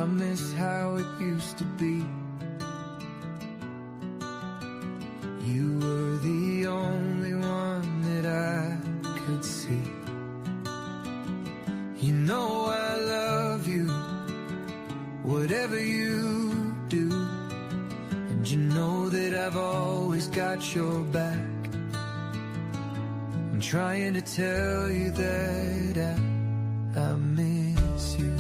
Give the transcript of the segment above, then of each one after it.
I miss how it used to be. You were the only one that I could see. You know I love you, whatever you do. And you know that I've always got your back. I'm trying to tell you that I miss you.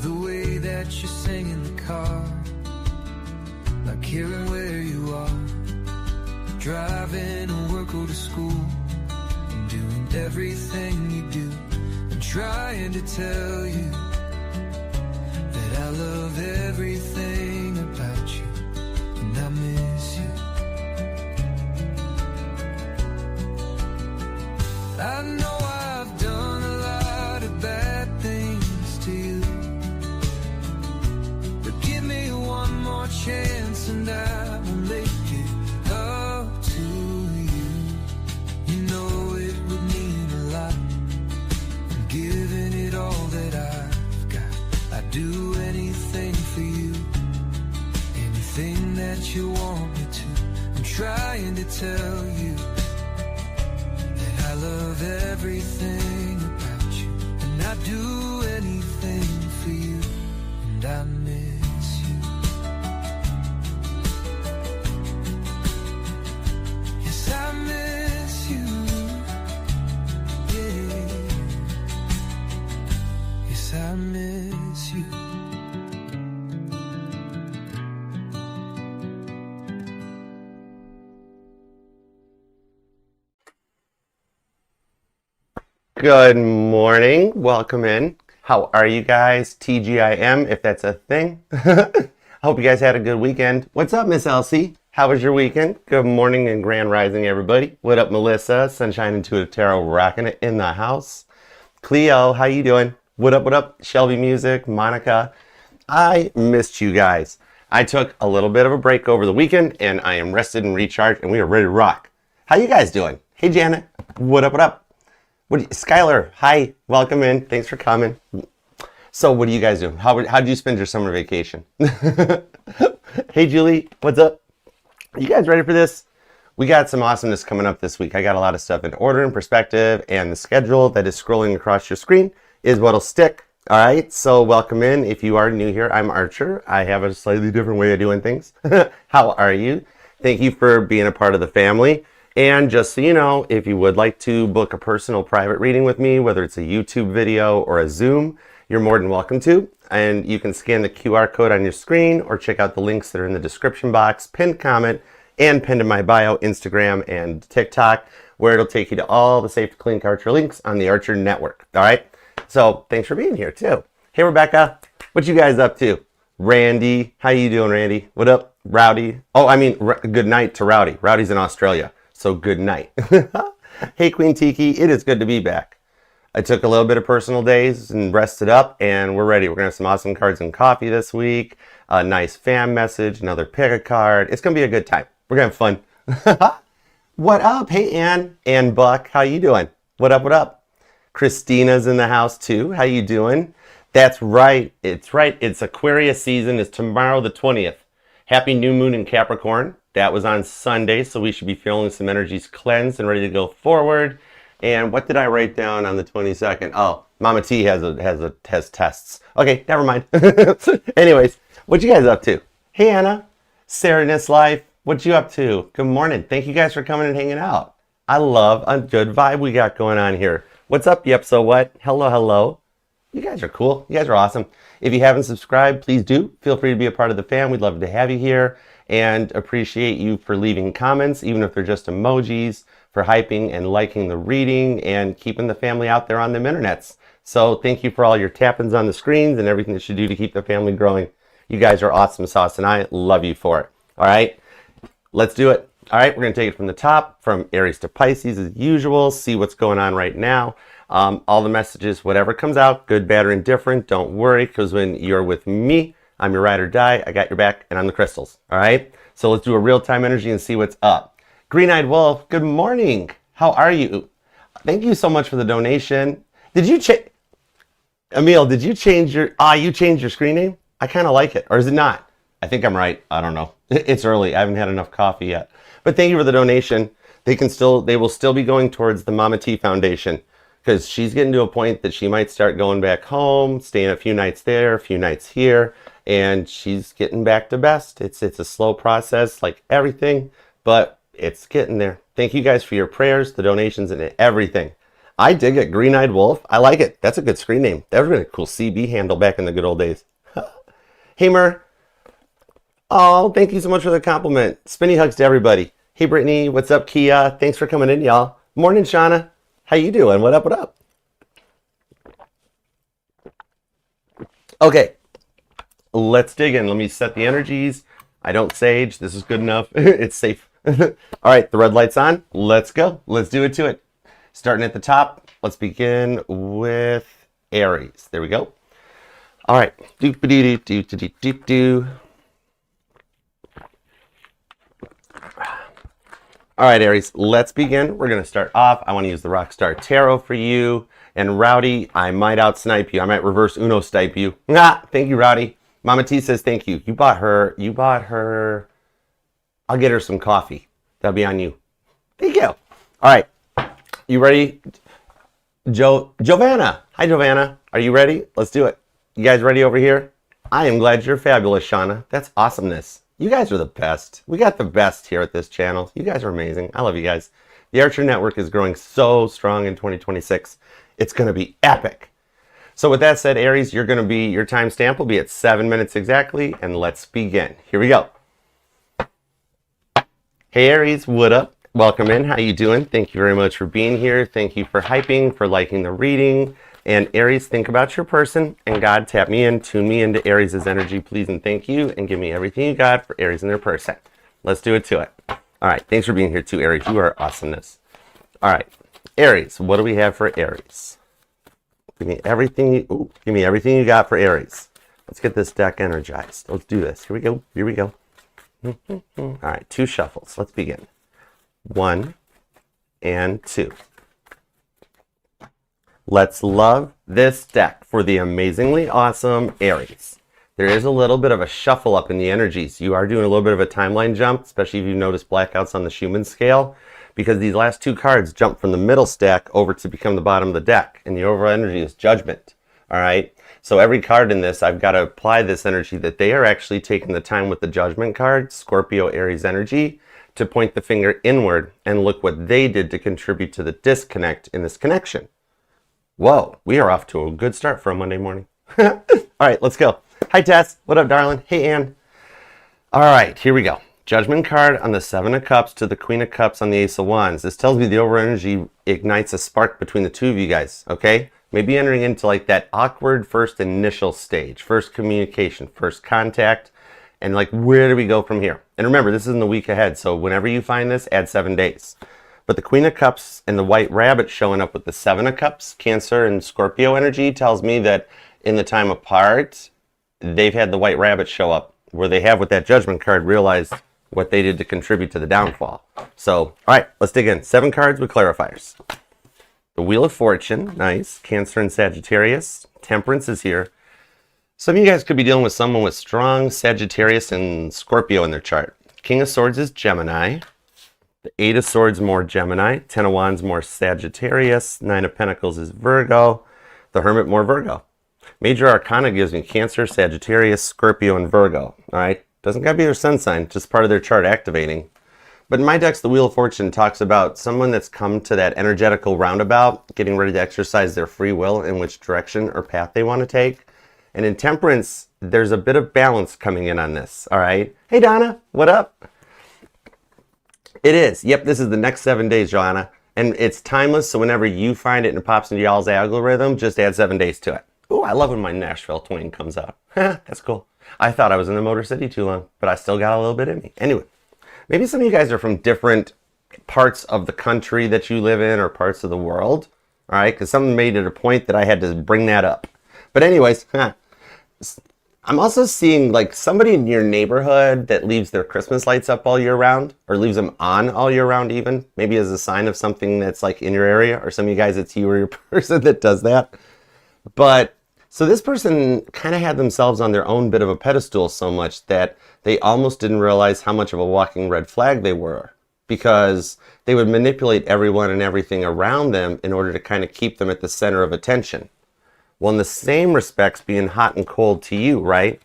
The way that you sing in the car, like hearing where you are, driving to work or to school, and doing everything you do. I'm trying to tell you that I love everything about you, and I miss you. I know I've done a lot of bad things to you, but give me one more chance and I will make it up to you. You know it would mean a lot. I'm giving it all that I've got. I'd do anything for you, anything that you want me to. I'm trying to tell you that I love everything about you, and I'd do anything for you, and I miss you. Yes, I miss you. Yeah. Yes, I miss you. Good morning. Welcome in. How are you guys? TGIM, if that's a thing. I hope you guys had a good weekend. What's up, Miss Elsie? How was your weekend? Good morning and grand rising, everybody. What up, Melissa? Sunshine Intuitive Tarot rocking it in the house. Cleo, how you doing? What up, what up? Shelby Music, Monica. I missed you guys. I took a little bit of a break over the weekend and I am rested and recharged and we are ready to rock. How you guys doing? Hey, Janet. What up, what up? Skylar, hi, welcome in. Thanks for coming. So what do you guys do? How did you spend your summer vacation? Hey, Julie, what's up? You guys ready for this? We got some awesomeness coming up this week. I got a lot of stuff in order and perspective, and the schedule that is scrolling across your screen is what'll stick. All right, so welcome in. If you are new here, I'm Archer. I have a slightly different way of doing things. How are you? Thank you for being a part of the family. And just so you know, if you would like to book a personal private reading with me, whether it's a YouTube video or a Zoom, you're more than welcome to. And you can scan the QR code on your screen or check out the links that are in the description box, pinned comment, and pinned in my bio, Instagram and TikTok, where it'll take you to all the Safe to Clean Archer links on the Archer Network. All right? So thanks for being here too. Hey, Rebecca, what you guys up to? Randy, how you doing, Randy? What up, Rowdy? Oh, I mean, good night to Rowdy. Rowdy's in Australia. So good night. Hey, Queen Tiki, it is good to be back. I took a little bit of personal days and rested up, and we're ready. We're going to have some awesome cards and coffee this week, a nice fan message, another pick a card. It's going to be a good time. We're going to have fun. What up? Hey, Ann Buck, how you doing? What up, what up? Christina's in the house, too. How you doing? That's right. It's right. It's Aquarius season. It's tomorrow, the 20th. Happy new moon in Capricorn. That was on Sunday, so we should be feeling some energies cleansed and ready to go forward. And what did I write down on the 22nd? Oh, Mama T has tests. Okay, never mind. Anyways, what you guys up to? Hey, Anna. Sereness Life. What you up to? Good morning. Thank you guys for coming and hanging out. I love a good vibe we got going on here. What's up, Yep, so what? Hello, hello. You guys are cool. You guys are awesome. If you haven't subscribed, please do. Feel free to be a part of the fam. We'd love to have you here. And appreciate you for leaving comments, even if they're just emojis, for hyping and liking the reading and keeping the family out there on the internets. So thank you for all your tap-ins on the screens and everything that you do to keep the family growing. You guys are awesome sauce, and I love you for it. All right, let's do it. All right, we're going to take it from the top, from Aries to Pisces as usual, see what's going on right now. All the messages, whatever comes out, good, bad, or indifferent, don't worry, because when you're with me, I'm your ride or die. I got your back, and I'm the crystals. All right? So let's do a real-time energy and see what's up. Green-Eyed Wolf, good morning. How are you? Thank you so much for the donation. Did you change, Emil, did you change you changed your screen name? I kind of like it. Or is it not? I think I'm right. I don't know. It's early. I haven't had enough coffee yet. But thank you for the donation. They will still be going towards the Mama T Foundation because she's getting to a point that she might start going back home, staying a few nights there, a few nights here, and she's getting back to best. It's a slow process like everything, but it's getting there. Thank you guys for your prayers, the donations, and everything. I dig it. Green-Eyed Wolf. I like it. That's a good screen name. That would have been a cool CB handle back in the good old days. Hey, Mer. Oh, thank you so much for the compliment. Spinny hugs to everybody. Hey, Brittany. What's up, Kia? Thanks for coming in, y'all. Morning, Shauna. How you doing? What up, what up? Okay. Let's dig in. Let me set the energies. I don't sage. This is good enough. It's safe. All right. The red light's on. Let's go. Let's do it to it. Starting at the top, let's begin with Aries. There we go. All right. All right, Aries, let's begin. We're going to start off. I want to use the Rockstar Tarot for you. And Rowdy, I might out-snipe you. I might reverse Uno-stipe you. Thank you, Rowdy. Mama T says thank you. You bought her. I'll get her some coffee. That'll be on you. Thank you. All right. You ready? Giovanna. Hi, Giovanna. Are you ready? Let's do it. You guys ready over here? I am glad you're fabulous, Shauna. That's awesomeness. You guys are the best. We got the best here at this channel. You guys are amazing. I love you guys. The Archer Network is growing so strong in 2026. It's going to be epic. So with that said, Aries, your timestamp will be at 7 minutes exactly, and let's begin. Here we go. Hey, Aries, what up? Welcome in. How you doing? Thank you very much for being here. Thank you for hyping, for liking the reading. And Aries, think about your person. And God, tap me in, tune me into Aries' energy, please, and thank you. And give me everything you got for Aries and their person. Let's do it to it. All right. Thanks for being here too, Aries. You are awesomeness. All right. Aries, what do we have for Aries? Give me everything you got for Aries. Let's get this deck energized. Let's do this. Here we go. Here we go. All right. 2 shuffles. Let's begin. 1 and 2. Let's love this deck for the amazingly awesome Aries. There is a little bit of a shuffle up in the energies. You are doing a little bit of a timeline jump, especially if you notice blackouts on the Schumann scale, because these last 2 cards jump from the middle stack over to become the bottom of the deck, and the overall energy is Judgment. All right? So every card in this, I've got to apply this energy that they are actually taking the time with the Judgment card, Scorpio Aries energy, to point the finger inward and look what they did to contribute to the disconnect in this connection. Whoa, we are off to a good start for a Monday morning. All right, let's go. Hi, Tess. What up, darling? Hey, Ann. All right, here we go. Judgment card on the 7 of Cups to the Queen of Cups on the Ace of Wands. This tells me the overall energy ignites a spark between the two of you guys, okay? Maybe entering into like that awkward first initial stage, first communication, first contact, and like where do we go from here? And remember, this is in the week ahead, so whenever you find this, add 7 days. But the Queen of Cups and the White Rabbit showing up with the 7 of Cups, Cancer and Scorpio energy tells me that in the time apart, they've had the White Rabbit show up where they have with that Judgment card realized what they did to contribute to the downfall. So, all right, let's dig in. 7 cards with clarifiers. The Wheel of Fortune, nice. Cancer and Sagittarius. Temperance is here. Some of you guys could be dealing with someone with strong Sagittarius and Scorpio in their chart. King of Swords is Gemini. The 8 of Swords more Gemini. 10 of Wands more Sagittarius. 9 of Pentacles is Virgo. The Hermit more Virgo. Major Arcana gives me Cancer, Sagittarius, Scorpio, and Virgo. All right? Doesn't got to be their sun sign, just part of their chart activating. But in my decks, the Wheel of Fortune talks about someone that's come to that energetical roundabout, getting ready to exercise their free will in which direction or path they want to take. And in Temperance, there's a bit of balance coming in on this, all right? Hey, Donna, what up? It is. Yep, this is the next 7 days, Joanna. And it's timeless, so whenever you find it and it pops into y'all's algorithm, just add 7 days to it. Ooh, I love when my Nashville twang comes out. That's cool. I thought I was in the Motor City too long, but I still got a little bit in me. Anyway, maybe some of you guys are from different parts of the country that you live in or parts of the world, all right? Because someone made it a point that I had to bring that up. But anyways, I'm also seeing like somebody in your neighborhood that leaves their Christmas lights up all year round, or leaves them on all year round even, maybe as a sign of something that's like in your area, or some of you guys, it's you or your person that does that. But so this person kind of had themselves on their own bit of a pedestal so much that they almost didn't realize how much of a walking red flag they were, because they would manipulate everyone and everything around them in order to kind of keep them at the center of attention. Well, in the same respects, being hot and cold to you, right?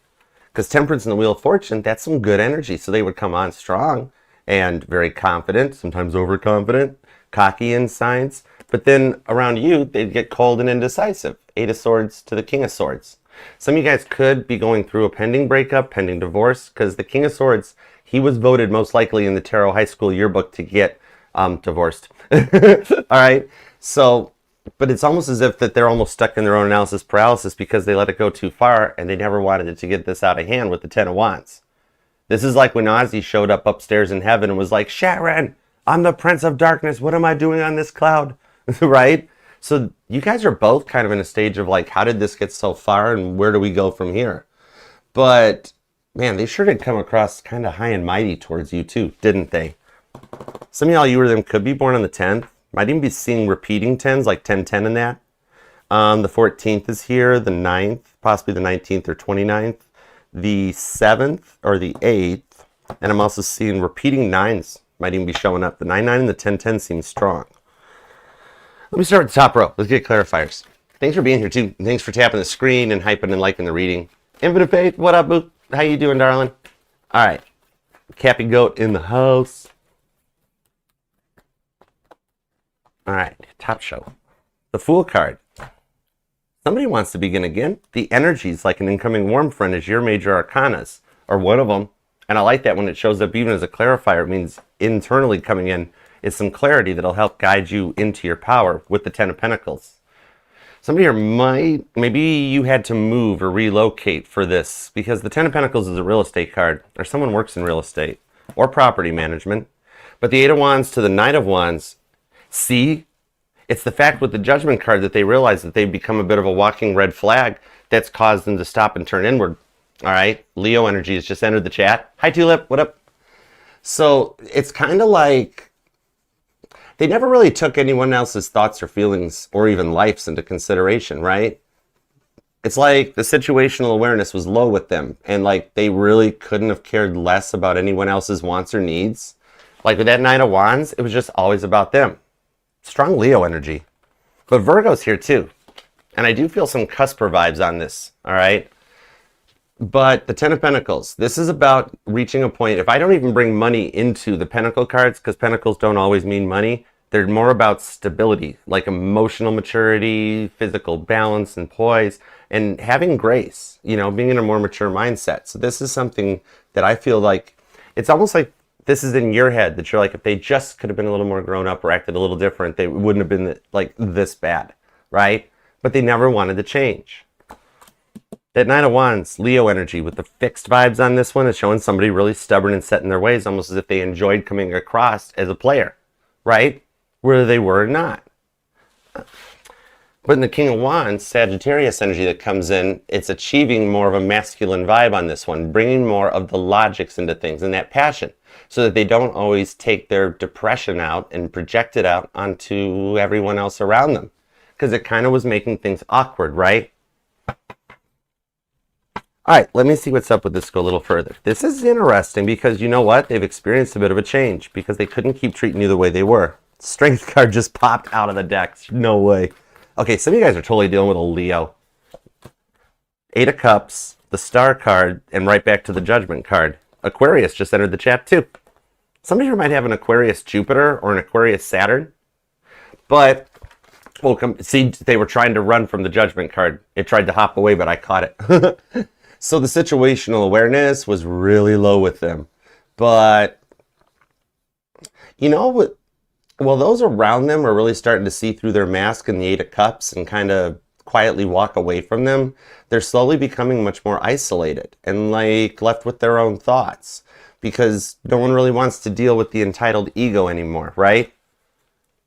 Because Temperance and the Wheel of Fortune, that's some good energy. So they would come on strong and very confident, sometimes overconfident, cocky in signs. But then around you, they'd get cold and indecisive. Eight of Swords to the King of Swords. Some of you guys could be going through a pending breakup, pending divorce, because the King of Swords, he was voted most likely in the Tarot High School yearbook to get divorced. All right. So, but it's almost as if that they're almost stuck in their own analysis paralysis because they let it go too far and they never wanted it to get this out of hand with the Ten of Wands. This is like when Ozzy showed up upstairs in heaven and was like, Sharon, I'm the Prince of Darkness. What am I doing on this cloud? Right? So you guys are both kind of in a stage of like, how did this get so far and where do we go from here? But man, they sure did come across kind of high and mighty towards you too, didn't they? Some of y'all, you or them, could be born on the 10th. Might even be seeing repeating 10s, like 10-10 in that. The 14th is here, the 9th, possibly the 19th or 29th, the 7th or the 8th, and I'm also seeing repeating 9s might even be showing up. The 9-9 and the 10-10 seem strong. Let me start at the top row. Let's get clarifiers. Thanks for being here, too. Thanks for tapping the screen and hyping and liking the reading. Infinite Faith, what up, boo? How you doing, darling? All right. Cappy Goat in the house. All right, top show. The Fool card. Somebody wants to begin again. The energies, like an incoming warm friend, is your major arcanas, or one of them. And I like that when it shows up even as a clarifier. It means internally coming in is some clarity that'll help guide you into your power with the Ten of Pentacles. Somebody here maybe you had to move or relocate for this, because the Ten of Pentacles is a real estate card, or someone works in real estate or property management. But the Eight of Wands to the Knight of Wands, see, it's the fact with the Judgment card that they realize that they've become a bit of a walking red flag that's caused them to stop and turn inward. All right, Leo energy has just entered the chat. Hi, Tulip, what up? So it's kind of like they never really took anyone else's thoughts or feelings or even life's into consideration, right? It's like the situational awareness was low with them, and like they really couldn't have cared less about anyone else's wants or needs. Like with that Nine of Wands, it was just always about them. Strong Leo energy. But Virgo's here too. And I do feel some cusper vibes on this, all right? But the Ten of Pentacles, this is about reaching a point. If I don't even bring money into the Pentacle cards, because Pentacles don't always mean money, they're more about stability, like emotional maturity, physical balance and poise, and having grace, you know, being in a more mature mindset. So this is something that I feel like, it's almost like this is in your head, that you're like, if they just could have been a little more grown up or acted a little different, they wouldn't have been like this bad, right? But they never wanted to change. That Nine of Wands, Leo energy, with the fixed vibes on this one, is showing somebody really stubborn and set in their ways, almost as if they enjoyed coming across as a player, right? Whether they were or not. But in the King of Wands, Sagittarius energy that comes in, it's achieving more of a masculine vibe on this one, bringing more of the logics into things and that passion, so that they don't always take their depression out and project it out onto everyone else around them. Because it kind of was making things awkward, right? All right, let me see what's up with this, go a little further. This is interesting because you know what? They've experienced a bit of a change because they couldn't keep treating you the way they were. Strength card just popped out of the deck. No way. Okay, some of you guys are totally dealing with a Leo. Eight of Cups, the Star card, and right back to the Judgment card. Aquarius just entered the chat too. Somebody here might have an Aquarius Jupiter or an Aquarius Saturn. But, well, see, they were trying to run from the Judgment card. It tried to hop away, but I caught it. So the situational awareness was really low with them. But, you know what? Well, those around them are really starting to see through their mask in the Eight of Cups and kind of quietly walk away from them. They're slowly becoming much more isolated and like left with their own thoughts because no one really wants to deal with the entitled ego anymore, right?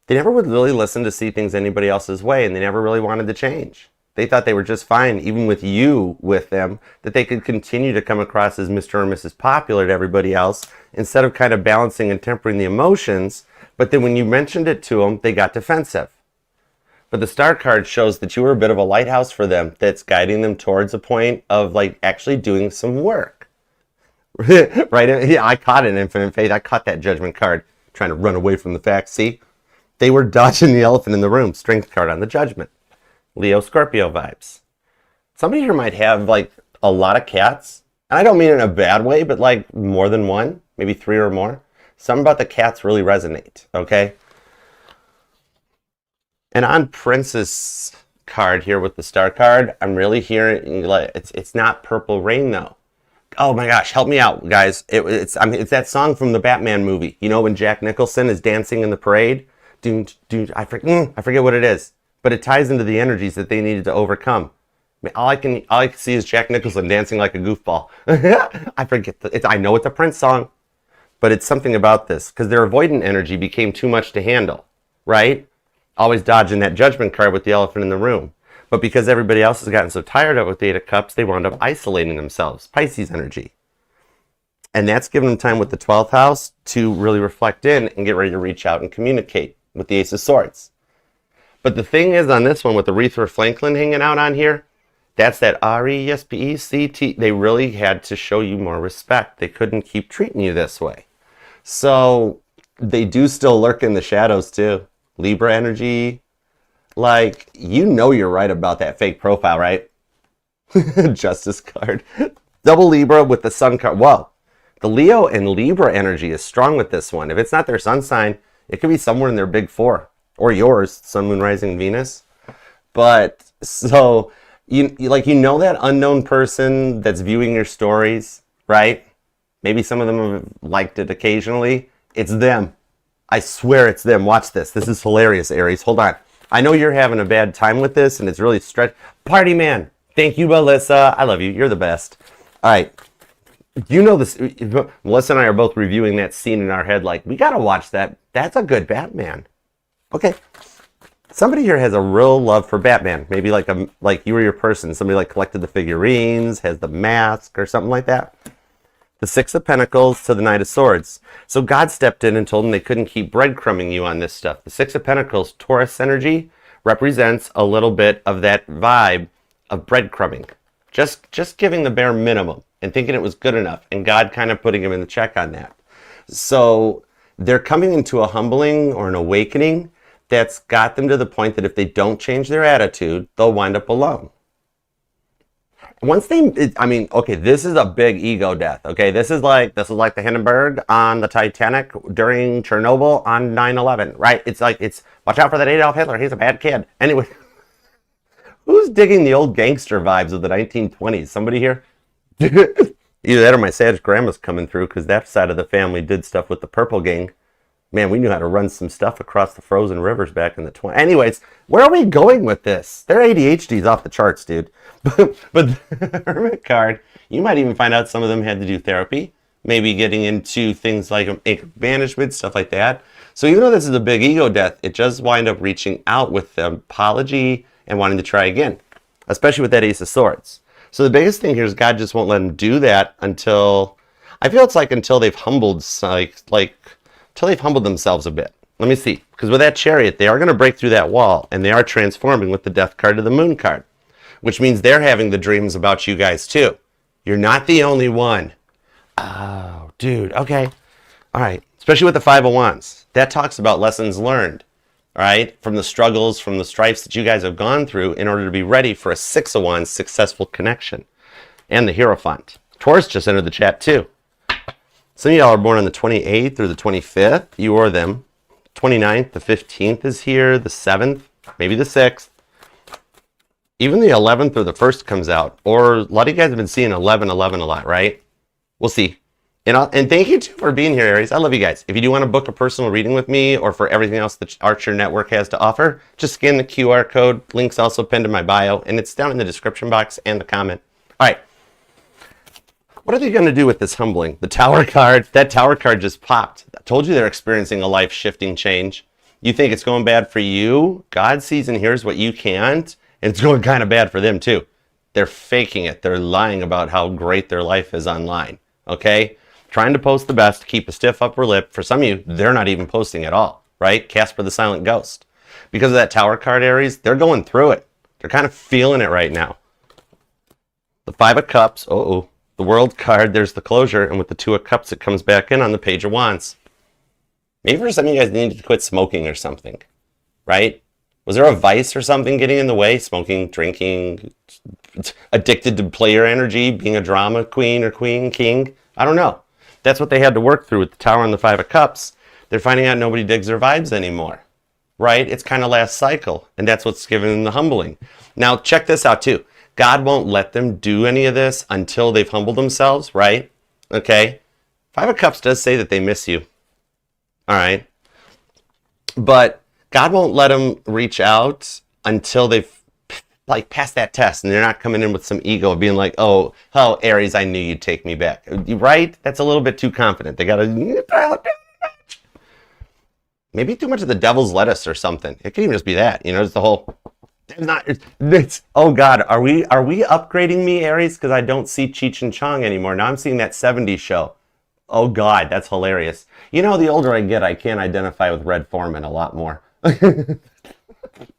They never would really listen to see things anybody else's way, and they never really wanted to change. They thought they were just fine, even with you with them, that they could continue to come across as Mr. or Mrs. Popular to everybody else instead of kind of balancing and tempering the emotions. But then when you mentioned it to them, they got defensive. But the star card shows that you were a bit of a lighthouse for them that's guiding them towards a point of like actually doing some work. Right? Yeah, I caught it, Infinite Faith. I caught that judgment card trying to run away from the facts. See? They were dodging the elephant in the room. Strength card on the judgment. Leo Scorpio vibes. Somebody here might have like a lot of cats. And I don't mean in a bad way, but like more than one, maybe 3 or more. Something about the cats really resonate, okay? And on Princess card here with the star card, I'm really hearing like it's not Purple Rain though. Oh my gosh, help me out, guys. It's that song from the Batman movie. You know when Jack Nicholson is dancing in the parade? I forget what it is, but it ties into the energies that they needed to overcome. I mean, all I can see is Jack Nicholson dancing like a goofball. I forget I know it's a Prince song, but it's something about this because their avoidant energy became too much to handle, right? Always dodging that judgment card with the elephant in the room. But because everybody else has gotten so tired of it with the 8 of Cups, they wound up isolating themselves. Pisces energy. And that's given them time with the 12th house to really reflect in and get ready to reach out and communicate with the Ace of Swords. But the thing is on this one with Aretha Franklin hanging out on here, that's that R-E-S-P-E-C-T. They really had to show you more respect. They couldn't keep treating you this way. So they do still lurk in the shadows too. Libra energy. Like, you know you're right about that fake profile, right? Justice card. Double Libra with the Sun card. Whoa. The Leo and Libra energy is strong with this one. If it's not their sun sign, it could be somewhere in their big 4. Or yours, Sun, Moon, Rising, Venus. But, so, you know that unknown person that's viewing your stories, right? Maybe some of them have liked it occasionally. It's them. I swear it's them. Watch this. This is hilarious, Aries. Hold on. I know you're having a bad time with this, and it's really stretched. Party man. Thank you, Melissa. I love you. You're the best. All right. You know this. Melissa and I are both reviewing that scene in our head like, we got to watch that. That's a good Batman. Okay. Somebody here has a real love for Batman. Maybe like you or your person. Somebody like collected the figurines, has the mask or something like that. The 6 of Pentacles to the Knight of Swords. So God stepped in and told them they couldn't keep breadcrumbing you on this stuff. The 6 of Pentacles, Taurus energy, represents a little bit of that vibe of breadcrumbing. Just giving the bare minimum and thinking it was good enough. And God kind of putting him in the check on that. So they're coming into a humbling or an awakening that's got them to the point that if they don't change their attitude, they'll wind up alone. Once they, okay, this is a big ego death. Okay, this is like the Hindenburg on the Titanic during Chernobyl on 9/11, right? It's watch out for that Adolf Hitler. He's a bad kid. Anyway, who's digging the old gangster vibes of the 1920s? Somebody here? Either that or my Sag grandma's coming through because that side of the family did stuff with the Purple Gang. Man, we knew how to run some stuff across the frozen rivers back in the 20s. Anyways, where are we going with this? Their ADHD's off the charts, dude. But the Hermit card, you might even find out some of them had to do therapy. Maybe getting into things like anger management, stuff like that. So even though this is a big ego death, it does wind up reaching out with the apology and wanting to try again. Especially with that Ace of Swords. So the biggest thing here is God just won't let them do that until, I feel it's like until they've humbled, until they've humbled themselves a bit. Let me see. Because with that Chariot, they are going to break through that wall. And they are transforming with the Death card to the Moon card. Which means they're having the dreams about you guys too. You're not the only one. Oh, dude. Okay. All right. Especially with the 5 of Wands. That talks about lessons learned. All right. From the struggles, from the strifes that you guys have gone through in order to be ready for a 6 of Wands successful connection. And the Hierophant. Taurus just entered the chat too. Some of y'all are born on the 28th or the 25th. You or them. 29th, the 15th is here. The 7th, maybe the 6th. Even the 11th or the 1st comes out. Or a lot of you guys have been seeing 11, 11 a lot, right? We'll see. And thank you too for being here, Aries. I love you guys. If you do want to book a personal reading with me or for everything else that Archer Network has to offer, just scan the QR code. Link's also pinned in my bio. And it's down in the description box and the comment. All right. What are they going to do with this humbling? The Tower card. That Tower card just popped. I told you they're experiencing a life-shifting change. You think it's going bad for you? God sees and hears what you can't. And it's going kind of bad for them too. They're faking it. They're lying about how great their life is online. Okay? Trying to post the best, keep a stiff upper lip. For some of you, they're not even posting at all, right? Casper the Silent Ghost. Because of that Tower card, Aries, they're going through it. They're kind of feeling it right now. The Five of Cups, the World card, there's the closure, and with the Two of Cups, it comes back in on the Page of Wands. Maybe for some of you guys need to quit smoking or something, right? Was there a vice or something getting in the way? Smoking, drinking, addicted to player energy, being a drama queen or queen, king? I don't know. That's what they had to work through with the Tower and the Five of Cups. They're finding out nobody digs their vibes anymore, right? It's kind of last cycle, and that's what's giving them the humbling. Now, check this out too. God won't let them do any of this until they've humbled themselves, right? Okay? Five of Cups does say that they miss you, all right? But God won't let them reach out until they've like passed that test, and they're not coming in with some ego of being like, oh, Aries, I knew you'd take me back, right? That's a little bit too confident. They gotta maybe too much of the devil's lettuce or something. It could even just be that, just the whole. Oh God, are we upgrading me, Aries? Because I don't see Cheech and Chong anymore. Now I'm seeing that 70s show. Oh God, that's hilarious. The older I get, I can't identify with Red Foreman a lot more.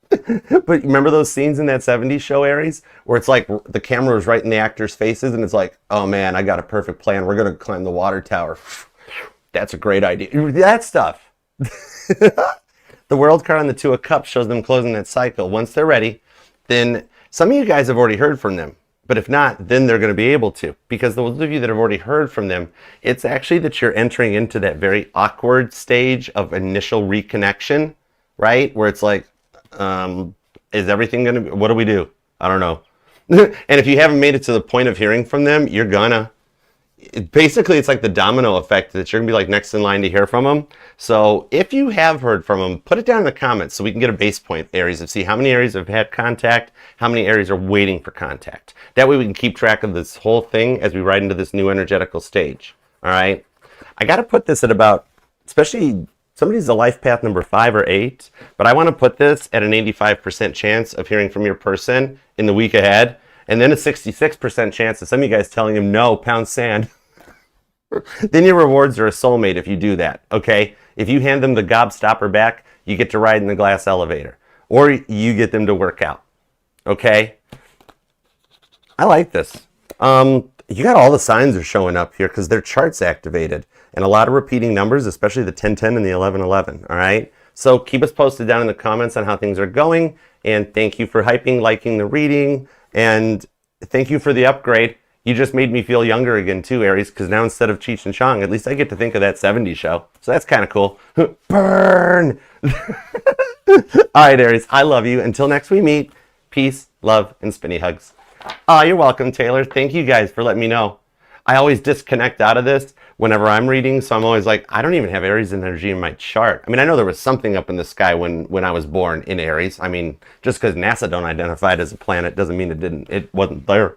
But remember those scenes in that 70s show, Aries, where it's like the camera is right in the actors' faces and it's like, oh man, I got a perfect plan. We're going to climb the water tower. That's a great idea. That stuff. The World card on the Two of Cups shows them closing that cycle. Once they're ready, then some of you guys have already heard from them. But if not, then they're going to be able to. Because those of you that have already heard from them, it's actually that you're entering into that very awkward stage of initial reconnection, right? Where it's like, is everything going to be, what do we do? I don't know. And if you haven't made it to the point of hearing from them, you're gonna. Basically, it's like the domino effect that you're going to be like next in line to hear from them. So if you have heard from them, put it down in the comments so we can get a base point, Aries, and see how many Aries have had contact, how many Aries are waiting for contact. That way we can keep track of this whole thing as we ride into this new energetical stage. All right? I got to put this at about, especially somebody's a life path number 5 or 8, but I want to put this at an 85% chance of hearing from your person in the week ahead. And then a 66% chance of some of you guys telling him, no, pound sand. Then your rewards are a soulmate if you do that, okay? If you hand them the gobstopper back, you get to ride in the glass elevator. Or you get them to work out, okay? I like this. You got all the signs are showing up here because their chart's activated. And a lot of repeating numbers, especially the 1010 and the 1111, all right? So keep us posted down in the comments on how things are going. And thank you for hyping, liking the reading. And thank you for the upgrade. You just made me feel younger again too, Aries, because now instead of Cheech and Chong, at least I get to think of that 70s show. So that's kind of cool. Burn! All right, Aries, I love you. Until next we meet, peace, love, and spinny hugs. You're welcome, Taylor. Thank you guys for letting me know. I always disconnect out of this whenever I'm reading, so I'm always like, I don't even have Aries energy in my chart. I mean, I know there was something up in the sky when I was born in Aries. I mean, just because NASA don't identify it as a planet doesn't mean it wasn't there.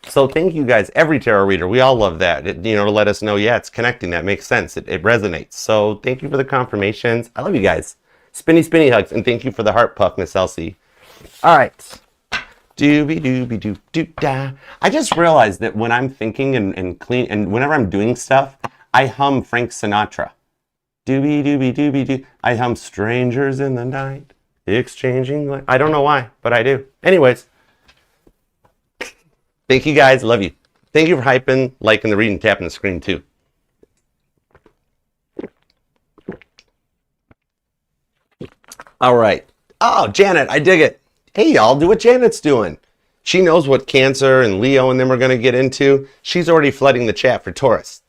So thank you guys, every tarot reader. We all love that, to let us know, yeah, it's connecting. That makes sense. It resonates. So thank you for the confirmations. I love you guys. Spinny, spinny hugs, and thank you for the heart puff, Miss Elsie. All right. Dooby-dooby-doo-doo-da. I just realized that when I'm thinking and clean, and whenever I'm doing stuff, I hum Frank Sinatra. Dooby-dooby-dooby-doo. I hum Strangers in the Night, exchanging. I don't know why, but I do. Anyways. Thank you guys. Love you. Thank you for hyping, liking the reading, tapping the screen too. All right. Oh, Janet, I dig it. Hey, y'all, do what Janet's doing. She knows what Cancer and Leo and them are going to get into. She's already flooding the chat for Taurus.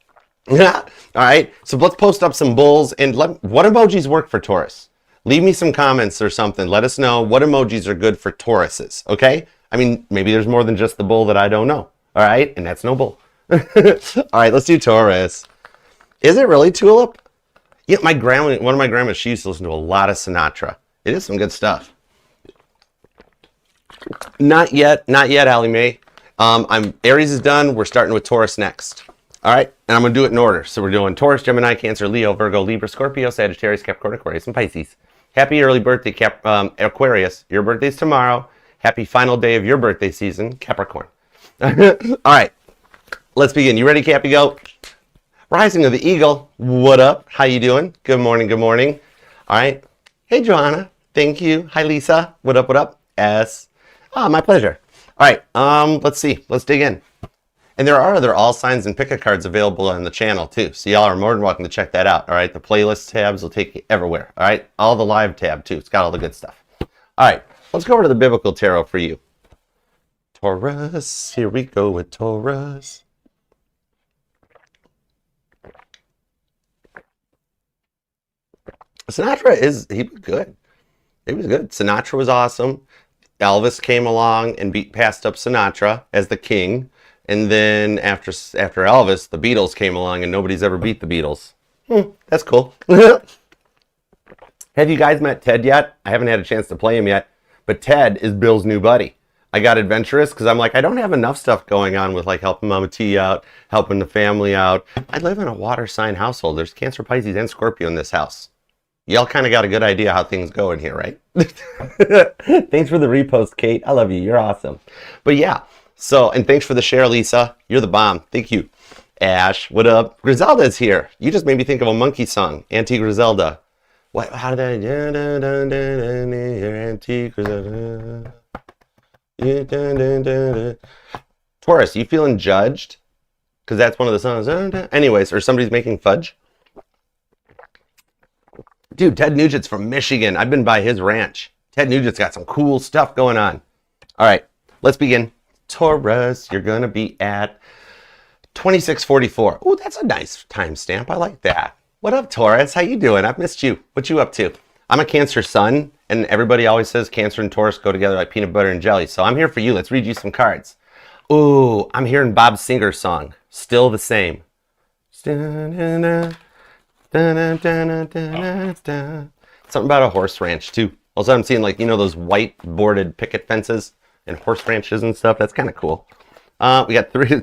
All right. So let's post up some bulls. And what emojis work for Taurus? Leave me some comments or something. Let us know what emojis are good for Tauruses. Okay? I mean, maybe there's more than just the bull that I don't know. All right? And that's no bull. All right, let's do Taurus. Is it really Tulip? Yeah, one of my grandmas, she used to listen to a lot of Sinatra. It is some good stuff. Not yet, Allie Mae. Aries is done. We're starting with Taurus next. All right, and I'm going to do it in order. So we're doing Taurus, Gemini, Cancer, Leo, Virgo, Libra, Scorpio, Sagittarius, Capricorn, Aquarius, and Pisces. Happy early birthday, Aquarius. Your birthday's tomorrow. Happy final day of your birthday season, Capricorn. All right, let's begin. You ready, Cappy? Go. Rising of the Eagle. What up? How you doing? Good morning. Good morning. All right. Hey, Joanna. Thank you. Hi, Lisa. What up? What up? S. My pleasure. All right. Let's see. Let's dig in. And there are other all signs and pick-a cards available on the channel too. So y'all are more than welcome to check that out. All right. The playlist tabs will take you everywhere. All right. All the live tab too. It's got all the good stuff. All right. Let's go over to the biblical tarot for you. Taurus. Here we go with Taurus. Sinatra he was good. He was good. Sinatra was awesome. Elvis came along and passed up Sinatra as the king. And then after Elvis, the Beatles came along and nobody's ever beat the Beatles. That's cool. Have you guys met Ted yet? I haven't had a chance to play him yet. But Ted is Bill's new buddy. I got adventurous because I'm like, I don't have enough stuff going on with like helping Mama T out, helping the family out. I live in a water sign household. There's Cancer, Pisces, and Scorpio in this house. Y'all kind of got a good idea how things go in here, right? Thanks for the repost, Kate. I love you. You're awesome. But yeah, so, and thanks for the share, Lisa. You're the bomb. Thank you. Ash, what up? Griselda's here. You just made me think of a monkey song, Auntie Griselda. What? How did I... Auntie Griselda. Taurus, you feeling judged? Because that's one of the songs. Anyways, or somebody's making fudge. Dude, Ted Nugent's from Michigan. I've been by his ranch. Ted Nugent's got some cool stuff going on. All right, let's begin. Taurus, you're going to be at 2644. Oh, that's a nice timestamp. I like that. What up, Taurus? How you doing? I've missed you. What you up to? I'm a Cancer sun, and everybody always says Cancer and Taurus go together like peanut butter and jelly. So I'm here for you. Let's read you some cards. Ooh, I'm hearing Bob Singer's song, Still the Same. Something about a horse ranch too. Also, I'm seeing like, you know, those white boarded picket fences and horse ranches and stuff. That's kind of cool. We got three.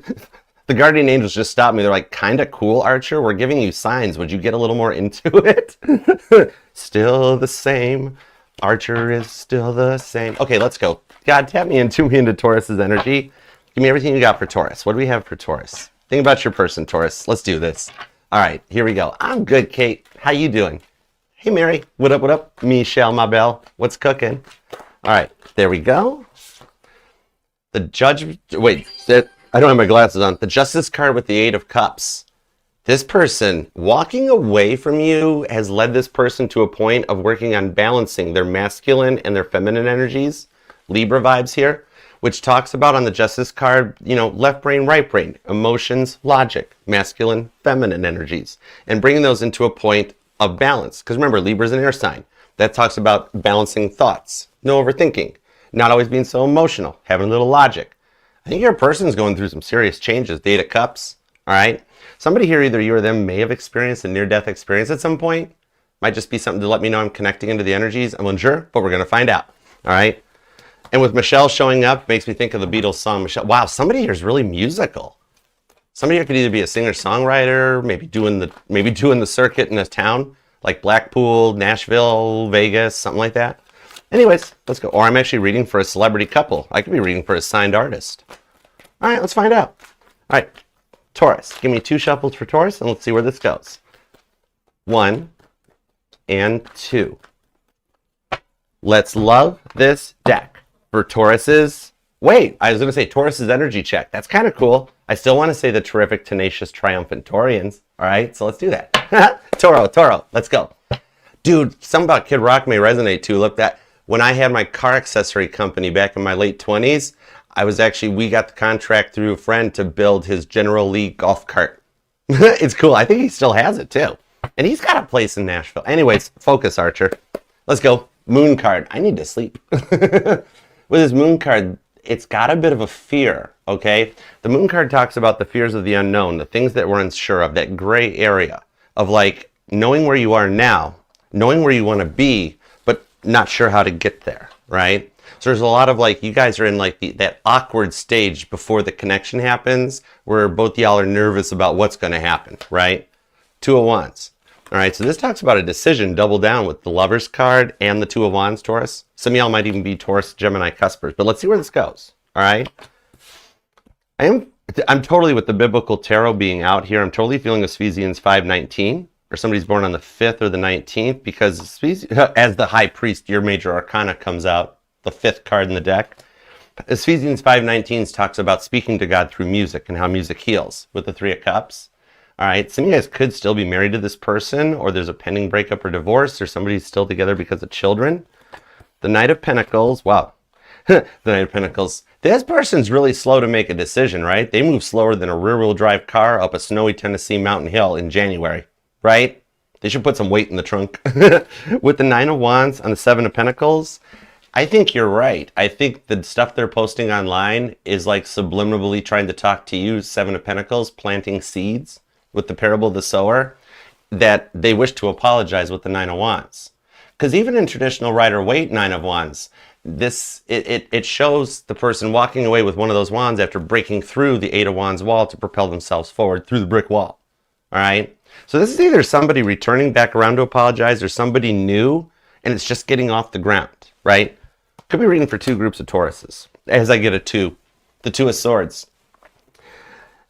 The guardian angels just stopped me. They're like, kind of cool, Archer. We're giving you signs. Would you get a little more into it? Still the same. Archer is still the same. Okay, let's go. God, tap me into Taurus's energy. Give me everything you got for Taurus. What do we have for Taurus? Think about your person, Taurus. Let's do this. All right, here we go. I'm good, Kate. How you doing? Hey, Mary. What up, what up? Michelle, my belle. What's cooking? All right, there we go. The judge... Wait, I don't have my glasses on. The Justice card with the Eight of Cups. This person, walking away from you has led this person to a point of working on balancing their masculine and their feminine energies. Libra vibes here. Which talks about on the Justice card, you know, left brain, right brain, emotions, logic, masculine, feminine energies, and bringing those into a point of balance. Because remember, Libra's an air sign. That talks about balancing thoughts, no overthinking, not always being so emotional, having a little logic. I think your person's going through some serious changes. Eight of Cups, all right? Somebody here, either you or them, may have experienced a near-death experience at some point. Might just be something to let me know I'm connecting into the energies. I'm unsure, but we're going to find out, all right? And with Michelle showing up, makes me think of the Beatles song, Michelle. Wow, somebody here is really musical. Somebody here could either be a singer-songwriter, maybe doing the circuit in a town, like Blackpool, Nashville, Vegas, something like that. Anyways, let's go. Or I'm actually reading for a celebrity couple. I could be reading for a signed artist. All right, let's find out. All right, Taurus. Give me 2 shuffles for Taurus, and let's see where this goes. 1 and 2. Let's love this deck. For Taurus's, wait, I was going to say Taurus's energy check. That's kind of cool. I still want to say the terrific, tenacious, triumphant Taurians. All right, so let's do that. Toro, let's go. Dude, something about Kid Rock may resonate too. Look, that when I had my car accessory company back in my late 20s, we got the contract through a friend to build his General Lee golf cart. It's cool. I think he still has it too. And he's got a place in Nashville. Anyways, focus, Archer. Let's go. Moon card. I need to sleep. With this moon card, it's got a bit of a fear, okay? The moon card talks about the fears of the unknown, the things that we're unsure of, that gray area of like knowing where you are now, knowing where you want to be, but not sure how to get there, right? So there's a lot of like, you guys are in like that awkward stage before the connection happens, where both y'all are nervous about what's going to happen, right? 2 of Wands. All right, so this talks about a decision double down with the Lover's card and the Two of Wands, Taurus. Some of y'all might even be Taurus, Gemini, cuspers, but let's see where this goes. All right. I'm totally with the biblical tarot being out here. I'm totally feeling Ephesians 5:19, or somebody's born on the 5th or the 19th, because as the high priest, your major arcana comes out, the 5th card in the deck. Ephesians 5:19 talks about speaking to God through music and how music heals with the Three of Cups. All right, some of you guys could still be married to this person, or there's a pending breakup or divorce, or somebody's still together because of children. The Knight of Pentacles, wow. The Knight of Pentacles. This person's really slow to make a decision, right? They move slower than a rear-wheel drive car up a snowy Tennessee mountain hill in January, right? They should put some weight in the trunk. With the Nine of Wands on the Seven of Pentacles, I think you're right. I think the stuff they're posting online is like subliminally trying to talk to you, Seven of Pentacles, planting seeds with the parable of the sower, that they wish to apologize with the Nine of Wands. Because even in traditional Rider-Waite Nine of Wands, it shows the person walking away with one of those wands after breaking through the Eight of Wands wall to propel themselves forward through the brick wall. All right? So this is either somebody returning back around to apologize or somebody new, and it's just getting off the ground, right? Could be reading for two groups of Tauruses, as I get a two. The Two of Swords.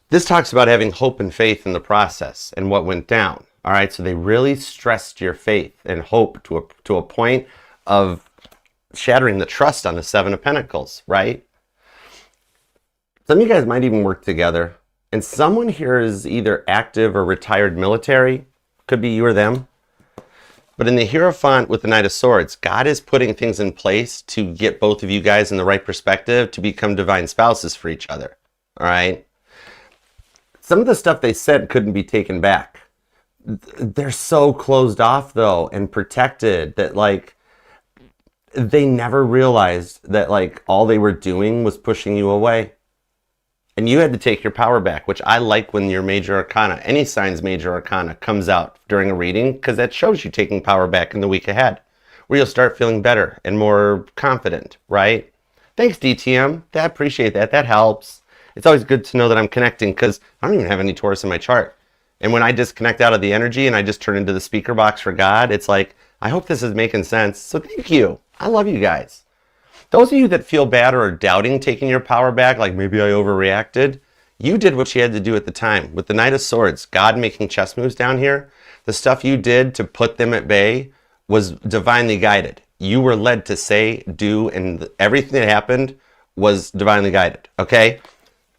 This talks about having hope and faith in the process and what went down. All right, so they really stressed your faith and hope to a point of shattering the trust on the Seven of Pentacles, right? Some of you guys might even work together, and someone here is either active or retired military. Could be you or them. But in the Hierophant with the Knight of Swords, God is putting things in place to get both of you guys in the right perspective to become divine spouses for each other. All right? Some of the stuff they said couldn't be taken back. They're so closed off, though, and protected that, like, they never realized that, like, all they were doing was pushing you away. And you had to take your power back, which I like when your major arcana, any sign's major arcana, comes out during a reading, because that shows you taking power back in the week ahead, where you'll start feeling better and more confident, right? Thanks, DTM. I appreciate that. That helps. It's always good to know that I'm connecting, because I don't even have any Taurus in my chart. And when I disconnect out of the energy and I just turn into the speaker box for God, it's like, I hope this is making sense. So thank you. I love you guys. Those of you that feel bad or are doubting taking your power back, like maybe I overreacted, you did what you had to do at the time. With the Knight of Swords, God making chess moves down here, the stuff you did to put them at bay was divinely guided. You were led to say, do, and everything that happened was divinely guided, okay?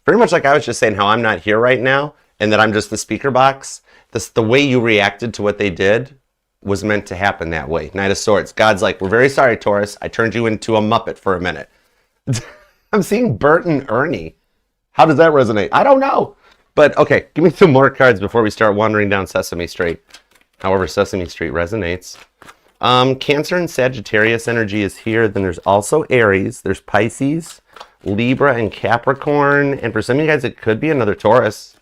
Pretty much like I was just saying how I'm not here right now and that I'm just the speaker box. The way you reacted to what they did was meant to happen that way. Knight of Swords. God's like, we're very sorry, Taurus. I turned you into a Muppet for a minute. I'm seeing Bert and Ernie. How does that resonate? I don't know. But okay, give me some more cards before we start wandering down Sesame Street. However, Sesame Street resonates. Cancer and Sagittarius energy is here. Then there's also Aries. There's Pisces, Libra, and Capricorn. And for some of you guys, it could be another Taurus,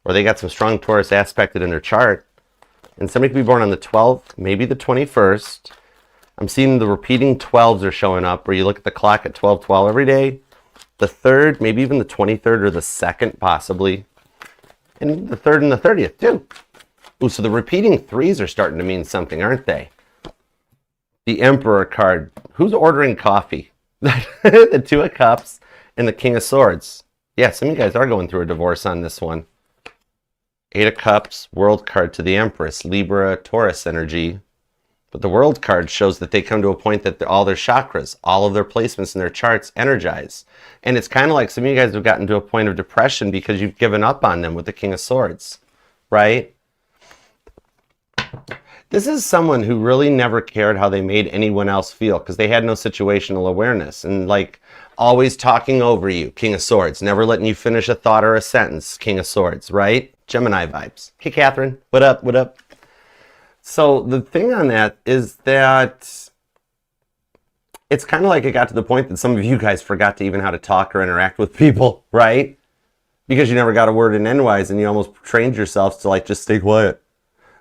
or they got some strong Taurus aspected in their chart. And somebody could be born on the 12th, maybe the 21st. I'm seeing the repeating 12s are showing up, where you look at the clock at 12:12 every day. The 3rd, maybe even the 23rd or the 2nd, possibly. And the 3rd and the 30th, too. Ooh, so the repeating 3s are starting to mean something, aren't they? The Emperor card. Who's ordering coffee? The Two of Cups and the King of Swords. Yeah, some of you guys are going through a divorce on this one. Eight of Cups, World card to the Empress, Libra, Taurus energy. But the World card shows that they come to a point that all their chakras, all of their placements in their charts energize. And it's kind of like some of you guys have gotten to a point of depression because you've given up on them with the King of Swords, right? This is someone who really never cared how they made anyone else feel because they had no situational awareness and like always talking over you, King of Swords, never letting you finish a thought or a sentence, King of Swords, right? Gemini vibes. Hey, Catherine. What up? What up? So the thing on that is that it's kind of like it got to the point that some of you guys forgot to even how to talk or interact with people, right? Because you never got a word in edgewise and you almost trained yourselves to like just stay quiet.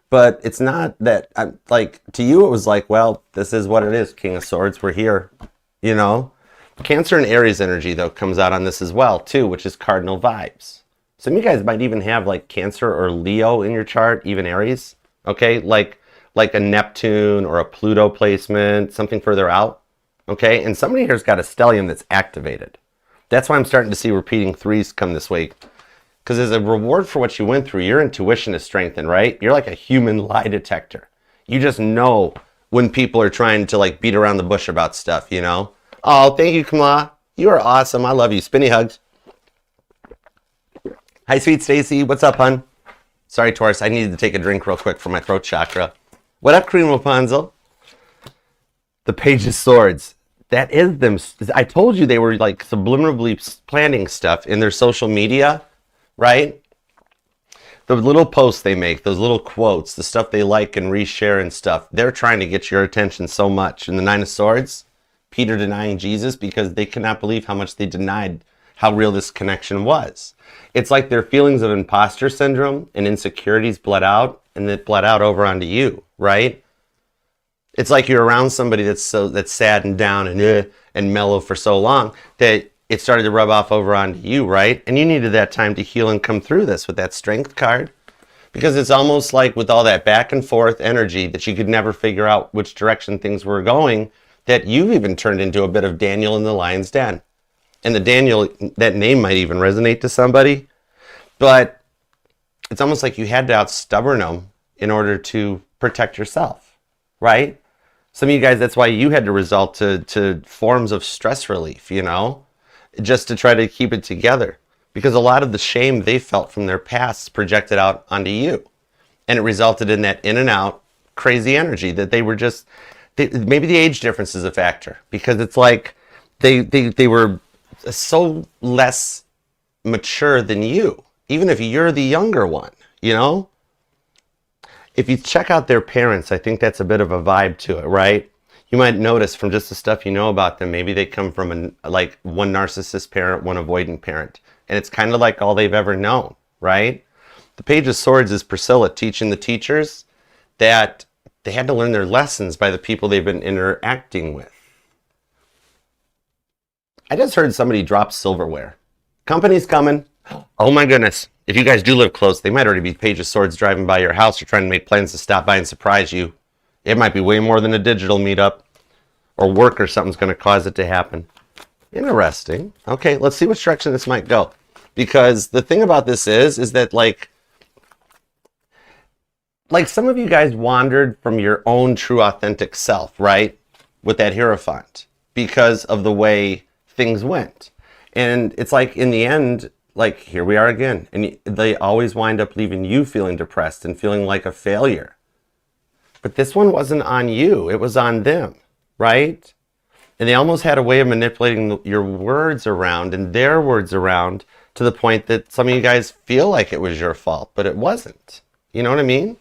But it's not that, like, to you it was like, well, this is what it is, King of Swords, we're here, you know? Cancer and Aries energy, though, comes out on this as well, too, which is cardinal vibes. Some of you guys might even have, like, Cancer or Leo in your chart, even Aries, okay? Like a Neptune or a Pluto placement, something further out, okay? And somebody here's got a stellium that's activated. That's why I'm starting to see repeating threes come this week. Because as a reward for what you went through, your intuition is strengthened, right? You're like a human lie detector. You just know when people are trying to like beat around the bush about stuff, you know? Oh, thank you, Kamala. You are awesome. I love you. Spinny hugs. Hi, sweet Stacy. What's up, hun? Sorry, Taurus. I needed to take a drink real quick for my throat chakra. What up, Cream Rapunzel? The Page of Swords. That is them. I told you they were like subliminally planning stuff in their social media, right? The little posts they make, those little quotes, the stuff they like and reshare and stuff, they're trying to get your attention so much. In the Nine of Swords, Peter denying Jesus because they could not believe how much they denied how real this connection was. It's like their feelings of imposter syndrome and insecurities bled out, and it bled out over onto you, right? It's like you're around somebody that's sad and down and mellow for so long that it started to rub off over onto you, right? And you needed that time to heal and come through this with that strength card, because it's almost like with all that back and forth energy that you could never figure out which direction things were going, that you've even turned into a bit of Daniel in the Lion's Den. And the Daniel, that name might even resonate to somebody, but it's almost like you had to out-stubborn them in order to protect yourself, right? Some of you guys, that's why you had to resort to forms of stress relief, you know, just to try to keep it together. Because a lot of the shame they felt from their past projected out onto you. And it resulted in that in and out crazy energy that they were just, maybe the age difference is a factor. Because it's like they were so less mature than you, even if you're the younger one, you know? If you check out their parents, I think that's a bit of a vibe to it, right? You might notice from just the stuff you know about them, maybe they come from like one narcissist parent, one avoidant parent. And it's kind of like all they've ever known, right? The Page of Swords is Priscilla teaching the teachers that they had to learn their lessons by the people they've been interacting with. I just heard somebody drop silverware. Company's coming. Oh my goodness. If you guys do live close, they might already be Page of Swords driving by your house or trying to make plans to stop by and surprise you. It might be way more than a digital meetup or work or something's going to cause it to happen. Interesting. Okay, let's see which direction this might go. Because the thing about this is that like some of you guys wandered from your own true authentic self, right? With that Hierophant because of the way things went. And it's like in the end, like here we are again. And they always wind up leaving you feeling depressed and feeling like a failure. But this one wasn't on you. It was on them, right? And they almost had a way of manipulating your words around and their words around to the point that some of you guys feel like it was your fault, but it wasn't. You know what I mean?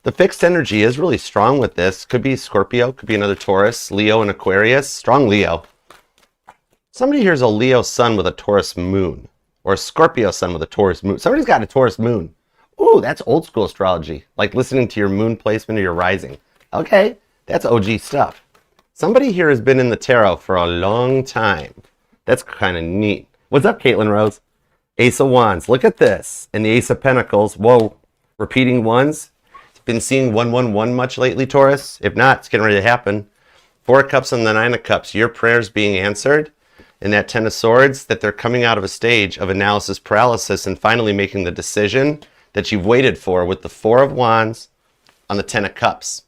The fixed energy is really strong with this. Could be Scorpio, could be another Taurus, Leo and Aquarius. Strong Leo. Somebody here's a Leo sun with a Taurus moon. Or a Scorpio sun with a Taurus moon. Somebody's got a Taurus moon. Ooh, that's old school astrology. Like listening to your moon placement or your rising. Okay, that's OG stuff. Somebody here has been in the tarot for a long time. That's kind of neat. What's up, Caitlin Rose? Ace of Wands. Look at this. And the Ace of Pentacles. Whoa. Repeating ones. Been seeing 111 much lately, Taurus? If not, it's getting ready to happen. 4 of Cups and the 9 of Cups. Your prayers being answered. And that 10 of Swords, that they're coming out of a stage of analysis paralysis and finally making the decision that you've waited for with the 4 of Wands on the 10 of Cups.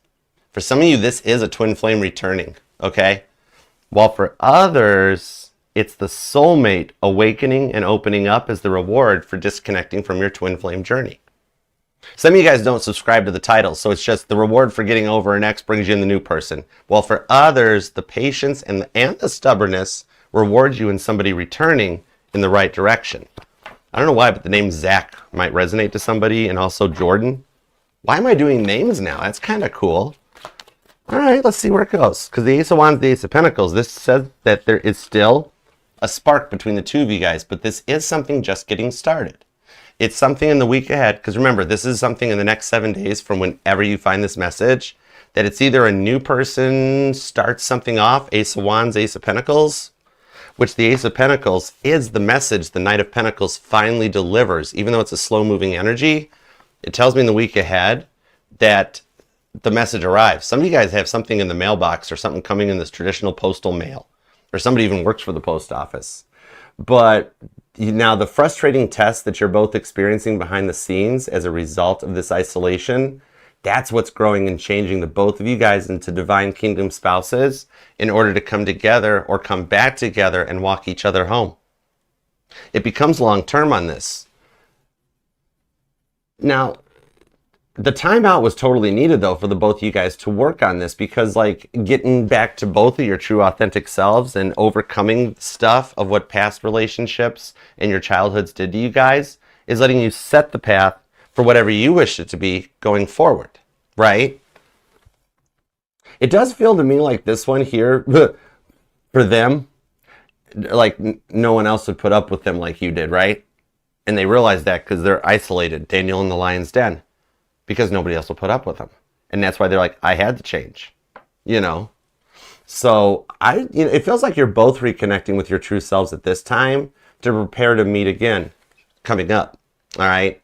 For some of you, this is a twin flame returning, okay? While for others, it's the soulmate awakening and opening up as the reward for disconnecting from your twin flame journey. Some of you guys don't subscribe to the title, so it's just the reward for getting over an ex brings you in the new person. While for others, the patience and the stubbornness rewards you in somebody returning in the right direction. I don't know why, but the name Zach might resonate to somebody, and also Jordan. Why am I doing names now? That's kind of cool. All right, let's see where it goes. Because the Ace of Wands, the Ace of Pentacles, this says that there is still a spark between the two of you guys, but this is something just getting started. It's something in the week ahead, because remember, this is something in the next 7 days from whenever you find this message, that it's either a new person starts something off, Ace of Wands, Ace of Pentacles, which the Ace of Pentacles is the message the Knight of Pentacles finally delivers. Even though it's a slow-moving energy, it tells me in the week ahead that the message arrives. Some of you guys have something in the mailbox or something coming in this traditional postal mail, or somebody even works for the post office. But now the frustrating test that you're both experiencing behind the scenes as a result of this isolation, that's what's growing and changing the both of you guys into divine kingdom spouses in order to come together or come back together and walk each other home. It becomes long term on this. Now, the timeout was totally needed though for the both of you guys to work on this, because like getting back to both of your true authentic selves and overcoming stuff of what past relationships and your childhoods did to you guys is letting you set the path for whatever you wish it to be going forward, right? It does feel to me like this one here, for them, like no one else would put up with them like you did, right? And they realize that because they're isolated, Daniel in the lion's den, because nobody else will put up with them. And that's why they're like, I had to change, you know? So it feels like you're both reconnecting with your true selves at this time to prepare to meet again coming up, all right?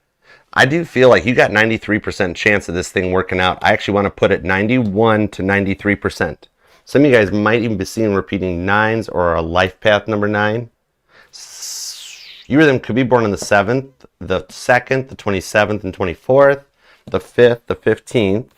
I do feel like you got 93% chance of this thing working out. I actually want to put it 91 to 93%. Some of you guys might even be seeing repeating nines or a life path number 9. You or them could be born on the 7th, the 2nd, the 27th, and 24th, the 5th, the 15th,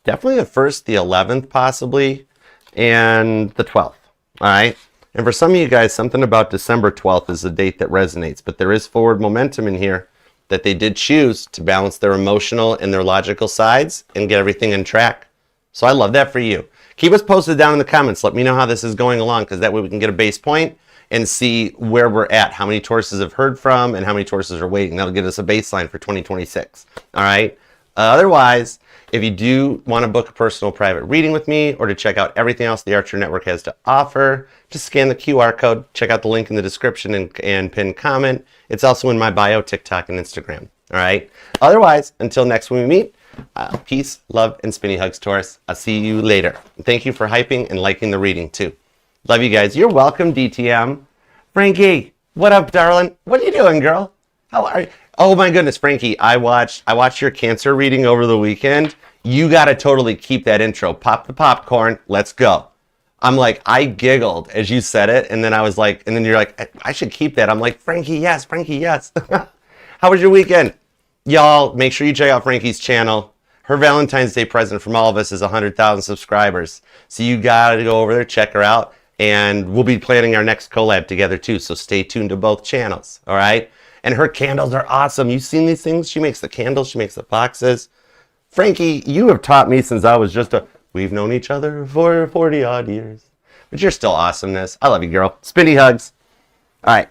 definitely the 1st, the 11th possibly, and the 12th, all right? And for some of you guys, something about December 12th is a date that resonates, but there is forward momentum in here that they did choose to balance their emotional and their logical sides and get everything in track. So I love that for you. Keep us posted down in the comments. Let me know how this is going along, because that way we can get a base point and see where we're at, how many Tauruses have heard from, and how many Tauruses are waiting. That'll give us a baseline for 2026. All right? Otherwise, if you do want to book a personal private reading with me or to check out everything else the Archer Network has to offer, just scan the QR code, check out the link in the description and pinned comment. It's also in my bio, TikTok, and Instagram. All right? Otherwise, until next when we meet, peace, love, and spinny hugs, Taurus. I'll see you later. Thank you for hyping and liking the reading, too. Love you guys. You're welcome, DTM. Frankie, what up, darling? What are you doing, girl? How are you? Oh my goodness, Frankie, I watched your Cancer reading over the weekend. You got to totally keep that intro. Pop the popcorn. Let's go. I'm like, I giggled as you said it, and then I was like, and then you're like, I should keep that. I'm like, Frankie, yes, Frankie, yes. How was your weekend? Y'all, make sure you check out Frankie's channel. Her Valentine's Day present from all of us is 100,000 subscribers. So you got to go over there, check her out. And we'll be planning our next collab together too, so stay tuned to both channels, all right? And her candles are awesome. You've seen these things? She makes the candles, she makes the boxes. Frankie, you have taught me since I was we've known each other for 40 odd years. But you're still awesomeness. I love you, girl. Spinny hugs. All right.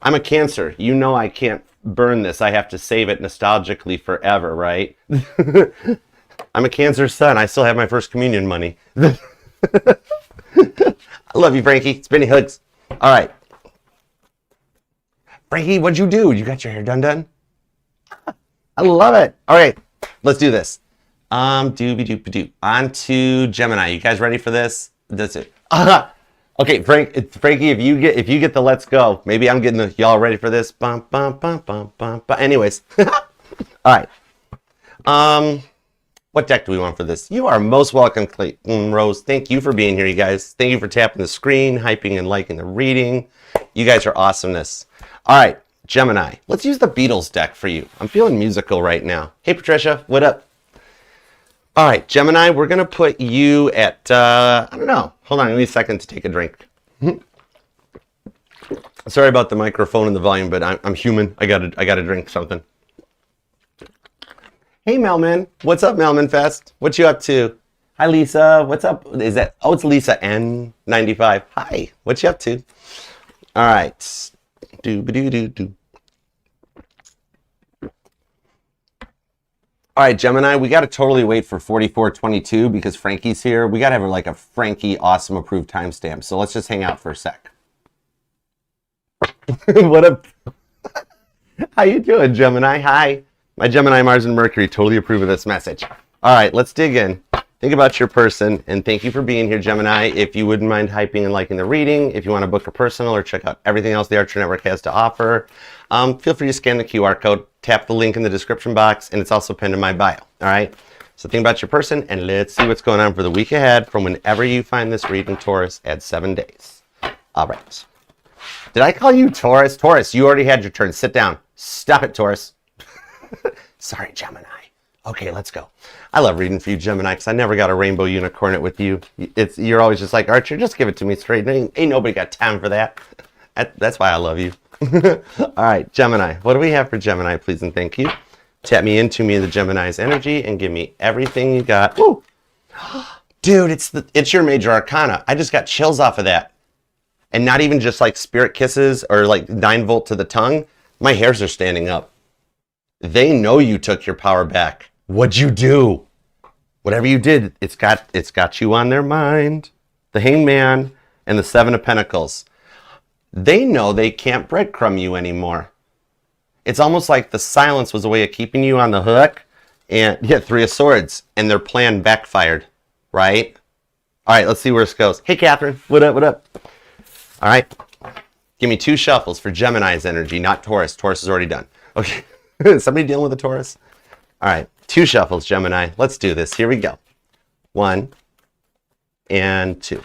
I'm a Cancer. You know I can't burn this. I have to save it nostalgically forever, right? I'm a Cancer son. I still have my first communion money. I love you, Frankie. Spinny hugs. All right. Frankie, what'd you do? You got your hair done? I love it. All right, let's do this. Doobie-doop-a-doo. On to Gemini. You guys ready for this? That's it. Okay, Frankie, if you get the let's go. Maybe I'm getting y'all ready for this. Bum, bum, bum, bum, bum, bum. Anyways. All right. What deck do we want for this? You are most welcome, Clayton Rose. Thank you for being here, you guys. Thank you for tapping the screen, hyping and liking the reading. You guys are awesomeness. All right, Gemini. Let's use the Beatles deck for you. I'm feeling musical right now. Hey, Patricia. What up? All right, Gemini, we're going to put you at, I don't know. Hold on, give me a second to take a drink. Sorry about the microphone and the volume, but I'm human. I gotta drink something. Hey, Melman. What's up, Melman Fest? What you up to? Hi, Lisa. What's up? Is that? Oh, it's Lisa N95. Hi. What you up to? All right. Do-ba-do-do-do. All right, Gemini, we got to totally wait for 4422 because Frankie's here. We got to have like a Frankie awesome approved timestamp. So let's just hang out for a sec. What up? How you doing, Gemini? Hi. My Gemini, Mars, and Mercury totally approve of this message. All right, let's dig in. Think about your person, and thank you for being here, Gemini. If you wouldn't mind hyping and liking the reading, if you want to book a personal or check out everything else the Archer Network has to offer, feel free to scan the QR code, tap the link in the description box, and it's also pinned in my bio, all right? So think about your person, and let's see what's going on for the week ahead from whenever you find this reading, Taurus, at 7 days. All right. Did I call you Taurus? Taurus, you already had your turn. Sit down. Stop it, Taurus. Sorry, Gemini. Okay, let's go. I love reading for you, Gemini, because I never got a rainbow unicorn it with you. You're always just like, Archer, just give it to me straight. Ain't nobody got time for that. That's why I love you. All right, Gemini. What do we have for Gemini, please and thank you? Tap me into me, the Gemini's energy, and give me everything you got. Woo! Dude, it's your major arcana. I just got chills off of that. And not even just like spirit kisses or like 9 volt to the tongue. My hairs are standing up. They know you took your power back. What'd you do? Whatever you did, it's got you on their mind. The Hangman and the 7 of Pentacles. They know they can't breadcrumb you anymore. It's almost like the silence was a way of keeping you on the hook. And yeah, 3 of Swords. And their plan backfired, right? All right, let's see where this goes. Hey, Catherine. What up, what up? All right. Give me 2 shuffles for Gemini's energy, not Taurus. Taurus is already done. Okay. Somebody dealing with a Taurus? All right. 2 shuffles, Gemini. Let's do this. Here we go. 1 and 2.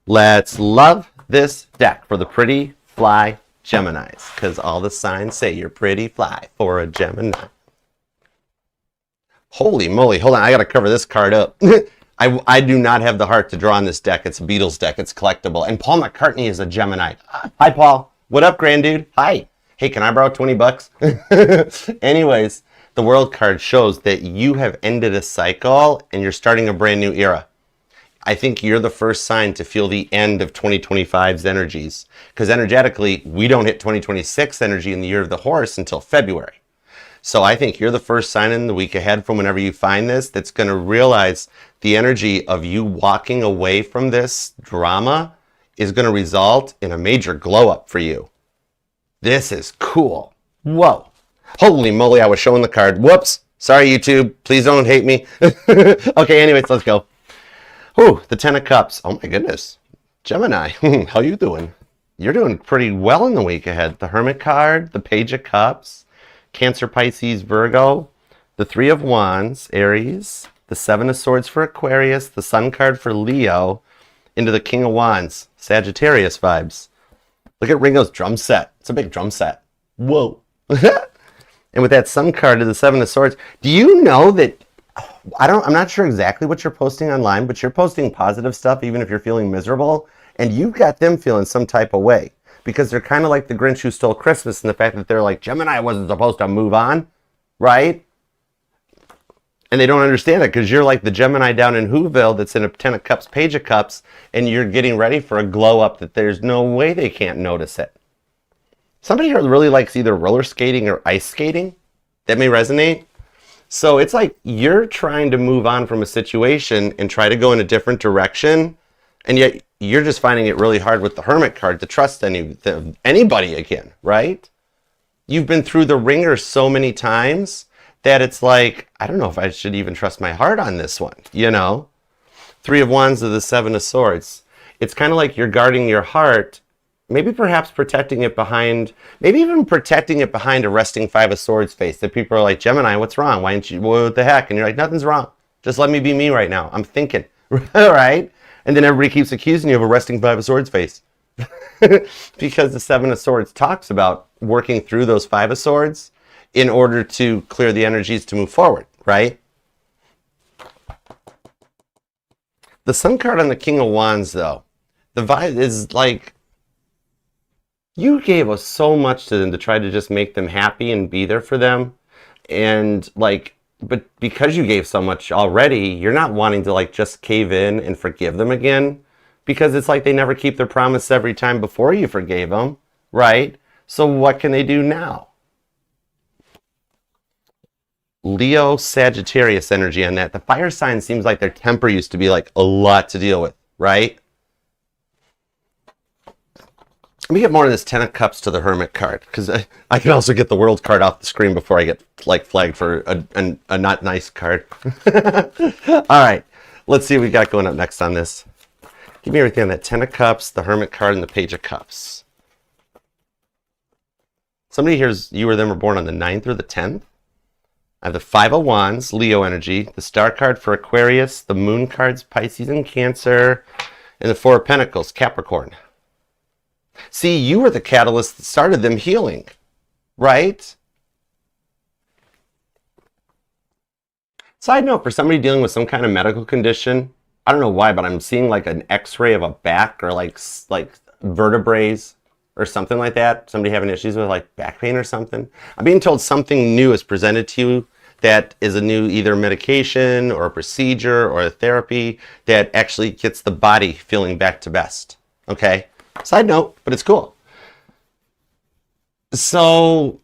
Let's love this deck for the pretty fly Geminis, because all the signs say you're pretty fly for a Gemini. Holy moly. Hold on. I got to cover this card up. I do not have the heart to draw on this deck. It's a Beatles deck. It's collectible. And Paul McCartney is a Gemini. Hi, Paul. What up, grand dude? Hi. Hey, can I borrow 20 bucks? Anyways, the World card shows that you have ended a cycle and you're starting a brand new era. I think you're the first sign to feel the end of 2025's energies. Because energetically, we don't hit 2026 energy in the year of the horse until February. So I think you're the first sign in the week ahead from whenever you find this that's going to realize the energy of you walking away from this drama is going to result in a major glow up for you. This is cool. Whoa. Holy moly, I was showing the card. Whoops. Sorry, YouTube. Please don't hate me. Okay, anyways, let's go. Whew, the 10 of Cups. Oh my goodness. Gemini, how you doing? You're doing pretty well in the week ahead. The Hermit card, the Page of Cups, Cancer, Pisces, Virgo, the 3 of Wands, Aries, the 7 of Swords for Aquarius, the Sun card for Leo, into the King of Wands, Sagittarius vibes. Look at Ringo's drum set. It's a big drum set. Whoa. And with that Sun card to the 7 of Swords, do you know that, I'm not sure exactly what you're posting online, but you're posting positive stuff even if you're feeling miserable, and you've got them feeling some type of way. Because they're kind of like the Grinch who stole Christmas in the fact that they're like, Gemini wasn't supposed to move on, right? And they don't understand it because you're like the Gemini down in Whoville that's in a 10 of Cups, Page of Cups, and you're getting ready for a glow up that there's no way they can't notice it. Somebody here really likes either roller skating or ice skating. That may resonate. So it's like you're trying to move on from a situation and try to go in a different direction, and yet you're just finding it really hard with the Hermit card to trust anybody again, right? You've been through the ringer so many times that it's like, I don't know if I should even trust my heart on this one, you know? 3 of Wands to the 7 of Swords. It's kind of like you're guarding your heart, maybe perhaps protecting it behind, maybe even protecting it behind a resting 5 of Swords face that people are like, Gemini, what's wrong? Why aren't you, what the heck? And you're like, nothing's wrong. Just let me be me right now. I'm thinking, right? And then everybody keeps accusing you of a resting 5 of Swords face. Because the 7 of Swords talks about working through those 5 of Swords in order to clear the energies to move forward, right? The Sun card on the King of Wands, though, the vibe is like, you gave us so much to them to try to just make them happy and be there for them. And like, but because you gave so much already, you're not wanting to like just cave in and forgive them again, because it's like they never keep their promise every time before you forgave them, right? So what can they do now? Leo, Sagittarius energy on that. The fire sign seems like their temper used to be like a lot to deal with, right? Let me get more of this 10 of Cups to the Hermit card, because I can also get the World card off the screen before I get like flagged for a not nice card. All right, let's see what we got going up next on this. Give me everything on that 10 of Cups, the Hermit card, and the Page of Cups. Somebody here's you or them were born on the 9th or the 10th. I have the Five of Wands, Leo energy, the Star card for Aquarius, the Moon cards, Pisces and Cancer, and the Four of Pentacles, Capricorn. See, you were the catalyst that started them healing, right? Side note, for somebody dealing with some kind of medical condition, I don't know why, but I'm seeing like an x-ray of a back or like vertebrae or something like that. Somebody having issues with like back pain or something. I'm being told something new is presented to you that is a new either medication or a procedure or a therapy that actually gets the body feeling back to best. Okay? Side note, but it's cool. So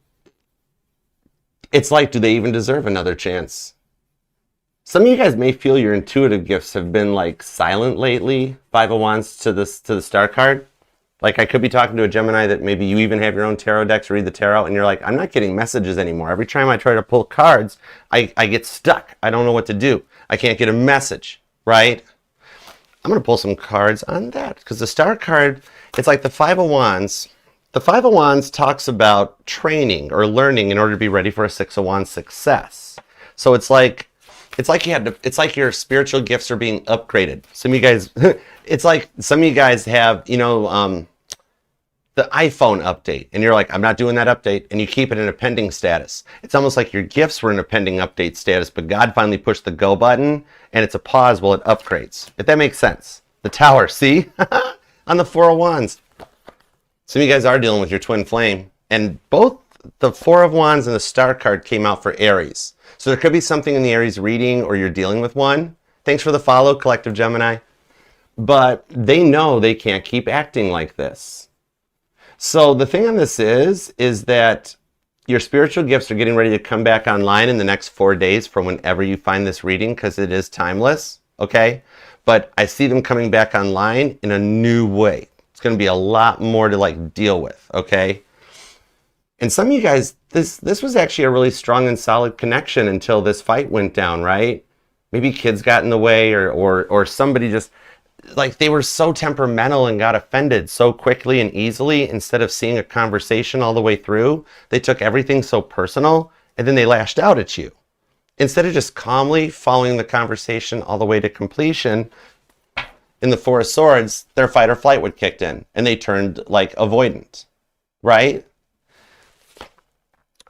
it's like, do they even deserve another chance? Some of you guys may feel your intuitive gifts have been like silent lately. Five of Wands to the Star card. Like I could be talking to a Gemini that maybe you even have your own tarot decks, read the tarot, and you're like, I'm not getting messages anymore. Every time I try to pull cards, I get stuck. I don't know what to do. I can't get a message, right? I'm going to pull some cards on that because the Star card, it's like the Five of Wands. The Five of Wands talks about training or learning in order to be ready for a Six of Wands success. So it's like your spiritual gifts are being upgraded. Some of you guys, it's like some of you guys have, the iPhone update, and you're like, I'm not doing that update, and you keep it in a pending status. It's almost like your gifts were in a pending update status, but God finally pushed the go button, and it's a pause while it upgrades. If that makes sense. The Tower, see? On the Four of Wands. Some of you guys are dealing with your twin flame, and both the Four of Wands and the Star card came out for Aries. So there could be something in the Aries reading, or you're dealing with one. Thanks for the follow, Collective Gemini. But they know they can't keep acting like this. So the thing on this is that your spiritual gifts are getting ready to come back online in the next 4 days from whenever you find this reading, because it is timeless, okay? But I see them coming back online in a new way. It's going to be a lot more to like deal with, okay? And some of you guys, this was actually a really strong and solid connection until this fight went down, right? Maybe kids got in the way or somebody just, like they were so temperamental and got offended so quickly and easily. Instead of seeing a conversation all the way through, they took everything so personal and then they lashed out at you. Instead of just calmly following the conversation all the way to completion, in the Four of Swords, their fight or flight would kick in and they turned like avoidant, right?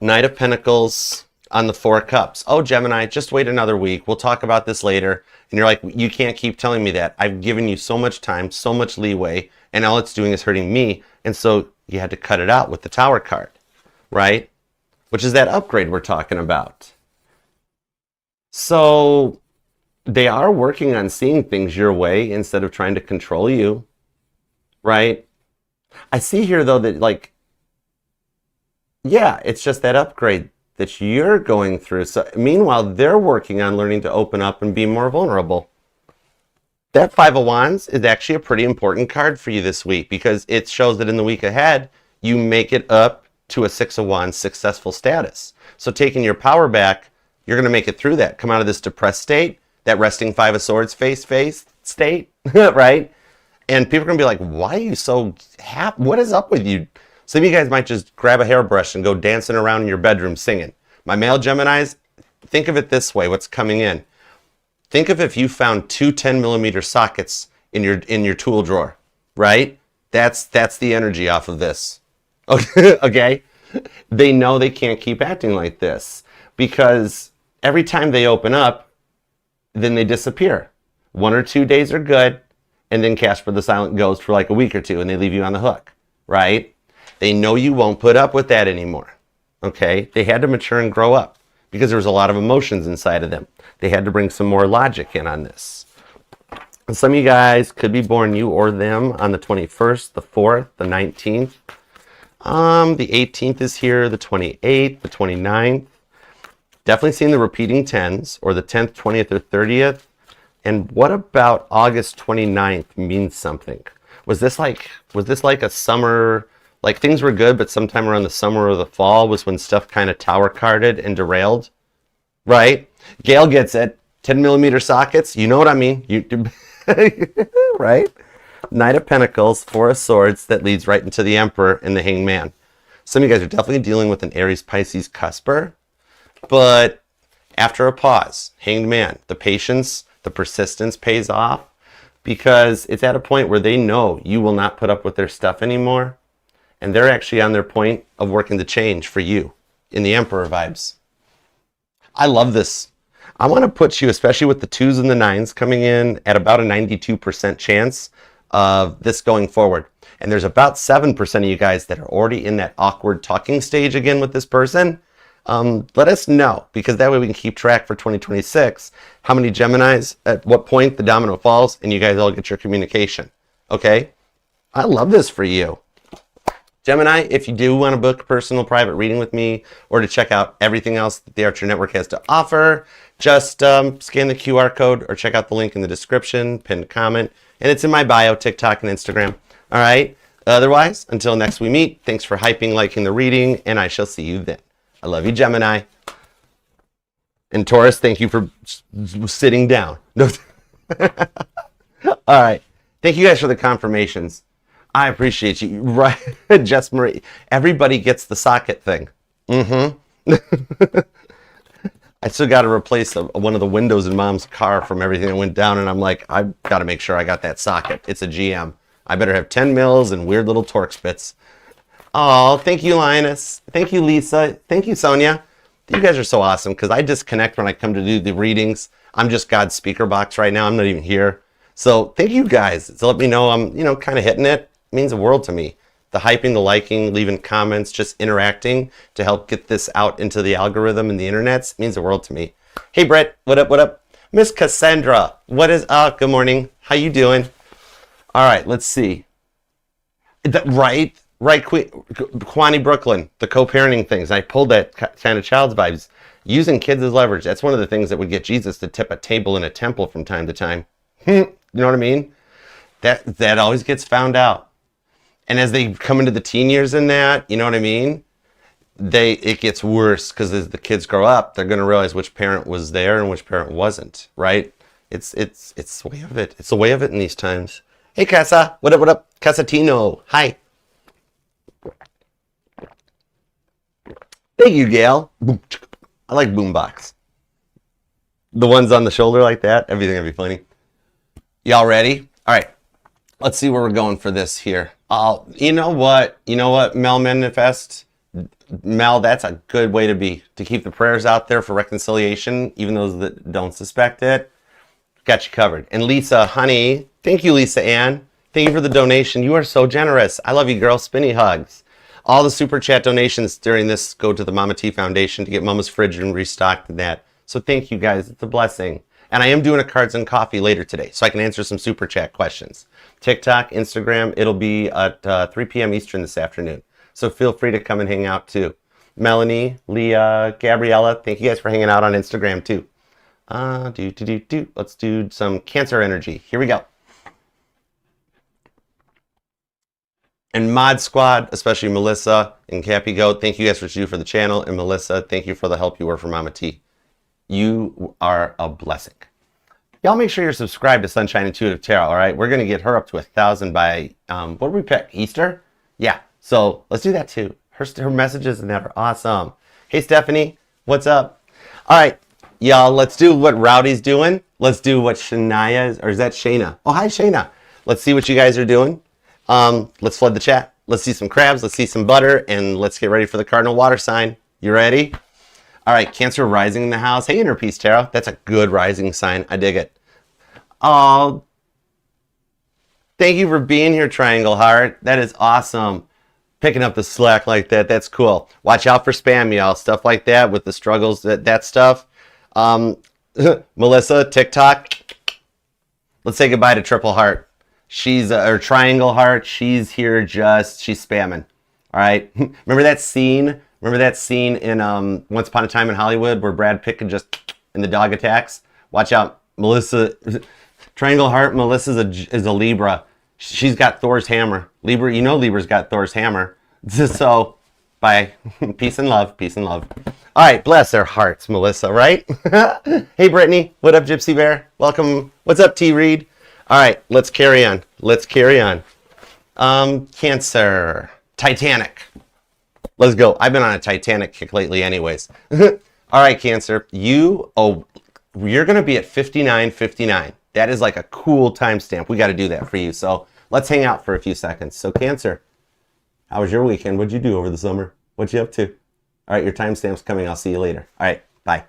Knight of Pentacles on the Four of Cups. Oh, Gemini, just wait another week. We'll talk about this later. And you're like, you can't keep telling me that. I've given you so much time, so much leeway, and all it's doing is hurting me. And so you had to cut it out with the Tower card, right? Which is that upgrade we're talking about. So they are working on seeing things your way instead of trying to control you, right? I see here, though, that like, yeah, it's just that upgrade that you're going through. So meanwhile, they're working on learning to open up and be more vulnerable. That Five of Wands is actually a pretty important card for you this week because it shows that in the week ahead, you make it up to a Six of Wands successful status. So taking your power back, you're going to make it through that. Come out of this depressed state, that resting Five of Swords face state, right? And people are going to be like, why are you so happy? What is up with you? Some of you guys might just grab a hairbrush and go dancing around in your bedroom singing. My male Geminis, think of it this way, what's coming in. Think of if you found two 10mm sockets in your tool drawer, right? That's the energy off of this. Okay? They know they can't keep acting like this because every time they open up, then they disappear. 1 or 2 days are good, and then Casper the Silent goes for like a week or two, and they leave you on the hook, right? They know you won't put up with that anymore, okay? They had to mature and grow up because there was a lot of emotions inside of them. They had to bring some more logic in on this. And some of you guys could be born, you or them, on the 21st, the 4th, the 19th. The 18th is here, the 28th, the 29th. Definitely seeing the repeating 10s, or the 10th, 20th, or 30th. And what about August 29th means something? Was this like a summer... Like things were good, but sometime around the summer or the fall was when stuff kind of tower carded and derailed, right? Gail gets it. 10mm sockets, you know what I mean? Right? Knight of Pentacles, Four of Swords, that leads right into the Emperor and the Hanged Man. Some of you guys are definitely dealing with an Aries Pisces cusper, but after a pause, Hanged Man, the patience, the persistence pays off because it's at a point where they know you will not put up with their stuff anymore. And they're actually on their point of working the change for you in the Emperor vibes. I love this. I want to put you, especially with the 2s and the 9s coming in, at about a 92% chance of this going forward. And there's about 7% of you guys that are already in that awkward talking stage again with this person. Let us know, because that way we can keep track for 2026, how many Geminis, at what point the domino falls, and you guys all get your communication. Okay? I love this for you. Gemini, if you do want to book a personal private reading with me or to check out everything else that the Archer Network has to offer, just scan the QR code or check out the link in the description, pinned comment, and it's in my bio, TikTok and Instagram. All right? Otherwise, until next we meet, thanks for hyping, liking the reading, and I shall see you then. I love you, Gemini. And Taurus, thank you for sitting down. All right. Thank you guys for the confirmations. I appreciate you. Right, Jess Marie. Everybody gets the socket thing. Mm-hmm. I still got to replace one of the windows in Mom's car from everything that went down, and I'm like, I've got to make sure I got that socket. It's a GM. I better have 10 mils and weird little Torx bits. Oh, thank you, Linus. Thank you, Lisa. Thank you, Sonia. You guys are so awesome, because I disconnect when I come to do the readings. I'm just God's speaker box right now. I'm not even here. So thank you guys. To let me know I'm, kind of hitting it. It means the world to me. The hyping, the liking, leaving comments, just interacting to help get this out into the algorithm and the internets means the world to me. Hey, Brett. What up, what up? Miss Cassandra. What is up? Good morning. How you doing? All right, let's see. Right, Kwani Brooklyn, the co-parenting things. I pulled that kind of child's vibes. Using kids as leverage. That's one of the things that would get Jesus to tip a table in a temple from time to time. You know what I mean? That always gets found out. And as they come into the teen years in that, you know what I mean? It gets worse, because as the kids grow up, they're going to realize which parent was there and which parent wasn't, right? It's the way of it. It's the way of it in these times. Hey, Casa. What up, what up? Casatino. Hi. Thank you, Gail. I like boombox. The ones on the shoulder like that. Everything will be funny. Y'all ready? All right. Let's see where we're going for this here. You know what, Mel Manifest? Mel, that's a good way to be. To keep the prayers out there for reconciliation, even those that don't suspect it. Got you covered. And Lisa, honey, thank you, Lisa Ann. Thank you for the donation. You are so generous. I love you, girl. Spinny hugs. All the super chat donations during this go to the Mama T Foundation to get Mama's fridge and restocked and that. So thank you, guys. It's a blessing. And I am doing a cards and coffee later today, so I can answer some super chat questions. TikTok, Instagram, it'll be at 3 p.m. Eastern this afternoon. So feel free to come and hang out too. Melanie, Leah, Gabriella, thank you guys for hanging out on Instagram too. Let's do some Cancer energy. Here we go. And Mod Squad, especially Melissa and Cappy Goat, thank you guys for what you do for the channel. And Melissa, thank you for the help you were for Mama T. You are a blessing. Y'all make sure you're subscribed to Sunshine Intuitive Tarot, all right? We're going to get her up to 1,000 by, what did we pick? Easter? Yeah, so let's do that too. Her messages and that are awesome. Hey, Stephanie, what's up? All right, y'all, let's do what Rowdy's doing. Let's do what Shania is, or is that Shayna? Oh, hi, Shayna. Let's see what you guys are doing. Let's flood the chat. Let's see some crabs, let's see some butter, and let's get ready for the cardinal water sign. You ready? All right, Cancer rising in the house. Hey, Inner Peace Tarot. That's a good rising sign. I dig it. Oh, thank you for being here, Triangle Heart. That is awesome. Picking up the slack like that. That's cool. Watch out for spam, y'all. Stuff like that with the struggles, that stuff. Melissa, TikTok. Let's say goodbye to Triple Heart. She's, or Triangle Heart. She's here she's spamming. All right. Remember that scene? Remember that scene in Once Upon a Time in Hollywood where Brad Pitt could in the dog attacks? Watch out. Melissa, Triangle Heart, Melissa is a Libra. She's got Thor's hammer. Libra, Libra's got Thor's hammer. So, bye. Peace and love. Peace and love. All right, bless their hearts, Melissa, right? Hey, Brittany. What up, Gypsy Bear? Welcome. What's up, T. Reed? All right, let's carry on. Let's carry on. Cancer. Titanic. Let's go. I've been on a Titanic kick lately anyways. All right, Cancer, you're going to be at 59:59. That is like a cool timestamp. We got to do that for you. So let's hang out for a few seconds. So Cancer, how was your weekend? What'd you do over the summer? What'd you up to? All right, your timestamp's coming. I'll see you later. All right, bye.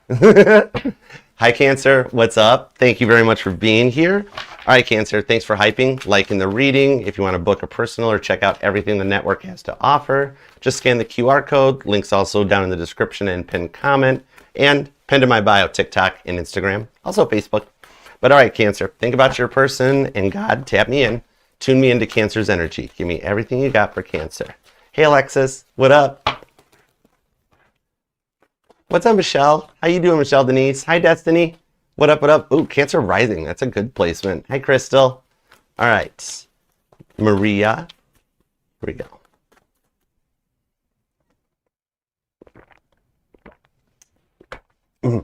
Hi, Cancer. What's up? Thank you very much for being here. All right, Cancer, thanks for hyping, liking the reading. If you want to book a personal or check out everything the network has to offer, just scan the QR code. Links also down in the description and pinned comment, and pinned in my bio, TikTok and Instagram, also Facebook. But all right, Cancer, think about your person and God, tap me in, tune me into Cancer's energy. Give me everything you got for Cancer. Hey, Alexis, what up? What's up, Michelle? How you doing, Michelle Denise? Hi, Destiny. What up, what up? Ooh, Cancer rising. That's a good placement. Hi, Crystal. All right. Maria. Here we go.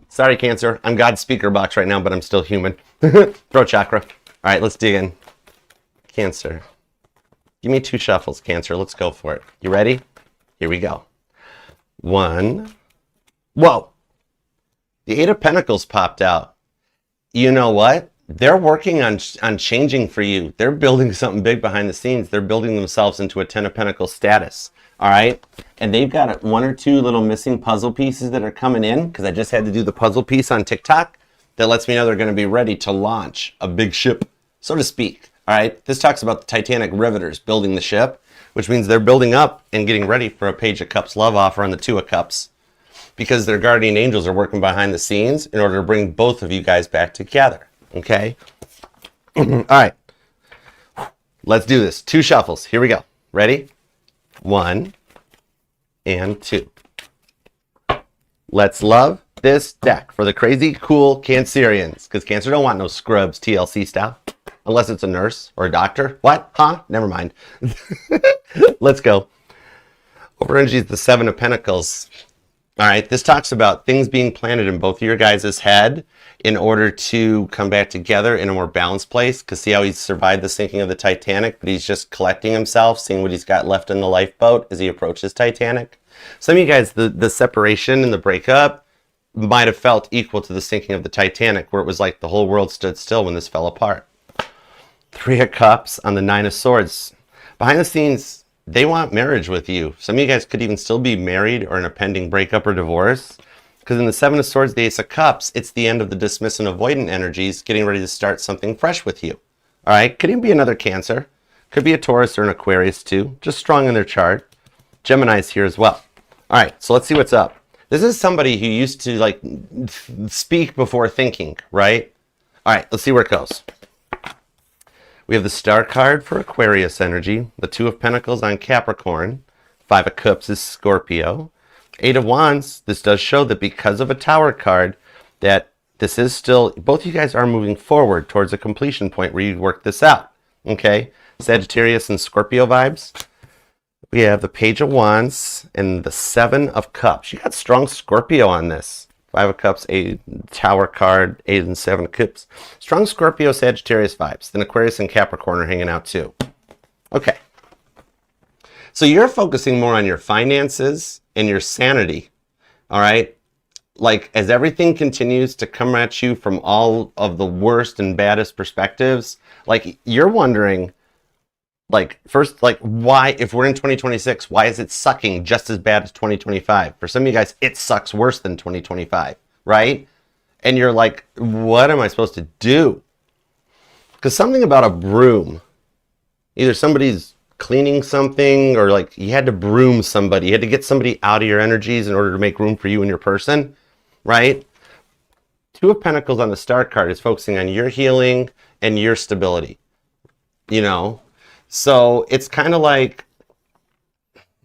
Sorry, Cancer. I'm God's speaker box right now, but I'm still human. Throat chakra. All right, let's dig in. Cancer. Give me 2 shuffles, Cancer. Let's go for it. You ready? Here we go. 1. Whoa. The 8 of Pentacles popped out. You know what? They're working on changing for you. They're building something big behind the scenes. They're building themselves into a 10 of Pentacles status. All right? And they've got 1 or 2 little missing puzzle pieces that are coming in, because I just had to do the puzzle piece on TikTok that lets me know they're going to be ready to launch a big ship, so to speak. All right? This talks about the Titanic riveters building the ship, which means they're building up and getting ready for a Page of Cups love offer on the 2 of Cups, because their guardian angels are working behind the scenes in order to bring both of you guys back together. Okay? All right. Let's do this. 2 shuffles. Here we go. Ready? 1 and 2. Let's love this deck for the crazy cool Cancerians, because Cancer don't want no scrubs TLC style, unless it's a nurse or a doctor. What? Huh? Never mind. Let's go. Over energy is the 7 of Pentacles. All right, this talks about things being planted in both of your guys' head in order to come back together in a more balanced place. Because see how he survived the sinking of the Titanic, but he's just collecting himself, seeing what he's got left in the lifeboat as he approaches Titanic. Some of you guys, the separation and the breakup might have felt equal to the sinking of the Titanic, where it was like the whole world stood still when this fell apart. 3 of Cups on the 9 of Swords. Behind the scenes, they want marriage with you. Some of you guys could even still be married or in a pending breakup or divorce. Because in the 7 of Swords, the Ace of Cups, it's the end of the dismiss and avoidant energies, getting ready to start something fresh with you. All right? Could even be another Cancer. Could be a Taurus or an Aquarius too. Just strong in their chart. Gemini's here as well. All right, so let's see what's up. This is somebody who used to like speak before thinking, right? All right, let's see where it goes. We have the Star card for Aquarius energy, the 2 of Pentacles on Capricorn, 5 of Cups is Scorpio, 8 of Wands. This does show that because of a Tower card, that this is still, both you guys are moving forward towards a completion point where you work this out, okay? Sagittarius and Scorpio vibes. We have the Page of Wands and the 7 of Cups. You got strong Scorpio on this. 5 of Cups, a Tower card, 8 and 7 of Cups. Strong Scorpio, Sagittarius vibes. Then Aquarius and Capricorn are hanging out too. Okay. So you're focusing more on your finances and your sanity. All right? Like, as everything continues to come at you from all of the worst and baddest perspectives, like, you're wondering, like, first, like, why, if we're in 2026, why is it sucking just as bad as 2025? For some of you guys, it sucks worse than 2025, right? And you're like, what am I supposed to do? Because something about a broom, either somebody's cleaning something, or like you had to broom somebody, you had to get somebody out of your energies in order to make room for you and your person, right? 2 of Pentacles on the Star card is focusing on your healing and your stability, you know? So it's kind of like,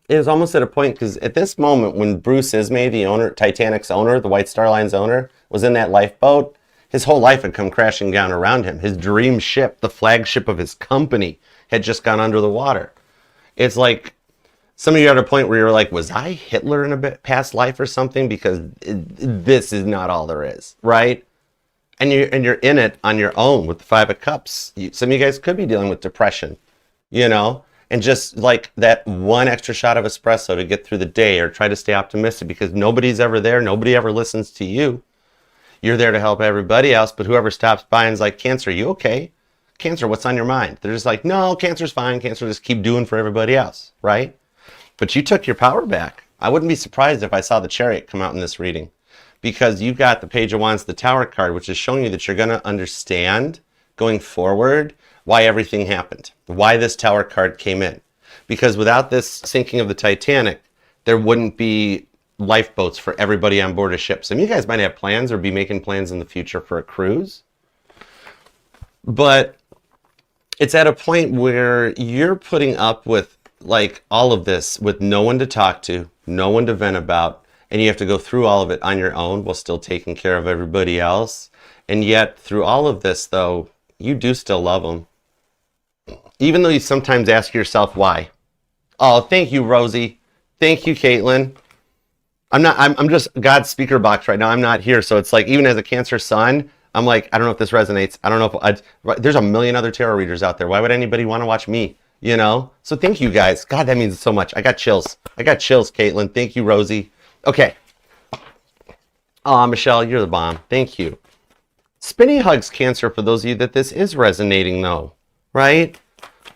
it was almost at a point, because at this moment when Bruce Ismay, the owner, Titanic's owner, the White Star Line's owner, was in that lifeboat, his whole life had come crashing down around him. His dream ship, the flagship of his company, had just gone under the water. It's like, some of you are at a point where you're like, was I Hitler in a past life or something? Because this is not all there is, right? And you're in it on your own with the 5 of Cups. Some of you guys could be dealing with depression. You know, and just like that one extra shot of espresso to get through the day, or try to stay optimistic, because nobody's ever there. Nobody ever listens to you. You're there to help everybody else, but whoever stops by and is like, Cancer, you okay? Cancer, what's on your mind? They're just like, no, Cancer's fine. Cancer, just keep doing for everybody else, right? But you took your power back. I wouldn't be surprised if I saw the Chariot come out in this reading, because you got the Page of Wands, the Tower card, which is showing you that you're going to understand going forward why everything happened, why this Tower card came in. Because without this sinking of the Titanic, there wouldn't be lifeboats for everybody on board a ship. Some of you guys might have plans or be making plans in the future for a cruise. But it's at a point where you're putting up with like all of this with no one to talk to, no one to vent about, and you have to go through all of it on your own while still taking care of everybody else. And yet through all of this, though, you do still love them. Even though you sometimes ask yourself why. Oh, thank you, Rosie. Thank you, Caitlin. I'm just God's speaker box right now. I'm not here. So it's like, even as a Cancer sun, I'm like, I don't know if this resonates. I don't know if there's a million other tarot readers out there. Why would anybody want to watch me? You know? So thank you guys. God, that means so much. I got chills. I got chills, Caitlin. Thank you, Rosie. Okay. Oh, Michelle, you're the bomb. Thank you. Spinny hugs, Cancer, for those of you that this is resonating though, right?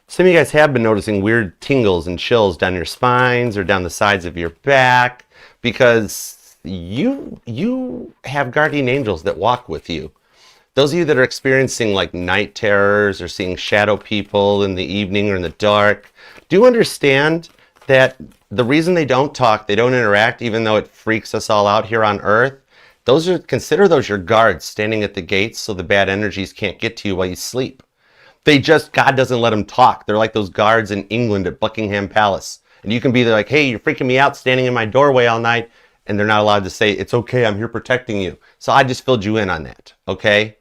Some of you guys have been noticing weird tingles and chills down your spines or down the sides of your back, because you have guardian angels that walk with you. Those of you that are experiencing like night terrors or seeing shadow people in the evening or in the dark, do understand that the reason they don't talk, they don't interact, even though it freaks us all out here on Earth, consider those your guards standing at the gates so the bad energies can't get to you while you sleep. God doesn't let them talk. They're like those guards in England at Buckingham Palace. And you can be there like, hey, you're freaking me out standing in my doorway all night. And they're not allowed to say, it's okay, I'm here protecting you. So I just filled you in on that, okay?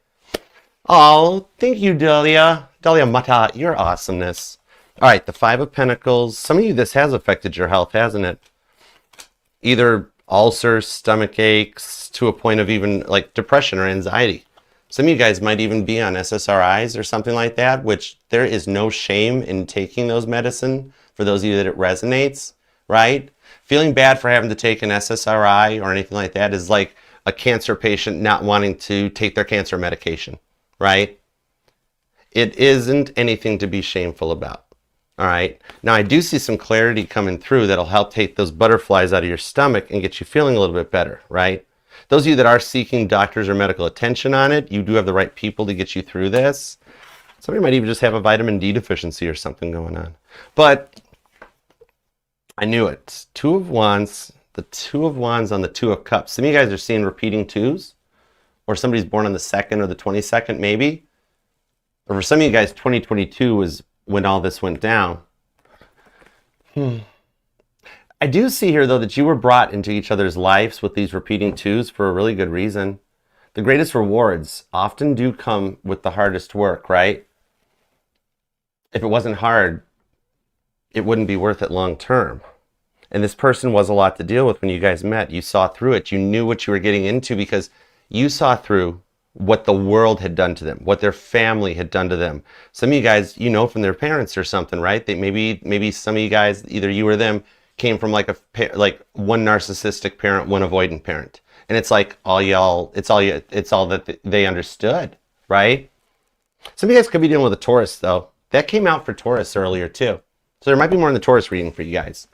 Oh, thank you, Dahlia. Dahlia Mata, your awesomeness. All right, the Five of Pentacles. Some of you, this has affected your health, hasn't it? Either ulcers, stomach aches, to a point of even like depression or anxiety. Some of you guys might even be on SSRIs or something like that, which there is no shame in taking those medicine for those of you that it resonates, right? Feeling bad for having to take an SSRI or anything like that is like a cancer patient not wanting to take their cancer medication, right? It isn't anything to be shameful about, all right? Now, I do see some clarity coming through that'll help take those butterflies out of your stomach and get you feeling a little bit better, right? Those of you that are seeking doctors or medical attention on it, you do have the right people to get you through this. Somebody might even just have a vitamin D deficiency or something going on. But I knew it. Two of Wands, the Two of Wands on the Two of Cups. Some of you guys are seeing repeating twos, or somebody's born on the 2nd or the 22nd maybe. Or for some of you guys, 2022 was when all this went down. I do see here, though, that you were brought into each other's lives with these repeating twos for a really good reason. The greatest rewards often do come with the hardest work, right? If it wasn't hard, it wouldn't be worth it long term. And this person was a lot to deal with when you guys met. You saw through it. You knew what you were getting into because you saw through what the world had done to them, what their family had done to them. Some of you guys, you know, from their parents or something, right? That maybe some of you guys, either you or them, came from like one narcissistic parent, one avoidant parent. And it's like it's all that they understood, right? Some of you guys could be dealing with a Taurus though. That came out for Taurus earlier too. So there might be more in the Taurus reading for you guys.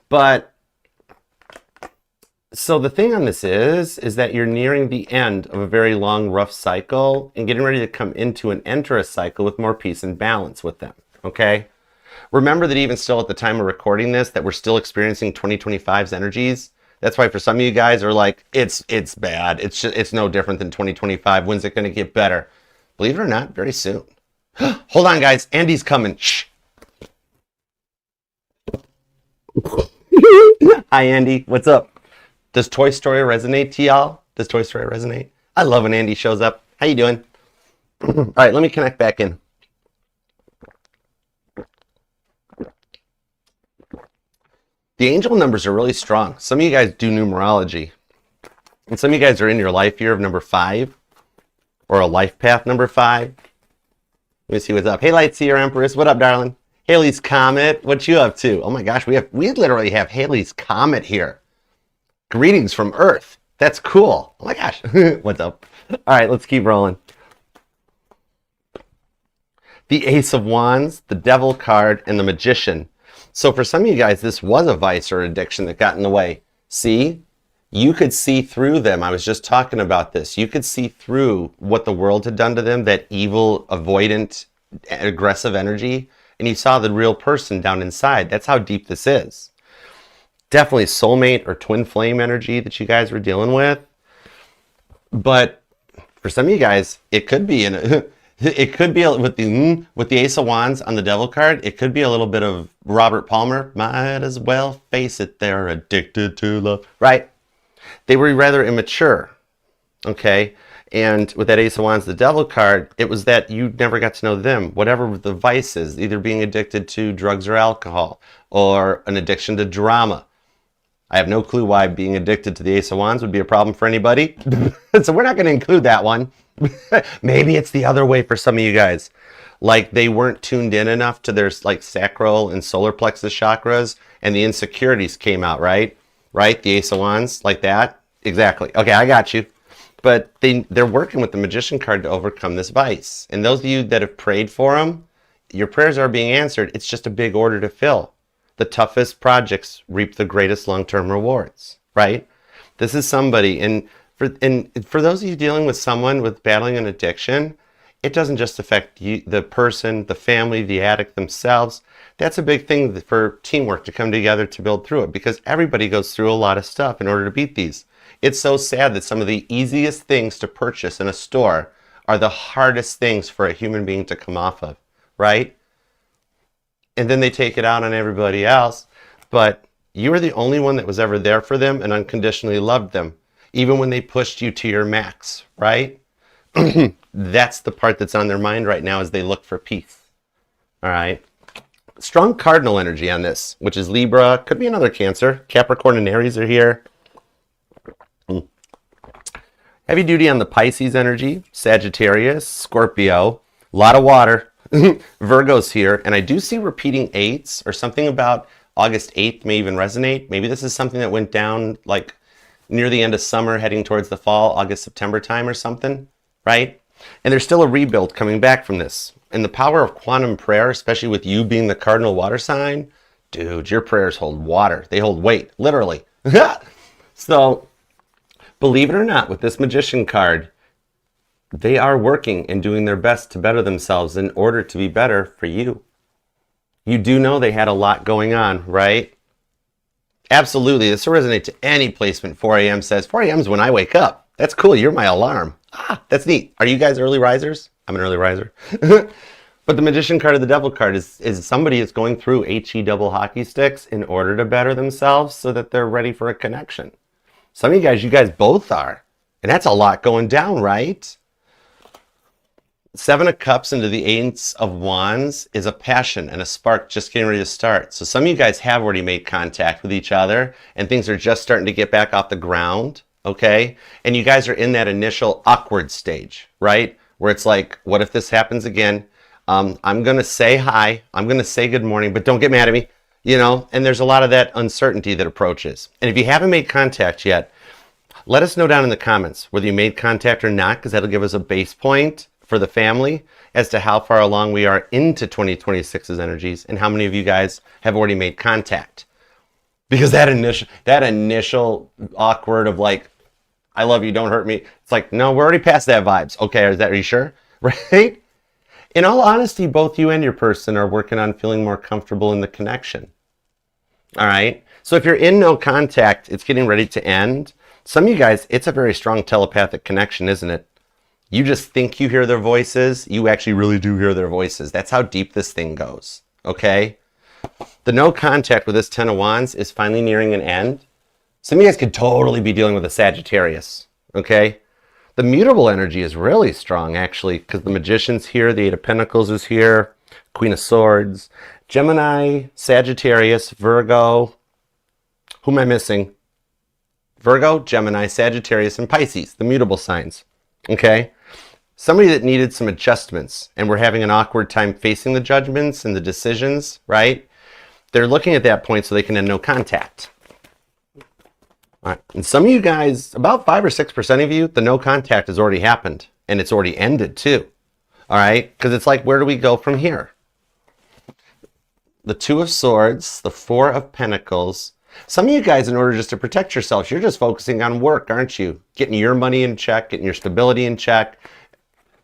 But so the thing on this is that you're nearing the end of a very long, rough cycle and getting ready to come into and enter a cycle with more peace and balance with them, okay? Remember that even still at the time of recording this, that we're still experiencing 2025's energies. That's why for some of you guys are like, it's bad. It's no different than 2025. When's it going to get better? Believe it or not, very soon. Hold on, guys. Andy's coming. Shh. Hi, Andy. What's up? Does Toy Story resonate to y'all? Does Toy Story resonate? I love when Andy shows up. How you doing? All right, let me connect back in. The angel numbers are really strong. Some of you guys do numerology. And some of you guys are in your life year of number 5 or a life path number 5. Let me see what's up. Hey, Lightseer Empress. What up, darling? Halley's Comet, what you up to? Oh my gosh, we literally have Halley's Comet here. Greetings from Earth. That's cool. Oh my gosh. What's up? All right, let's keep rolling. The Ace of Wands, the Devil card, and the Magician. So for some of you guys, this was a vice or addiction that got in the way. See? You could see through them. I was just talking about this. You could see through what the world had done to them, that evil, avoidant, aggressive energy, and you saw the real person down inside. That's how deep this is. Definitely soulmate or twin flame energy that you guys were dealing with. But for some of you guys, it could be it could be with the Ace of Wands on the Devil card. It could be a little bit of Robert Palmer. Might as well face it, they're addicted to love, right? They were rather immature, okay? And with that Ace of Wands, the Devil card, it was that you never got to know them. Whatever the vice is, either being addicted to drugs or alcohol, or an addiction to drama. I have no clue why being addicted to the Ace of Wands would be a problem for anybody. So we're not going to include that one. Maybe it's the other way for some of you guys. Like they weren't tuned in enough to their like sacral and solar plexus chakras, and the insecurities came out, right? Right? The Ace of Wands, like that? Exactly. Okay, I got you. But they're working with the Magician card to overcome this vice. And those of you that have prayed for them, your prayers are being answered. It's just a big order to fill. The toughest projects reap the greatest long-term rewards, right? This is somebody, and for those of you dealing with someone with battling an addiction, it doesn't just affect you, the person, the family, the addict themselves. That's a big thing for teamwork to come together to build through it, because everybody goes through a lot of stuff in order to beat these. It's so sad that some of the easiest things to purchase in a store are the hardest things for a human being to come off of, right? And then they take it out on everybody else, but you were the only one that was ever there for them and unconditionally loved them, even when they pushed you to your max, right? That's the part that's on their mind right now as they look for peace, all right? Strong cardinal energy on this, which is Libra, could be another Cancer. Capricorn and Aries are here. Heavy duty on the Pisces energy, Sagittarius, Scorpio, a lot of water. Virgo's here, and I do see repeating 8s, or something about August 8th may even resonate. Maybe this is something that went down like near the end of summer, heading towards the fall, August, September time or something, right? And there's still a rebuild coming back from this. And the power of quantum prayer, especially with you being the cardinal water sign, dude, your prayers hold water. They hold weight, literally. So, believe it or not, with this Magician card, they are working and doing their best to better themselves in order to be better for you. You do know they had a lot going on, right? Absolutely. This will resonate to any placement. 4 a.m. says, 4 a.m. is when I wake up. That's cool. You're my alarm. Ah, that's neat. Are you guys early risers? I'm an early riser. But the Magician card of the Devil card is somebody that's going through HE double hockey sticks in order to better themselves so that they're ready for a connection. Some of you guys both are. And that's a lot going down, right? 7 of Cups into the Ace of Wands is a passion and a spark just getting ready to start. So some of you guys have already made contact with each other and things are just starting to get back off the ground, okay? And you guys are in that initial awkward stage, right? Where it's like, what if this happens again? I'm going to say hi, I'm going to say good morning, but don't get mad at me, you know? And there's a lot of that uncertainty that approaches. And if you haven't made contact yet, let us know down in the comments whether you made contact or not, because that'll give us a base point for the family as to how far along we are into 2026's energies and how many of you guys have already made contact. Because that initial awkward of like, I love you, don't hurt me. It's like, no, we're already past that vibes. Okay, are you sure? Right? In all honesty, both you and your person are working on feeling more comfortable in the connection. All right? So if you're in no contact, it's getting ready to end. Some of you guys, it's a very strong telepathic connection, isn't it? You just think you hear their voices. You actually really do hear their voices. That's how deep this thing goes, okay? The no contact with this 10 of Wands is finally nearing an end. Some of you guys could totally be dealing with a Sagittarius, okay? The mutable energy is really strong, actually, because the Magician's here, the 8 of Pentacles is here, Queen of Swords, Gemini, Sagittarius, Virgo. Who am I missing? Virgo, Gemini, Sagittarius, and Pisces, the mutable signs, okay? somebody that needed some adjustments and were having an awkward time facing the judgments and the decisions, right? They're looking at that point so they can end no contact. All right. And some of you guys, about 5 or 6% of you, the no contact has already happened and it's already ended too. All right. Because it's like, where do we go from here? The Two of Swords, the Four of Pentacles. Some of you guys, in order just to protect yourselves, you're just focusing on work, aren't you? Getting your money in check, getting your stability in check,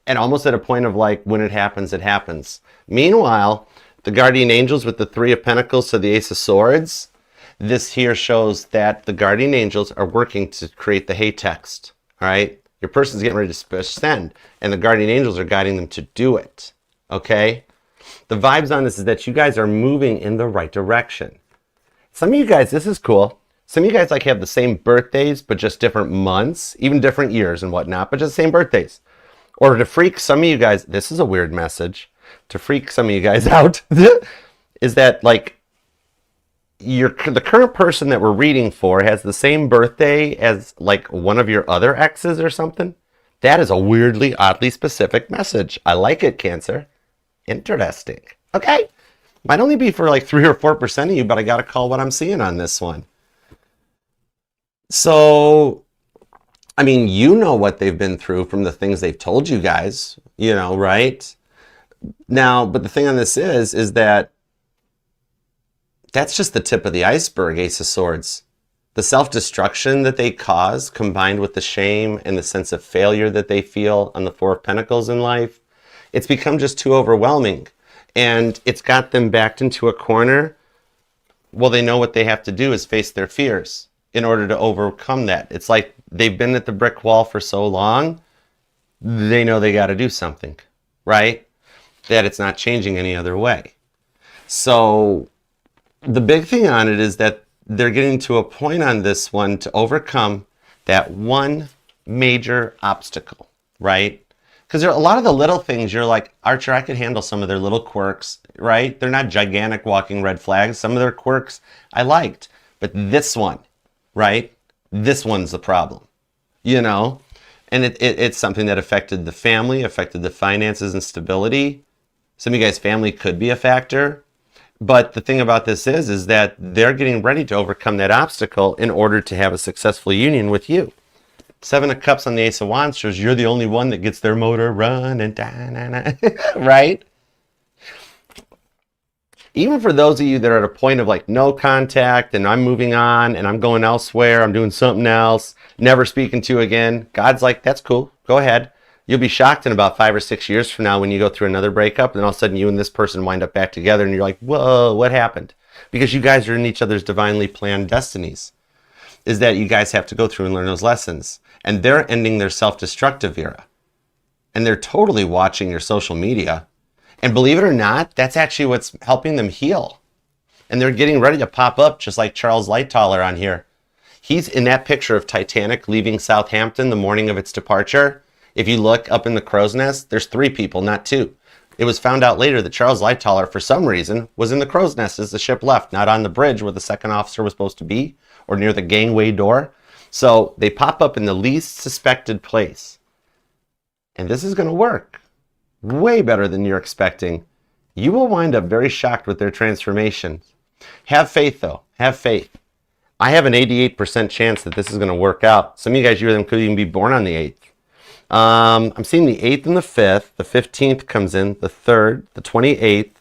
and almost at a point of like, when it happens, it happens. Meanwhile, the guardian angels with the Three of Pentacles to the Ace of Swords, this here shows that the guardian angels are working to create the hey text. All right? Your person's getting ready to send, and the guardian angels are guiding them to do it. Okay? The vibes on this is that you guys are moving in the right direction. Some of you guys, this is cool. Some of you guys like have the same birthdays, but just different months, even different years and whatnot, but just the same birthdays. Or to freak some of you guys, this is a weird message, to freak some of you guys out, is that like, the current person that we're reading for has the same birthday as like one of your other exes or something. That is a weirdly, oddly specific message. I like it, Cancer. Interesting. Okay. Might only be for like 3 or 4% of you, but I got to call what I'm seeing on this one. So, I mean, you know what they've been through from the things they've told you guys, you know, right? Now, but the thing on this is that that's just the tip of the iceberg, Ace of Swords. The self-destruction that they cause, combined with the shame and the sense of failure that they feel on the Four of Pentacles in life, it's become just too overwhelming. And it's got them backed into a corner. Well, they know what they have to do is face their fears in order to overcome that. It's like they've been at the brick wall for so long, they know they got to do something, right? That it's not changing any other way. So the big thing on it is that they're getting to a point on this one to overcome that one major obstacle, right? Because there are a lot of the little things you're like, Archer, I could handle some of their little quirks, right? They're not gigantic walking red flags. Some of their quirks I liked. But this one, right? This one's the problem, you know? And it's something that affected the family, affected the finances and stability. Some of you guys' family could be a factor. But the thing about this is that they're getting ready to overcome that obstacle in order to have a successful union with you. Seven of Cups on the Ace of Wands shows you're the only one that gets their motor running, right? Even for those of you that are at a point of like no contact and I'm moving on and I'm going elsewhere, I'm doing something else, never speaking to you again, God's like, that's cool, go ahead. You'll be shocked in about 5 or 6 years from now when you go through another breakup and all of a sudden you and this person wind up back together and you're like, whoa, what happened? Because you guys are in each other's divinely planned destinies. Is that you guys have to go through and learn those lessons. And they're ending their self-destructive era. And they're totally watching your social media. And believe it or not, that's actually what's helping them heal. And they're getting ready to pop up just like Charles Lightoller on here. He's in that picture of Titanic leaving Southampton the morning of its departure. If you look up in the crow's nest, there's 3 people, not 2. It was found out later that Charles Lightoller, for some reason, was in the crow's nest as the ship left, not on the bridge where the second officer was supposed to be, or near the gangway door. So they pop up in the least suspected place. And this is going to work way better than you're expecting. You will wind up very shocked with their transformation. Have faith, though. Have faith. I have an 88% chance that this is going to work out. Some of you guys, you could even be born on the 8th. I'm seeing the 8th and the 5th. The 15th comes in, the 3rd, the 28th,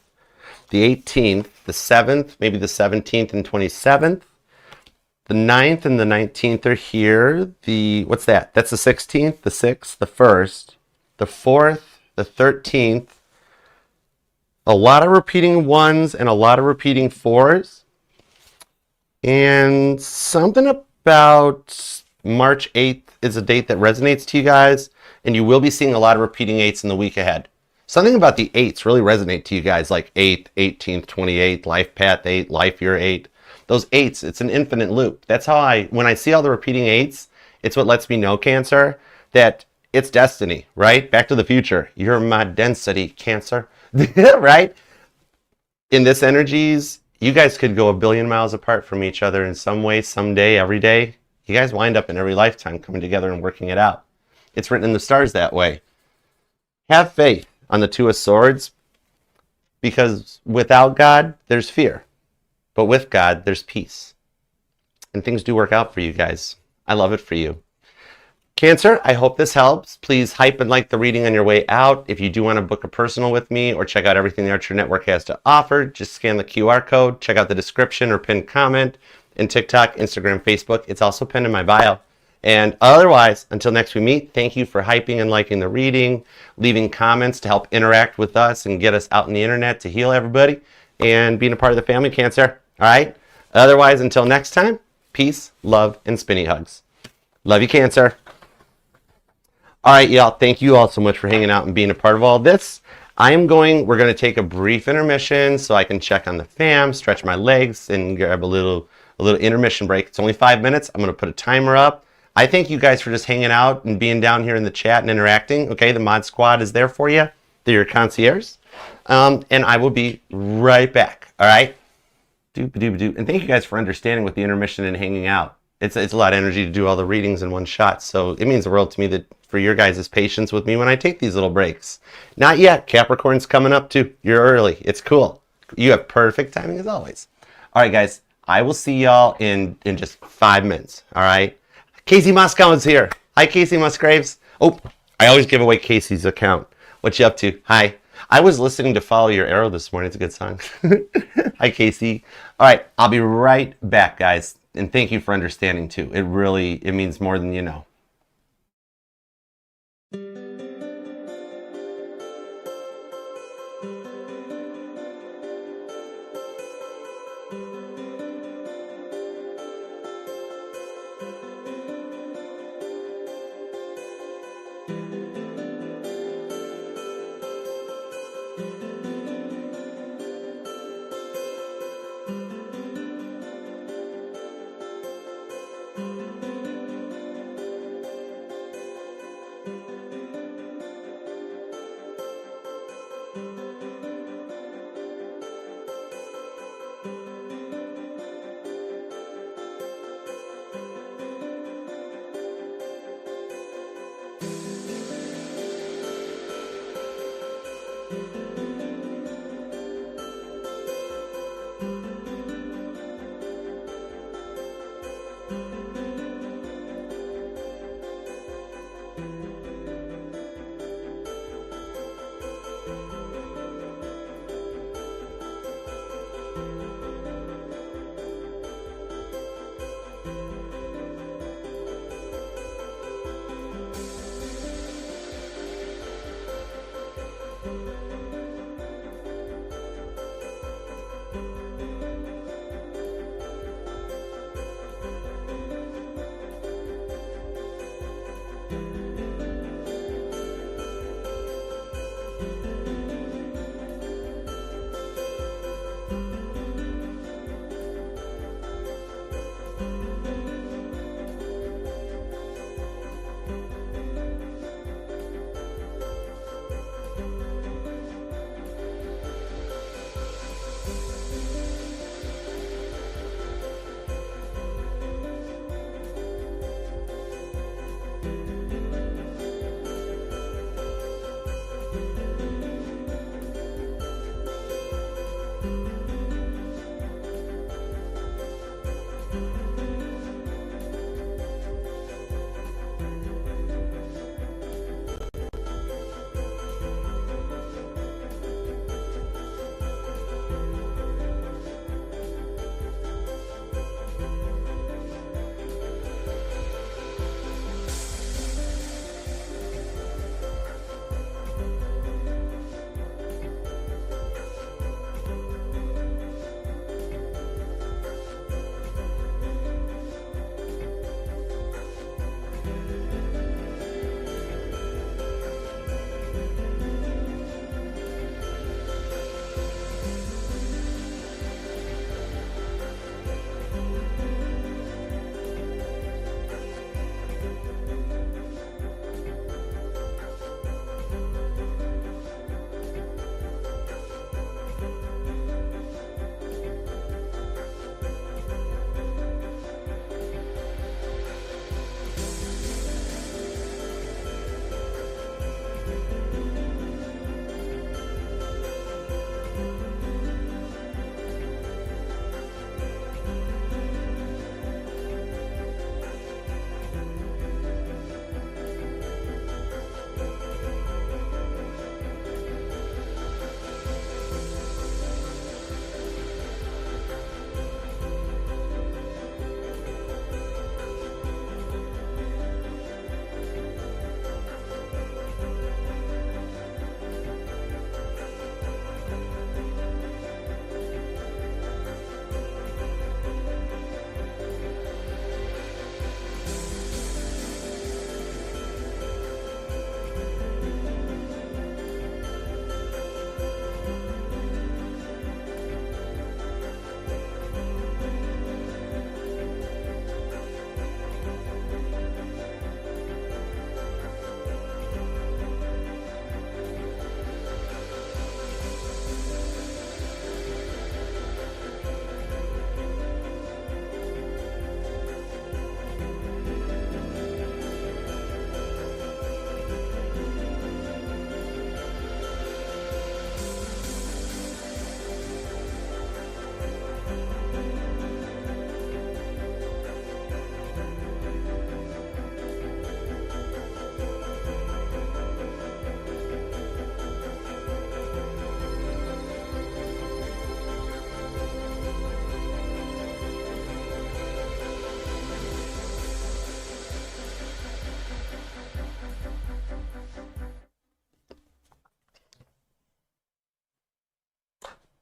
the 18th, the 7th, maybe the 17th and 27th. The 9th and the 19th are here. What's that? That's the 16th, the 6th, the 1st, the 4th, the 13th. A lot of repeating 1s and a lot of repeating 4s. And something about March 8th is a date that resonates to you guys. And you will be seeing a lot of repeating 8s in the week ahead. Something about the 8s really resonate to you guys, like 8th, 18th, 28th, life path 8, life year 8. Those 8s, it's an infinite loop. That's how when I see all the repeating 8s, it's what lets me know, Cancer, that it's destiny, right? Back to the Future. You're my density, Cancer, right? In this energies, you guys could go 1 billion miles apart from each other in some way, someday, every day. You guys wind up in every lifetime coming together and working it out. It's written in the stars that way. Have faith on the Two of Swords, because without God, there's fear. But with God, there's peace. And things do work out for you guys. I love it for you. Cancer, I hope this helps. Please hype and like the reading on your way out. If you do want to book a personal with me or check out everything the Archer Network has to offer, just scan the QR code, check out the description or pinned comment in TikTok, Instagram, Facebook. It's also pinned in my bio. And otherwise, until next we meet, thank you for hyping and liking the reading, leaving comments to help interact with us and get us out on the internet to heal everybody, and being a part of the family, Cancer. All right? Otherwise, until next time, peace, love, and spinny hugs. Love you, Cancer. All right, y'all. Thank you all so much for hanging out and being a part of all this. We're going to take a brief intermission so I can check on the fam, stretch my legs, and grab a little intermission break. It's only 5 minutes. I'm going to put a timer up. I thank you guys for just hanging out and being down here in the chat and interacting. Okay, the mod squad is there for you. They're your concierge. And I will be right back. All right? And thank you guys for understanding with the intermission and hanging out. It's a lot of energy to do all the readings in one shot. So it means the world to me that for your guys' patience with me when I take these little breaks. Not yet. Capricorn's coming up too. You're early. It's cool. You have perfect timing as always. All right, guys. I will see y'all in just 5 minutes. All right? Casey Moscow is here. Hi, Casey Musgraves. Oh, I always give away Casey's account. What you up to? Hi. I was listening to Follow Your Arrow this morning. It's a good song. Hi, Casey. All right. I'll be right back, guys. And thank you for understanding, too. It means more than you know.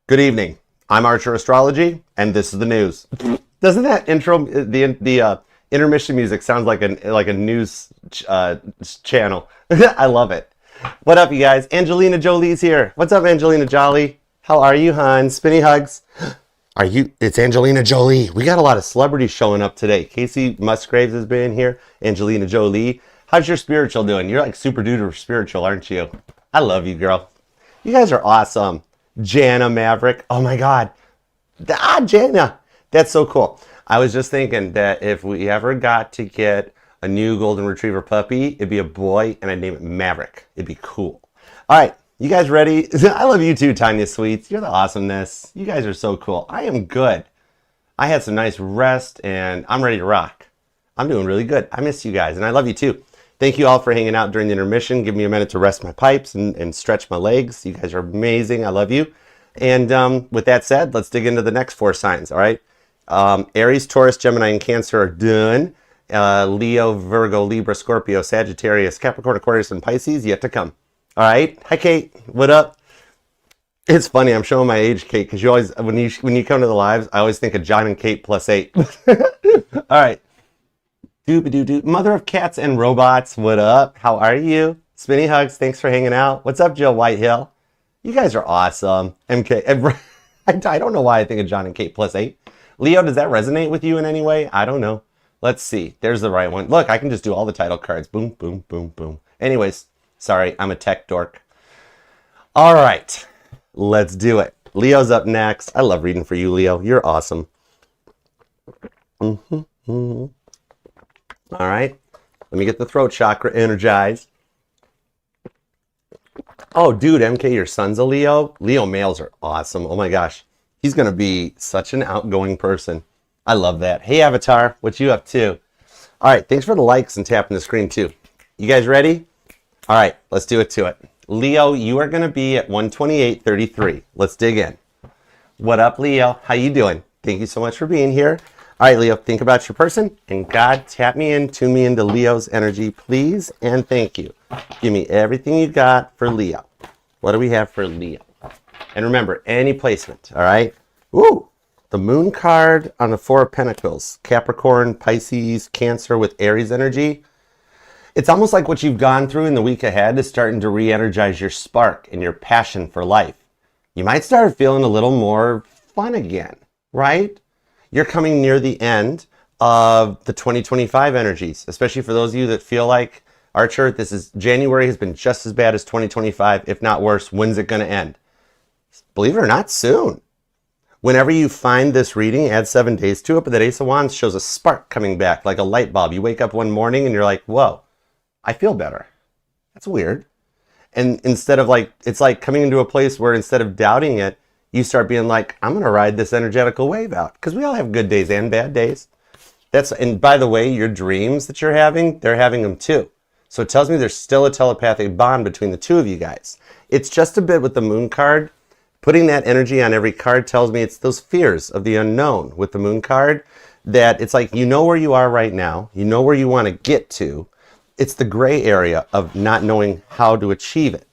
Good evening. I'm Archer Astrology, and this is the news. Doesn't that intro, the intermission music sounds like a news channel? I love it. What up, you guys? Angelina Jolie's here. What's up, Angelina Jolie? How are you, hon? Spinny hugs. Are you? It's Angelina Jolie. We got a lot of celebrities showing up today. Casey Musgraves has been here. Angelina Jolie. How's your spiritual doing? You're like super duper spiritual, aren't you? I love you, girl. You guys are awesome. Jana Maverick. Oh my God. Jana. That's so cool. I was just thinking that if we ever got to get a new golden retriever puppy, it'd be a boy and I'd name it Maverick. It'd be cool. All right. You guys ready? I love you too, Tanya Sweets. You're the awesomeness. You guys are so cool. I am good. I had some nice rest and I'm ready to rock. I'm doing really good. I miss you guys and I love you too. Thank you all for hanging out during the intermission. Give me a minute to rest my pipes and stretch my legs. You guys are amazing. I love you. And with that said, let's dig into the next 4 signs, all right? Aries, Taurus, Gemini, and Cancer are done. Leo, Virgo, Libra, Scorpio, Sagittarius, Capricorn, Aquarius, and Pisces yet to come. All right? Hi, Kate. What up? It's funny. I'm showing my age, Kate, because you always, when you come to the lives, I always think of John and Kate plus 8. All right. Doo-ba-doo-doo. Mother of cats and robots, what up? How are you? Spinny hugs, thanks for hanging out. What's up, Jill Whitehill? You guys are awesome. MK, I don't know why I think of John and Kate plus 8. Leo, does that resonate with you in any way? I don't know. Let's see. There's the right one. Look, I can just do all the title cards. Boom, boom, boom, boom. Anyways, sorry, I'm a tech dork. All right, let's do it. Leo's up next. I love reading for you, Leo. You're awesome. All right, let me get the throat chakra energized. Oh, dude, MK, your son's a Leo? Leo males are awesome. Oh my gosh. He's going to be such an outgoing person. I love that. Hey, Avatar, what you up to? All right, thanks for the likes and tapping the screen too. You guys ready? All right, let's do it to it. Leo, you are going to be at 128.33. Let's dig in. What up, Leo? How you doing? Thank you so much for being here. All right, Leo, think about your person. And God, tap me in, tune me into Leo's energy, please, and thank you. Give me everything you got for Leo. What do we have for Leo? And remember, any placement, all right? Ooh, the Moon card on the 4 of Pentacles. Capricorn, Pisces, Cancer with Aries energy. It's almost like what you've gone through in the week ahead is starting to re-energize your spark and your passion for life. You might start feeling a little more fun again, right? You're coming near the end of the 2025 energies, especially for those of you that feel like, Archer, January has been just as bad as 2025, if not worse. When's it going to end? Believe it or not, soon. Whenever you find this reading, add 7 days to it, but that Ace of Wands shows a spark coming back, like a light bulb. You wake up one morning and you're like, whoa, I feel better. That's weird. And instead of it's like coming into a place where instead of doubting it, you start being like, I'm going to ride this energetical wave out. Because we all have good days and bad days. And by the way, your dreams that you're having, they're having them too. So it tells me there's still a telepathic bond between the two of you guys. It's just a bit with the Moon card. Putting that energy on every card tells me it's those fears of the unknown with the Moon card. That it's like, you know where you are right now. You know where you want to get to. It's the gray area of not knowing how to achieve it.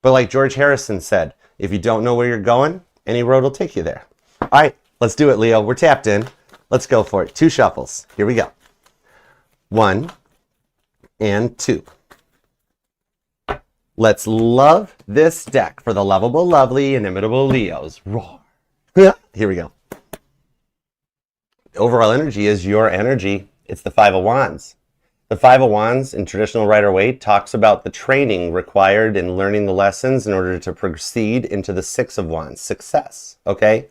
But like George Harrison said, if you don't know where you're going, any road will take you there. All right, let's do it, Leo. We're tapped in. Let's go for it. 2 shuffles. Here we go. 1 and 2. Let's love this deck for the lovable, lovely, inimitable Leos. Roar. Here we go. Overall energy is your energy. It's the 5 of Wands. The 5 of Wands in traditional Rider-Waite talks about the training required in learning the lessons in order to proceed into the 6 of Wands, success, okay?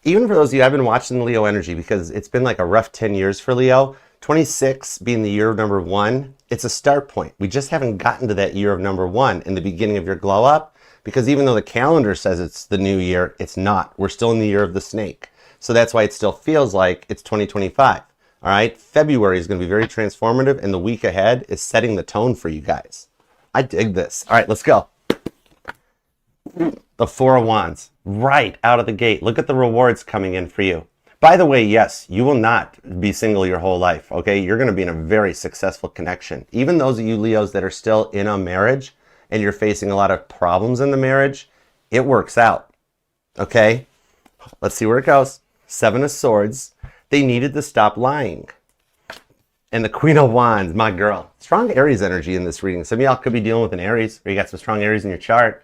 Even for those of you, I've been watching the Leo energy because it's been like a rough 10 years for Leo. 26 being the year of number 1, it's a start point. We just haven't gotten to that year of number 1 in the beginning of your glow up because even though the calendar says it's the new year, it's not. We're still in the year of the snake. So that's why it still feels like it's 2025. All right, February is going to be very transformative, and the week ahead is setting the tone for you guys. I dig this. All right, let's go. The 4 of Wands, right out of the gate. Look at the rewards coming in for you. By the way, yes, you will not be single your whole life, okay? You're going to be in a very successful connection. Even those of you Leos that are still in a marriage and you're facing a lot of problems in the marriage, it works out. Okay, let's see where it goes. Seven of Swords. They needed to stop lying. And the Queen of Wands, my girl. Strong Aries energy in this reading. Some of y'all could be dealing with an Aries, or you got some strong Aries in your chart.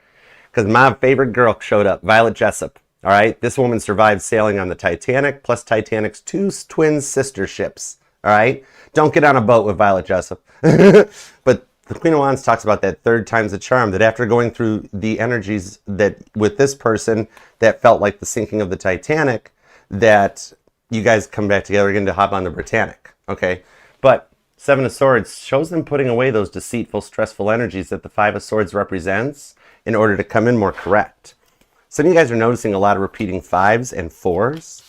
Because my favorite girl showed up, Violet Jessup. All right, this woman survived sailing on the Titanic, plus Titanic's two twin sister ships. All right, don't get on a boat with Violet Jessup. But the Queen of Wands talks about that third time's a charm, that after going through the energies that with this person that felt like the sinking of the Titanic, that you guys come back together again to hop on the Britannic. Okay, but Seven of Swords shows them putting away those deceitful, stressful energies that the Five of Swords represents in order to come in more correct. Some of you guys are noticing a lot of repeating fives and fours.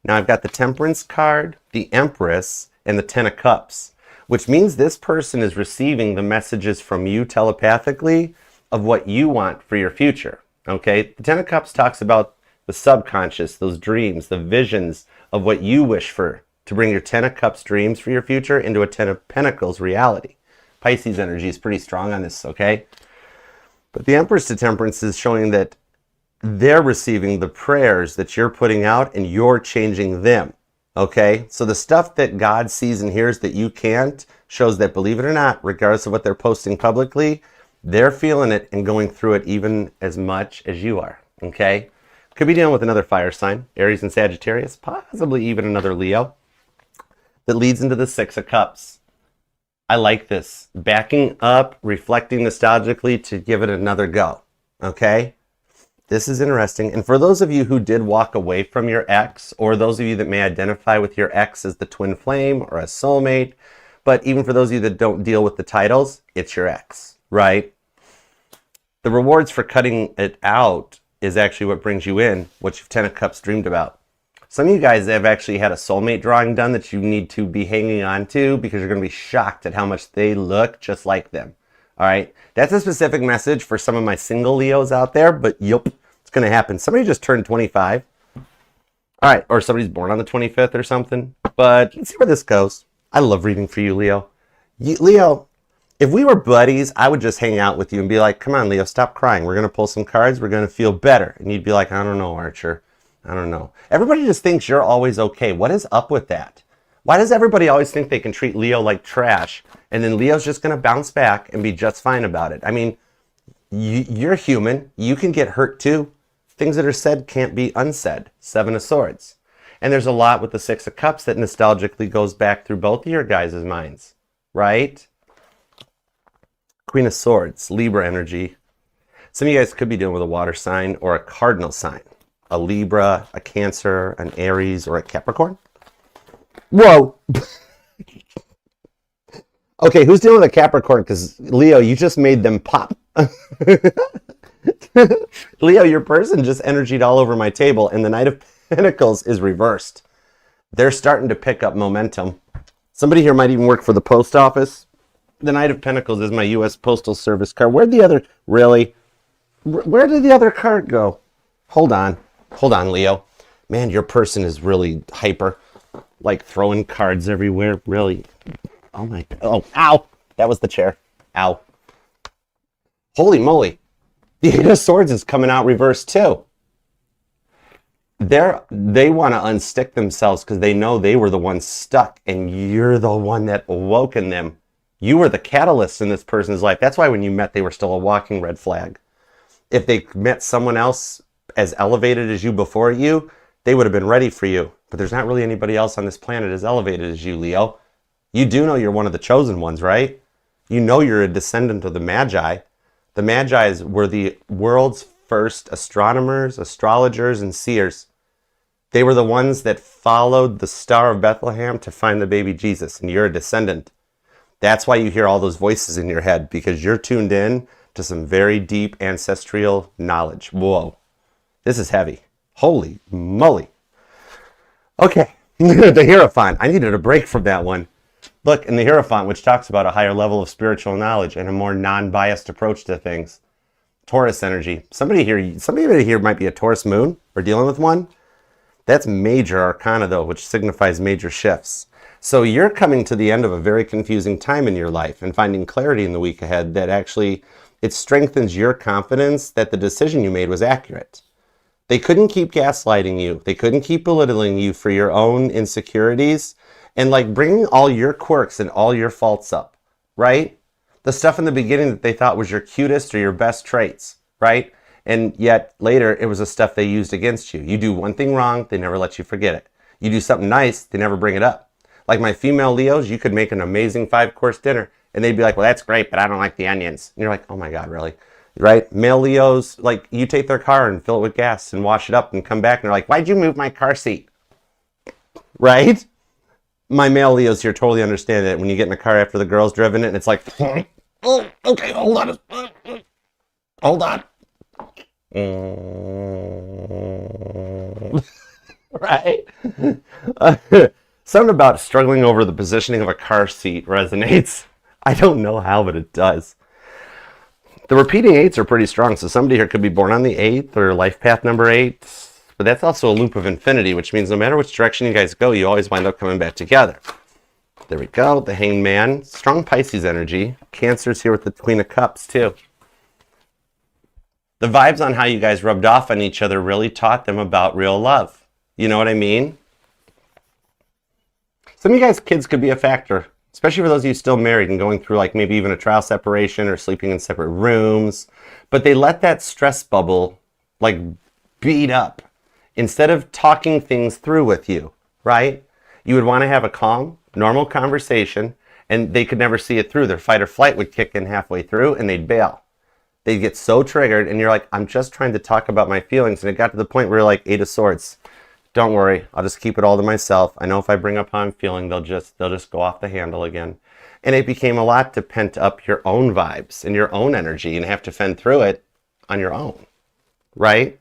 Now I've got the Temperance card, the Empress, and the Ten of Cups, which means this person is receiving the messages from you telepathically of what you want for your future. Okay, the Ten of Cups talks about the subconscious, those dreams, the visions of what you wish for, to bring your Ten of Cups dreams for your future into a Ten of Pentacles reality. Pisces energy is pretty strong on this, okay? But the Empress to Temperance is showing that they're receiving the prayers that you're putting out and you're changing them, okay? So the stuff that God sees and hears that you can't shows that, believe it or not, regardless of what they're posting publicly, they're feeling it and going through it even as much as you are, okay? Could be dealing with another fire sign, Aries and Sagittarius, possibly even another Leo, that leads into the Six of Cups. I like this. Backing up, reflecting nostalgically to give it another go, okay? This is interesting. And for those of you who did walk away from your ex, or those of you that may identify with your ex as the twin flame or a soulmate, but even for those of you that don't deal with the titles, it's your ex, right? The rewards for cutting it out is actually what brings you in, what you've Ten of Cups dreamed about. Some of you guys have actually had a soulmate drawing done that you need to be hanging on to because you're going to be shocked at how much they look just like them. All right. That's a specific message for some of my single Leos out there, but yep, it's going to happen. Somebody just turned 25. All right. Or somebody's born on the 25th or something. But let's see where this goes. I love reading for you, Leo. Leo, if we were buddies, I would just hang out with you and be like, come on, Leo, stop crying. We're going to pull some cards. We're going to feel better. And you'd be like, I don't know, Archer. I don't know. Everybody just thinks you're always okay. What is up with that? Why does everybody always think they can treat Leo like trash and then Leo's just going to bounce back and be just fine about it? I mean, you're human. You can get hurt too. Things that are said can't be unsaid. Seven of Swords. And there's a lot with the Six of Cups that nostalgically goes back through both of your guys' minds, right? Queen of Swords, Libra energy. Some of you guys could be dealing with a water sign or a cardinal sign. A Libra, a Cancer, an Aries, or a Capricorn? Whoa! Okay, who's dealing with a Capricorn? Because, Leo, you just made them pop. Leo, your person just energied all over my table, and the Knight of Pentacles is reversed. They're starting to pick up momentum. Somebody here might even work for the post office. The Knight of Pentacles is my U.S. Postal Service card. Where'd the other... Really? Where did the other card go? Hold on. Hold on, Leo. Man, your person is really hyper. Like throwing cards everywhere. Really. Oh my God. Oh, ow. That was the chair. Ow. Holy moly. The Eight of Swords is coming out reversed too. They want to unstick themselves because they know they were the ones stuck and you're the one that awoken them. You were the catalyst in this person's life. That's why when you met, they were still a walking red flag. If they met someone else as elevated as you before you, they would have been ready for you. But there's not really anybody else on this planet as elevated as you, Leo. You do know you're one of the chosen ones, right? You know you're a descendant of the Magi. The Magi were the world's first astronomers, astrologers, and seers. They were the ones that followed the Star of Bethlehem to find the baby Jesus, and you're a descendant. That's why you hear all those voices in your head, because you're tuned in to some very deep ancestral knowledge. Whoa. This is heavy. Holy moly. Okay, the Hierophant. I needed a break from that one. Look, in the Hierophant, which talks about a higher level of spiritual knowledge and a more non-biased approach to things. Taurus energy. Somebody here might be a Taurus moon or dealing with one. That's major arcana, though, which signifies major shifts. So you're coming to the end of a very confusing time in your life and finding clarity in the week ahead that actually, it strengthens your confidence that the decision you made was accurate. They couldn't keep gaslighting you. They couldn't keep belittling you for your own insecurities and like bringing all your quirks and all your faults up, right? The stuff in the beginning that they thought was your cutest or your best traits, right? And yet later it was the stuff they used against you. You do one thing wrong, they never let you forget it. You do something nice, they never bring it up. Like my female Leos, you could make an amazing 5-course dinner and they'd be like, well, that's great, but I don't like the onions. And you're like, oh my God, really? Right? Male Leos, like you take their car and fill it with gas and wash it up and come back and they're like, why'd you move my car seat? Right? My male Leos here totally understand it when you get in a car after the girl's driven it and it's like, oh, okay, hold on. Hold on. Right? Something about struggling over the positioning of a car seat resonates. I don't know how, but it does. The repeating 8s are pretty strong, so somebody here could be born on the 8th or life path number 8, but that's also a loop of infinity, which means no matter which direction you guys go, you always wind up coming back together. There we go, the Hanged Man, strong Pisces energy. Cancer's here with the Queen of Cups too. The vibes on how you guys rubbed off on each other really taught them about real love. You know what I mean? Some of you guys' kids could be a factor, especially for those of you still married and going through like maybe even a trial separation or sleeping in separate rooms. But they let that stress bubble like beat up instead of talking things through with you, right? You would want to have a calm, normal conversation and they could never see it through. Their fight or flight would kick in halfway through and they'd bail. They'd get so triggered and you're like, I'm just trying to talk about my feelings. And it got to the point where you're like, 8 of Swords. Don't worry, I'll just keep it all to myself. I know if I bring up how I'm feeling, they'll just go off the handle again. And it became a lot to pent up your own vibes and your own energy and have to fend through it on your own, right?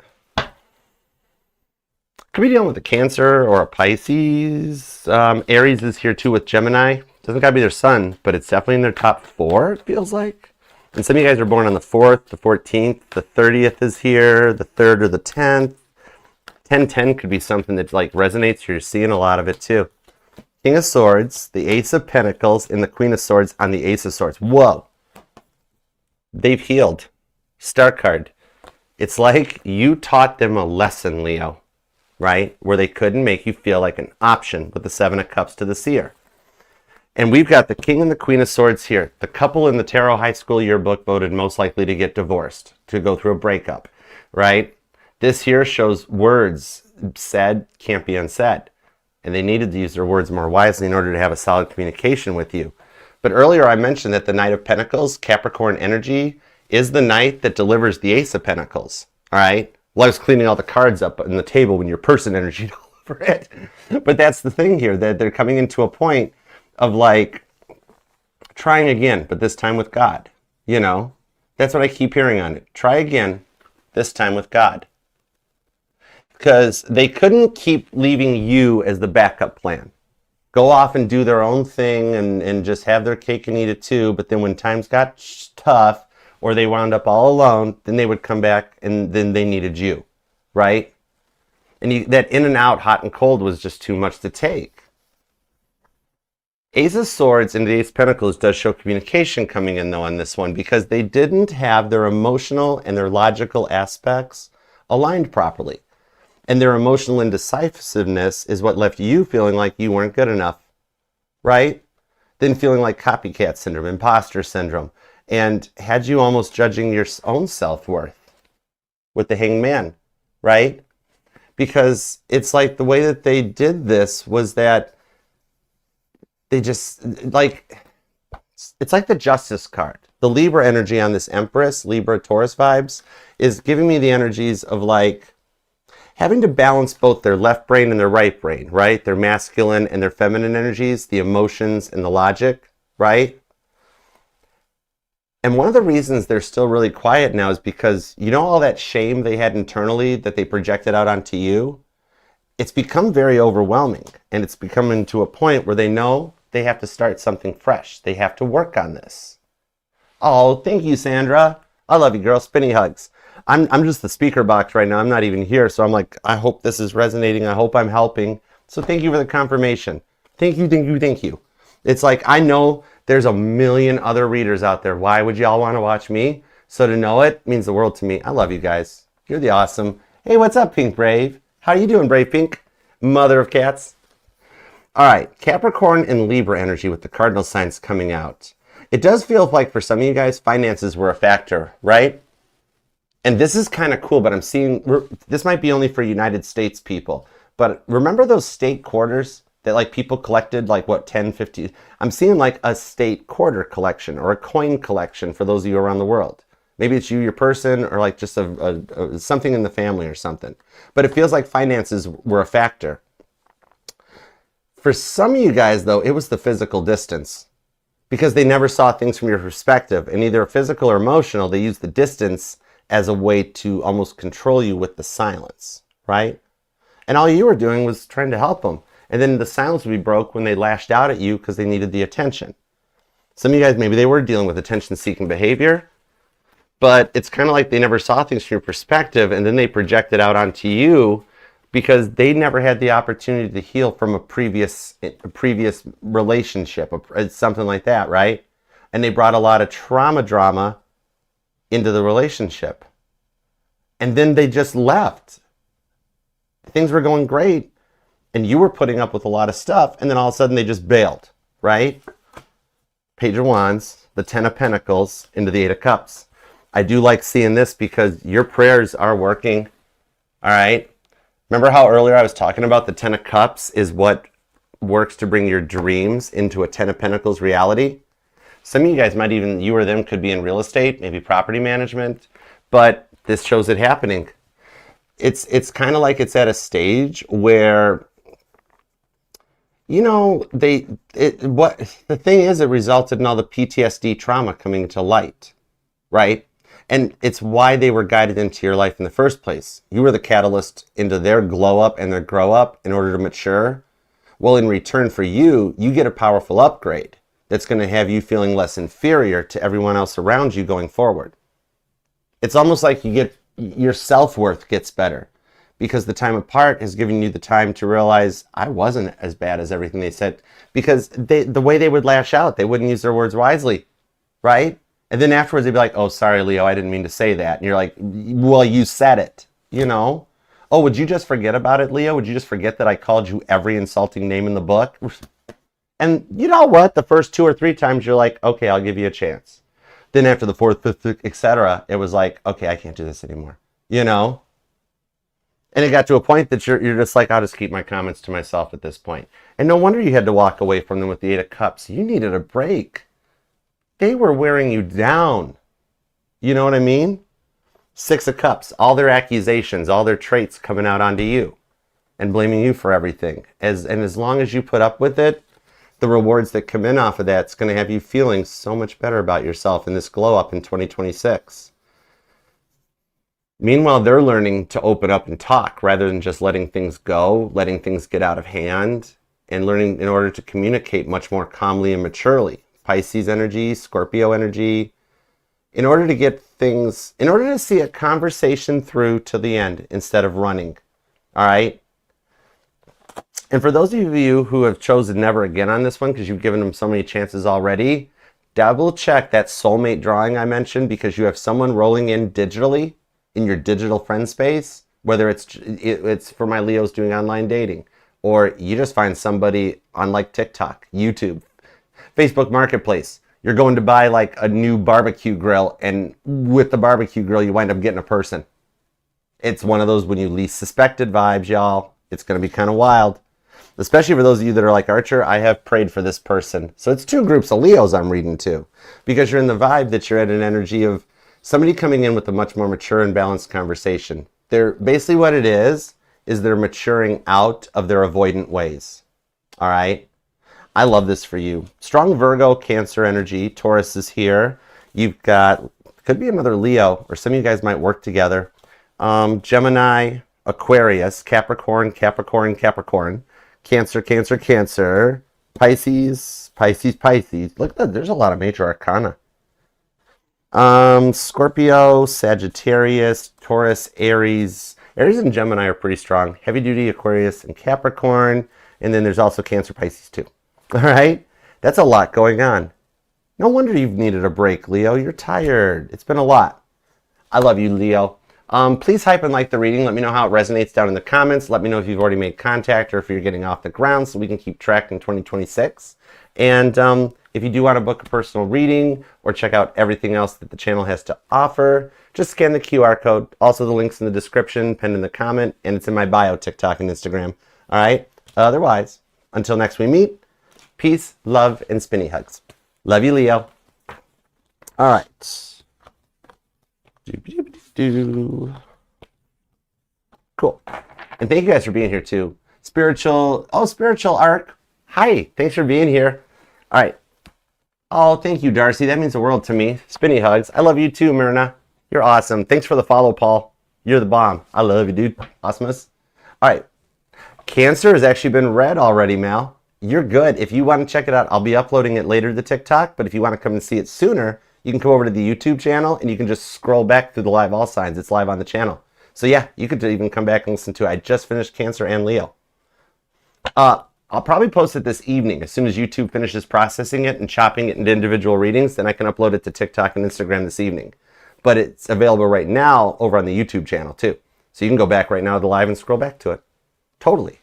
Could be dealing with a Cancer or a Pisces. Aries is here too with Gemini. Doesn't gotta be their sun, but it's definitely in their top 4, it feels like. And some of you guys are born on the 4th, the 14th, the 30th is here, the 3rd or the 10th. 10-10 could be something that like resonates. You're seeing a lot of it too. King of Swords, the Ace of Pentacles, and the Queen of Swords on the Ace of Swords. Whoa. They've healed. Star card. It's like you taught them a lesson, Leo, right? Where they couldn't make you feel like an option with the 7 of Cups to the Seer. And we've got the King and the Queen of Swords here. The couple in the Tarot High School yearbook voted most likely to get divorced, to go through a breakup, right? This here shows words said can't be unsaid. And they needed to use their words more wisely in order to have a solid communication with you. But earlier I mentioned that the Knight of Pentacles, Capricorn energy, is the knight that delivers the Ace of Pentacles. All right? Well, I was cleaning all the cards up on the table when your person energy all over it. But that's the thing here, that they're coming into a point of like trying again, but this time with God. You know? That's what I keep hearing on it. Try again, this time with God. Because they couldn't keep leaving you as the backup plan. Go off and do their own thing and just have their cake and eat it too. But then when times got tough or they wound up all alone, then they would come back and then they needed you, right? And that in and out, hot and cold, was just too much to take. Ace of Swords and the Ace of Pentacles does show communication coming in though on this one, because they didn't have their emotional and their logical aspects aligned properly. And their emotional indecisiveness is what left you feeling like you weren't good enough, right? Then feeling like copycat syndrome, imposter syndrome, and had you almost judging your own self-worth with the Hanged Man, right? Because it's like the way that they did this was that they just, like, it's like the Justice card. The Libra energy on this Empress, Libra, Taurus vibes, is giving me the energies of like, having to balance both their left brain and their right brain, right? Their masculine and their feminine energies, the emotions and the logic, right? And one of the reasons they're still really quiet now is because, you know, all that shame they had internally that they projected out onto you, it's become very overwhelming. And it's becoming to a point where they know they have to start something fresh. They have to work on this. Oh, thank you, Sandra. I love you, girl. Spinny hugs. I'm just the speaker box right now. I'm not even here. So I'm like, I hope this is resonating. I hope I'm helping. So thank you for the confirmation. Thank you, thank you, thank you. It's like, I know there's a million other readers out there. Why would y'all want to watch me? So to know it means the world to me. I love you guys. You're the awesome. Hey, what's up, Pink Brave? How you doing, Brave Pink? Mother of cats. All right, Capricorn and Libra energy with the cardinal signs coming out. It does feel like for some of you guys, finances were a factor, right? And this is kind of cool, but I'm seeing, this might be only for United States people, but remember those state quarters that like people collected like what, 10, 50? I'm seeing like a state quarter collection or a coin collection for those of you around the world. Maybe it's you, your person, or like just something in the family or something. But it feels like finances were a factor. For some of you guys, though, it was the physical distance because they never saw things from your perspective. And either physical or emotional, they used the distance as a way to almost control you with the silence, right? And all you were doing was trying to help them. And then the silence would be broke when they lashed out at you because they needed the attention. Some of you guys, maybe they were dealing with attention-seeking behavior, but it's kind of like they never saw things from your perspective, and then they projected out onto you because they never had the opportunity to heal from a previous relationship, something like that, right? And they brought a lot of drama into the relationship. And then they just left. Things were going great, and you were putting up with a lot of stuff, and then all of a sudden they just bailed, right? Page of Wands, the Ten of Pentacles, into the Eight of Cups. I do like seeing this because your prayers are working, all right? Remember how earlier I was talking about the Ten of Cups is what works to bring your dreams into a Ten of Pentacles reality? Some of you guys might even, you or them could be in real estate, maybe property management, but this shows it happening. It's kind of like it's at a stage where, you know, the thing is, it resulted in all the PTSD trauma coming to light, right? And it's why they were guided into your life in the first place. You were the catalyst into their glow up and their grow up in order to mature. Well, in return for you, you get a powerful upgrade that's going to have you feeling less inferior to everyone else around you going forward. It's almost like you get your self-worth gets better because the time apart has given you the time to realize I wasn't as bad as everything they said, because the way they would lash out, they wouldn't use their words wisely, right? And then afterwards they'd be like, oh, sorry, Leo, I didn't mean to say that. And you're like, well, you said it, you know? Oh, would you just forget about it, Leo? Would you just forget that I called you every insulting name in the book? And you know what? The first 2 or 3 times you're like, okay, I'll give you a chance. Then after the 4th, 5th, etc., it was like, okay, I can't do this anymore, you know? And it got to a point that you're just like, I'll just keep my comments to myself at this point. And no wonder you had to walk away from them with the Eight of Cups. You needed a break. They were wearing you down. You know what I mean? 6 of Cups, all their accusations, all their traits coming out onto you and blaming you for everything. And as long as you put up with it, the rewards that come in off of that's going to have you feeling so much better about yourself in this glow up in 2026. Meanwhile, they're learning to open up and talk rather than just letting things go, letting things get out of hand, and learning in order to communicate much more calmly and maturely. Pisces energy, Scorpio energy, in order to get things, in order to see a conversation through to the end instead of running. All right? And for those of you who have chosen never again on this one because you've given them so many chances already, double check that soulmate drawing I mentioned, because you have someone rolling in digitally in your digital friend space, whether it's for my Leos doing online dating, or you just find somebody on like TikTok, YouTube, Facebook Marketplace. You're going to buy like a new barbecue grill, and with the barbecue grill, you wind up getting a person. It's one of those when you least suspected vibes, y'all. It's going to be kind of wild. Especially for those of you that are like Archer, I have prayed for this person. So it's 2 groups of Leos I'm reading to, because you're in the vibe that you're at an energy of somebody coming in with a much more mature and balanced conversation. They're basically what it is they're maturing out of their avoidant ways. All right? I love this for you. Strong Virgo, Cancer energy. Taurus is here. You've got, could be another Leo, or some of you guys might work together. Gemini, Aquarius, Capricorn, Capricorn, Capricorn. Cancer, Cancer, Cancer. Pisces, Pisces, Pisces. Look at that. There's a lot of major arcana. Scorpio, Sagittarius, Taurus, Aries. Aries and Gemini are pretty strong. Heavy duty Aquarius and Capricorn. And then there's also Cancer, Pisces too. All right? That's a lot going on. No wonder you've needed a break, Leo. You're tired. It's been a lot. I love you, Leo. Please hype and like the reading. Let me know how it resonates down in the comments. Let me know if you've already made contact or if you're getting off the ground so we can keep track in 2026. And if you do want to book a personal reading or check out everything else that the channel has to offer, just scan the QR code. Also, the link's in the description, pinned in the comment, and it's in my bio, TikTok, and Instagram. All right? Otherwise, until next we meet, peace, love, and spinny hugs. Love you, Leo. All right. Cool. And thank you guys for being here, too. Spiritual Arc. Hi. Thanks for being here. All right. Oh, thank you, Darcy. That means the world to me. Spinny hugs. I love you, too, Myrna. You're awesome. Thanks for the follow, Paul. You're the bomb. I love you, dude. Awesomeness. All right. Cancer has actually been read already, Mal. You're good. If you want to check it out, I'll be uploading it later to TikTok. But if you want to come and see it sooner, you can come over to the YouTube channel and you can just scroll back through the live all signs. It's live on the channel. So yeah, you could even come back and listen to it. I just finished Cancer and Leo. I'll probably post it this evening. As soon as YouTube finishes processing it and chopping it into individual readings, then I can upload it to TikTok and Instagram this evening. But it's available right now over on the YouTube channel too. So you can go back right now to the live and scroll back to it. Totally.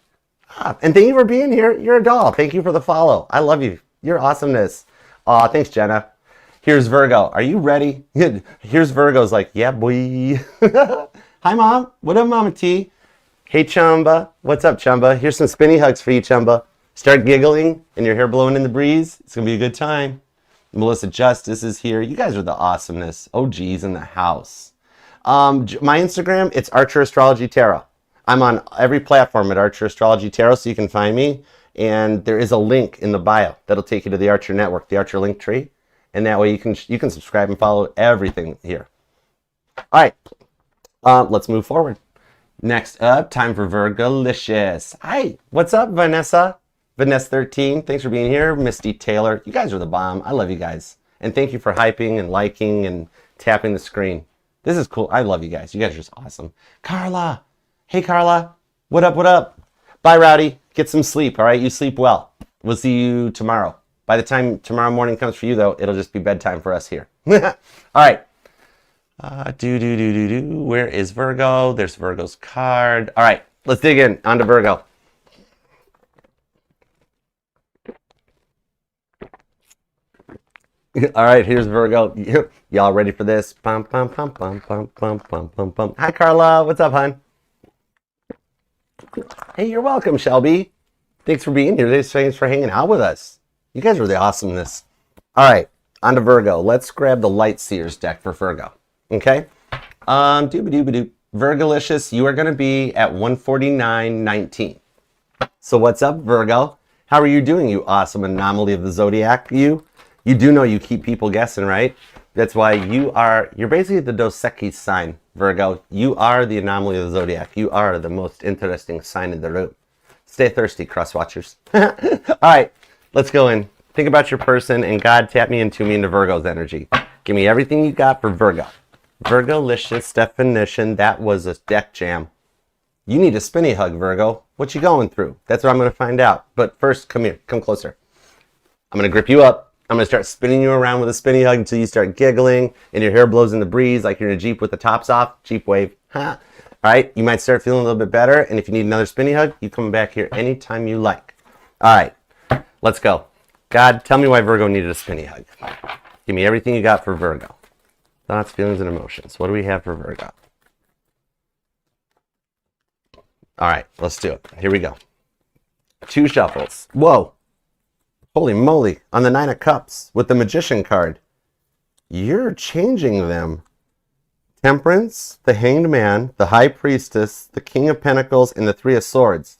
And thank you for being here. You're a doll. Thank you for the follow. I love you. Your awesomeness. Aw, thanks, Jenna. Here's Virgo. Are you ready? Here's Virgo's like, yeah, boy. Hi, Mom. What up, Mama T? Hey, Chumba. What's up, Chumba? Here's some spinny hugs for you, Chumba. Start giggling and your hair blowing in the breeze. It's going to be a good time. Melissa Justice is here. You guys are the awesomeness. OG's in the house. My Instagram, it's Archer Astrology Tarot. I'm on every platform at Archer Astrology Tarot, so you can find me. And there is a link in the bio that'll take you to the Archer Network, the Archer link tree. And that way you can subscribe and follow everything here. All right, let's move forward. Next up, time for Virgolicious. Hi, what's up, Vanessa? Vanessa13, thanks for being here. Misty Taylor, you guys are the bomb. I love you guys. And thank you for hyping and liking and tapping the screen. This is cool. I love you guys. You guys are just awesome. Carla. Hey, Carla. What up, what up? Bye, Rowdy. Get some sleep, all right? You sleep well. We'll see you tomorrow. By the time tomorrow morning comes for you, though, it'll just be bedtime for us here. All right. Where is Virgo? There's Virgo's card. All right, let's dig in. On to Virgo. All right, here's Virgo. Y'all ready for this? Pum, pum, pum, pum, pum, pum, pum, pum, pum. Hi, Carla. What's up, hon? Hey, you're welcome, Shelby. Thanks for being here. Thanks for hanging out with us. You guys are the awesomeness. All right, on to Virgo. Let's grab the Light Seers deck for Virgo. Okay? Virgolicious, you are going to be at 149.19. So what's up, Virgo? How are you doing, you awesome anomaly of the Zodiac? You do know you keep people guessing, right? That's why you're basically the Dos Equis sign, Virgo. You are the anomaly of the Zodiac. You are the most interesting sign in the room. Stay thirsty, cross watchers. All right, let's go in. Think about your person, and God, tap me into Virgo's energy. Give me everything you got for Virgo. Virgolicious definition. That was a deck jam. You need a spinny hug, Virgo. What you going through? That's what I'm going to find out. But first, come here. Come closer. I'm going to grip you up. I'm going to start spinning you around with a spinny hug until you start giggling and your hair blows in the breeze like you're in a Jeep with the tops off. Jeep wave. All right. You might start feeling a little bit better. And if you need another spinny hug, you come back here anytime you like. All right. Let's go. God, tell me why Virgo needed a spinny hug. Give me everything you got for Virgo. Thoughts, feelings, and emotions. What do we have for Virgo? All right, let's do it. Here we go. 2 shuffles. Whoa. Holy moly. On the 9 of Cups with the Magician card. You're changing them. Temperance, the Hanged Man, the High Priestess, the King of Pentacles, and the 3 of Swords.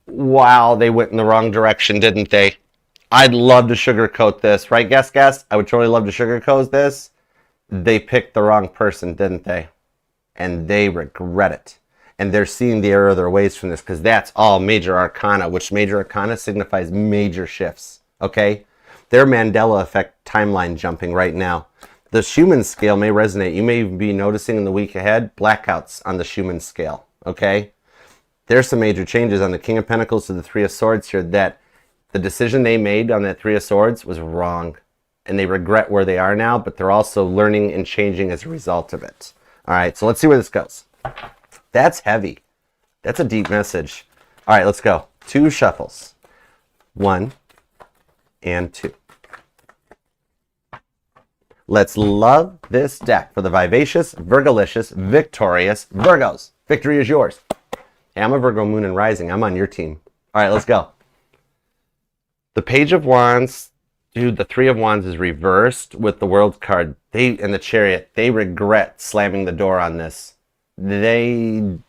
Wow, they went in the wrong direction, didn't they? I'd love to sugarcoat this, right, guess? I would totally love to sugarcoat this. They picked the wrong person, didn't they? And they regret it. And they're seeing the error of their ways from this because that's all major arcana, which major arcana signifies major shifts, okay? They're Mandela effect timeline jumping right now. The Schumann scale may resonate. You may be noticing in the week ahead blackouts on the Schumann scale, okay? There's some major changes on the King of Pentacles to the 3 of Swords here that the decision they made on that 3 of Swords was wrong. And they regret where they are now, but they're also learning and changing as a result of it. All right, so let's see where this goes. That's heavy. That's a deep message. All right, let's go. 2 shuffles. 1 and 2. Let's love this deck for the vivacious, Virgolicious, victorious Virgos. Victory is yours. Hey, I'm a Virgo moon and rising. I'm on your team. All right, let's go. The Page of Wands, dude, the 3 of Wands is reversed with the World card. And the Chariot, they regret slamming the door on this. Man,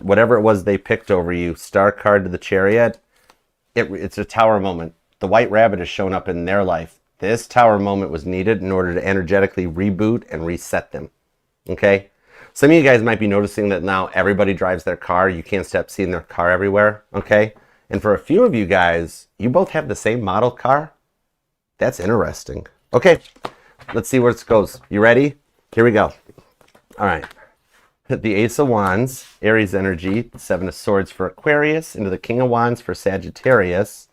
whatever it was they picked over you, Star card to the Chariot, it's a Tower moment. The White Rabbit has shown up in their life. This Tower moment was needed in order to energetically reboot and reset them. Okay? Some of you guys might be noticing that now everybody drives their car. You can't stop seeing their car everywhere. Okay? And for a few of you guys, you both have the same model car. That's interesting. Okay, let's see where it goes. You ready? Here we go. All right. The Ace of Wands, Aries energy. The 7 of Swords for Aquarius. Into the King of Wands for Sagittarius.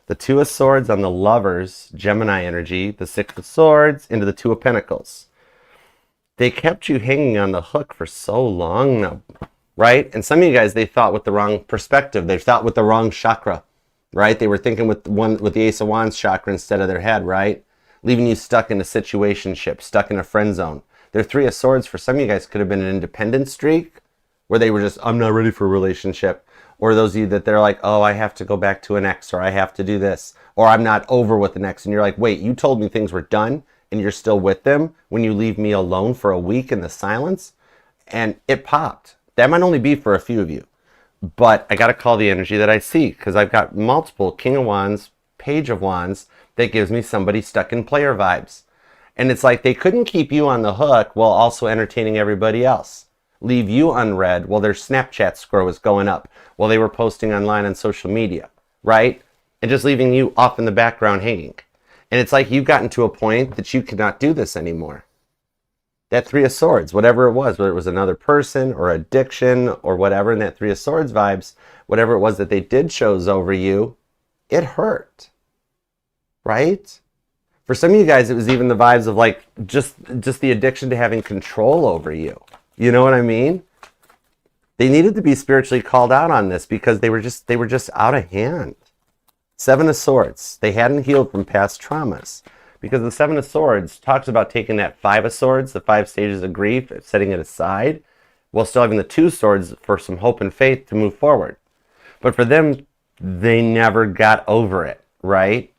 The 2 of Swords on the Lovers, Gemini energy. The 6 of Swords into the 2 of Pentacles. They kept you hanging on the hook for so long now, right? And some of you guys, they thought with the wrong perspective. They thought with the wrong chakra, right? They were thinking with the Ace of Wands chakra instead of their head, right? Leaving you stuck in a situationship, stuck in a friend zone. Their 3 of Swords for some of you guys could have been an independent streak where they were just, I'm not ready for a relationship. Or those of you that they're like, oh, I have to go back to an ex, or I have to do this, or I'm not over with an ex. And you're like, wait, you told me things were done and you're still with them when you leave me alone for a week in the silence? And it popped. That might only be for a few of you. But I got to call the energy that I see because I've got multiple King of Wands, Page of Wands that gives me somebody stuck in player vibes. And it's like they couldn't keep you on the hook while also entertaining everybody else. Leave you unread while their Snapchat score was going up, while they were posting online on social media, right? And just leaving you off in the background hanging. And it's like you've gotten to a point that you cannot do this anymore. That 3 of Swords, whatever it was, whether it was another person or addiction or whatever, and that 3 of Swords vibes, whatever it was that they did chose over you, it hurt, right? For some of you guys, it was even the vibes of like just the addiction to having control over you. You know what I mean? They needed to be spiritually called out on this because they were just out of hand. 7 of Swords. They hadn't healed from past traumas. Because the 7 of Swords talks about taking that 5 of Swords, the 5 stages of grief, setting it aside, while still having the 2 swords for some hope and faith to move forward. But for them, they never got over it, right?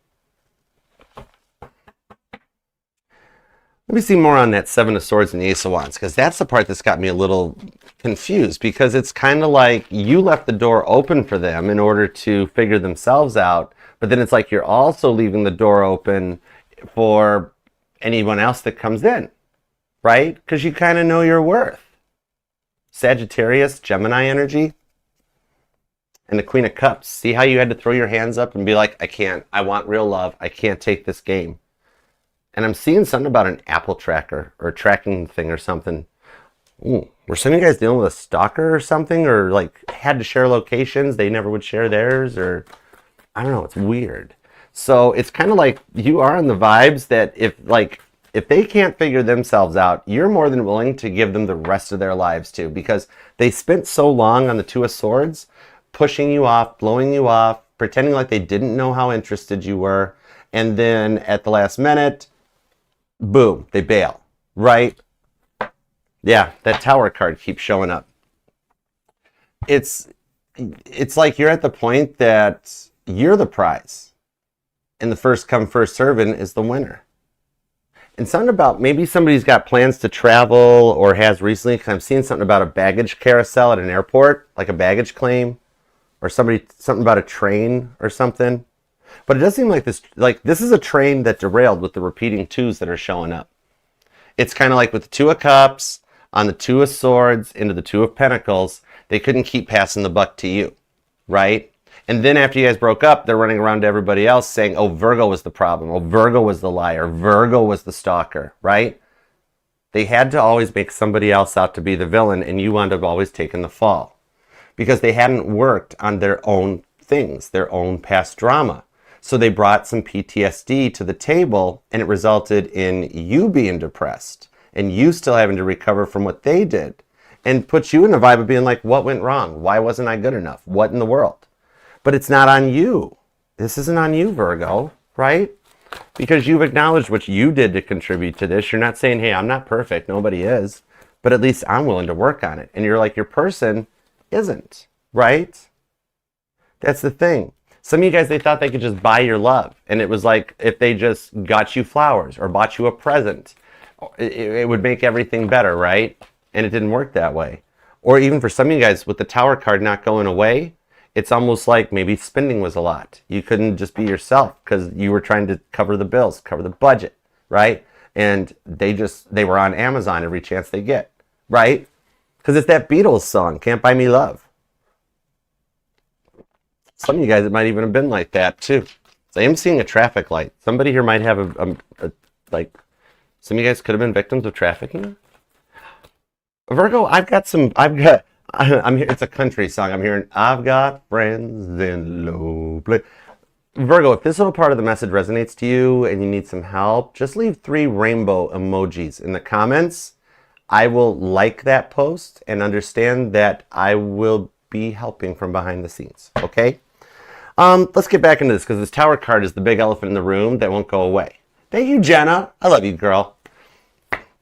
Let me see more on that 7 of Swords and the Ace of Wands, because that's the part that's got me a little confused, because it's kind of like you left the door open for them in order to figure themselves out, but then it's like you're also leaving the door open for anyone else that comes in, right? Because you kind of know your worth. Sagittarius, Gemini energy, and the Queen of Cups. See how you had to throw your hands up and be like, I can't, I want real love, I can't take this game. And I'm seeing something about an Apple tracker or a tracking thing or something. Ooh, were some of you guys dealing with a stalker or something, or like had to share locations, they never would share theirs, or I don't know, it's weird. So it's kind of like you are in the vibes that if they can't figure themselves out, you're more than willing to give them the rest of their lives too, because they spent so long on the 2 of Swords, pushing you off, blowing you off, pretending like they didn't know how interested you were, and then at the last minute, boom, they bail, right? Yeah, that Tower card keeps showing up. It's like you're at the point that you're the prize. And the first come, first servant is the winner. And something about maybe somebody's got plans to travel or has recently, because I'm seeing something about a baggage carousel at an airport, like a baggage claim, or something about a train or something. But it does seem like this is a train that derailed with the repeating 2s that are showing up. It's kind of like with the 2 of Cups on the 2 of Swords into the 2 of Pentacles, they couldn't keep passing the buck to you, right? And then after you guys broke up, they're running around to everybody else saying, oh, Virgo was the problem. Oh, Virgo was the liar. Virgo was the stalker, right? They had to always make somebody else out to be the villain, and you wound up always taking the fall. Because they hadn't worked on their own things, their own past drama. So they brought some PTSD to the table, and it resulted in you being depressed and you still having to recover from what they did, and puts you in a vibe of being like, what went wrong? Why wasn't I good enough? What in the world? But it's not on you. This isn't on you, Virgo, right? Because you've acknowledged what you did to contribute to this. You're not saying, hey, I'm not perfect. Nobody is. But at least I'm willing to work on it. And you're like, your person isn't, right? That's the thing. Some of you guys, they thought they could just buy your love. And it was like, if they just got you flowers or bought you a present, it would make everything better, right? And it didn't work that way. Or even for some of you guys, with the Tower card not going away, it's almost like maybe spending was a lot. You couldn't just be yourself because you were trying to cover the bills, cover the budget, right? And they were on Amazon every chance they get, right? Because it's that Beatles song, Can't Buy Me Love. Some of you guys, it might even have been like that too. So I am seeing a traffic light. Somebody here might have some of you guys could have been victims of trafficking. Virgo, I'm here. It's a country song. I'm hearing, I've got friends in low place. Virgo, if this little part of the message resonates to you and you need some help, just leave 3 rainbow emojis in the comments. I will like that post and understand that I will be helping from behind the scenes, okay? Let's get back into this because this Tower card is the big elephant in the room that won't go away. Thank you, Jenna. I love you, girl.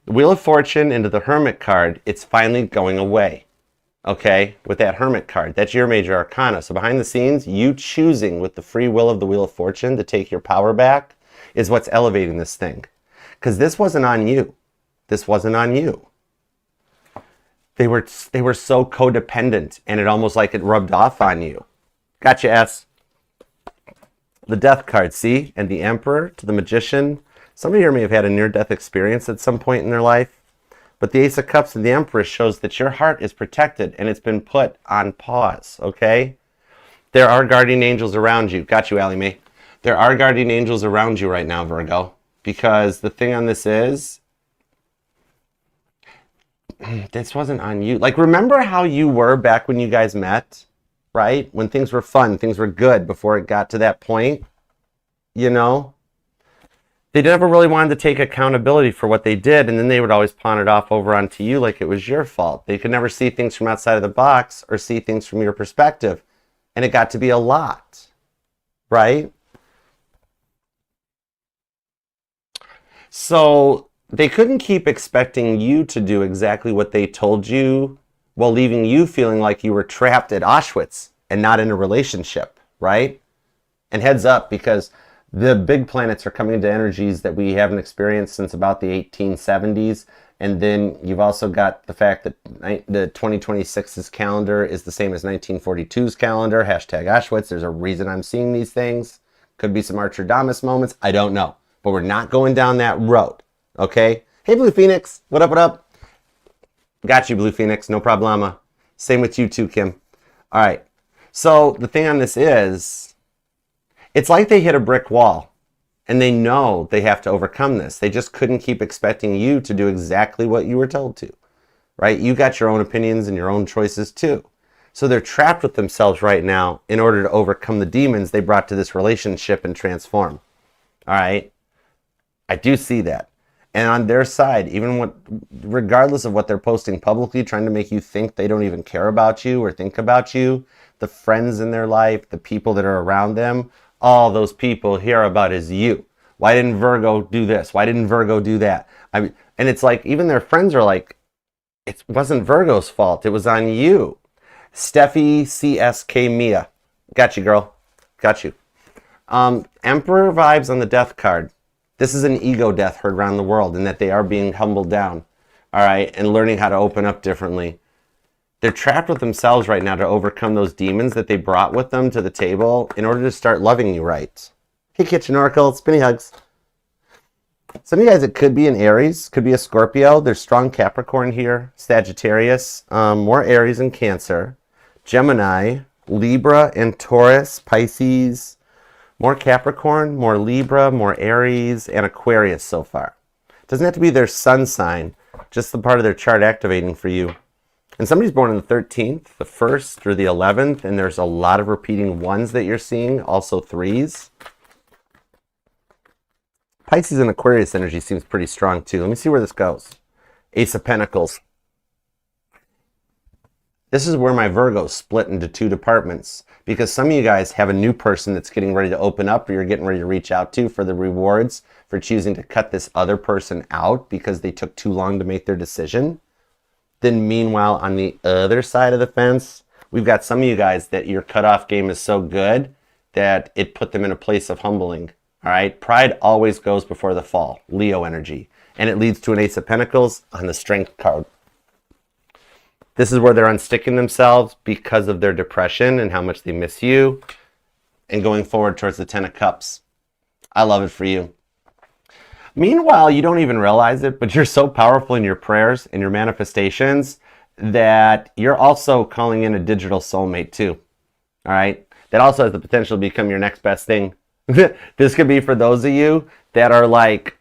The Wheel of Fortune into the Hermit card, it's finally going away. Okay, with that Hermit card, that's your major arcana. So behind the scenes, you choosing with the free will of the Wheel of Fortune to take your power back is what's elevating this thing. Because this wasn't on you. This wasn't on you. They were so codependent, and it almost like it rubbed off on you. Gotcha, S. The Death card, see? And the Emperor to the Magician. Somebody here may have had a near-death experience at some point in their life. But the Ace of Cups and the Empress shows that your heart is protected and it's been put on pause, okay? There are guardian angels around you. Got you, Allie Mae. There are guardian angels around you right now, Virgo. Because the thing on this is, this wasn't on you. Like, remember how you were back when you guys met, right? When things were fun, things were good before it got to that point, you know? They never really wanted to take accountability for what they did, and then they would always pawn it off over onto you like it was your fault. They could never see things from outside of the box or see things from your perspective, and it got to be a lot, right? So they couldn't keep expecting you to do exactly what they told you while leaving you feeling like you were trapped at Auschwitz and not in a relationship, right? And heads up, because the big planets are coming into energies that we haven't experienced since about the 1870s. And then you've also got the fact that the 2026's calendar is the same as 1942's calendar. Hashtag Auschwitz. There's a reason I'm seeing these things. Could be some Archerdamus moments. I don't know. But we're not going down that road. Okay? Hey, Blue Phoenix. What up, what up? Got you, Blue Phoenix. No problema. Same with you too, Kim. All right. So the thing on this is, it's like they hit a brick wall and they know they have to overcome this. They just couldn't keep expecting you to do exactly what you were told to, right? You got your own opinions and your own choices too. So they're trapped with themselves right now in order to overcome the demons they brought to this relationship and transform. All right? I do see that. And on their side, regardless of what they're posting publicly, trying to make you think they don't even care about you or think about you, the friends in their life, the people that are around them, all those people hear about is you. Why didn't Virgo do this? Why didn't Virgo do that? And it's like, even their friends are like, it wasn't Virgo's fault. It was on you. Steffi CSK Mia. Got you, girl. Got you. Emperor vibes on the Death card. This is an ego death heard around the world, in that they are being humbled down, all right, and learning how to open up differently. They're trapped with themselves right now to overcome those demons that they brought with them to the table in order to start loving you right. Hey, Kitchen Oracle, spinny hugs. Some of you guys, it could be an Aries, could be a Scorpio. There's strong Capricorn here, Sagittarius, more Aries and Cancer, Gemini, Libra and Taurus, Pisces, more Capricorn, more Libra, more Aries, and Aquarius so far. Doesn't have to be their sun sign, just the part of their chart activating for you. And somebody's born on the 13th, the 1st through the 11th, and there's a lot of repeating ones that you're seeing, also threes. Pisces and Aquarius energy seems pretty strong too. Let me see where this goes. Ace of Pentacles. This is where my Virgo split into two departments, because some of you guys have a new person that's getting ready to open up, or you're getting ready to reach out to for the rewards for choosing to cut this other person out because they took too long to make their decision. Then meanwhile, on the other side of the fence, we've got some of you guys that your cutoff game is so good that it put them in a place of humbling. All right, pride always goes before the fall, Leo energy, and it leads to an Ace of Pentacles on the Strength card. This is where they're unsticking themselves because of their depression and how much they miss you, and going forward towards the Ten of Cups. I love it for you. Meanwhile, you don't even realize it, but you're so powerful in your prayers and your manifestations that you're also calling in a digital soulmate too. All right? That also has the potential to become your next best thing. This could be for those of you that are like,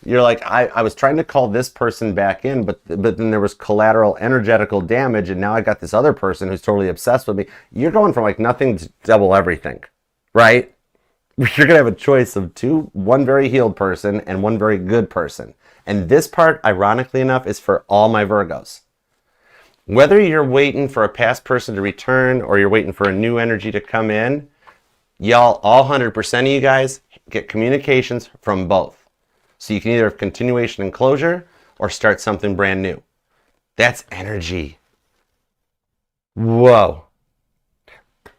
you're like, I was trying to call this person back in, but then there was collateral energetical damage, and now I got this other person who's totally obsessed with me. You're going from like nothing to double everything, right? You're going to have a choice of two, one very healed person and one very good person. And this part, ironically enough, is for all my Virgos. Whether you're waiting for a past person to return or you're waiting for a new energy to come in, y'all, all 100% of you guys get communications from both. So you can either have continuation and closure or start something brand new. That's energy. Whoa.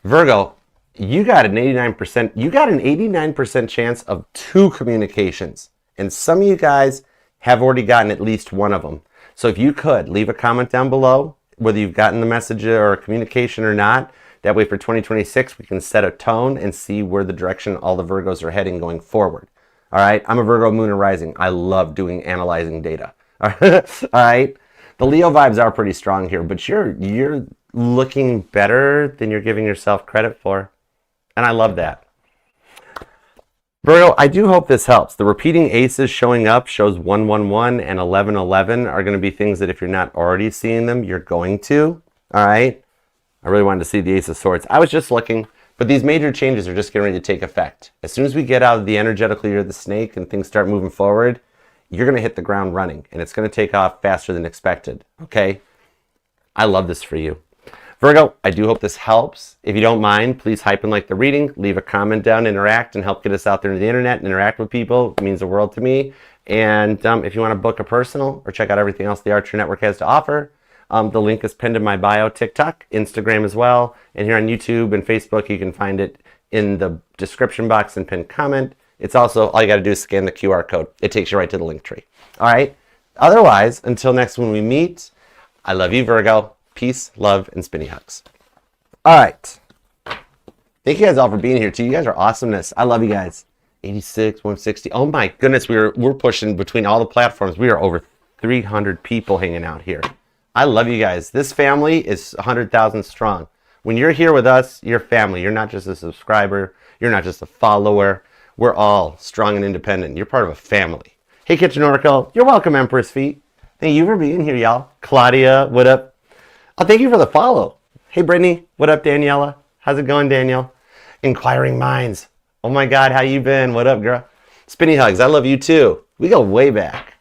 Virgo, you got an 89% chance of two communications. And some of you guys have already gotten at least one of them. So if you could, leave a comment down below, whether you've gotten the message or a communication or not. That way for 2026, we can set a tone and see where the direction all the Virgos are heading going forward. All right, I'm a Virgo moon and rising. I love analyzing data. All right, the Leo vibes are pretty strong here, but you're looking better than you're giving yourself credit for, and I love that. Virgo, I do hope this helps. The repeating aces showing up shows 111 and 1111 are going to be things that if you're not already seeing them, you're going to. All right, I really wanted to see the Ace of Swords. I was just looking. But these major changes are just getting ready to take effect. As soon as we get out of the energetical year of the snake and things start moving forward, you're going to hit the ground running. And it's going to take off faster than expected. Okay? I love this for you. Virgo, I do hope this helps. If you don't mind, please hype and like the reading. Leave a comment down, interact, and help get us out there into the internet and interact with people. It means the world to me. And if you want to book a personal or check out everything else the Archer Network has to offer, the link is pinned in my bio, TikTok, Instagram as well. And here on YouTube and Facebook, you can find it in the description box and pinned comment. It's also, all you got to do is scan the QR code. It takes you right to the link tree. All right. Otherwise, until next when we meet, I love you, Virgo. Peace, love, and spinny hugs. All right. Thank you guys all for being here, too. You guys are awesomeness. I love you guys. 86, 160. Oh, my goodness. We're pushing between all the platforms. We are over 300 people hanging out here. I love you guys. This family is 100,000 strong. When you're here with us, you're family. You're not just a subscriber. You're not just a follower. We're all strong and independent. You're part of a family. Hey, Kitchen Oracle. You're welcome, Empress Feet. Thank you for being here, y'all. Claudia, what up? Oh, thank you for the follow. Hey, Brittany. What up, Daniela? How's it going, Danielle? Inquiring Minds. Oh, my God. How you been? What up, girl? Spinny Hugs. I love you, too. We go way back.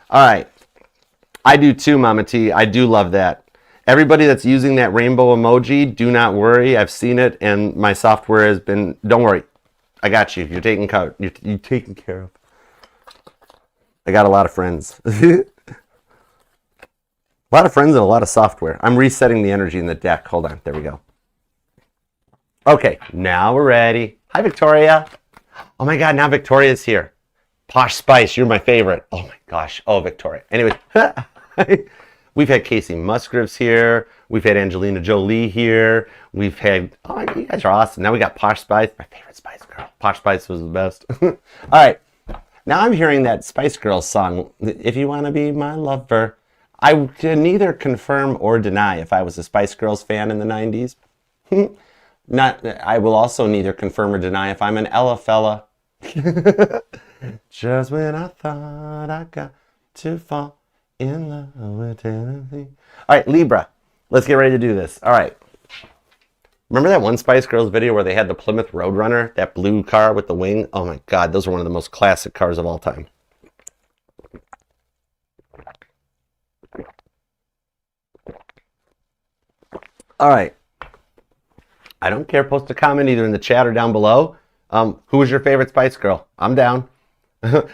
All right. I do too, Mama T. I do love that. Everybody that's using that rainbow emoji, do not worry. I've seen it, and my software has been. Don't worry, I got you. You're taken care. You're taken care of. I got a lot of friends. A lot of friends and a lot of software. I'm resetting the energy in the deck. Hold on. There we go. Okay, now we're ready. Hi, Victoria. Oh my God, now Victoria's here. Posh Spice, you're my favorite. Oh my gosh. Oh, Victoria. Anyways. We've had Casey Musgraves here. We've had Angelina Jolie here. We've had, oh, you guys are awesome. Now we got Posh Spice, my favorite Spice Girl. Posh Spice was the best. All right. Now I'm hearing that Spice Girls song, If You Want to Be My Lover. I can neither confirm or deny if I was a Spice Girls fan in the 90s. I will also neither confirm or deny if I'm an Ella fella. Just when I thought I got to fall in love with Tennessee. All right, Libra. Let's get ready to do this. All right. Remember that one Spice Girls video where they had the Plymouth Roadrunner, that blue car with the wing? Oh my God, those are one of the most classic cars of all time. All right. I don't care. Post a comment either in the chat or down below. Who was your favorite Spice Girl? I'm down.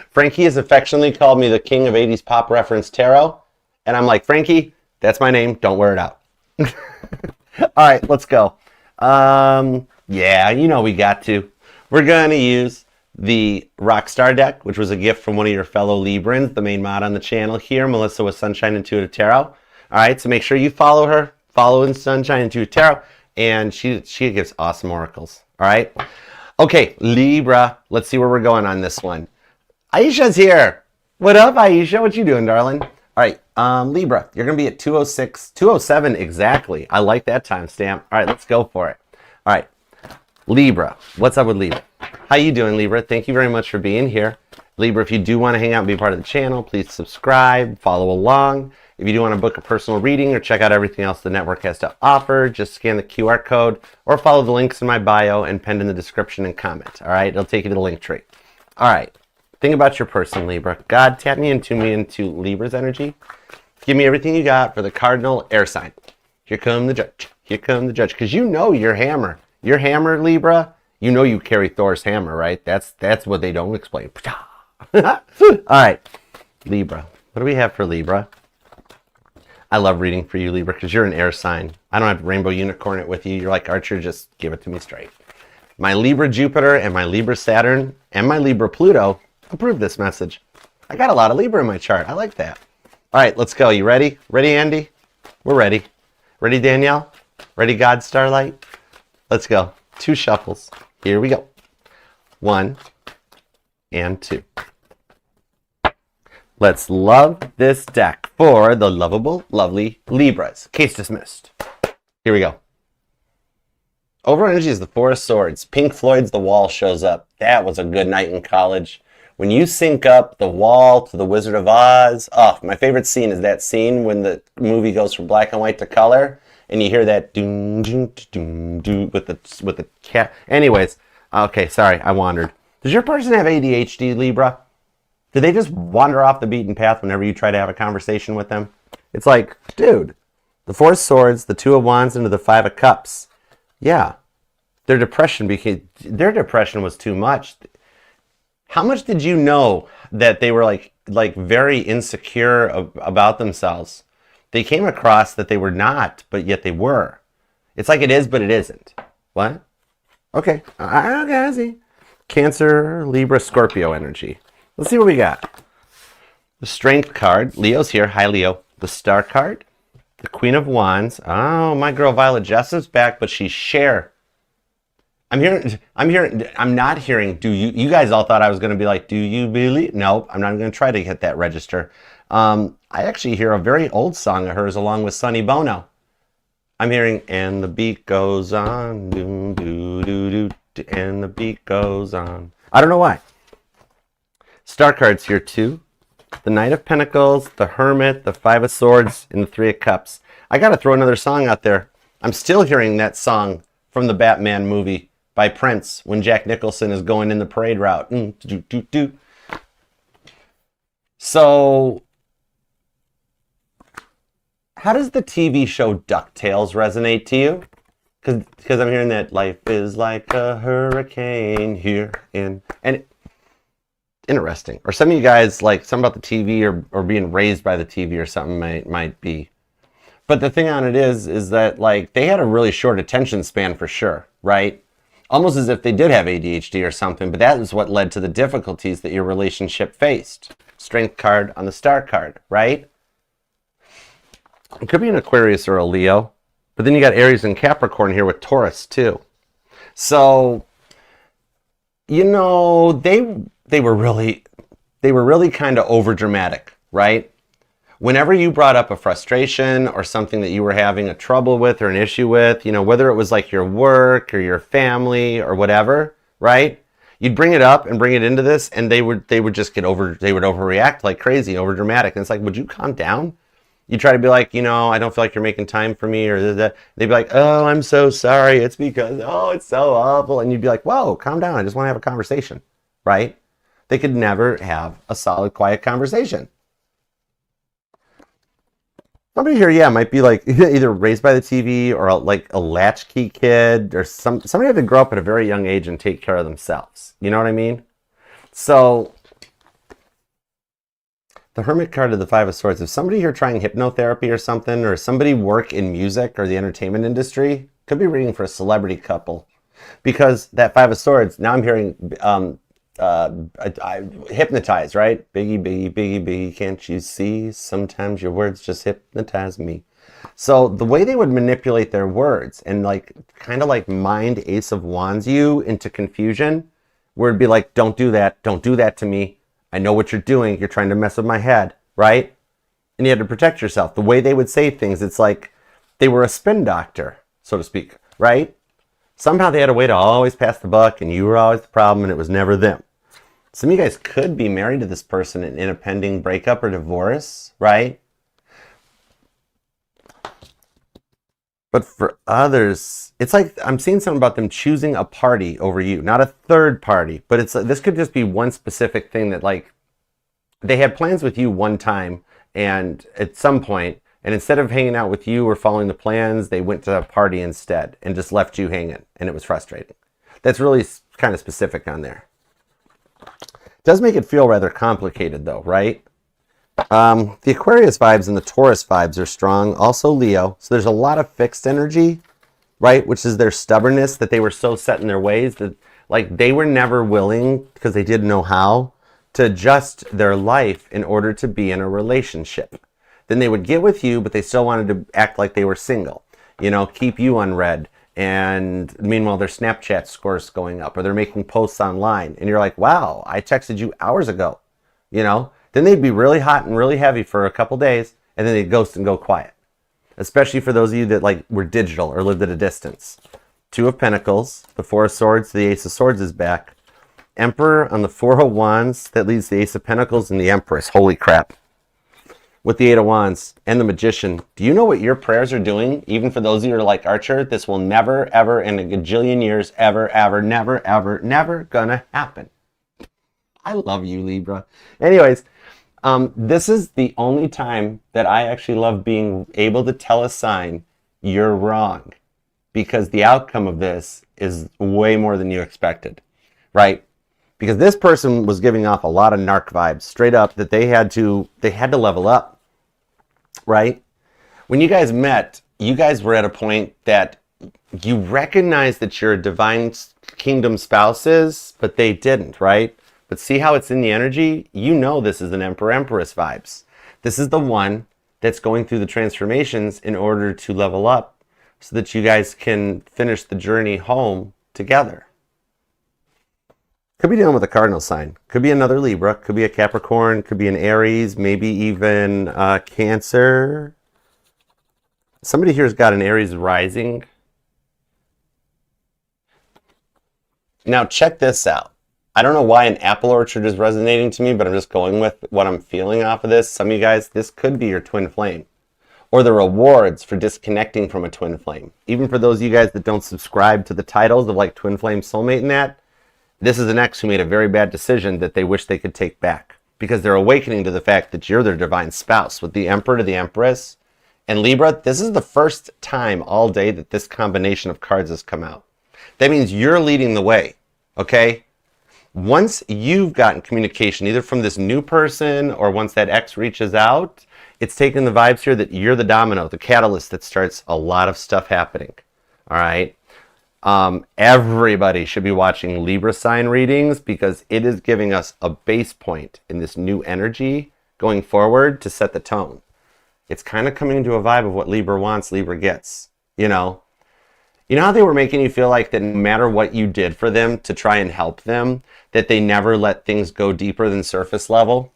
Frankie has affectionately called me the king of 80s pop reference tarot. And I'm like, Frankie, that's my name. Don't wear it out. All right, let's go. Yeah, you know we got to. We're going to use the Rockstar deck, which was a gift from one of your fellow Librans, the main mod on the channel here, Melissa with Sunshine Intuitive Tarot. All right, so make sure you follow her. Follow in Sunshine Intuitive Tarot. And she gives awesome oracles. All right. Okay, Libra. Let's see where we're going on this one. Aisha's here. What up, Aisha? What you doing, darling? All right, Libra. You're gonna be at 206, 207 exactly. I like that timestamp. All right, let's go for it. All right, Libra. What's up with Libra? How you doing, Libra? Thank you very much for being here. Libra, if you do want to hang out and be part of the channel, please subscribe, follow along. If you do want to book a personal reading or check out everything else the network has to offer, just scan the QR code or follow the links in my bio and pinned in the description and comment. All right, it'll take you to the link tree. All right, think about your person, Libra. God, tap me into Libra's energy. Give me everything you got for the cardinal air sign. Here come the judge. Here come the judge. Because you know your hammer. Your hammer, Libra, you know you carry Thor's hammer, right? That's what they don't explain. All right, Libra. What do we have for Libra? I love reading for you, Libra, because you're an air sign. I don't have to rainbow unicorn it with you. You're like Archer, just give it to me straight. My Libra Jupiter and my Libra Saturn and my Libra Pluto approve this message. I got a lot of Libra in my chart. I like that. All right, let's go. You ready? Ready, Andy? We're ready. Ready, Danielle? Ready, God Starlight? Let's go. 2 shuffles. Here we go. 1 and 2. Let's love this deck for the lovable, lovely Libras. Case dismissed. Here we go. Overall energy is the 4 of Swords. Pink Floyd's The Wall shows up. That was a good night in college. When you sync up The Wall to The Wizard of Oz. Oh, my favorite scene is that scene when the movie goes from black and white to color. And you hear that doom, doom, doom, doom with the cat. Anyways, okay, sorry, I wandered. Does your person have ADHD, Libra? Do they just wander off the beaten path whenever you try to have a conversation with them? It's like, dude, the 4 of Swords, the 2 of Wands into the 5 of Cups. Yeah, their depression was too much. How much did you know that they were like very insecure about themselves? They came across that they were not, but yet they were. It's like it is, but it isn't. What? Okay, I see. Cancer, Libra, Scorpio energy. Let's see what we got. The Strength card. Leo's here. Hi, Leo. The Star card. The Queen of Wands. Oh, my girl Violet Jessup's back, but she's Cher. I'm not hearing, do you? You guys all thought I was going to be like, do you believe? Nope, I'm not going to try to hit that register. I actually hear a very old song of hers along with Sonny Bono. I'm hearing, and the beat goes on, doo, doo, doo, doo, and the beat goes on. I don't know why. Star cards here too. The Knight of Pentacles, the Hermit, the 5 of Swords, and the 3 of Cups. I got to throw another song out there. I'm still hearing that song from the Batman movie by Prince when Jack Nicholson is going in the parade route. So, how does the TV show DuckTales resonate to you? Because I'm hearing that life is like a hurricane here and interesting. Or some of you guys, like, something about the TV or being raised by the TV or something might be. But the thing on it is that, like, they had a really short attention span for sure, right? Almost as if they did have ADHD or something, but that is what led to the difficulties that your relationship faced. Strength card on the Star card, right? It could be an Aquarius or a Leo, but then you got Aries and Capricorn here with Taurus too. So, you know, they were really kind of over dramatic, right? Whenever you brought up a frustration or something that you were having a trouble with or an issue with, you know, whether it was like your work or your family or whatever, right? You'd bring it up and bring it into this, and they would just they would overreact like crazy, over dramatic. And it's like, would you calm down? You try to be like, you know, I don't feel like you're making time for me, or that. They'd be like, oh, I'm so sorry. It's because, oh, it's so awful. And you'd be like, whoa, calm down. I just want to have a conversation, right? They could never have a solid, quiet conversation. Somebody here, yeah, might be like either raised by the TV or like a latchkey kid or somebody had to grow up at a very young age and take care of themselves. You know what I mean? So the Hermit card of the Five of Swords, if somebody here trying hypnotherapy or something, or somebody work in music or the entertainment industry, could be reading for a celebrity couple. Because that Five of Swords, now I'm hearing I hypnotize, right? Biggie, biggie, biggie, biggie, can't you see? Sometimes your words just hypnotize me. So the way they would manipulate their words and like kind of like mind Ace of Wands you into confusion, where it'd be like, don't do that to me. I know what you're doing. You're trying to mess with my head, right? And you had to protect yourself. The way they would say things, it's like they were a spin doctor, so to speak, right? Somehow they had a way to always pass the buck and you were always the problem and it was never them. Some of you guys could be married to this person in a pending breakup or divorce, right? But for others, it's like I'm seeing something about them choosing a party over you, not a third party, but it's this could just be one specific thing that like they had plans with you one time and at some point, and instead of hanging out with you or following the plans, they went to a party instead and just left you hanging, and it was frustrating. That's really kind of specific on there. It does make it feel rather complicated though, right? The Aquarius vibes and the Taurus vibes are strong. Also Leo. So there's a lot of fixed energy, right? Which is their stubbornness, that they were so set in their ways that like they were never willing, because they didn't know how, to adjust their life in order to be in a relationship. Then they would get with you, but they still wanted to act like they were single. You know, keep you unread. And meanwhile, their Snapchat scores going up, or they're making posts online. And you're like, wow, I texted you hours ago, you know? Then they'd be really hot and really heavy for a couple days, and then they'd ghost and go quiet. Especially for those of you that like were digital or lived at a distance. Two of Pentacles, the Four of Swords, the Ace of Swords is back. Emperor on the Four of Wands, that leads the Ace of Pentacles and the Empress. Holy crap. With the Eight of Wands and the Magician. Do you know what your prayers are doing? Even for those of you who are like Archer, this will never, ever, in a gajillion years, ever, ever, never, ever, never gonna happen. I love you, Libra. Anyways, this is the only time that I actually love being able to tell a sign you're wrong, because the outcome of this is way more than you expected, right? Because this person was giving off a lot of narc vibes, straight up, that they had to level up, right? When you guys met, you guys were at a point that you recognized that you're divine kingdom spouses, but they didn't, right? But see how it's in the energy? You know this is an Emperor-Empress vibes. This is the one that's going through the transformations in order to level up so that you guys can finish the journey home together. Could be dealing with a cardinal sign. Could be another Libra. Could be a Capricorn. Could be an Aries. Maybe even Cancer. Somebody here's got an Aries rising. Now check this out. I don't know why an apple orchard is resonating to me, but I'm just going with what I'm feeling off of this. Some of you guys, this could be your twin flame. Or the rewards for disconnecting from a twin flame. Even for those of you guys that don't subscribe to the titles of like twin flame, soulmate and that, this is an ex who made a very bad decision that they wish they could take back. Because they're awakening to the fact that you're their divine spouse. With the Emperor to the Empress. And Libra, this is the first time all day that this combination of cards has come out. That means you're leading the way. Okay? Once you've gotten communication, either from this new person or once that ex reaches out, it's taking the vibes here that you're the domino, the catalyst that starts a lot of stuff happening. All right? Everybody should be watching Libra sign readings because it is giving us a base point in this new energy going forward to set the tone. It's kind of coming into a vibe of what Libra wants, Libra gets. You know how they were making you feel like that no matter what you did for them to try and help them, that they never let things go deeper than surface level,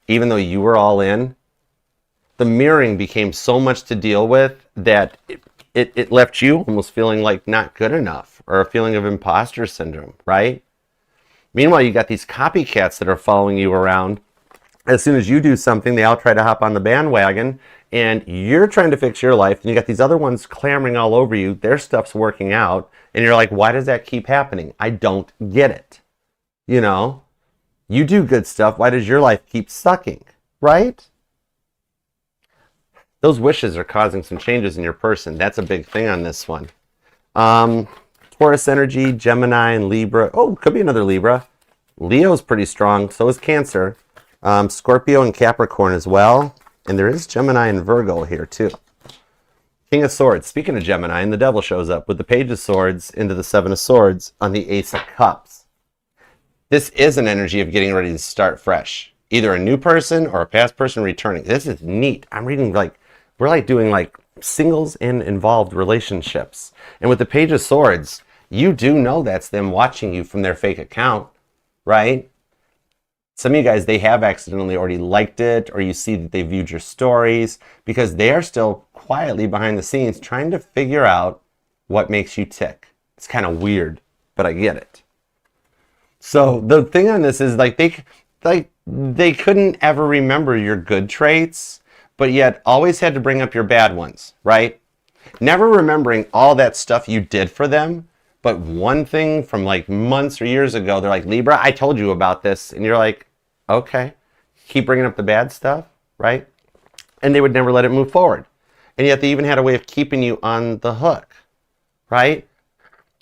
even though you were all in? The mirroring became so much to deal with that it left you almost feeling like not good enough, or a feeling of imposter syndrome, right? Meanwhile, you got these copycats that are following you around. As soon as you do something, they all try to hop on the bandwagon, and you're trying to fix your life, and you got these other ones clamoring all over you. Their stuff's working out, and you're like, why does that keep happening? I don't get it. You know? You do good stuff. Why does your life keep sucking? Right? Those wishes are causing some changes in your person. That's a big thing on this one. Taurus energy, Gemini, and Libra. Oh, could be another Libra. Leo's pretty strong. So is Cancer. Scorpio and Capricorn as well. And there is Gemini and Virgo here too. King of Swords. Speaking of Gemini, and the Devil shows up with the Page of Swords into the Seven of Swords on the Ace of Cups. This is an energy of getting ready to start fresh. Either a new person or a past person returning. This is neat. I'm reading we're like doing like singles and involved relationships. And with the Page of Swords, you do know that's them watching you from their fake account, right? Some of you guys, they have accidentally already liked it, or you see that they viewed your stories, because they are still quietly behind the scenes trying to figure out what makes you tick. It's kind of weird, but I get it. So the thing on this is they couldn't ever remember your good traits, but yet always had to bring up your bad ones, right? Never remembering all that stuff you did for them, but one thing from like months or years ago, they're like, Libra, I told you about this. And you're like, okay, keep bringing up the bad stuff, right? And they would never let it move forward. And yet they even had a way of keeping you on the hook, right?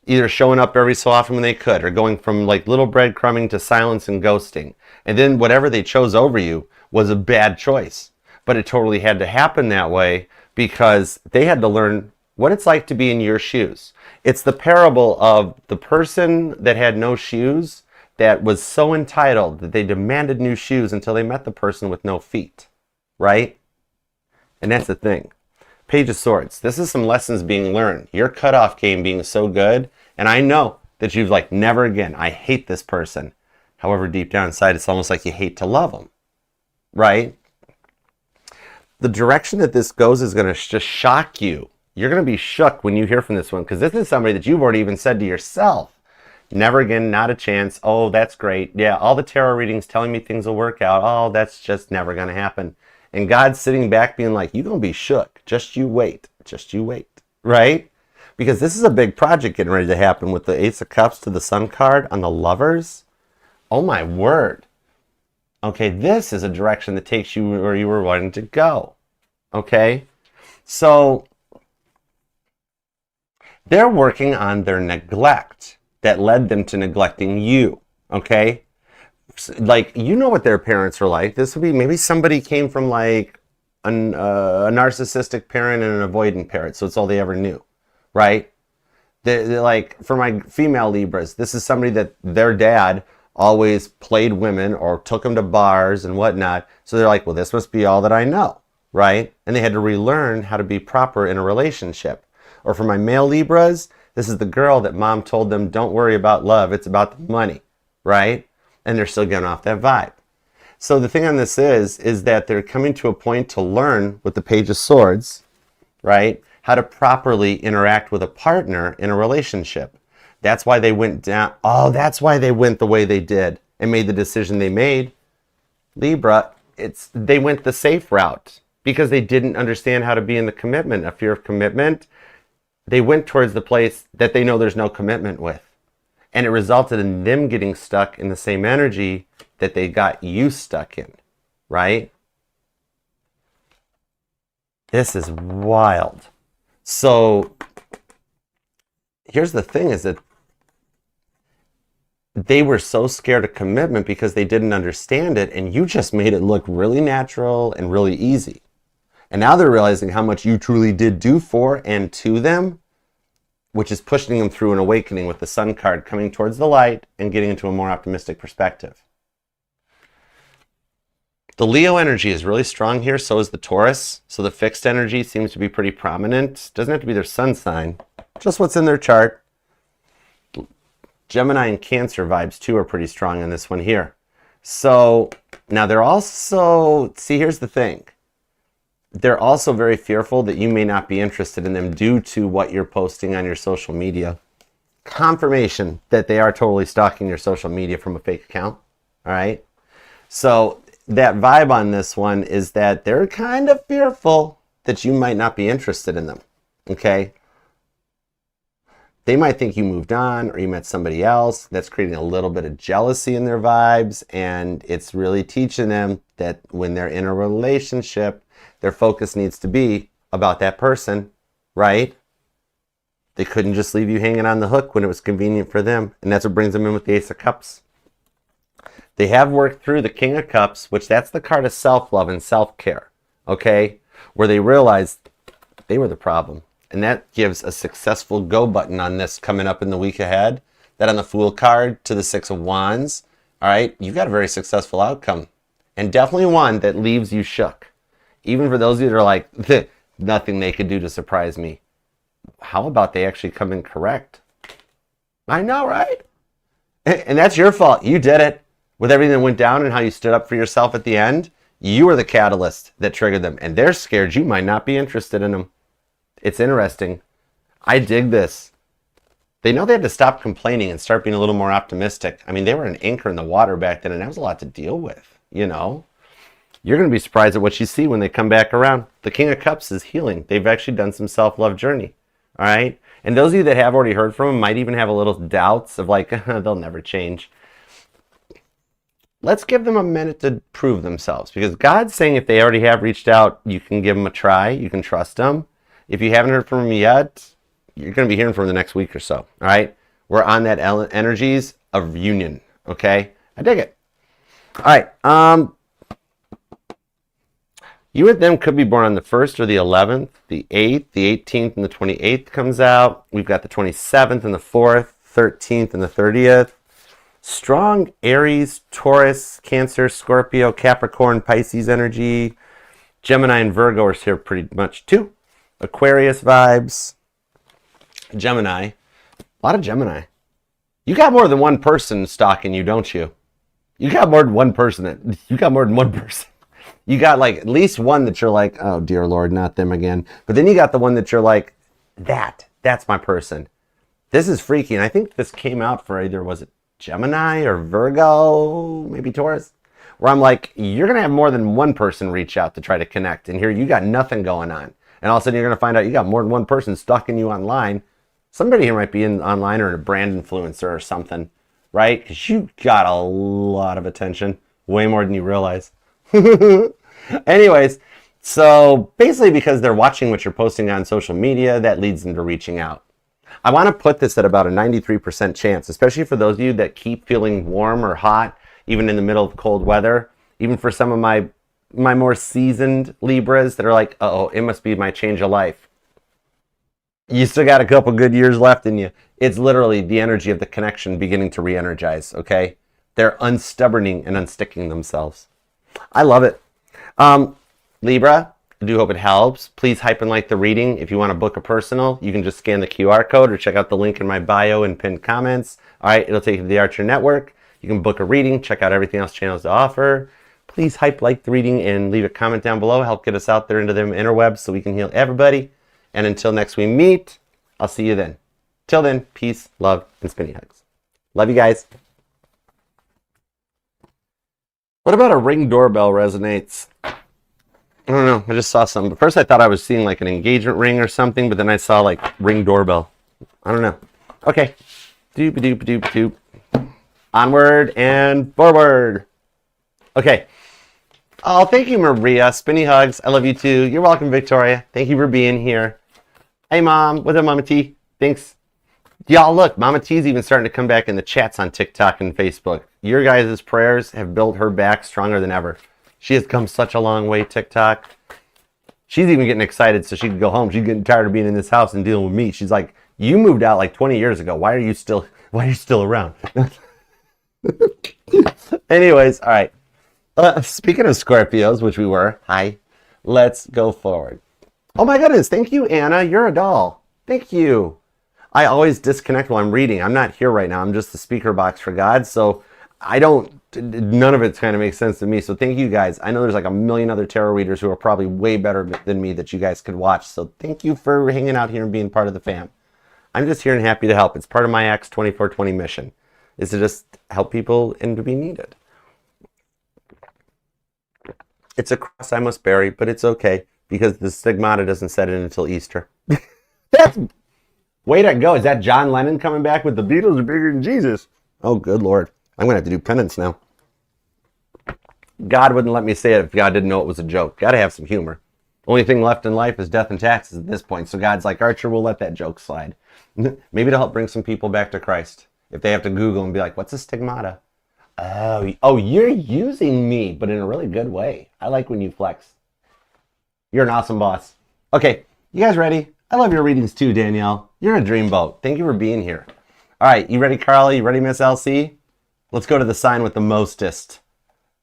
Either showing up every so often when they could, or going from like little breadcrumbing to silence and ghosting. And then whatever they chose over you was a bad choice. But it totally had to happen that way because they had to learn what it's like to be in your shoes. It's the parable of the person that had no shoes that was so entitled that they demanded new shoes until they met the person with no feet, right? And that's the thing. Page of Swords. This is some lessons being learned. Your cutoff game being so good, and I know that you've like, never again, I hate this person. However, deep down inside, it's almost like you hate to love them, right? The direction that this goes is going to just shock you. You're going to be shook when you hear from this one, because this is somebody that you've already even said to yourself, never again, not a chance. Oh, that's great. Yeah, all the tarot readings telling me things will work out. Oh, that's just never going to happen. And God's sitting back being like, you're going to be shook. Just you wait. Just you wait. Right? Because this is a big project getting ready to happen with the Ace of Cups to the Sun card on the Lovers. Oh my word. Okay, this is a direction that takes you where you were wanting to go. Okay? So they're working on their neglect that led them to neglecting you. Okay? Like, you know what their parents are like. This would be maybe somebody came from like a narcissistic parent and an avoidant parent, so it's all they ever knew, right? They're like, for my female Libras, this is somebody that their dad always played women or took them to bars and whatnot, so they're like, well, this must be all that I know, right? And they had to relearn how to be proper in a relationship. Or for my male Libras, this is the girl that mom told them, don't worry about love, it's about the money, right? And they're still getting off that vibe. So the thing on this is that they're coming to a point to learn with the Page of Swords, right, how to properly interact with a partner in a relationship. That's why they went down. Oh, that's why they went the way they did and made the decision they made. Libra, they went the safe route because they didn't understand how to be in the commitment, a fear of commitment. They went towards the place that they know there's no commitment with. And it resulted in them getting stuck in the same energy that they got you stuck in, right? This is wild. So here's the thing is that they were so scared of commitment because they didn't understand it, and you just made it look really natural and really easy. And now they're realizing how much you truly did do for and to them, which is pushing them through an awakening with the Sun card coming towards the light and getting into a more optimistic perspective. The Leo energy is really strong here, so is the Taurus. So the fixed energy seems to be pretty prominent. Doesn't have to be their sun sign, just what's in their chart. Gemini and Cancer vibes too are pretty strong in this one here. So now they're also, see, here's the thing. They're also very fearful that you may not be interested in them due to what you're posting on your social media. Confirmation that they are totally stalking your social media from a fake account. All right. So that vibe on this one is that they're kind of fearful that you might not be interested in them. Okay. They might think you moved on or you met somebody else. That's creating a little bit of jealousy in their vibes. And it's really teaching them that when they're in a relationship, their focus needs to be about that person, right? They couldn't just leave you hanging on the hook when it was convenient for them. And that's what brings them in with the Ace of Cups. They have worked through the King of Cups, which that's the card of self-love and self-care, okay? Where they realized they were the problem. And that gives a successful go button on this coming up in the week ahead. That on the Fool card to the Six of Wands, all right? You've got a very successful outcome. And definitely one that leaves you shook. Even for those of you that are like, nothing they could do to surprise me. How about they actually come in correct? I know, right? And that's your fault. You did it. With everything that went down and how you stood up for yourself at the end, you were the catalyst that triggered them. And they're scared you might not be interested in them. It's interesting. I dig this. They know they had to stop complaining and start being a little more optimistic. I mean, they were an anchor in the water back then, and that was a lot to deal with, you know? You're going to be surprised at what you see when they come back around. The King of Cups is healing. They've actually done some self-love journey, all right? And those of you that have already heard from them might even have a little doubts of like, they'll never change. Let's give them a minute to prove themselves, because God's saying if they already have reached out, you can give them a try. You can trust them. If you haven't heard from them yet, you're going to be hearing from them the next week or so, all right? We're on that energies of union, okay? I dig it. All right. You and them could be born on the 1st or the 11th, the 8th, the 18th, and the 28th comes out. We've got the 27th and the 4th, 13th and the 30th. Strong Aries, Taurus, Cancer, Scorpio, Capricorn, Pisces energy. Gemini and Virgo are here pretty much too. Aquarius vibes. Gemini. A lot of Gemini. You got more than one person stalking you, don't you? You got more than one person. You got more than one person. You got like at least one that you're like, oh dear Lord, not them again. But then you got the one that you're like, that's my person. This is freaky. And I think this came out for either, was it Gemini or Virgo, maybe Taurus? Where I'm like, you're going to have more than one person reach out to try to connect. And here you got nothing going on. And all of a sudden you're going to find out you got more than one person stalking you online. Somebody here might be online or a brand influencer or something, right? Because you got a lot of attention, way more than you realize. Anyways, so basically because they're watching what you're posting on social media, that leads them to reaching out. I want to put this at about a 93% chance, especially for those of you that keep feeling warm or hot, even in the middle of cold weather. Even for some of my more seasoned Libras that are like, uh-oh, it must be my change of life. You still got a couple good years left in you. It's literally the energy of the connection beginning to re-energize, okay? They're unstubborning and unsticking themselves. I love it. Libra, I do hope it helps. Please hype and like the reading. If you want to book a personal, you can just scan the QR code or check out the link in my bio and pinned comments. All right, it'll take you to the Archer Network. You can book a reading, check out everything else channels to offer. Please hype, like the reading, and leave a comment down below. Help get us out there into them interwebs so we can heal everybody. And until next we meet, I'll see you then. Till then, peace, love, and spinny hugs. Love you guys. What about a Ring doorbell resonates? I don't know. I just saw something. But first I thought I was seeing like an engagement ring or something, but then I saw like Ring doorbell. I don't know. Okay. Doop-a-doop-a-doop-a-doop. Onward and forward. Okay. Oh, thank you, Maria. Spinny hugs. I love you too. You're welcome, Victoria. Thank you for being here. Hey, Mom. What's up, Mama T? Thanks. Y'all, look. Mama T's even starting to come back in the chats on TikTok and Facebook. Your guys' prayers have built her back stronger than ever. She has come such a long way, TikTok. She's even getting excited so she can go home. She's getting tired of being in this house and dealing with me. She's like, you moved out like 20 years ago. Why are you still around? Anyways, all right. Speaking of Scorpios, which we were, hi, let's go forward. Oh my goodness, thank you, Anna. You're a doll. Thank you. I always disconnect while I'm reading. I'm not here right now. I'm just the speaker box for God. So none of it kind of makes sense to me. So thank you guys. I know there's like a million other tarot readers who are probably way better than me that you guys could watch. So thank you for hanging out here and being part of the fam. I'm just here and happy to help. It's part of my Acts 2420 mission, is to just help people and to be needed. It's a cross I must bear, but it's okay because the stigmata doesn't set in until Easter. That's way to go. Is that John Lennon coming back with the Beatles are bigger than Jesus? Oh, good Lord. I'm going to have to do penance now. God wouldn't let me say it if God didn't know it was a joke. Got to have some humor. Only thing left in life is death and taxes at this point. So God's like, Archer, we'll let that joke slide. Maybe to help bring some people back to Christ. If they have to Google and be like, what's a stigmata? Oh, you're using me, but in a really good way. I like when you flex. You're an awesome boss. Okay, you guys ready? I love your readings too, Danielle. You're a dreamboat. Thank you for being here. All right, you ready, Carly? You ready, Miss LC? Let's go to the sign with the mostest.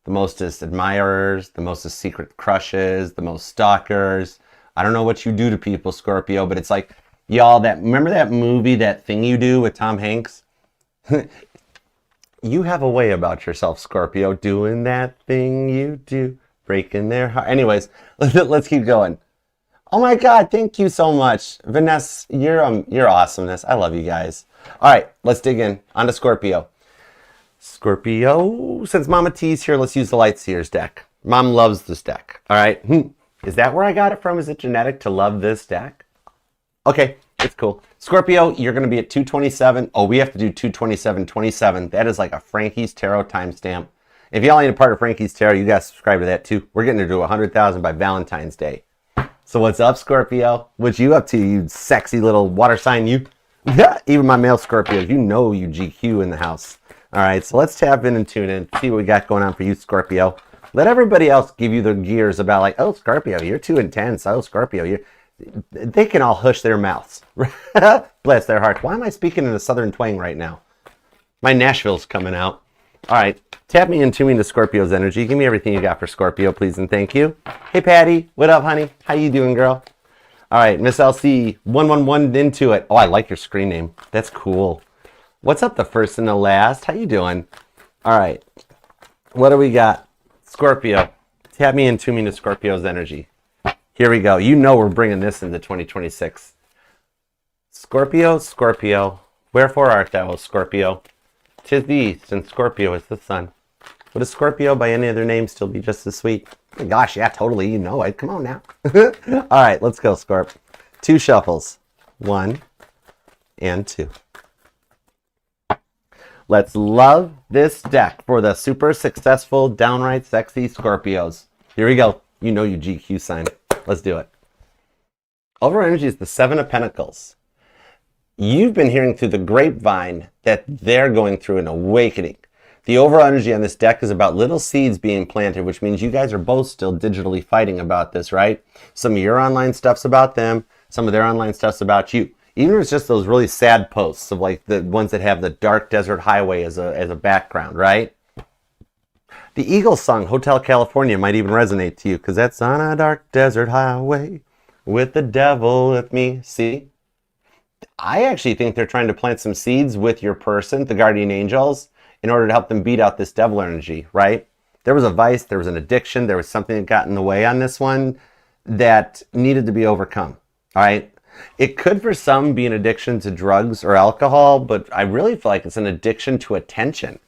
The mostest admirers, the mostest secret crushes, the most stalkers. I don't know what you do to people, Scorpio, but it's like, y'all, remember that movie, That Thing You Do with Tom Hanks? You have a way about yourself, Scorpio, doing that thing you do, breaking their heart. Anyways, let's keep going. Oh my God, thank you so much. Vanessa, you're awesomeness. I love you guys. All right, let's dig in. On to Scorpio. Scorpio, since Mama T's here, let's use the Light Seers deck. Mom loves this deck, all right? Is that where I got it from? Is it genetic to love this deck? Okay, it's cool. Scorpio, you're going to be at 227. Oh, we have to do 227.27. That is like a Frankie's Tarot timestamp. If y'all ain't a part of Frankie's Tarot, you guys subscribe to that too. We're getting to do 100,000 by Valentine's Day. So what's up, Scorpio? What you up to, you sexy little water sign, you? Even my male Scorpios, you know you GQ in the house. All right, so let's tap in and tune in, see what we got going on for you, Scorpio. Let everybody else give you the gears about like, oh, Scorpio, you're too intense. Oh, Scorpio, they can all hush their mouths. Bless their hearts. Why am I speaking in a southern twang right now? My Nashville's coming out. All right, tap me and tune me into Scorpio's energy. Give me everything you got for Scorpio, please, and thank you. Hey, Patty, what up, honey? How you doing, girl? All right, Miss LC, 111 into it. Oh, I like your screen name. That's cool. What's up, the first and the last? How you doing? All right. What do we got? Scorpio. Tap me and tune me into Scorpio's energy. Here we go. You know we're bringing this into 2026. Scorpio, Scorpio. Wherefore art thou, O Scorpio? 'Tis the east, and Scorpio is the sun. Would a Scorpio by any other name still be just as sweet? Oh, gosh, yeah, totally. You know it. Come on now. All right, let's go, Scorp. 2 shuffles. 1 and 2. Let's love this deck for the super successful, downright sexy Scorpios. Here we go. You know you GQ sign. Let's do it. Overall energy is the 7 of Pentacles. You've been hearing through the grapevine that they're going through an awakening. The overall energy on this deck is about little seeds being planted, which means you guys are both still digitally fighting about this, right? Some of your online stuff's about them. Some of their online stuff's about you. Even if it's just those really sad posts of like the ones that have the dark desert highway as a background, right? The Eagles song, Hotel California, might even resonate to you because that's on a dark desert highway with the devil with me. See? I actually think they're trying to plant some seeds with your person, the guardian angels, in order to help them beat out this devil energy, right? There was a vice, there was an addiction, there was something that got in the way on this one that needed to be overcome, all right? It could for some be an addiction to drugs or alcohol, but I really feel like it's an addiction to attention.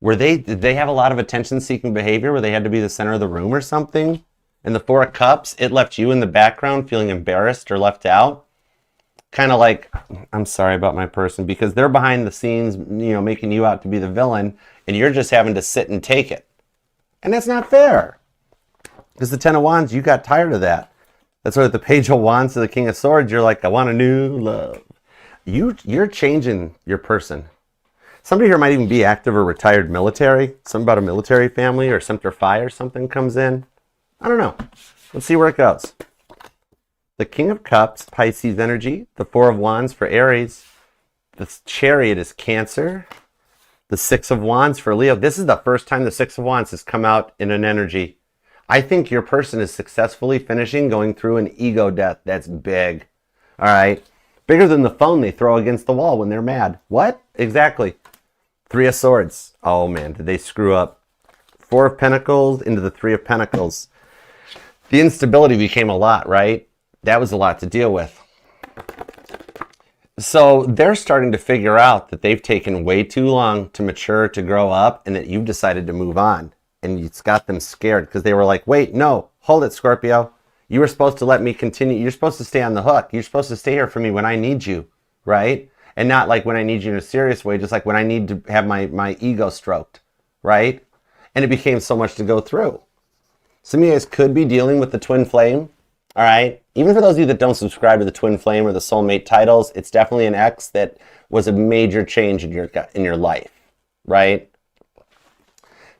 Did they have a lot of attention-seeking behavior where they had to be the center of the room or something? And the 4 of Cups, it left you in the background feeling embarrassed or left out. Kind of like, I'm sorry about my person, because they're behind the scenes, making you out to be the villain, and you're just having to sit and take it. And that's not fair. Because the 10 of Wands, you got tired of that. That's why with the Page of Wands to the King of Swords, you're like, I want a new love. You're changing your person. Somebody here might even be active or retired military. Something about a military family or Center Fire or something comes in. I don't know. Let's see where it goes. The King of Cups, Pisces energy. The 4 of Wands for Aries. The Chariot is Cancer. The 6 of Wands for Leo. This is the first time the 6 of Wands has come out in an energy. I think your person is successfully going through an ego death. That's big. All right. Bigger than the phone they throw against the wall when they're mad. What? Exactly. 3 of Swords. Oh, man, did they screw up? 4 of Pentacles into the 3 of Pentacles. The instability became a lot, right? That was a lot to deal with. So they're starting to figure out that they've taken way too long to mature, to grow up, and that you've decided to move on. And it's got them scared because they were like, wait, no, hold it, Scorpio. You were supposed to let me continue. You're supposed to stay on the hook. You're supposed to stay here for me when I need you, right? And not like when I need you in a serious way, just like when I need to have my ego stroked, right? And it became so much to go through. Some of you guys could be dealing with the twin flame. All right. Even for those of you that don't subscribe to the twin flame or the soulmate titles, it's definitely an ex that was a major change in your life, right?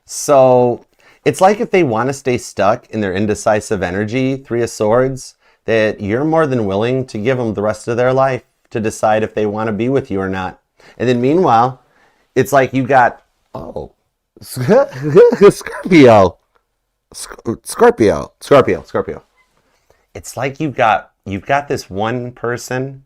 So it's like if they want to stay stuck in their indecisive energy, Three of Swords, that you're more than willing to give them the rest of their life to decide if they want to be with you or not. And then meanwhile, it's like you got, Scorpio. It's like you've got this one person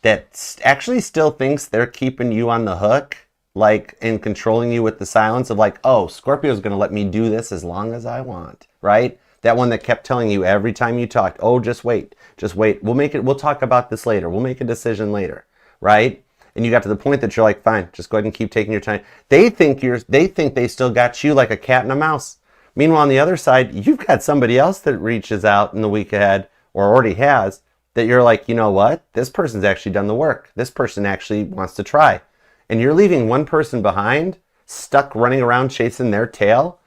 that actually still thinks they're keeping you on the hook, like, and controlling you with the silence of like, oh, Scorpio's going to let me do this as long as I want, right? That one that kept telling you every time you talked, oh, just wait. We'll talk about this later. We'll make a decision later, right? And you got to the point that you're like, fine, just go ahead and keep taking your time. They think they still got you like a cat and a mouse. Meanwhile, on the other side, you've got somebody else that reaches out in the week ahead, or already has, that you're like, you know what? This person's actually done the work. This person actually wants to try. And you're leaving one person behind, stuck running around chasing their tail.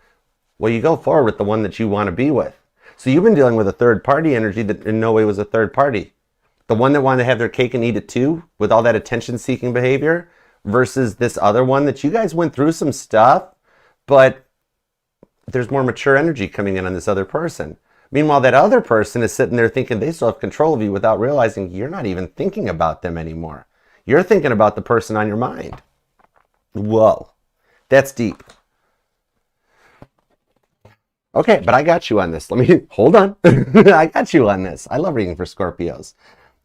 Well, you go forward with the one that you want to be with. So you've been dealing with a third party energy that in no way was a third party. The one that wanted to have their cake and eat it too, with all that attention-seeking behavior, versus this other one that you guys went through some stuff, but there's more mature energy coming in on this other person. Meanwhile, that other person is sitting there thinking they still have control of you without realizing you're not even thinking about them anymore. You're thinking about the person on your mind. Whoa, that's deep. Okay, but I got you on this. Let me, hold on. I got you on this. I love reading for Scorpios.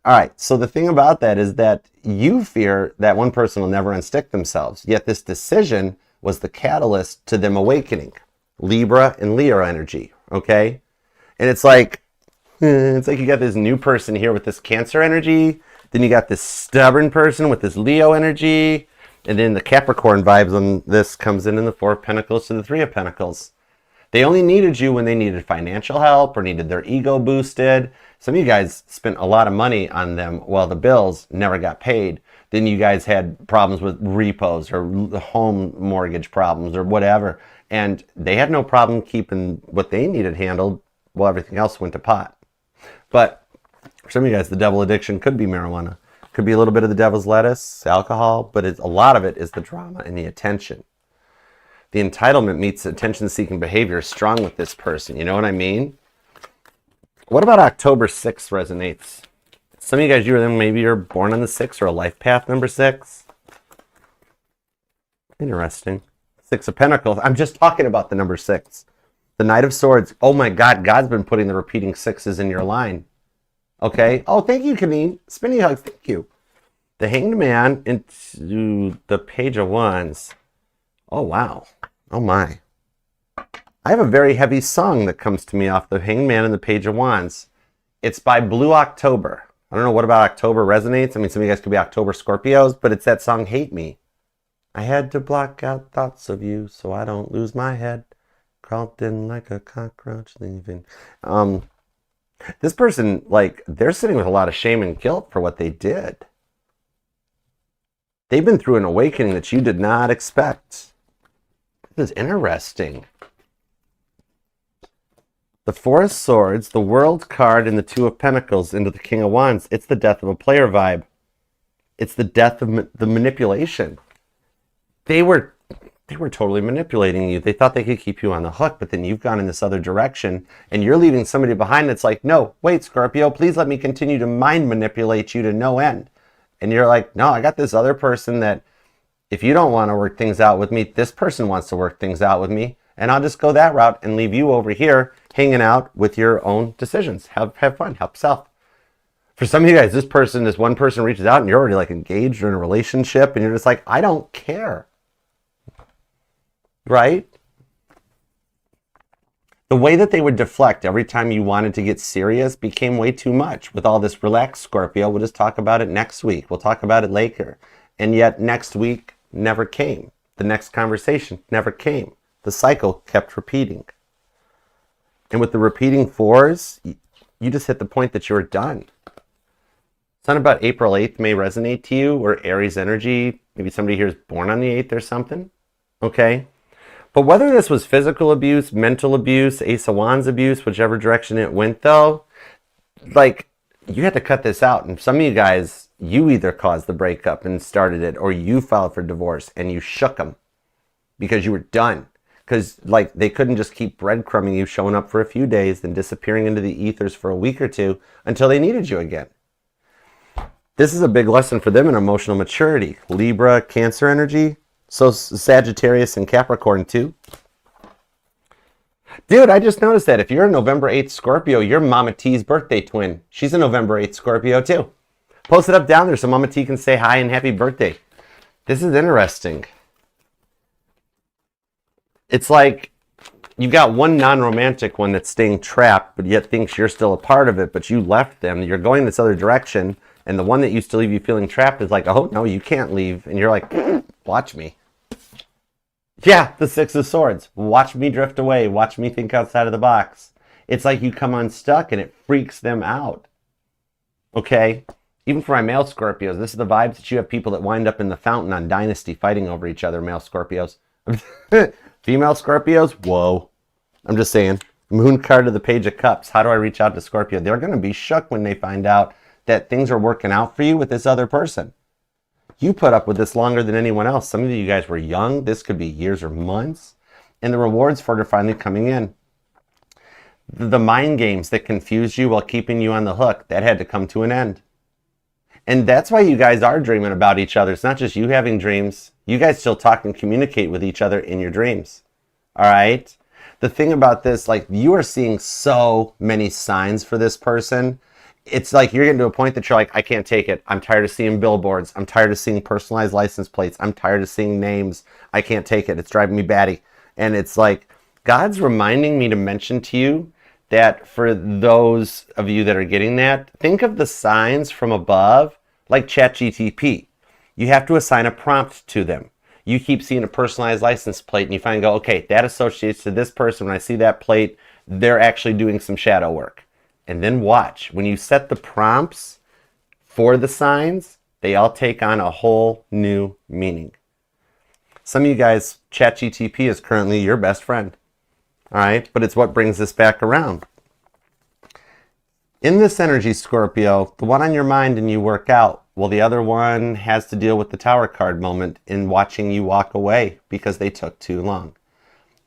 All right, so the thing about that is that you fear that one person will never unstick themselves, yet this decision was the catalyst to them awakening. Libra and Leo energy, okay? And it's like you got this new person here with this Cancer energy, then you got this stubborn person with this Leo energy, and then the Capricorn vibes on this comes in the Four of Pentacles to the Three of Pentacles. They only needed you when they needed financial help or needed their ego boosted. Some of you guys spent a lot of money on them while the bills never got paid. Then you guys had problems with repos or home mortgage problems or whatever. And they had no problem keeping what they needed handled while everything else went to pot. But for some of you guys, the devil addiction could be marijuana. Could be a little bit of the devil's lettuce, alcohol, but a lot of it is the drama and the attention. The entitlement meets attention-seeking behavior strong with this person. You know what I mean? What about October 6th resonates? Some of you guys, maybe you're born on the 6th or a life path number 6. Interesting. 6 of Pentacles. I'm just talking about the number 6. The Knight of Swords. Oh my God, God's been putting the repeating 6s in your line. Okay. Oh, thank you, Kameen. Spinny hugs. Thank you. The Hanged Man into the Page of Wands. Oh, wow. Oh, my. I have a very heavy song that comes to me off the Hanged Man and the Page of Wands. It's by Blue October. I don't know what about October resonates. I mean, some of you guys could be October Scorpios, but it's that song, Hate Me. I had to block out thoughts of you so I don't lose my head. Crawled in like a cockroach leaving. This person, like, they're sitting with a lot of shame and guilt for what they did. They've been through an awakening that you did not expect. This is interesting. The Four of Swords, the World card, and the Two of Pentacles into the King of Wands. It's the death of a player vibe. It's the death of the manipulation. They were totally manipulating you. They thought they could keep you on the hook, but then you've gone in this other direction, and you're leaving somebody behind that's like, no, wait, Scorpio, please let me continue to mind manipulate you to no end. And you're like, no, I got this other person that if you don't want to work things out with me, this person wants to work things out with me, and I'll just go that route and leave you over here hanging out with your own decisions. Have fun, help yourself. For some of you guys, this one person reaches out and you're already like engaged or in a relationship, and you're just like, I don't care. Right? The way that they would deflect every time you wanted to get serious became way too much. With all this relaxed Scorpio, we'll just talk about it next week. We'll talk about it later. And yet next week never came. The next conversation never came. The cycle kept repeating. And with the repeating 4s, you just hit the point that you were done. Something about April 8th may resonate to you, or Aries energy. Maybe somebody here is born on the 8th or something. Okay? But whether this was physical abuse, mental abuse, Ace of Wands abuse, whichever direction it went though, like, you had to cut this out. And some of you guys, you either caused the breakup and started it, or you filed for divorce and you shook them because you were done. Because, like, they couldn't just keep breadcrumbing you, showing up for a few days, then disappearing into the ethers for a week or two until they needed you again. This is a big lesson for them in emotional maturity. Libra, Cancer energy. So Sagittarius and Capricorn too. Dude, I just noticed that if you're a November 8th Scorpio, you're Mama T's birthday twin. She's a November 8th Scorpio too. Post it up down there so Mama T can say hi and happy birthday. This is interesting. It's like you've got one non-romantic one that's staying trapped, but yet thinks you're still a part of it, but you left them. You're going this other direction, and the one that used to leave you feeling trapped is like, oh, no, you can't leave. And you're like, watch me. Yeah, the Six of Swords. Watch me drift away. Watch me think outside of the box. It's like you come unstuck, and it freaks them out. Okay? Even for my male Scorpios, this is the vibes that you have people that wind up in the fountain on Dynasty fighting over each other, male Scorpios. Female Scorpios, whoa. I'm just saying. Moon card of the Page of Cups. How do I reach out to Scorpio? They're going to be shook when they find out that things are working out for you with this other person. You put up with this longer than anyone else. Some of you guys were young. This could be years or months. And the rewards for it are finally coming in. The mind games that confused you while keeping you on the hook, that had to come to an end. And that's why you guys are dreaming about each other. It's not just you having dreams. You guys still talk and communicate with each other in your dreams. All right? The thing about this, like, you are seeing so many signs for this person. It's like you're getting to a point that you're like, I can't take it. I'm tired of seeing billboards. I'm tired of seeing personalized license plates. I'm tired of seeing names. I can't take it. It's driving me batty. And it's like, God's reminding me to mention to you that for those of you that are getting that, think of the signs from above like ChatGTP. You have to assign a prompt to them. You keep seeing a personalized license plate and you finally go, okay, that associates to this person. When I see that plate, they're actually doing some shadow work. And then watch. When you set the prompts for the signs, they all take on a whole new meaning. Some of you guys, ChatGTP is currently your best friend. All right, but it's what brings this back around. In this energy, Scorpio, the one on your mind and you work out, well, the other one has to deal with the Tower card moment in watching you walk away because they took too long.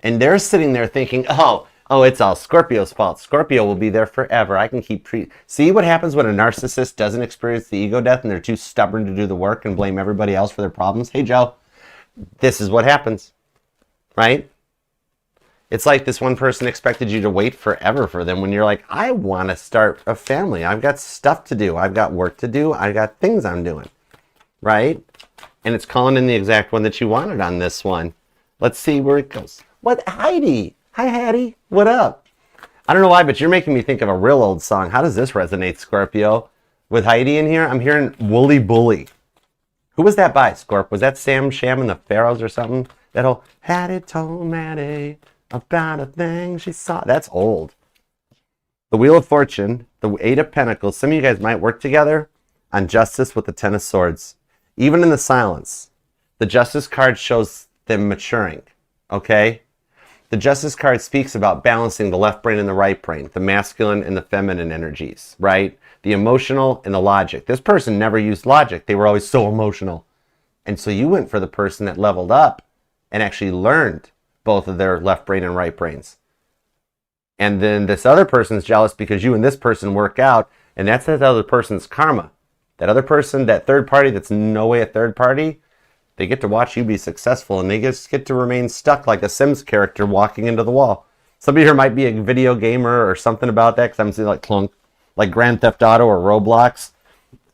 And they're sitting there thinking, oh, it's all Scorpio's fault. Scorpio will be there forever. I can keep treating. See what happens when a narcissist doesn't experience the ego death and they're too stubborn to do the work and blame everybody else for their problems? Hey, Joe, this is what happens, right? It's like this one person expected you to wait forever for them when you're like, I want to start a family. I've got stuff to do. I've got work to do. I've got things I'm doing, right? And it's calling in the exact one that you wanted on this one. Let's see where it goes. What? Heidi. Hi, Hattie. What up? I don't know why, but you're making me think of a real old song. How does this resonate, Scorpio? With Heidi in here, I'm hearing Wooly Bully. Who was that by, Scorp? Was that Sam Sham and the Pharaohs or something? That whole, Hattie told Maddie about a thing she saw. That's old. The Wheel of Fortune, the Eight of Pentacles. Some of you guys might work together on justice with the Ten of Swords. Even in the silence, the Justice card shows them maturing, okay? The Justice card speaks about balancing the left brain and the right brain, the masculine and the feminine energies, right? The emotional and the logic. This person never used logic. They were always so emotional. And so you went for the person that leveled up and actually learned both of their left brain and right brains. And then this other person's jealous because you and this person work out, and that's that other person's karma. That other person, that third party that's no way a third party, they get to watch you be successful, and they just get to remain stuck like a Sims character walking into the wall. Somebody here might be a video gamer or something about that, because I'm seeing like clunk, like Grand Theft Auto or Roblox.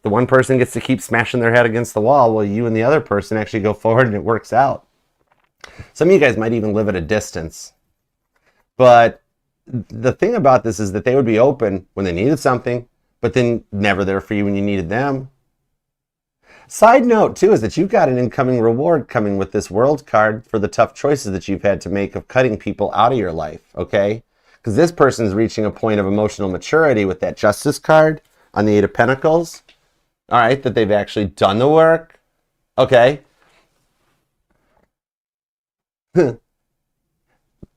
The one person gets to keep smashing their head against the wall, while you and the other person actually go forward and it works out. Some of you guys might even live at a distance. But the thing about this is that they would be open when they needed something, but then never there for you when you needed them. Side note, too, is that you've got an incoming reward coming with this World card for the tough choices that you've had to make of cutting people out of your life, okay? Because this person's reaching a point of emotional maturity with that Justice card on the Eight of Pentacles, all right, that they've actually done the work, okay?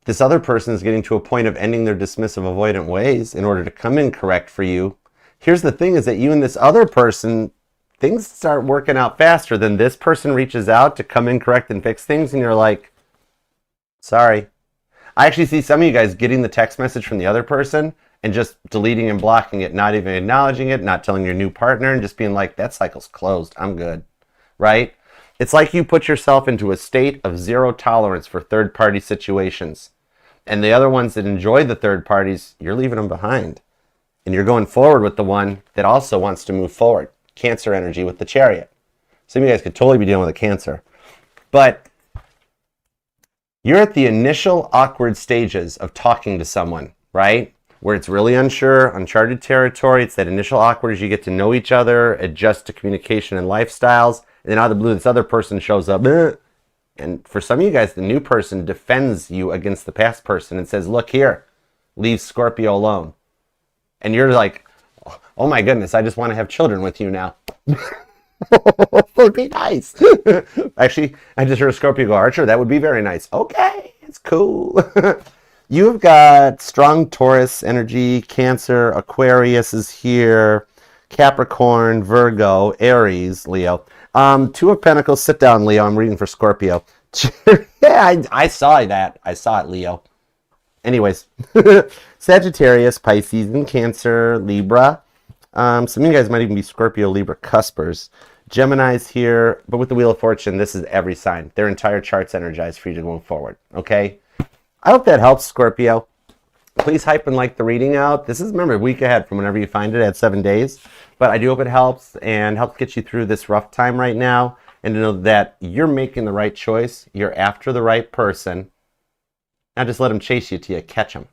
this other person is getting to a point of ending their dismissive avoidant ways in order to come in correct for you. Here's the thing, is that you and this other person, things start working out faster. Than this person reaches out to come in correct and fix things, and you're like, sorry. I actually see some of you guys getting the text message from the other person and just deleting and blocking it, not even acknowledging it, not telling your new partner, and just being like, that cycle's closed, I'm good, right? It's like you put yourself into a state of zero tolerance for third-party situations. And the other ones that enjoy the third parties, you're leaving them behind. And you're going forward with the one that also wants to move forward. Cancer energy with the Chariot. Some of you guys could totally be dealing with a Cancer. But you're at the initial awkward stages of talking to someone, right? Where it's really unsure, uncharted territory. It's that initial awkward as you get to know each other, adjust to communication and lifestyles. And then out of the blue, this other person shows up. And for some of you guys, the new person defends you against the past person and says, look here, leave Scorpio alone. And you're like, oh my goodness, I just want to have children with you now. Would be nice. Actually, I just heard a Scorpio go, Archer, that would be very nice. Okay, it's cool. You've got strong Taurus energy, Cancer, Aquarius is here, Capricorn, Virgo, Aries, Leo. Two of Pentacles, sit down, Leo. I'm reading for Scorpio. Yeah, I saw that. I saw it, Leo. Anyways, Sagittarius, Pisces, and Cancer, Libra. Some of you guys might even be Scorpio, Libra, Cuspers. Gemini's here, but with the Wheel of Fortune, this is every sign. Their entire chart's energized for you to go forward, okay? I hope that helps, Scorpio. Please hype and like the reading out. This is, remember, a week ahead from whenever you find it at 7 days. But I do hope it helps and helps get you through this rough time right now, and to know that you're making the right choice. You're after the right person. Now just let them chase you till you catch them.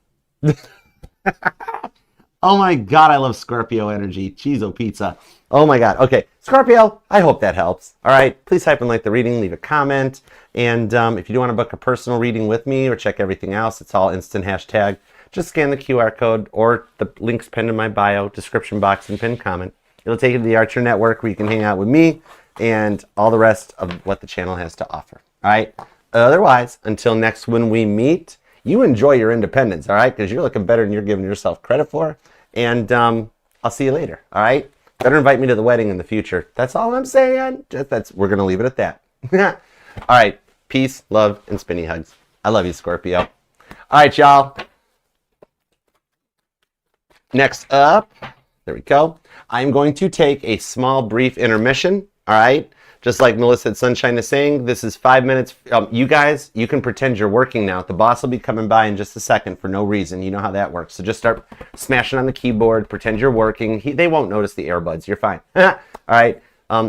Oh my God, I love Scorpio energy. Cheezo pizza. Oh my God. Okay, Scorpio, I hope that helps. All right, please hype and like the reading, leave a comment. And if you do want to book a personal reading with me or check everything else, it's all instant hashtag. Just scan the QR code or the links pinned in my bio, description box, and pinned comment. It'll take you to the Archer Network where you can hang out with me and all the rest of what the channel has to offer. All right? Otherwise, until next when we meet, you enjoy your independence, all right? Because you're looking better than you're giving yourself credit for. And I'll see you later, all right? Better invite me to the wedding in the future. That's all I'm saying. We're going to leave it at that. All right. Peace, love, and spinny hugs. I love you, Scorpio. All right, y'all. Next up, there we go. I'm going to take a small, brief intermission, all right? Just like Melissa at Sunshine is saying, this is 5 minutes. You guys, you can pretend you're working now. The boss will be coming by in just a second for no reason. You know how that works. So just start smashing on the keyboard, pretend you're working. They won't notice the earbuds. You're fine. All right.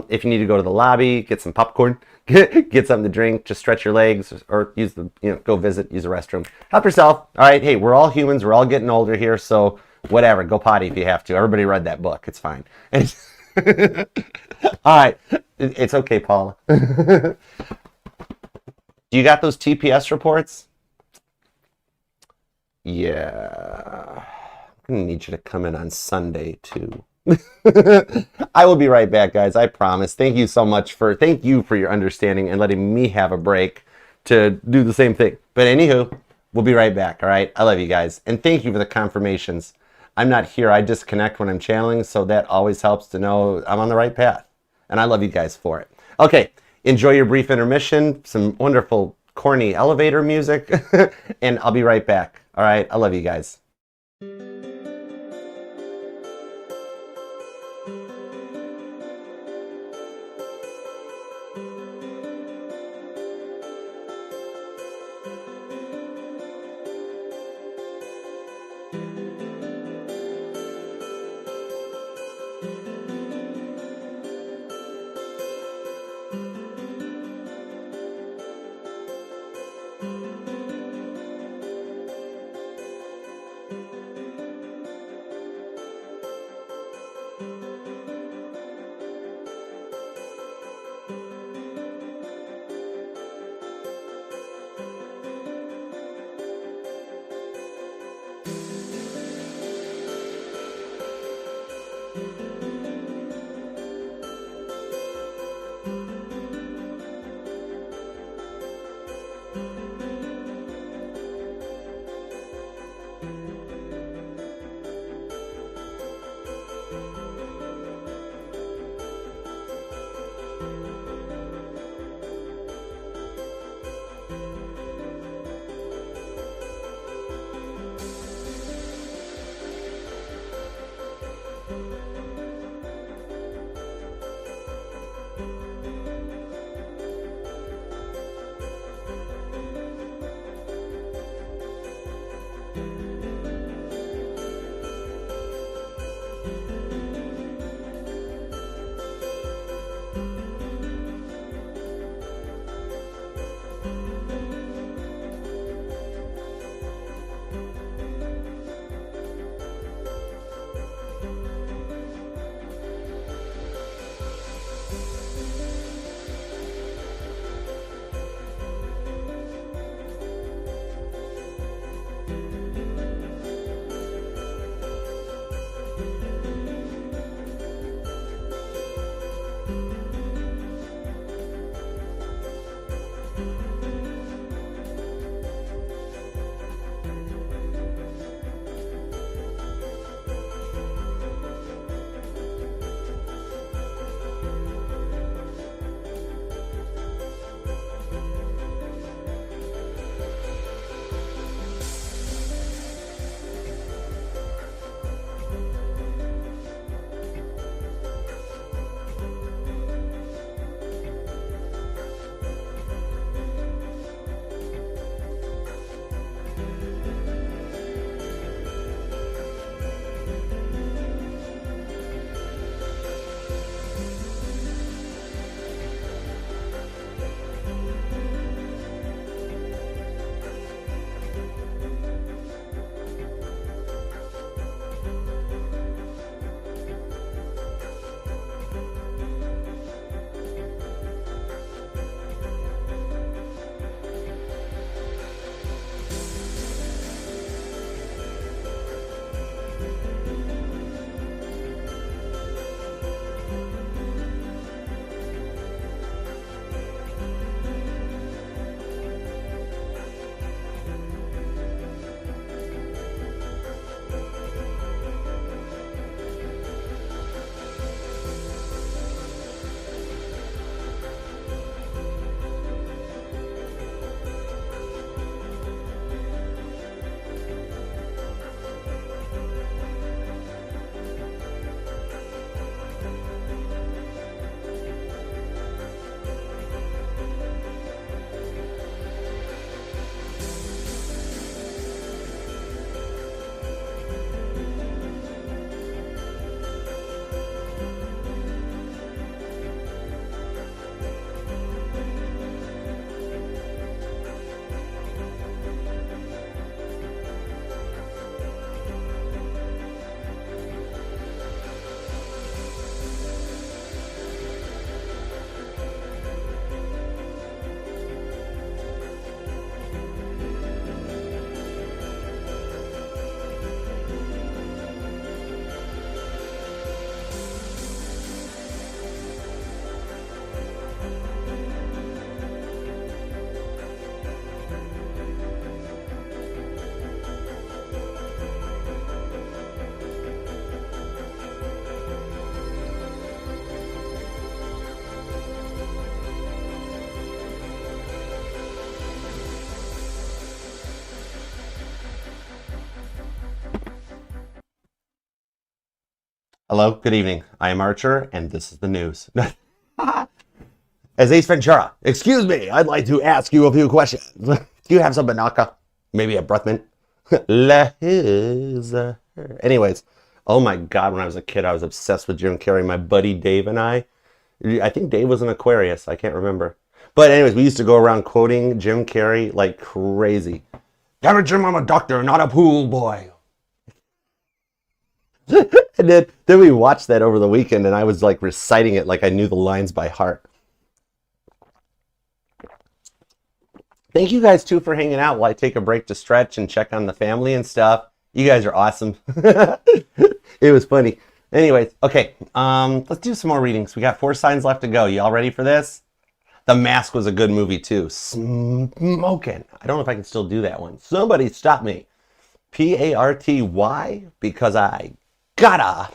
If you need to go to the lobby, get some popcorn, get something to drink, just stretch your legs or use go visit, use the restroom. Help yourself. All right. Hey, we're all humans. We're all getting older here. So whatever, go potty if you have to. Everybody read that book. It's fine. All right. It's okay, Paula. You got those TPS reports? Yeah. I'm going to need you to come in on Sunday, too. I will be right back, guys. I promise. Thank you so much thank you for your understanding and letting me have a break to do the same thing. But anywho, we'll be right back, all right? I love you guys. And thank you for the confirmations. I'm not here. I disconnect when I'm channeling, so that always helps to know I'm on the right path. And I love you guys for it. Okay, enjoy your brief intermission, some wonderful, corny elevator music, and I'll be right back. All right, I love you guys. Hello, good evening. I am Archer, and this is the news. As Ace Ventura, excuse me, I'd like to ask you a few questions. Do you have some Banaka? Maybe a breath mint? Anyways, oh my God, when I was a kid, I was obsessed with Jim Carrey. My buddy Dave and I think Dave was an Aquarius. I can't remember. But anyways, we used to go around quoting Jim Carrey like crazy. Damn it, Jim, I'm a doctor, not a pool boy. And then we watched that over the weekend, and I was like reciting it like I knew the lines by heart. Thank you guys too for hanging out while I take a break to stretch and check on the family and stuff. You guys are awesome. It was funny. Anyways, okay, let's do some more readings. We got 4 signs left to go. Y'all ready for this? The Mask was a good movie too. Smoking. I don't know if I can still do that one. Somebody stop me. Party, because I gotta.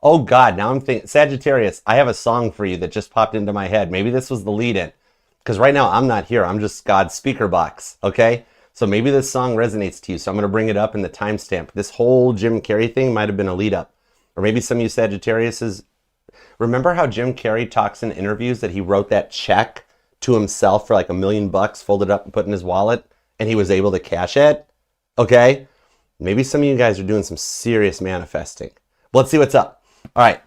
Oh God, now I'm thinking, Sagittarius, I have a song for you that just popped into my head. Maybe this was the lead-in. Because right now I'm not here. I'm just God's speaker box, okay? So maybe this song resonates to you. So I'm going to bring it up in the timestamp. This whole Jim Carrey thing might have been a lead up. Or maybe some of you Sagittariuses, remember how Jim Carrey talks in interviews that he wrote that check to himself for like $1 million, folded up and put in his wallet, and he was able to cash it? Okay? Maybe some of you guys are doing some serious manifesting. But let's see what's up. All right.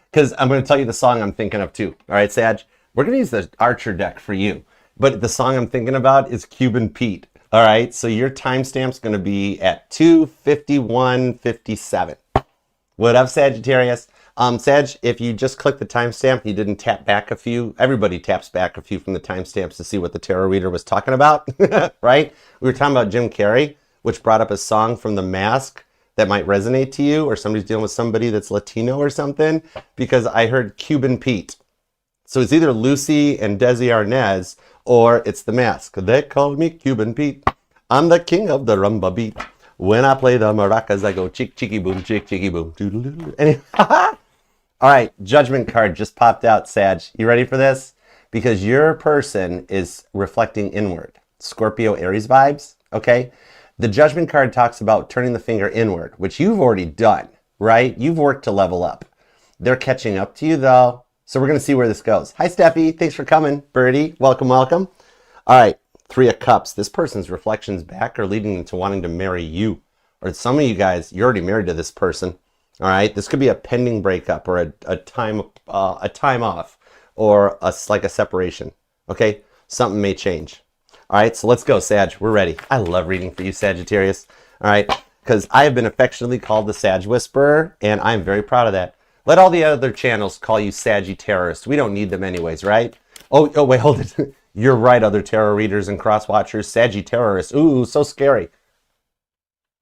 Because I'm going to tell you the song I'm thinking of too. All right, Sag? We're going to use the Archer deck for you. But the song I'm thinking about is Cuban Pete. All right, so your timestamp's going to be at 2:51:57. What up, Sagittarius? Sag, if you just click the timestamp, you didn't tap back a few. Everybody taps back a few from the timestamps to see what the tarot reader was talking about, right? We were talking about Jim Carrey, which brought up a song from The Mask that might resonate to you, or somebody's dealing with somebody that's Latino or something, because I heard Cuban Pete. So it's either Lucy and Desi Arnaz, or it's The Mask. They call me Cuban Pete. I'm the king of the rumba beat. When I play the maracas, I go chick, chicky, boom, chick, chicky, boom. Anyway, all right, judgment card just popped out, Sag. You ready for this? Because your person is reflecting inward. Scorpio, Aries vibes, okay? The judgment card talks about turning the finger inward, which you've already done, right? You've worked to level up. They're catching up to you, though. So we're going to see where this goes. Hi, Steffi. Thanks for coming. Birdie, welcome, welcome. All right, 3 of Cups. This person's reflections back are leading them to wanting to marry you. Or some of you guys, you're already married to this person. All right, this could be a pending breakup or a time off or like a separation. Okay, something may change. All right, so let's go, Sag. We're ready. I love reading for you, Sagittarius. All right, because I have been affectionately called the Sag Whisperer, and I'm very proud of that. Let all the other channels call you Saggy Terrorist. We don't need them anyways, right? Oh, wait, hold it. You're right, other tarot readers and cross-watchers. Saggy Terrorist. Ooh, so scary.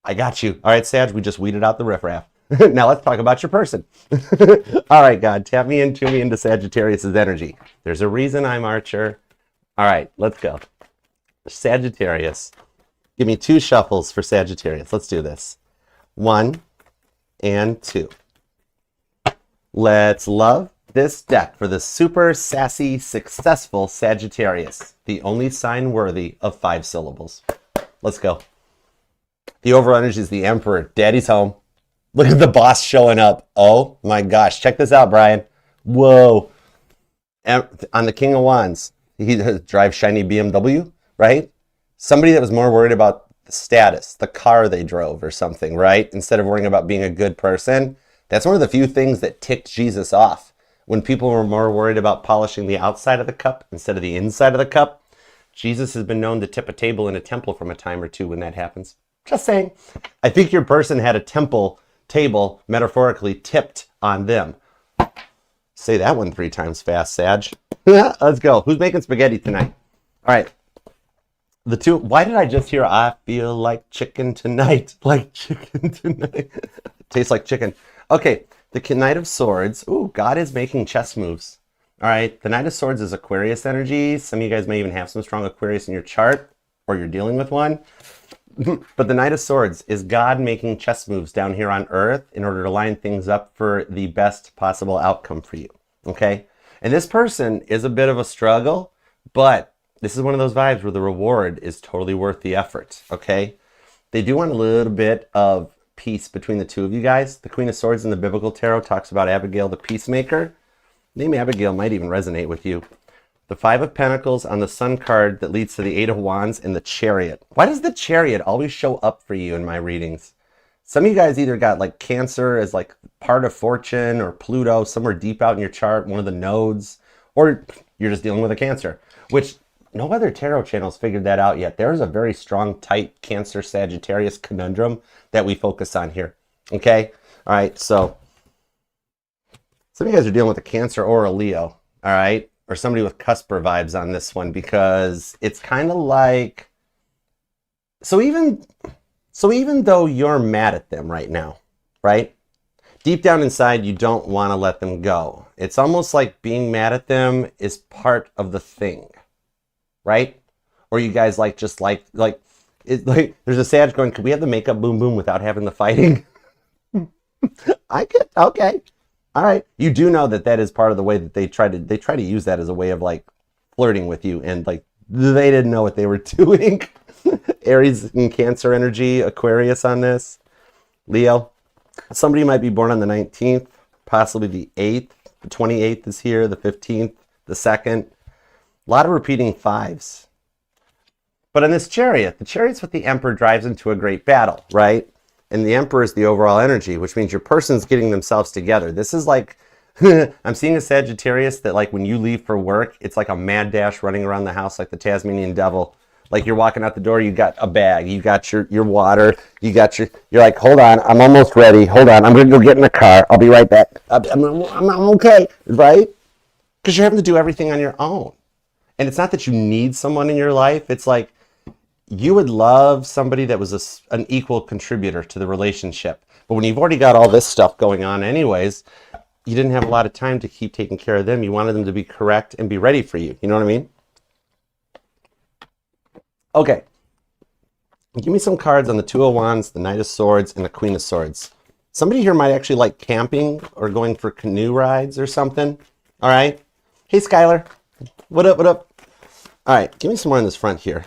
I got you. All right, Sag, we just weeded out the riffraff. Now let's talk about your person. All right, God, tap me into Sagittarius's energy. There's a reason I'm Archer. All right, let's go. Sagittarius. Give me 2 shuffles for Sagittarius. Let's do this. 1 and 2. Let's love this deck for the super sassy, successful Sagittarius, the only sign worthy of 5 syllables. Let's go. The overall energy is the Emperor. Daddy's home. Look at the boss showing up. Oh my gosh. Check this out, Brian. Whoa. On the King of Wands, he drives shiny BMW, right? Somebody that was more worried about the status, the car they drove or something, right? Instead of worrying about being a good person. That's one of the few things that ticked Jesus off. When people were more worried about polishing the outside of the cup instead of the inside of the cup. Jesus has been known to tip a table in a temple from a time or two when that happens. Just saying. I think your person had a temple table metaphorically tipped on them. Say that one 3 times fast, Sag. Let's go. Who's making spaghetti tonight? All right. The 2, why did I just hear, I feel like chicken tonight? Like chicken tonight. Tastes like chicken. Okay, the Knight of Swords. Ooh, God is making chess moves. All right, the Knight of Swords is Aquarius energy. Some of you guys may even have some strong Aquarius in your chart, or you're dealing with one. But the Knight of Swords is God making chess moves down here on Earth in order to line things up for the best possible outcome for you, okay? And this person is a bit of a struggle, but this is one of those vibes where the reward is totally worth the effort, okay? They do want a little bit of peace between the 2 of you guys. The Queen of Swords in the Biblical Tarot talks about Abigail the Peacemaker. Name Abigail might even resonate with you. The 5 of Pentacles on the Sun card that leads to the 8 of Wands and the Chariot. Why does the Chariot always show up for you in my readings? Some of you guys either got like Cancer as like part of fortune or Pluto somewhere deep out in your chart, one of the nodes, or you're just dealing with a Cancer, which no other tarot channels figured that out yet. There's a very strong, tight Cancer Sagittarius conundrum that we focus on here. Okay? All right, so some of you guys are dealing with a Cancer or a Leo, all right? Or somebody with cusper vibes on this one, because it's kind of like, so even though you're mad at them right now, right? Deep down inside, you don't want to let them go. It's almost like being mad at them is part of the thing, right? Or you guys there's a Sag going, could we have the makeup boom boom without having the fighting? I could, okay. All right. You do know that that is part of the way that they try to use that as a way of like flirting with you, and like they didn't know what they were doing. Aries and Cancer energy, Aquarius on this. Leo, somebody might be born on the 19th, possibly the 8th. The 28th is here, the 15th, the 2nd. A lot of repeating fives. But in this chariot, the chariot's what the emperor drives into a great battle, right? And the emperor is the overall energy, which means your person's getting themselves together. This is like, I'm seeing a Sagittarius that like when you leave for work, it's like a mad dash running around the house like the Tasmanian devil. Like you're walking out the door, you got a bag, you got your water, you're like, hold on, I'm almost ready. Hold on, I'm going to go get in the car. I'll be right back. I'm okay, right? Because you're having to do everything on your own. And it's not that you need someone in your life. It's like you would love somebody that was an equal contributor to the relationship. But when you've already got all this stuff going on anyways, you didn't have a lot of time to keep taking care of them. You wanted them to be correct and be ready for you. You know what I mean? Okay. Give me some cards on the Two of Wands, the Knight of Swords, and the Queen of Swords. Somebody here might actually like camping or going for canoe rides or something. All right. Hey, Skylar. What up, what up? All right, give me some more in this front here.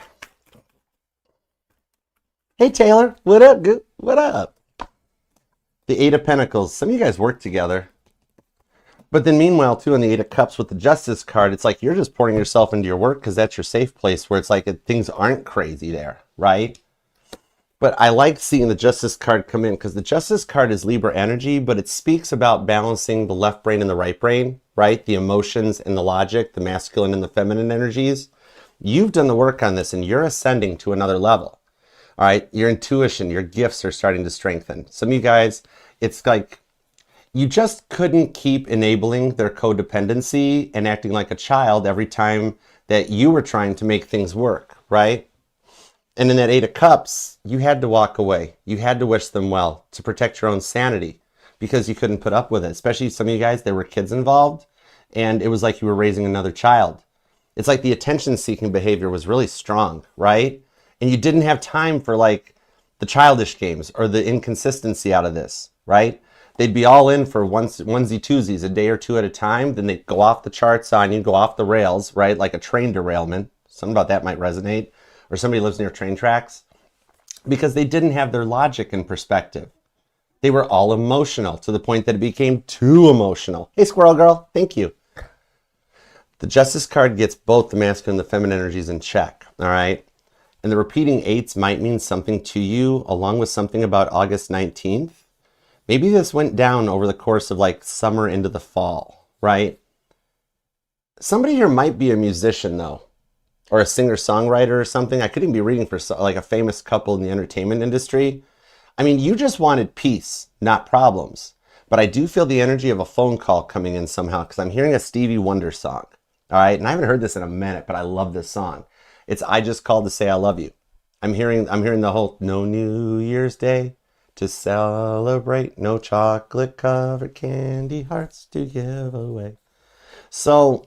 Hey, Taylor. What up, what up? The Eight of Pentacles. Some of you guys work together. But then meanwhile, too, in the Eight of Cups with the Justice card, it's like you're just pouring yourself into your work because that's your safe place where it's like things aren't crazy there, right? But I like seeing the Justice card come in because the Justice card is Libra energy, but it speaks about balancing the left brain and the right brain, right? The emotions and the logic, the masculine and the feminine energies. You've done the work on this and you're ascending to another level. All right, your intuition, your gifts are starting to strengthen. Some of you guys, it's like you just couldn't keep enabling their codependency and acting like a child every time that you were trying to make things work, right? And in that Eight of Cups, you had to walk away. You had to wish them well to protect your own sanity because you couldn't put up with it. Especially some of you guys, there were kids involved and it was like you were raising another child. It's like the attention-seeking behavior was really strong, right? And you didn't have time for like the childish games or the inconsistency out of this, right? They'd be all in for onesie twosies a day or two at a time. Then they'd go off the charts on you, go off the rails, right? Like a train derailment. Something about that might resonate. Or somebody lives near train tracks. Because they didn't have their logic in perspective. They were all emotional to the point that it became too emotional. Hey, Squirrel Girl, thank you. The Justice card gets both the masculine and the feminine energies in check, all right? And the repeating eights might mean something to you, along with something about August 19th. Maybe this went down over the course of like summer into the fall, right? Somebody here might be a musician though, or a singer-songwriter or something. I could even be reading for like a famous couple in the entertainment industry. I mean, you just wanted peace, not problems. But I do feel the energy of a phone call coming in somehow because I'm hearing a Stevie Wonder song, all right? And I haven't heard this in a minute, but I love this song. It's I Just Called to Say I Love You. I'm hearing the whole no New Year's Day to celebrate, no chocolate covered candy hearts to give away. So,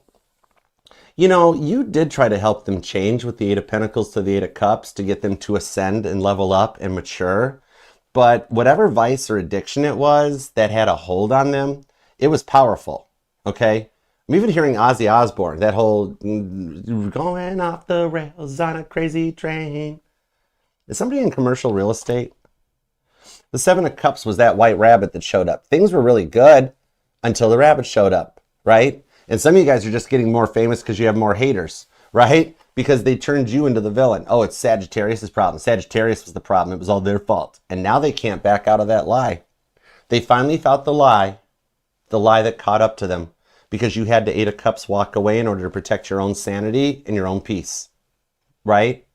you know, you did try to help them change with the Eight of Pentacles to the Eight of Cups to get them to ascend and level up and mature. But whatever vice or addiction it was that had a hold on them, it was powerful, okay? I'm even hearing Ozzy Osbourne, that whole going off the rails on a crazy train. Is somebody in commercial real estate? The Seven of Cups was that white rabbit that showed up. Things were really good until the rabbit showed up, right? And some of you guys are just getting more famous because you have more haters, right? Because they turned you into the villain. Oh, it's Sagittarius' problem. Sagittarius was the problem. It was all their fault. And now they can't back out of that lie. They finally found the lie that caught up to them because you had the Eight of Cups walk away in order to protect your own sanity and your own peace, right?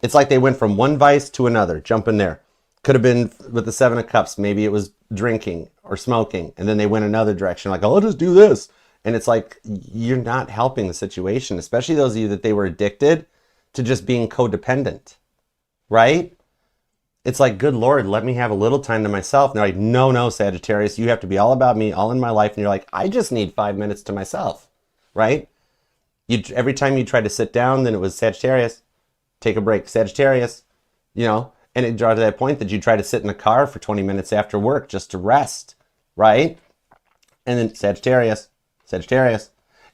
It's like they went from one vice to another. Jump in there. Could have been with the Seven of Cups. Maybe it was drinking or smoking. And then they went another direction. Like, oh, I'll just do this. And it's like, you're not helping the situation, especially those of you that they were addicted to just being codependent, right? It's like, good Lord, let me have a little time to myself. And they're like, no, Sagittarius, you have to be all about me, all in my life. And you're like, I just need 5 minutes to myself, right? Every time you tried to sit down, then it was Sagittarius, take a break, Sagittarius, you know? And it draws to that point that you try to sit in the car for 20 minutes after work just to rest, right? And then Sagittarius.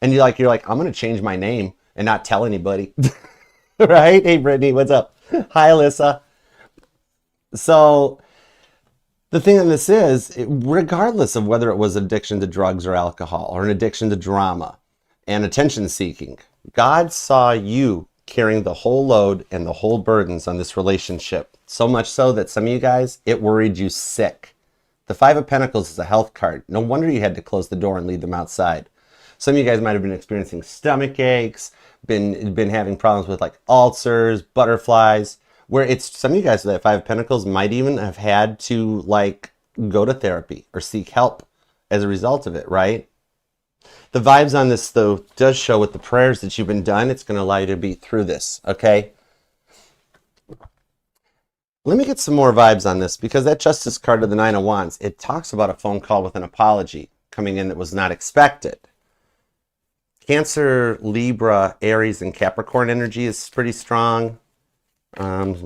And you're like, I'm going to change my name and not tell anybody. Right? Hey, Brittany, what's up? Hi, Alyssa. So the thing on this is, regardless of whether it was addiction to drugs or alcohol or an addiction to drama and attention seeking, God saw you carrying the whole load and the whole burdens on this relationship. So much so that some of you guys, it worried you sick. The Five of Pentacles is a health card. No wonder you had to close the door and leave them outside. Some of you guys might have been experiencing stomach aches, been having problems with like ulcers, butterflies, where it's some of you guys with that Five of Pentacles might even have had to like go to therapy or seek help as a result of it, right? The vibes on this, though, does show with the prayers that you've been done, it's going to allow you to be through this, okay? Let me get some more vibes on this, because that Justice card of the Nine of Wands, it talks about a phone call with an apology coming in that was not expected. Cancer, Libra, Aries, and Capricorn energy is pretty strong. I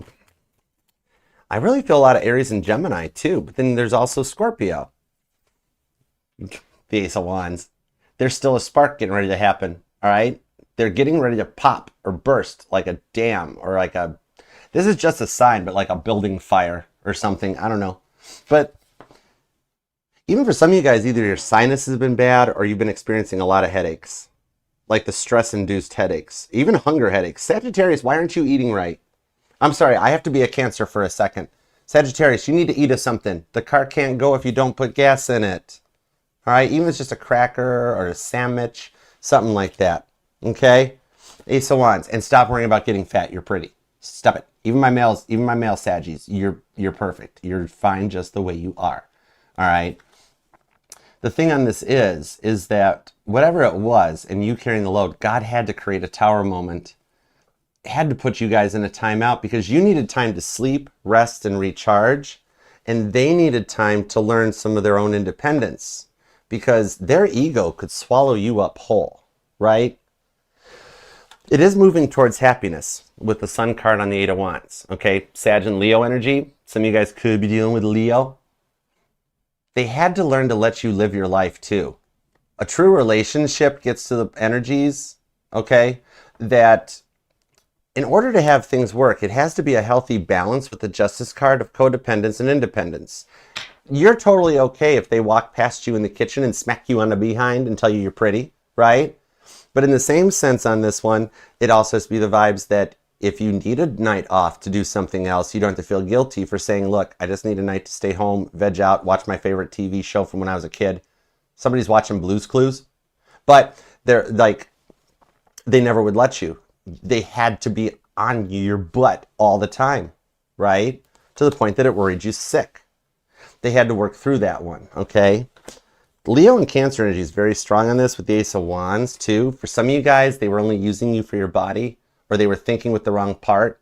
really feel a lot of Aries and Gemini, too, but then there's also Scorpio. The Ace of Wands. There's still a spark getting ready to happen, all right? They're getting ready to pop or burst like a dam or like a... This is just a sign, but like a building fire or something. I don't know. But even for some of you guys, either your sinuses have been bad or you've been experiencing a lot of headaches, like the stress-induced headaches, even hunger headaches. Sagittarius, why aren't you eating right? I'm sorry, I have to be a Cancer for a second. Sagittarius, you need to eat of something. The car can't go if you don't put gas in it. All right, even if it's just a cracker or a sandwich, something like that, okay? Ace of Wands, and stop worrying about getting fat. You're pretty. Stop it. Even my male Saggies, you're perfect. You're fine just the way you are, all right? The thing on this is that whatever it was, and you carrying the load, God had to create a tower moment, had to put you guys in a timeout because you needed time to sleep, rest, and recharge, and they needed time to learn some of their own independence, because their ego could swallow you up whole, right? It is moving towards happiness with the Sun card on the Eight of Wands, okay? Sag and Leo energy. Some of you guys could be dealing with Leo. They had to learn to let you live your life too. A true relationship gets to the energies, okay, that in order to have things work, it has to be a healthy balance with the Justice card of codependence and independence. You're totally okay if they walk past you in the kitchen and smack you on the behind and tell you you're pretty, right? But in the same sense on this one, it also has to be the vibes that if you need a night off to do something else, you don't have to feel guilty for saying, look, I just need a night to stay home, veg out, watch my favorite TV show from when I was a kid. Somebody's watching Blue's Clues. But they're like, they never would let you. They had to be on your butt all the time, right? To the point that it worried you sick. They had to work through that one, okay? Leo and Cancer energy is very strong on this with the Ace of Wands, too. For some of you guys, they were only using you for your body, or they were thinking with the wrong part,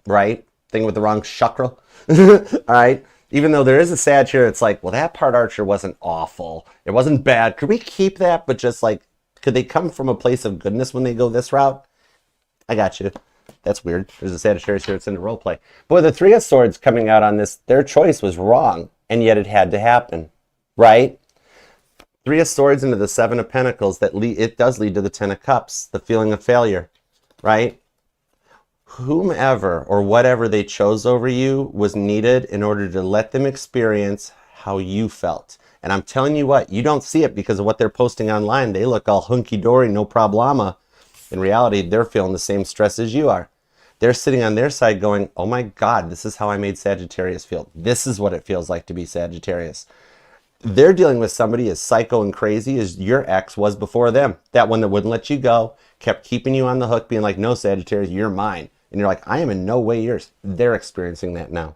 right? Thinking with the wrong chakra, all right? Even though there is a Sag here, it's like, well, that part Archer wasn't awful. It wasn't bad. Could we keep that? But just like, could they come from a place of goodness when they go this route? I got you. That's weird. There's a Sagittarius here. It's in the role play. Boy, the Three of Swords coming out on this, their choice was wrong, and yet it had to happen, right? Three of Swords into the Seven of Pentacles, it does lead to the Ten of Cups, the feeling of failure, right? Whomever or whatever they chose over you was needed in order to let them experience how you felt. And I'm telling you what, you don't see it because of what they're posting online. They look all hunky-dory, no problema. In reality, they're feeling the same stress as you are. They're sitting on their side going, oh my God, this is how I made Sagittarius feel. This is what it feels like to be Sagittarius. They're dealing with somebody as psycho and crazy as your ex was before them. That one that wouldn't let you go, kept keeping you on the hook, being like, no, Sagittarius, you're mine. And you're like, I am in no way yours. They're experiencing that now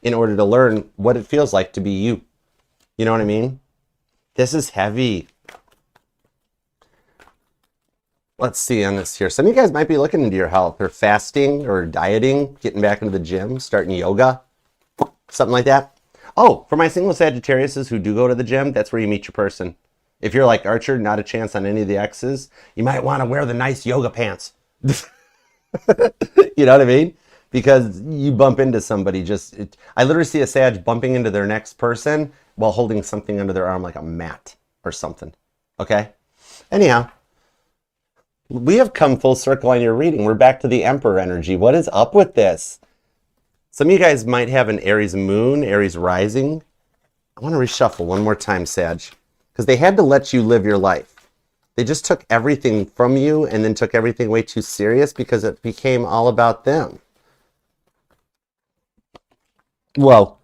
in order to learn what it feels like to be you. You know what I mean? This is heavy. Let's see on this here. Some of you guys might be looking into your health or fasting or dieting, getting back into the gym, starting yoga, something like that. Oh, for my single Sagittariuses who do go to the gym, that's where you meet your person. If you're like Archer, not a chance on any of the X's, you might want to wear the nice yoga pants. You know what I mean? because you bump into somebody I literally see a Sag bumping into their next person while holding something under their arm like a mat or something. Okay? Anyhow, we have come full circle on your reading. We're back to the Emperor energy. What is up with this? Some of you guys might have an Aries moon, Aries rising. I want to reshuffle one more time, Sag, because they had to let you live your life. They just took everything from you and then took everything way too serious because it became all about them. Well,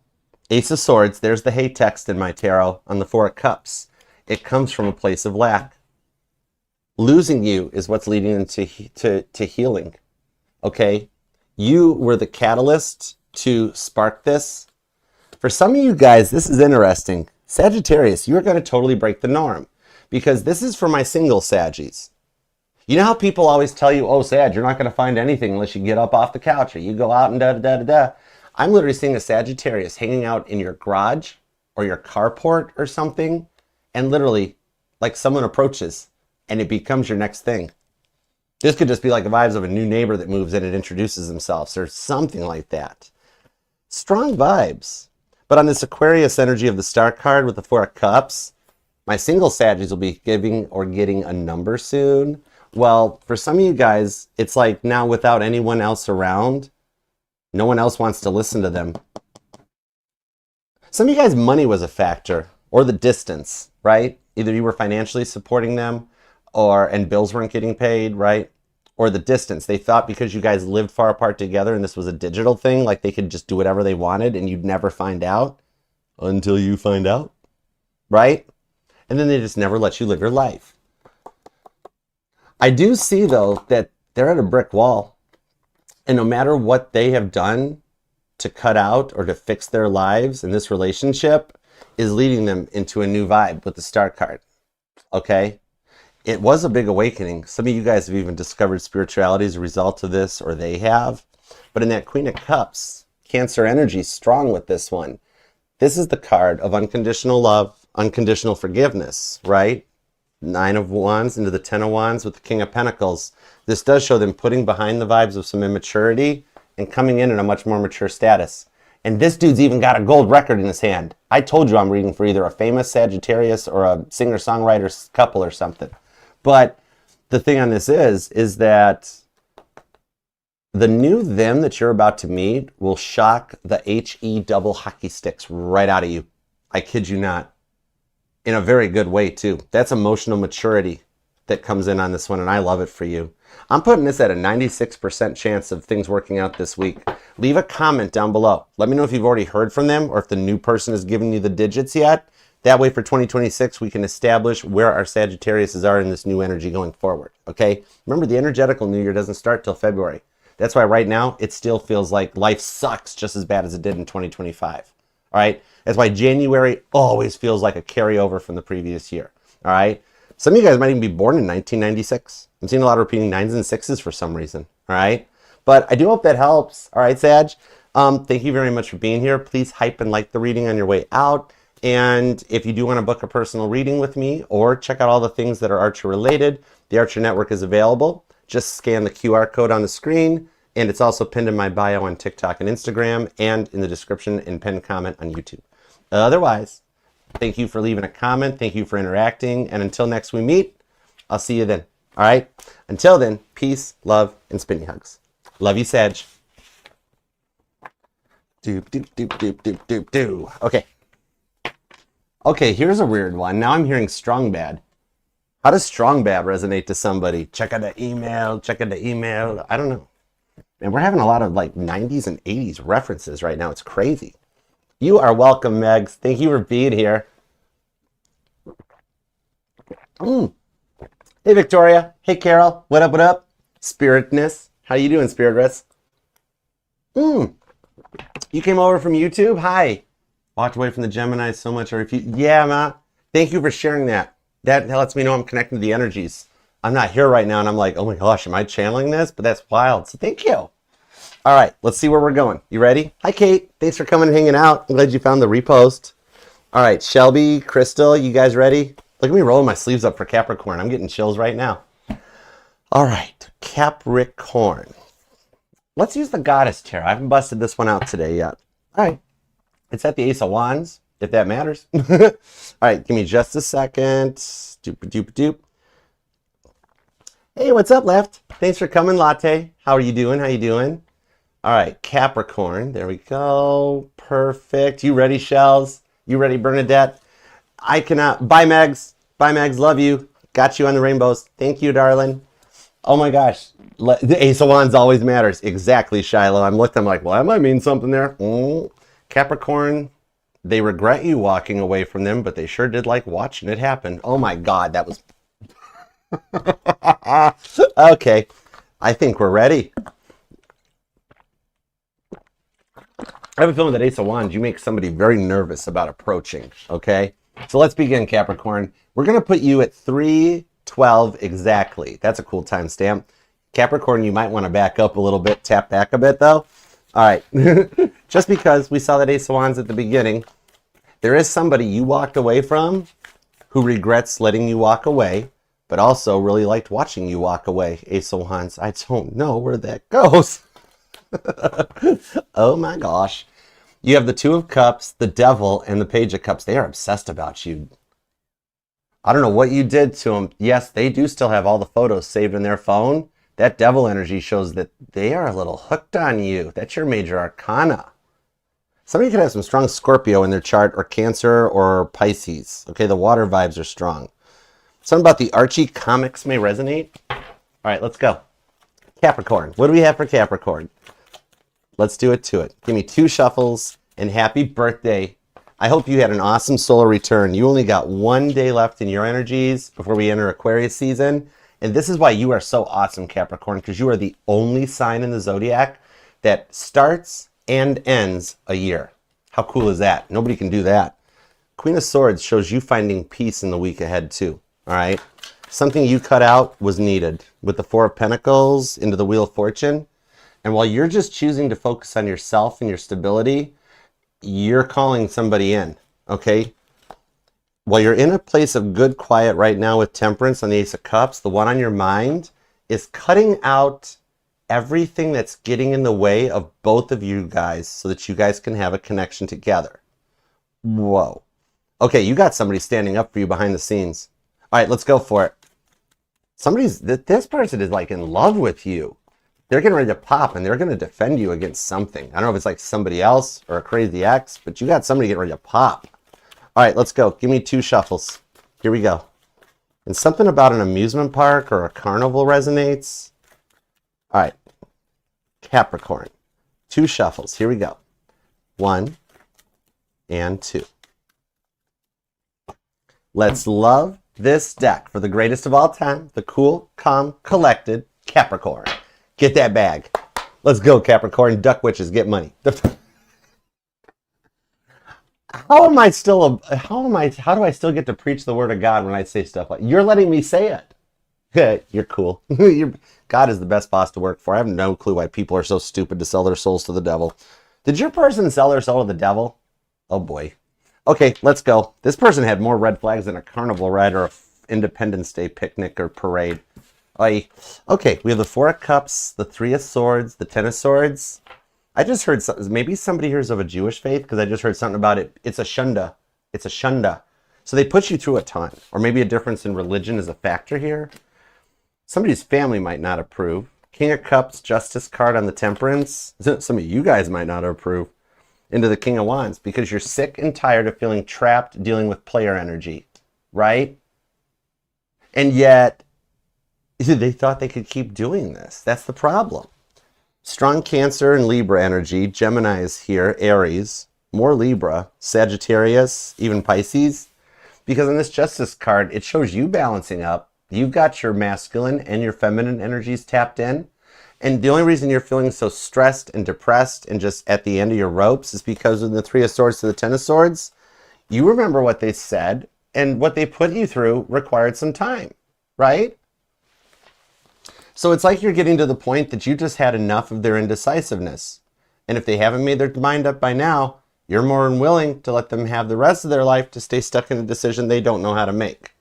Ace of Swords, there's the hate text in my tarot on the Four of Cups. It comes from a place of lack. Losing you is what's leading into to healing. Okay? You were the catalyst to spark this. For some of you guys, this is interesting. Sagittarius, you are going to totally break the norm because this is for my single Saggies. You know how people always tell you, oh, Sag, you're not going to find anything unless you get up off the couch or you go out and da-da-da-da-da. I'm literally seeing a Sagittarius hanging out in your garage or your carport or something, and literally, like someone approaches and it becomes your next thing. This could just be like the vibes of a new neighbor that moves in and introduces themselves or something like that. Strong vibes. But on this Aquarius energy of the Star card with the Four of Cups, my single Saggies will be giving or getting a number soon. Well, for some of you guys, it's like now without anyone else around, no one else wants to listen to them. Some of you guys, money was a factor, or the distance, right? Either you were financially supporting them, and bills weren't getting paid, right? Or the distance. They thought because you guys lived far apart together and this was a digital thing, like they could just do whatever they wanted and you'd never find out until you find out, right? And then they just never let you live your life. I do see, though, that they're at a brick wall. And no matter what they have done to cut out or to fix their lives in this relationship is leading them into a new vibe with the Star card, okay? It was a big awakening. Some of you guys have even discovered spirituality as a result of this, or they have. But in that Queen of Cups, Cancer energy is strong with this one. This is the card of unconditional love, unconditional forgiveness, right? Nine of Wands into the Ten of Wands with the King of Pentacles. This does show them putting behind the vibes of some immaturity and coming in a much more mature status. And this dude's even got a gold record in his hand. I told you I'm reading for either a famous Sagittarius or a singer-songwriter couple or something. But the thing on this is that the new them that you're about to meet will shock the HE double hockey sticks right out of you. I kid you not. In a very good way, too. That's emotional maturity that comes in on this one, and I love it for you. I'm putting this at a 96% chance of things working out this week. Leave a comment down below. Let me know if you've already heard from them or if the new person has given you the digits yet. That way for 2026, we can establish where our Sagittariuses are in this new energy going forward, okay? Remember, the energetical new year doesn't start till February. That's why right now, it still feels like life sucks just as bad as it did in 2025, all right? That's why January always feels like a carryover from the previous year, all right? Some of you guys might even be born in 1996. I'm seeing a lot of repeating 9s and 6s for some reason, all right? But I do hope that helps, all right, Sag? Thank you very much for being here. Please hype and like the reading on your way out. And if you do want to book a personal reading with me or check out all the things that are Archer related, the Archer Network is available. Just scan the QR code on the screen, and it's also pinned in my bio on TikTok and Instagram and in the description and pinned comment on YouTube. Otherwise, thank you for leaving a comment. Thank you for interacting. And until next we meet, I'll see you then. All right? Until then, peace, love, and spinny hugs. Love you, Sag. Doop, doop, doop, doop, doop, doop, doop. Okay. Okay, here's a weird one. Now I'm hearing strong bad. How does strong bad resonate to somebody? Check out the email, check out the email. I don't know. And we're having a lot of like 90s and 80s references right now. It's crazy. You are welcome, Megs. Thank you for being here. Hey, Victoria. Hey, Carol. What up, what up? Spiritness. How you doing, Spiritress? You came over from YouTube? Hi. Walked away from the Gemini so much. Yeah, Ma. Thank you for sharing that. That lets me know I'm connecting to the energies. I'm not here right now, and I'm like, oh my gosh, am I channeling this? But that's wild. So thank you. All right, let's see where we're going. You ready? Hi, Kate. Thanks for coming and hanging out. I'm glad you found the repost. All right, Shelby, Crystal, you guys ready? Look at me rolling my sleeves up for Capricorn. I'm getting chills right now. All right, Capricorn. Let's use the Goddess Tarot. I haven't busted this one out today yet. All right. It's at the Ace of Wands, if that matters. All right, give me just a second. Doop doop doop. Hey, what's up, Left? Thanks for coming, Latte. How are you doing? How you doing? All right, Capricorn. There we go. Perfect. You ready, Shells? You ready, Bernadette? I cannot. Bye, Megs. Bye, Megs. Love you. Got you on the rainbows. Thank you, darling. Oh my gosh. The Ace of Wands always matters. Exactly, Shiloh. I'm like, well, that might mean something there. Capricorn, they regret you walking away from them, but they sure did like watching it happen. Oh my God, that was... Okay, I think we're ready. I have a feeling that Ace of Wands, you make somebody very nervous about approaching, okay? So let's begin, Capricorn. We're going to put you at 3:12 exactly. That's a cool timestamp. Capricorn, you might want to back up a little bit, tap back a bit, though. All right. Just because we saw that Ace of Wands at the beginning, there is somebody you walked away from who regrets letting you walk away, but also really liked watching you walk away, Ace of Wands. I don't know where that goes. Oh my gosh. You have the Two of Cups, the Devil, and the Page of Cups. They are obsessed about you. I don't know what you did to them. Yes, they do still have all the photos saved in their phone. That Devil energy shows that they are a little hooked on you. That's your major arcana. Somebody could have some strong Scorpio in their chart, or Cancer, or Pisces. Okay, the water vibes are strong. Something about the Archie comics may resonate. All right, let's go. Capricorn. What do we have for Capricorn? Let's do it to it. Give me 2 shuffles, and happy birthday. I hope you had an awesome solar return. You only got 1 day left in your energies before we enter Aquarius season. And this is why you are so awesome, Capricorn, because you are the only sign in the Zodiac that starts and ends a year. How cool is that? Nobody can do that. Queen of Swords shows you finding peace in the week ahead, too. All right? Something you cut out was needed with the Four of Pentacles into the Wheel of Fortune. And while you're just choosing to focus on yourself and your stability, you're calling somebody in, okay? While you're in a place of good quiet right now with Temperance on the Ace of Cups, the one on your mind is cutting out everything that's getting in the way of both of you guys so that you guys can have a connection together. Whoa. Okay, you got somebody standing up for you behind the scenes. All right, let's go for it. This person is like in love with you. They're getting ready to pop, and they're going to defend you against something. I don't know if it's like somebody else or a crazy ex, but you got somebody getting ready to pop. All right, let's go. Give me 2 shuffles. Here we go. And something about an amusement park or a carnival resonates. All right. Capricorn. 2 shuffles. Here we go. 1 and 2. Let's love this deck for the greatest of all time, the cool, calm, collected Capricorn. Get that bag. Let's go, Capricorn. Duck witches, get money. How do I still get to preach the word of God when I say stuff like, you're letting me say it? You're cool. God is the best boss to work for. I have no clue why people are so stupid to sell their souls to the devil. Did your person sell their soul to the devil? Oh boy. Okay, let's go. This person had more red flags than a carnival ride or a Independence Day picnic or parade. Okay, we have the Four of Cups, the Three of Swords, the Ten of Swords. I just heard something. Maybe somebody here is of a Jewish faith, because I just heard something about it. It's a shunda. It's a shunda. So they put you through a ton. Or maybe a difference in religion is a factor here. Somebody's family might not approve. King of Cups, Justice card on the Temperance. Some of you guys might not approve. Into the King of Wands, because you're sick and tired of feeling trapped dealing with player energy. Right? And yet, they thought they could keep doing this. That's the problem. Strong Cancer and Libra energy. Gemini is here. Aries. More Libra. Sagittarius. Even Pisces. Because in this Justice card, it shows you balancing up. You've got your masculine and your feminine energies tapped in. And the only reason you're feeling so stressed and depressed and just at the end of your ropes is because of the Three of Swords to the Ten of Swords. You remember what they said, and what they put you through required some time, right? So it's like you're getting to the point that you just had enough of their indecisiveness. And if they haven't made their mind up by now, you're more than willing to let them have the rest of their life to stay stuck in a decision they don't know how to make.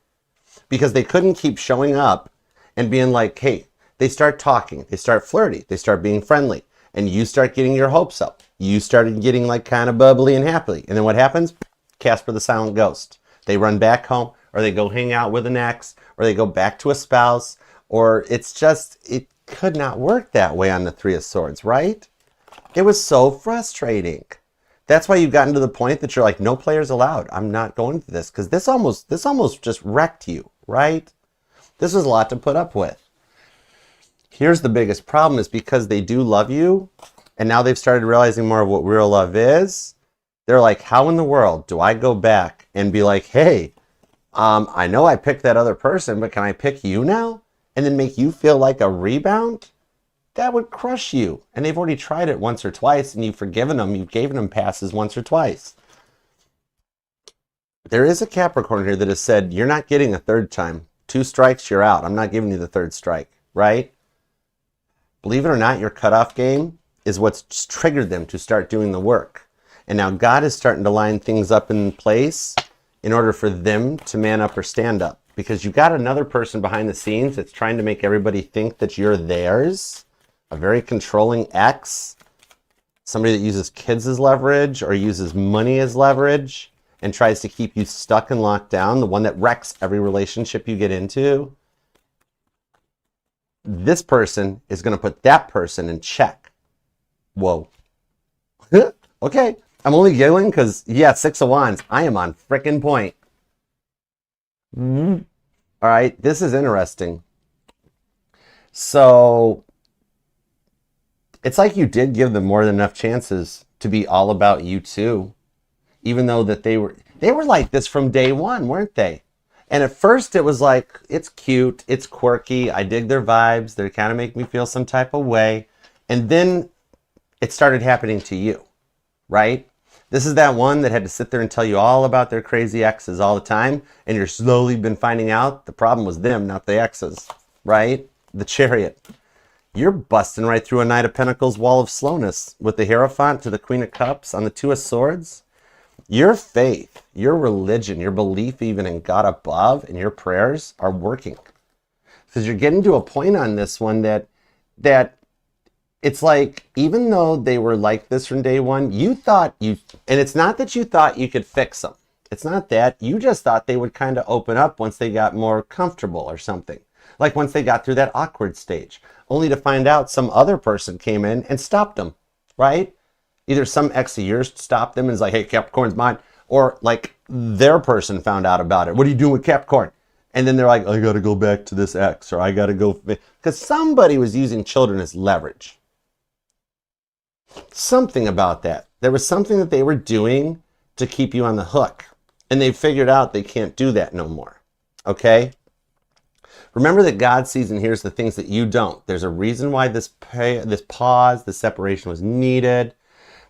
Because they couldn't keep showing up and being like, hey, they start talking, they start flirting, they start being friendly. And you start getting your hopes up. You started getting like kind of bubbly and happy. And then what happens? Casper the Silent Ghost. They run back home, or they go hang out with an ex, or they go back to a spouse, or it's just, it could not work that way on the Three of Swords, right? It was so frustrating. That's why you've gotten to the point that you're like, no players allowed. I'm not going to this, because this almost just wrecked you, right? This was a lot to put up with. Here's the biggest problem, is because they do love you, and now they've started realizing more of what real love is. They're like, how in the world do I go back and be like, hey, I know I picked that other person, but can I pick you now? And then make you feel like a rebound? That would crush you. And they've already tried it once or twice, and you've forgiven them. You've given them passes once or twice. There is a Capricorn here that has said, you're not getting a third time. 2 strikes, you're out. I'm not giving you the third strike, right? Believe it or not, your cutoff game is what's triggered them to start doing the work. And now God is starting to line things up in place in order for them to man up or stand up. Because you've got another person behind the scenes that's trying to make everybody think that you're theirs. A very controlling ex. Somebody that uses kids as leverage or uses money as leverage and tries to keep you stuck and locked down. The one that wrecks every relationship you get into. This person is going to put that person in check. Whoa. Okay. I'm only giggling because, yeah, 6 of Wands. I am on frickin' point. All right. This is interesting. So, it's like you did give them more than enough chances to be all about you too. Even though that they were like this from day one, weren't they? And at first it was like, it's cute, it's quirky, I dig their vibes, they kind of make me feel some type of way. And then it started happening to you, right? This is that one that had to sit there and tell you all about their crazy exes all the time, and you're slowly been finding out the problem was them, not the exes, right? The Chariot. You're busting right through a Knight of Pentacles wall of slowness with the Hierophant to the Queen of Cups on the 2 of Swords. Your faith, your religion, your belief even in God above and your prayers are working. Because you're getting to a point on this one that it's like, even though they were like this from day one, you thought and it's not that you thought you could fix them. It's not that. You just thought they would kind of open up once they got more comfortable or something. Like once they got through that awkward stage. Only to find out some other person came in and stopped them, right? Either some ex of yours stopped them and is like, hey, Capricorn's mine. Or like their person found out about it. What are you doing with Capricorn? And then they're like, I got to go back to this ex, or I got to go. Because somebody was using children as leverage. Something about that. There was something that they were doing to keep you on the hook. And they figured out they can't do that no more. Okay? Remember that God sees and hears the things that you don't. There's a reason why this pause, this separation was needed,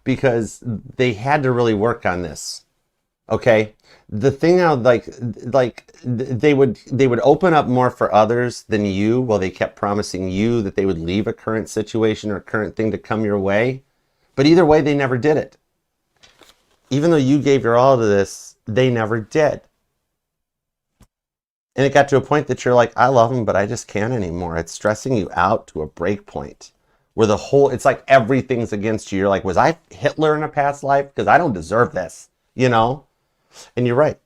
because they had to really work on this. Okay? The thing now, like they would open up more for others than you, while they kept promising you that they would leave a current situation or a current thing to come your way. But either way, they never did it. Even though you gave your all to this, they never did. And it got to a point that you're like, I love them, but I just can't anymore. It's stressing you out to a break point where it's like everything's against you. You're like, was I Hitler in a past life? Because I don't deserve this, you know? And you're right.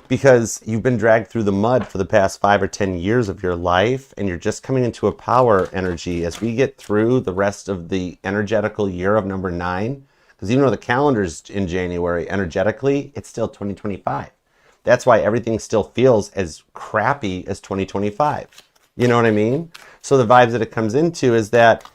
Because you've been dragged through the mud for the past 5 or 10 years of your life, and you're just coming into a power energy as we get through the rest of the energetical year of number 9. Because even though the calendar's in January, energetically, it's still 2025. That's why everything still feels as crappy as 2025. You know what I mean? So the vibes that it comes into is that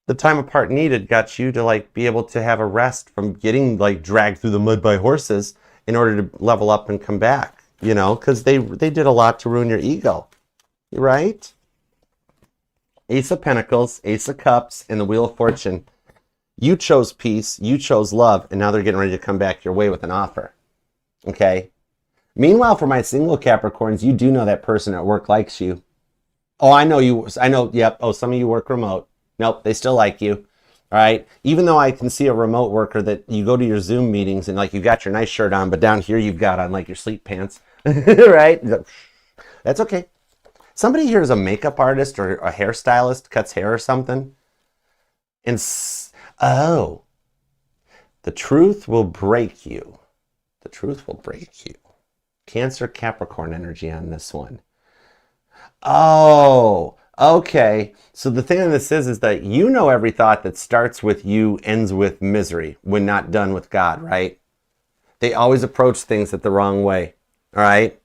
the time apart needed got you to like be able to have a rest from getting like dragged through the mud by horses in order to level up and come back, you know, because they did a lot to ruin your ego, right? Ace of Pentacles, Ace of Cups, and the Wheel of Fortune. You chose peace, you chose love, and now they're getting ready to come back your way with an offer, okay? Meanwhile, for my single Capricorns, you do know that person at work likes you. Oh, I know, yep. Oh, some of you work remote. Nope, they still like you. All right. Even though I can see a remote worker that you go to your Zoom meetings and like you got your nice shirt on, but down here you've got on like your sleep pants, right? That's okay. Somebody here is a makeup artist or a hairstylist, cuts hair or something. And, oh, the truth will break you. The truth will break you. Cancer, Capricorn energy on this one. Oh, okay. So the thing on this is that you know every thought that starts with you ends with misery when not done with God, right? They always approach things at the wrong way, all right?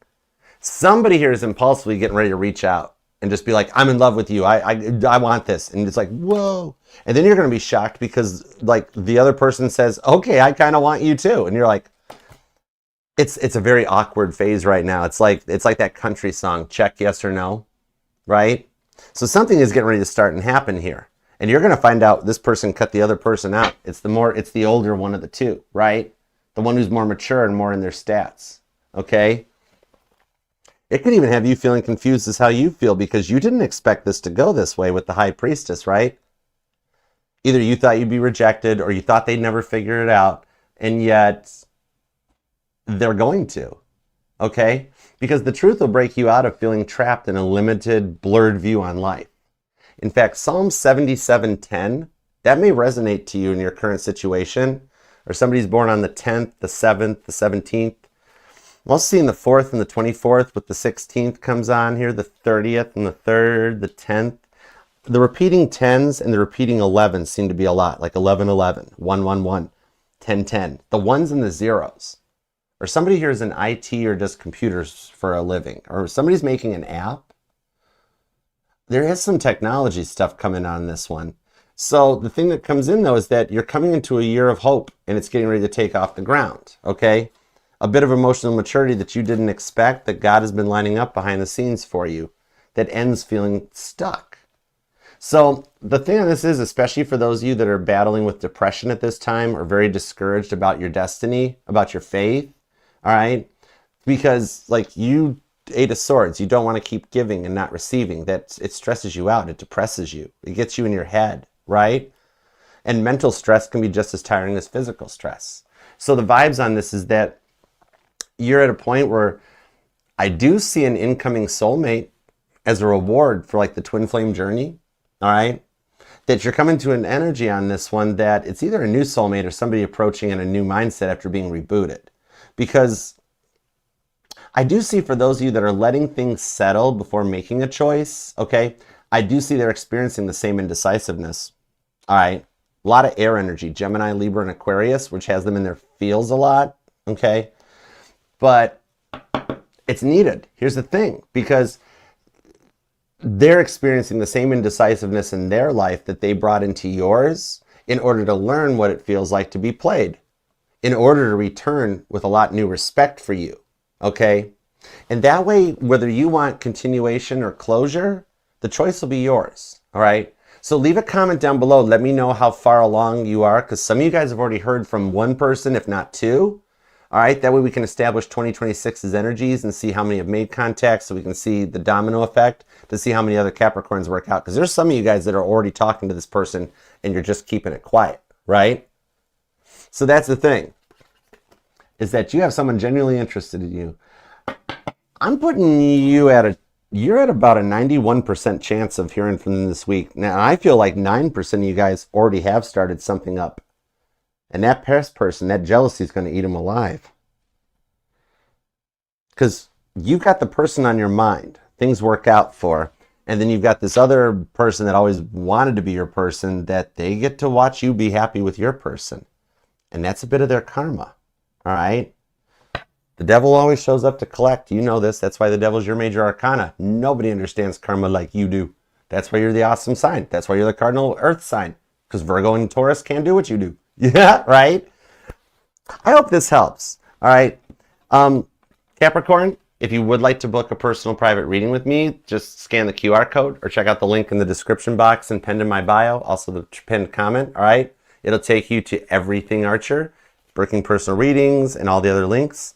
Somebody here is impulsively getting ready to reach out and just be like, I'm in love with you. I want this. And it's like, whoa. And then you're going to be shocked because like the other person says, okay, I kind of want you too. And you're like, it's a very awkward phase right now. It's like that country song, check yes or no, right? So something is getting ready to start and happen here. And you're going to find out this person cut the other person out. It's the older one of the two, right? The one who's more mature and more in their stats, okay? It could even have you feeling confused as how you feel because you didn't expect this to go this way with the High Priestess, right? Either you thought you'd be rejected or you thought they'd never figure it out, and yet they're going to, okay? Because the truth will break you out of feeling trapped in a limited, blurred view on life. In fact, Psalm 77:10, that may resonate to you in your current situation, or somebody's born on the 10th, the 7th, the 17th. I'm also seeing the 4th and the 24th, with the 16th comes on here, the 30th and the 3rd, the 10th. The repeating 10s and the repeating 11s seem to be a lot, like 1111, 111, 1010. The ones and the zeros. Or somebody here is in IT or does computers for a living, or somebody's making an app. There is some technology stuff coming on this one. So the thing that comes in though is that you're coming into a year of hope and it's getting ready to take off the ground, okay? A bit of emotional maturity that you didn't expect, that God has been lining up behind the scenes for you, that ends feeling stuck. So the thing on this is, especially for those of you that are battling with depression at this time or very discouraged about your destiny, about your faith, all right? Because like you 8 of Swords, you don't want to keep giving and not receiving. That it stresses you out, it depresses you, it gets you in your head, right? And mental stress can be just as tiring as physical stress. So the vibes on this is that you're at a point where I do see an incoming soulmate as a reward for like the twin flame journey, all right? That you're coming to an energy on this one that it's either a new soulmate or somebody approaching in a new mindset after being rebooted. Because I do see for those of you that are letting things settle before making a choice, okay, I do see they're experiencing the same indecisiveness, all right? A lot of air energy, Gemini, Libra, and Aquarius, which has them in their feels a lot, okay? But it's needed. Here's the thing, because they're experiencing the same indecisiveness in their life that they brought into yours in order to learn what it feels like to be played, in order to return with a lot new respect for you, okay? And that way, whether you want continuation or closure, the choice will be yours, all right? So leave a comment down below. Let me know how far along you are, because some of you guys have already heard from one person, if not two. All right, that way we can establish 2026's energies and see how many have made contact, so we can see the domino effect to see how many other Capricorns work out. Because there's some of you guys that are already talking to this person and you're just keeping it quiet, right? So that's the thing, is that you have someone genuinely interested in you. I'm putting you you're at about a 91% chance of hearing from them this week. Now, I feel like 9% of you guys already have started something up. And that past person, that jealousy is going to eat them alive. Because you've got the person on your mind, things work out for, and then you've got this other person that always wanted to be your person, that they get to watch you be happy with your person. And that's a bit of their karma, all right? The devil always shows up to collect. You know this. That's why the devil's your major arcana. Nobody understands karma like you do. That's why you're the awesome sign. That's why you're the cardinal earth sign. Because Virgo and Taurus can't do what you do. Yeah, right? I hope this helps. All right. Capricorn, if you would like to book a personal private reading with me, just scan the QR code or check out the link in the description box and pinned in my bio, also the pinned comment, all right? It'll take you to Everything Archer, booking personal readings, and all the other links.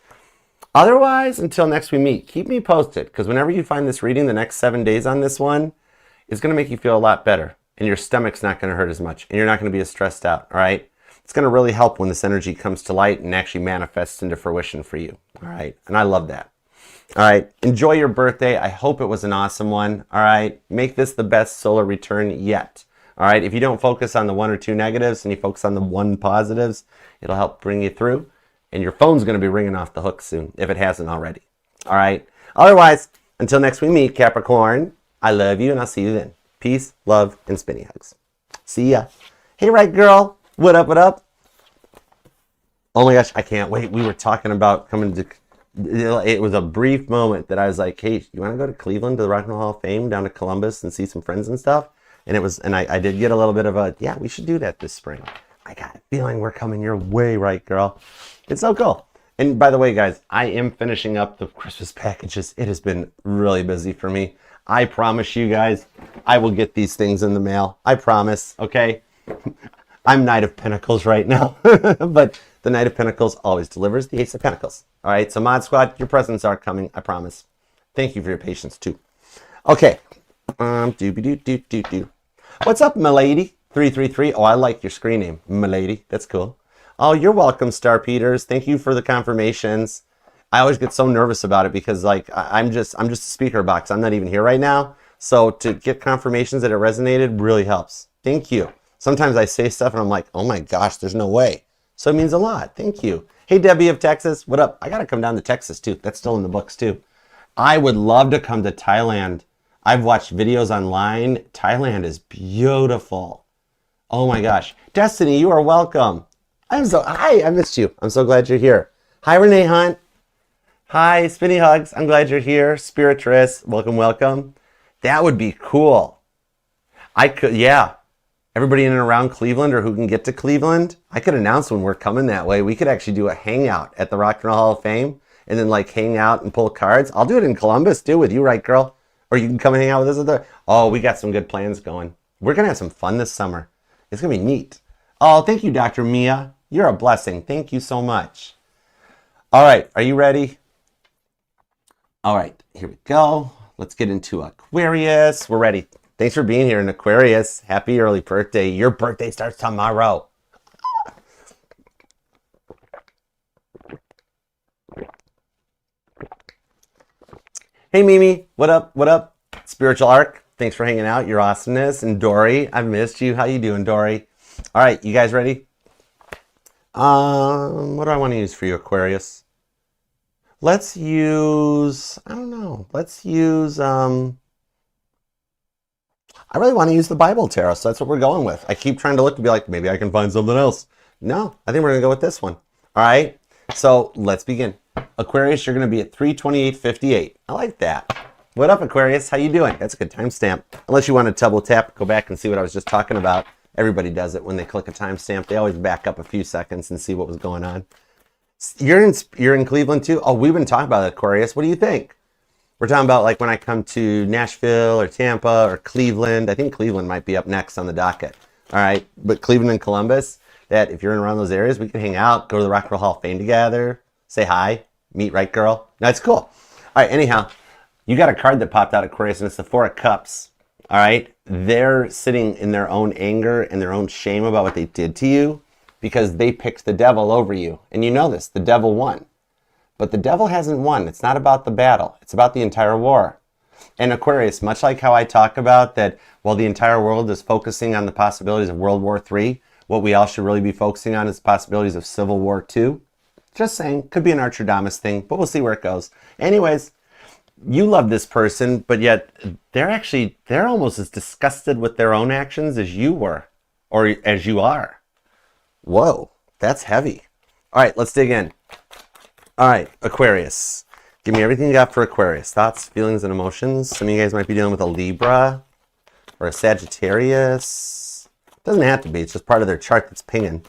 Otherwise, until next we meet, keep me posted, because whenever you find this reading, the next 7 days on this one is going to make you feel a lot better, and your stomach's not going to hurt as much, and you're not going to be as stressed out, all right? It's going to really help when this energy comes to light and actually manifests into fruition for you, all right? And I love that. All right, enjoy your birthday. I hope it was an awesome one, all right? Make this the best solar return yet. All right, if you don't focus on the 1 or 2 negatives and you focus on the 1 positives, it'll help bring you through. And your phone's going to be ringing off the hook soon, if it hasn't already. All right. Otherwise, until next we meet, Capricorn, I love you, and I'll see you then. Peace, love, and spinny hugs. See ya. Hey, right girl. What up, what up? Oh my gosh, I can't wait. We were talking about coming to... It was a brief moment that I was like, hey, you want to go to Cleveland to the Rock and Roll Hall of Fame, down to Columbus and see some friends and stuff? And I did get a little bit of a, yeah, we should do that this spring. I got a feeling we're coming your way, right, girl? It's so cool. And by the way, guys, I am finishing up the Christmas packages. It has been really busy for me. I promise you guys, I will get these things in the mail. I promise, okay? I'm Knight of Pentacles right now, but the Knight of Pentacles always delivers the Ace of Pentacles. All right, so Mod Squad, your presents are coming, I promise. Thank you for your patience, too. Okay. Doobie-doo-doo-doo-doo. What's up, milady? 333. Oh, I like your screen name, milady. That's cool. Oh, you're welcome, Star Peters. Thank you for the confirmations. I always get so nervous about it because, like, I'm just a speaker box. I'm not even here right now. So to get confirmations that it resonated really helps. Thank you. Sometimes I say stuff and I'm like, oh my gosh, there's no way. So it means a lot. Thank you. Hey, Debbie of Texas. What up? I got to come down to Texas, too. That's still in the books, too. I would love to come to Thailand. I've watched videos online. Thailand is beautiful. Oh my gosh. Destiny, you are welcome. Hi, I missed you. I'm so glad you're here. Hi, Renee Hunt. Hi, Spinny Hugs. I'm glad you're here. Spiritress, welcome, welcome. That would be cool. Yeah. Everybody in and around Cleveland or who can get to Cleveland, I could announce when we're coming that way. We could actually do a hangout at the Rock and Roll Hall of Fame and then like hang out and pull cards. I'll do it in Columbus too with you, right, girl? Or you can come and hang out with us. Oh, we got some good plans going. We're going to have some fun this summer. It's going to be neat. Oh, thank you, Dr. Mia. You're a blessing. Thank you so much. All right. Are you ready? All right. Here we go. Let's get into Aquarius. We're ready. Thanks for being here in Aquarius. Happy early birthday. Your birthday starts tomorrow. Hey, Mimi. What up? What up? Spiritual Arc. Thanks for hanging out. Your awesomeness. And Dory, I've missed you. How you doing, Dory? All right. You guys ready? What do I want to use for you, Aquarius? Let's use, I don't know. Let's use, I really want to use the Bible Tarot, so that's what we're going with. I keep trying to look to be like, maybe I can find something else. No, I think we're going to go with this one. All right. So let's begin. Aquarius, you're going to be at 328.58. I like that. What up, Aquarius? How you doing? That's a good timestamp. Unless you want to double tap, go back and see what I was just talking about. Everybody does it when they click a timestamp. They always back up a few seconds and see what was going on. You're in Cleveland too? Oh, we've been talking about Aquarius. What do you think? We're talking about like when I come to Nashville or Tampa or Cleveland. I think Cleveland might be up next on the docket. All right. But Cleveland and Columbus, that if you're in around those areas, we can hang out, go to the Rock and Roll Hall of Fame together, say hi, meet, right, girl? That's cool. All right. Anyhow, you got a card that popped out, Aquarius, and it's the Four of Cups. All right. They're sitting in their own anger and their own shame about what they did to you because they picked the devil over you. And you know this, the devil won. But the devil hasn't won. It's not about the battle. It's about the entire war. And Aquarius, much like how I talk about that while the entire world is focusing on the possibilities of World War III, what we all should really be focusing on is possibilities of Civil War II. Just saying, could be an Archerdamos thing, but we'll see where it goes. Anyways, you love this person, but yet they're almost as disgusted with their own actions as you were, or as you are. Whoa, that's heavy. All right, let's dig in. All right, Aquarius. Give me everything you got for Aquarius. Thoughts, feelings, and emotions. Some of you guys might be dealing with a Libra or a Sagittarius. Doesn't have to be. It's just part of their chart that's pinging.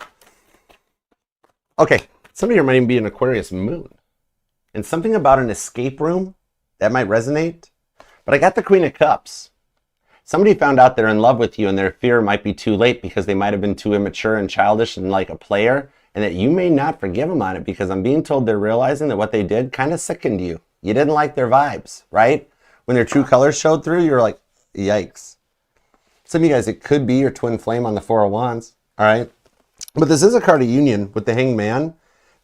Okay, some of you might even be an Aquarius moon. And something about an escape room, that might resonate. But I got the Queen of Cups. Somebody found out they're in love with you and their fear might be too late because they might have been too immature and childish and like a player. And that you may not forgive them on it because I'm being told they're realizing that what they did kind of sickened you. You didn't like their vibes, right? When their true colors showed through, you were like, yikes. Some of you guys, it could be your twin flame on the Four of Wands, all right? But this is a card of union with the Hanged Man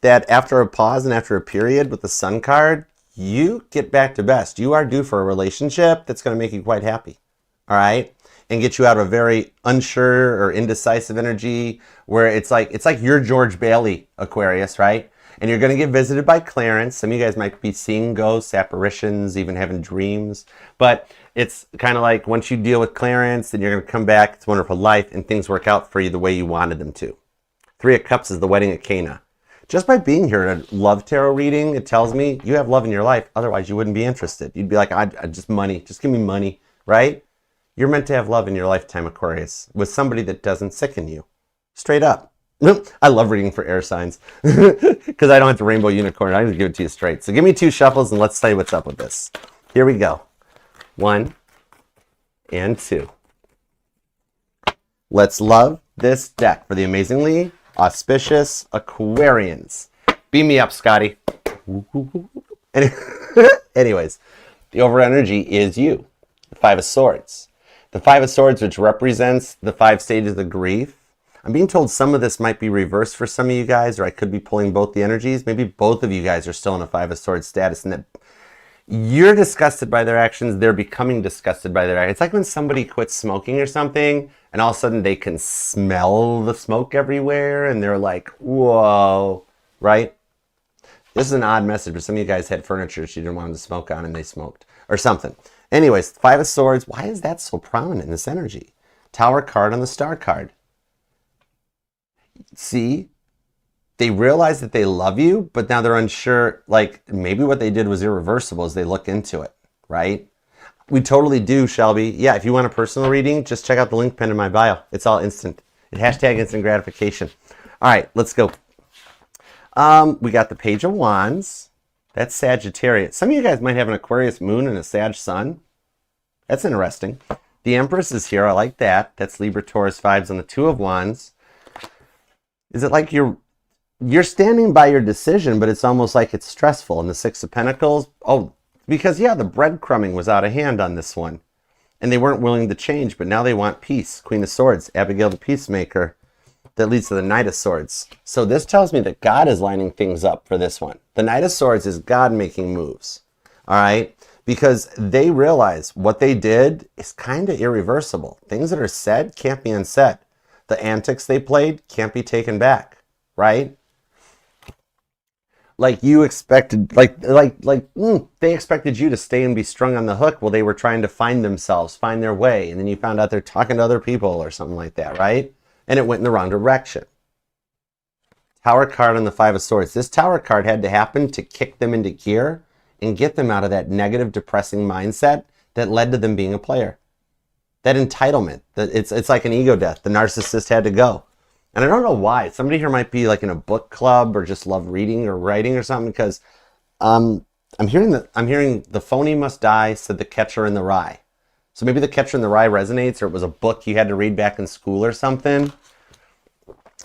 that after a pause and after a period with the Sun card, you get back to best. You are due for a relationship that's going to make you quite happy, all right? and get you out of a very unsure or indecisive energy where it's like you're George Bailey, Aquarius, right? And you're going to get visited by Clarence. Some of you guys might be seeing ghosts, apparitions, even having dreams. But it's kind of like once you deal with Clarence, then you're going to come back. It's a wonderful life, and things work out for you the way you wanted them to. Three of Cups is the wedding at Cana. Just by being here in a love tarot reading, it tells me you have love in your life. Otherwise, you wouldn't be interested. You'd be like, I just money. Just give me money, right? You're meant to have love in your lifetime, Aquarius, with somebody that doesn't sicken you. Straight up. I love reading for air signs because I don't have the rainbow unicorn. I just give it to you straight. So give me 2 shuffles and let's tell you what's up with this. Here we go. 1 and 2. Let's love this deck for the amazingly auspicious Aquarians. Beam me up, Scotty. Anyways, the over energy is you. The 5 of Swords. The 5 of Swords, which represents the 5 stages of grief. I'm being told some of this might be reversed for some of you guys, or I could be pulling both the energies. Maybe both of you guys are still in a 5 of Swords status, and that you're disgusted by their actions, they're becoming disgusted by their actions. It's like when somebody quits smoking or something, and all of a sudden they can smell the smoke everywhere, and they're like, whoa, right? This is an odd message, but some of you guys had furniture you didn't want them to smoke on, and they smoked, or something. Anyways, 5 of Swords, why is that so prominent in this energy? Tower card on the Star card. See, they realize that they love you, but now they're unsure, like maybe what they did was irreversible as they look into it, right? We totally do, Shelby. Yeah, if you want a personal reading, just check out the link pinned in my bio. It's all instant. Hashtag instant gratification. All right, let's go. We got the Page of Wands. That's Sagittarius. Some of you guys might have an Aquarius moon and a Sag sun. That's interesting. The Empress is here. I like that. That's Libra, Taurus vibes on the 2 of Wands. Is it like you're standing by your decision, but it's almost like it's stressful? In the 6 of Pentacles, oh, because yeah, the breadcrumbing was out of hand on this one. And they weren't willing to change, but now they want peace. Queen of Swords, Abigail the Peacemaker. That leads to the Knight of Swords. So this tells me that God is lining things up for this one. The Knight of Swords is God making moves. All right? Because they realize what they did is kind of irreversible. Things that are said can't be unsaid. The antics they played can't be taken back, right? Like you expected, they expected you to stay and be strung on the hook while they were trying to find themselves, find their way, and then you found out they're talking to other people or something like that, right? And it went in the wrong direction. Tower card on the 5 of Swords. This Tower card had to happen to kick them into gear and get them out of that negative, depressing mindset that led to them being a player. That entitlement, it's like an ego death. The narcissist had to go. And I don't know why. Somebody here might be like in a book club or just love reading or writing or something, because I'm hearing the phony must die, said the Catcher in the Rye. So maybe the Catcher in the Rye resonates, or it was a book you had to read back in school or something.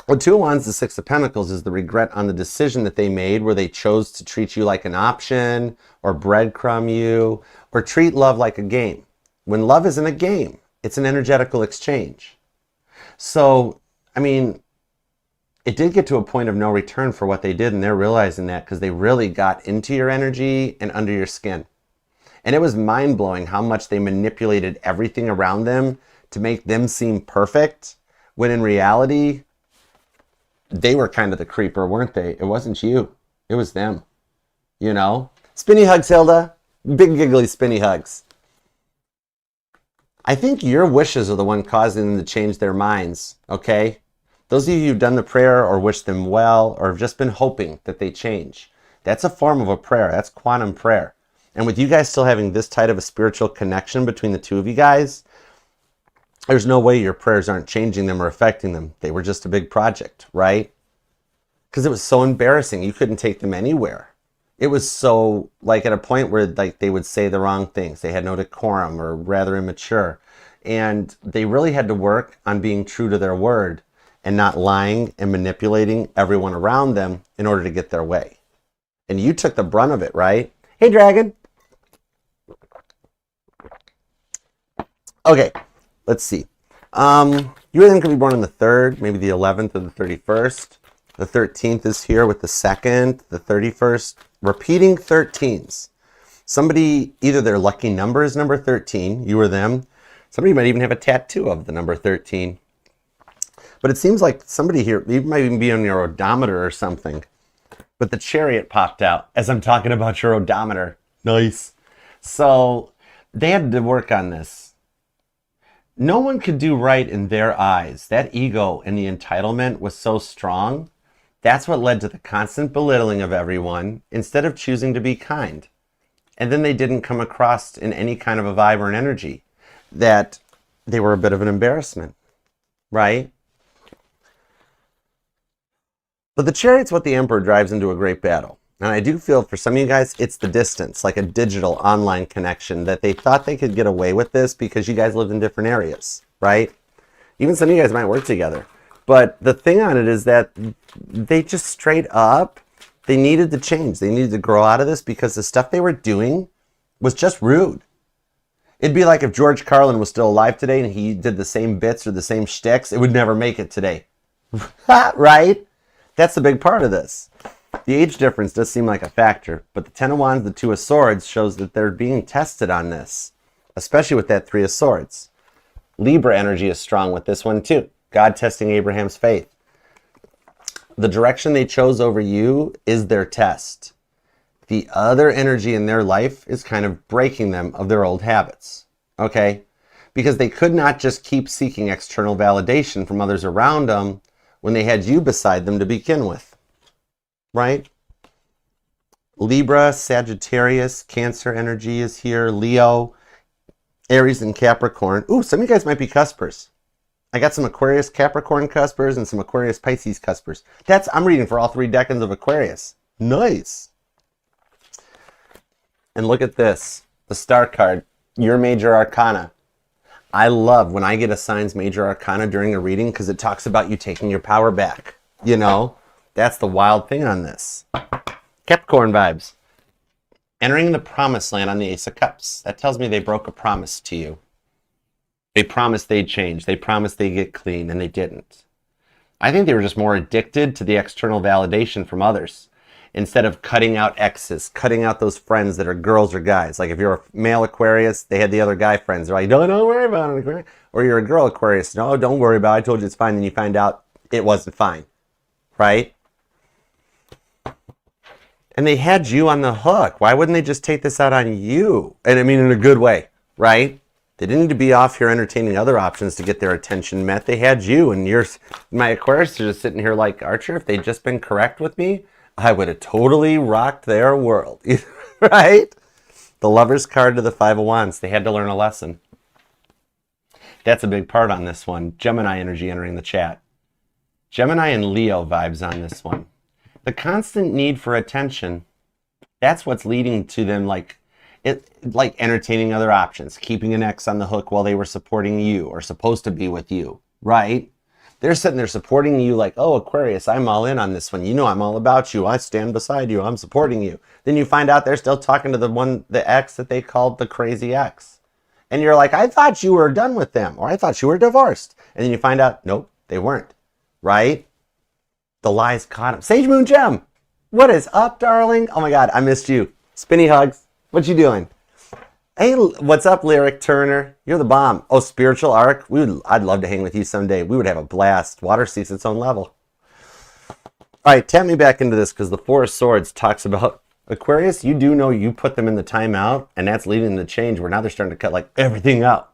Well, 2 of Wands, the 6 of Pentacles, is the regret on the decision that they made where they chose to treat you like an option or breadcrumb you or treat love like a game. When love isn't a game, it's an energetical exchange. So, I mean, it did get to a point of no return for what they did, and they're realizing that because they really got into your energy and under your skin. And it was mind-blowing how much they manipulated everything around them to make them seem perfect, when in reality, they were kind of the creeper, weren't they? It wasn't you. It was them. You know? Spinny hugs, Hilda. Big giggly spinny hugs. I think your wishes are the one causing them to change their minds, okay? Those of you who've done the prayer or wish them well or have just been hoping that they change, that's a form of a prayer. That's quantum prayer. And with you guys still having this tight of a spiritual connection between the 2 of you guys, there's no way your prayers aren't changing them or affecting them. They were just a big project, right? Because it was so embarrassing. You couldn't take them anywhere. It was so, like, at a point where like they would say the wrong things. They had no decorum or rather immature. And they really had to work on being true to their word and not lying and manipulating everyone around them in order to get their way. And you took the brunt of it, right? Hey, Dragon. Okay, let's see. You were then going to be born on the 3rd, maybe the 11th or the 31st. The 13th is here with the 2nd, the 31st. Repeating 13s. Somebody, either their lucky number is number 13, you or them. Somebody might even have a tattoo of the number 13. But it seems like somebody here, you might even be on your odometer or something. But the chariot popped out as I'm talking about your odometer. Nice. So they had to work on this. No one could do right in their eyes. That ego and the entitlement was so strong. That's what led to the constant belittling of everyone instead of choosing to be kind. And then they didn't come across in any kind of a vibe or an energy that they were a bit of an embarrassment, right? But the chariot's what the emperor drives into a great battle. And I do feel for some of you guys, it's the distance, like a digital online connection, that they thought they could get away with this because you guys lived in different areas, right? Even some of you guys might work together. But the thing on it is that they just straight up, they needed to change. They needed to grow out of this because the stuff they were doing was just rude. It'd be like if George Carlin was still alive today and he did the same bits or the same shticks, it would never make it today. Right? That's the big part of this. The age difference does seem like a factor, but the Ten of Wands, the Two of Swords shows that they're being tested on this, especially with that Three of Swords. Libra energy is strong with this one too. God testing Abraham's faith. The direction they chose over you is their test. The other energy in their life is kind of breaking them of their old habits, okay? Because they could not just keep seeking external validation from others around them when they had you beside them to begin with, right? Libra, Sagittarius, Cancer energy is here, Leo, Aries, and Capricorn. Ooh, some of you guys might be cuspers. I got some Aquarius Capricorn cuspers and some Aquarius Pisces cuspers. I'm reading for all 3 decans of Aquarius. Nice. And look at this, the star card, your major arcana. I love when I get a sign's major arcana during a reading because it talks about you taking your power back. You know, that's the wild thing on this. Capricorn vibes. Entering the promised land on the Ace of Cups. That tells me they broke a promise to you. They promised they'd change. They promised they'd get clean, and they didn't. I think they were just more addicted to the external validation from others. Instead of cutting out exes, cutting out those friends that are girls or guys. Like if you're a male Aquarius, they had the other guy friends. They're like, don't worry about it, Aquarius. Or you're a girl Aquarius. No, don't worry about it. I told you it's fine. Then you find out it wasn't fine. Right? And they had you on the hook. Why wouldn't they just take this out on you? And I mean in a good way, right? They didn't need to be off here entertaining other options to get their attention met. They had you, and my Aquarius are just sitting here like, Archer, if they'd just been correct with me, I would have totally rocked their world, right? The Lover's card to the Five of Wands. They had to learn a lesson. That's a big part on this one. Gemini energy entering the chat. Gemini and Leo vibes on this one. The constant need for attention, that's what's leading to them like entertaining other options, keeping an ex on the hook while they were supporting you or supposed to be with you, right? They're sitting there supporting you like, oh, Aquarius, I'm all in on this one. You know I'm all about you. I stand beside you. I'm supporting you. Then you find out they're still talking to the ex that they called the crazy ex. And you're like, I thought you were done with them, or I thought you were divorced. And then you find out, nope, they weren't, right? The lies caught him. Sage Moon Gem, what is up, darling? Oh my God, I missed you. Spinny hugs. What you doing? Hey, what's up, Lyric Turner? You're the bomb. Oh, Spiritual Arc. I'd love to hang with you someday. We would have a blast. Water sees its own level. All right, tap me back into this because the Four of Swords talks about Aquarius. You do know you put them in the timeout, and that's leading to change where now they're starting to cut like everything out.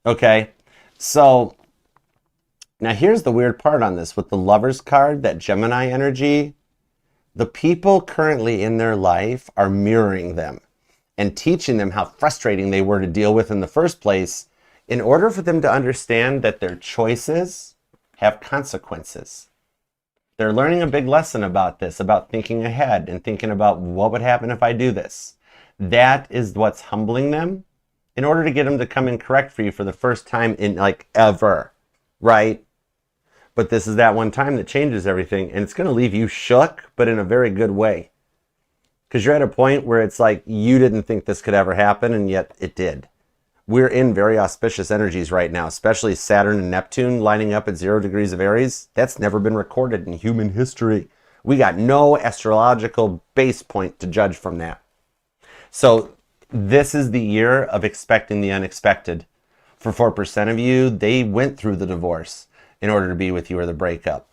Okay, so now here's the weird part on this with the Lover's card, that Gemini energy. The people currently in their life are mirroring them and teaching them how frustrating they were to deal with in the first place in order for them to understand that their choices have consequences. They're learning a big lesson about this, about thinking ahead and thinking about what would happen if I do this. That is what's humbling them in order to get them to come in correct for you for the first time in like ever, right? But this is that one time that changes everything, and it's going to leave you shook, but in a very good way. Because you're at a point where it's like you didn't think this could ever happen, and yet it did. We're in very auspicious energies right now, especially Saturn and Neptune lining up at 0 degrees of Aries. That's never been recorded in human history. We got no astrological base point to judge from that. So this is the year of expecting the unexpected. For 4% of you, they went through the divorce in order to be with you or the breakup.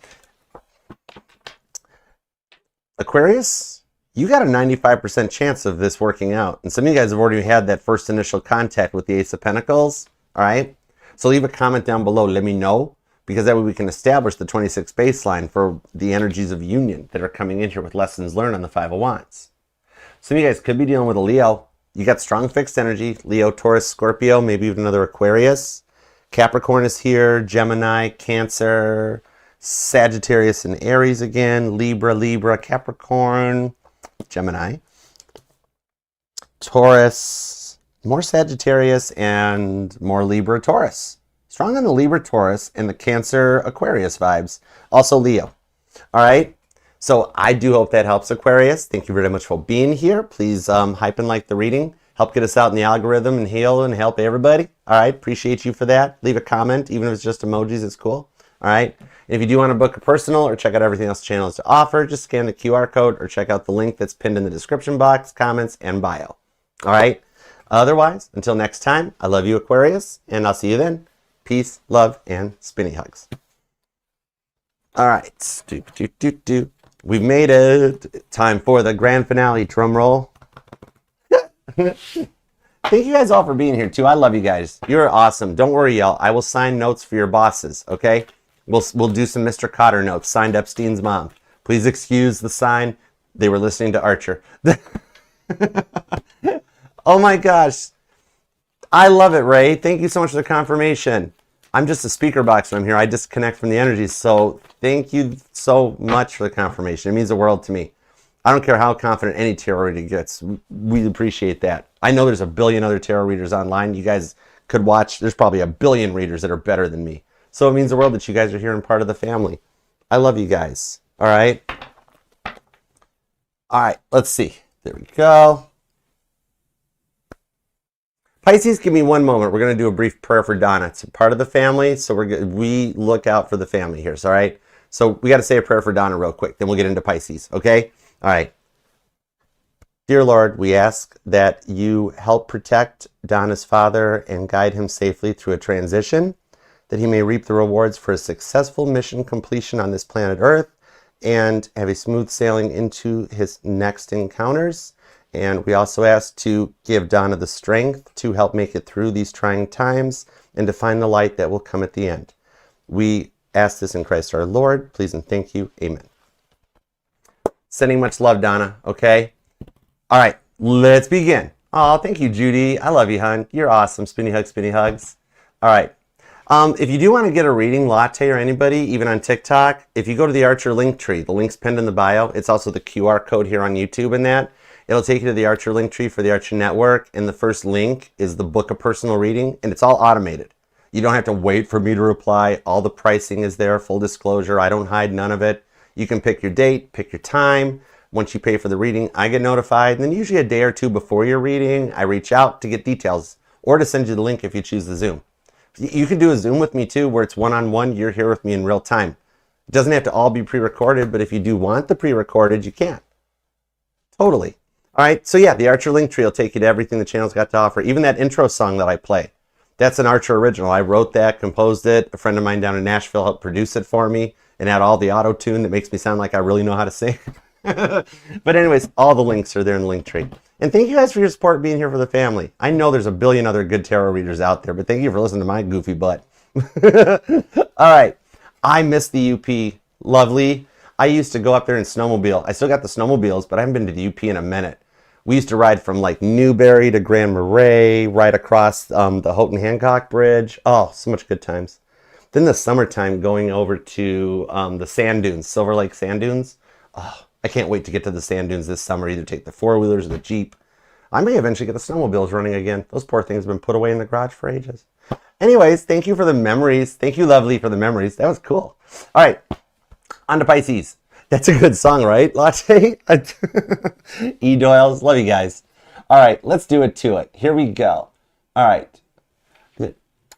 Aquarius, you got a 95% chance of this working out. And some of you guys have already had that first initial contact with the Ace of Pentacles. All right. So leave a comment down below. Let me know, because that way we can establish the 26 baseline for the energies of union that are coming in here with lessons learned on the Five of Wands. Some of you guys could be dealing with a Leo. You got strong fixed energy. Leo, Taurus, Scorpio, maybe even another Aquarius. Capricorn is here. Gemini, Cancer, Sagittarius and Aries again. Libra, Capricorn, Gemini, Taurus, more Sagittarius, and more Libra, Taurus. Strong on the Libra, Taurus, and the Cancer, Aquarius vibes. Also Leo. All right. So I do hope that helps, Aquarius. Thank you very much for being here. Please hype and like the reading. Help get us out in the algorithm and heal and help everybody. All right. Appreciate you for that. Leave a comment. Even if it's just emojis, it's cool. All right. And if you do want to book a personal or check out everything else the channel has to offer, just scan the QR code or check out the link that's pinned in the description box, comments, and bio. All right. Otherwise, until next time, I love you, Aquarius, and I'll see you then. Peace, love, and spinny hugs. All right. We've made it. Time for the grand finale. Drum roll. Thank you guys all for being here, too. I love you guys. You're awesome. Don't worry, y'all. I will sign notes for your bosses, okay? We'll do some Mr. Cotter notes, signed Epstein's mom. Please excuse the sign. They were listening to Archer. Oh, my gosh. I love it, Ray. Thank you so much for the confirmation. I'm just a speaker box when I'm here. I disconnect from the energies. So thank you so much for the confirmation. It means the world to me. I don't care how confident any tarot reader gets. We appreciate that. I know there's a billion other tarot readers online. You guys could watch. There's probably a billion readers that are better than me. So it means the world that you guys are here and part of the family. I love you guys. All right. All right. Let's see. There we go. Pisces, give me one moment. We're going to do a brief prayer for Donna. It's a part of the family, so we look out for the family here. So, all right? So we got to say a prayer for Donna real quick. Then we'll get into Pisces, okay? All right. Dear Lord, we ask that you help protect Donna's father and guide him safely through a transition, that he may reap the rewards for a successful mission completion on this planet Earth and have a smooth sailing into his next encounters. And we also ask to give Donna the strength to help make it through these trying times and to find the light that will come at the end. We ask this in Christ our Lord. Please and thank you. Amen. Sending much love, Donna. Okay? All right. Let's begin. Oh, thank you, Judy. I love you, hon. You're awesome. Spinny hugs, spinny hugs. All right. If you do want to get a reading, Latte or anybody, even on TikTok, if you go to the Archer link tree, the link's pinned in the bio. It's also the QR code here on YouTube and that. It'll take you to the Archer link tree for the Archer Network, and the first link is the book of personal reading, and it's all automated. You don't have to wait for me to reply. All the pricing is there, full disclosure. I don't hide none of it. You can pick your date, pick your time. Once you pay for the reading, I get notified, and then usually a day or two before your reading, I reach out to get details or to send you the link if you choose the Zoom. You can do a Zoom with me too, where it's one-on-one. You're here with me in real time. It doesn't have to all be pre-recorded, but if you do want the pre-recorded, you can. Totally. All right, so yeah, the Archer link tree will take you to everything the channel's got to offer. Even that intro song that I play, that's an Archer original. I wrote that, composed it. A friend of mine down in Nashville helped produce it for me and add all the auto-tune that makes me sound like I really know how to sing. But anyways, all the links are there in the link tree. And thank you guys for your support being here for the family. I know there's a billion other good tarot readers out there, but thank you for listening to my goofy butt. All right, I miss the UP. Lovely. I used to go up there and snowmobile. I still got the snowmobiles, but I haven't been to the UP in a minute. We used to ride from like Newberry to Grand Marais, right across the Houghton Hancock Bridge. Oh, so much good times. Then the summertime going over to the sand dunes, Silver Lake sand dunes. Oh, I can't wait to get to the sand dunes this summer. Either take the four-wheelers or the Jeep. I may eventually get the snowmobiles running again. Those poor things have been put away in the garage for ages. Anyways, thank you for the memories. Thank you, Lovely, for the memories. That was cool. All right, on to Pisces. That's a good song, right, Latte? E-Doyles, love you guys. All right, let's do it to it. Here we go. All right.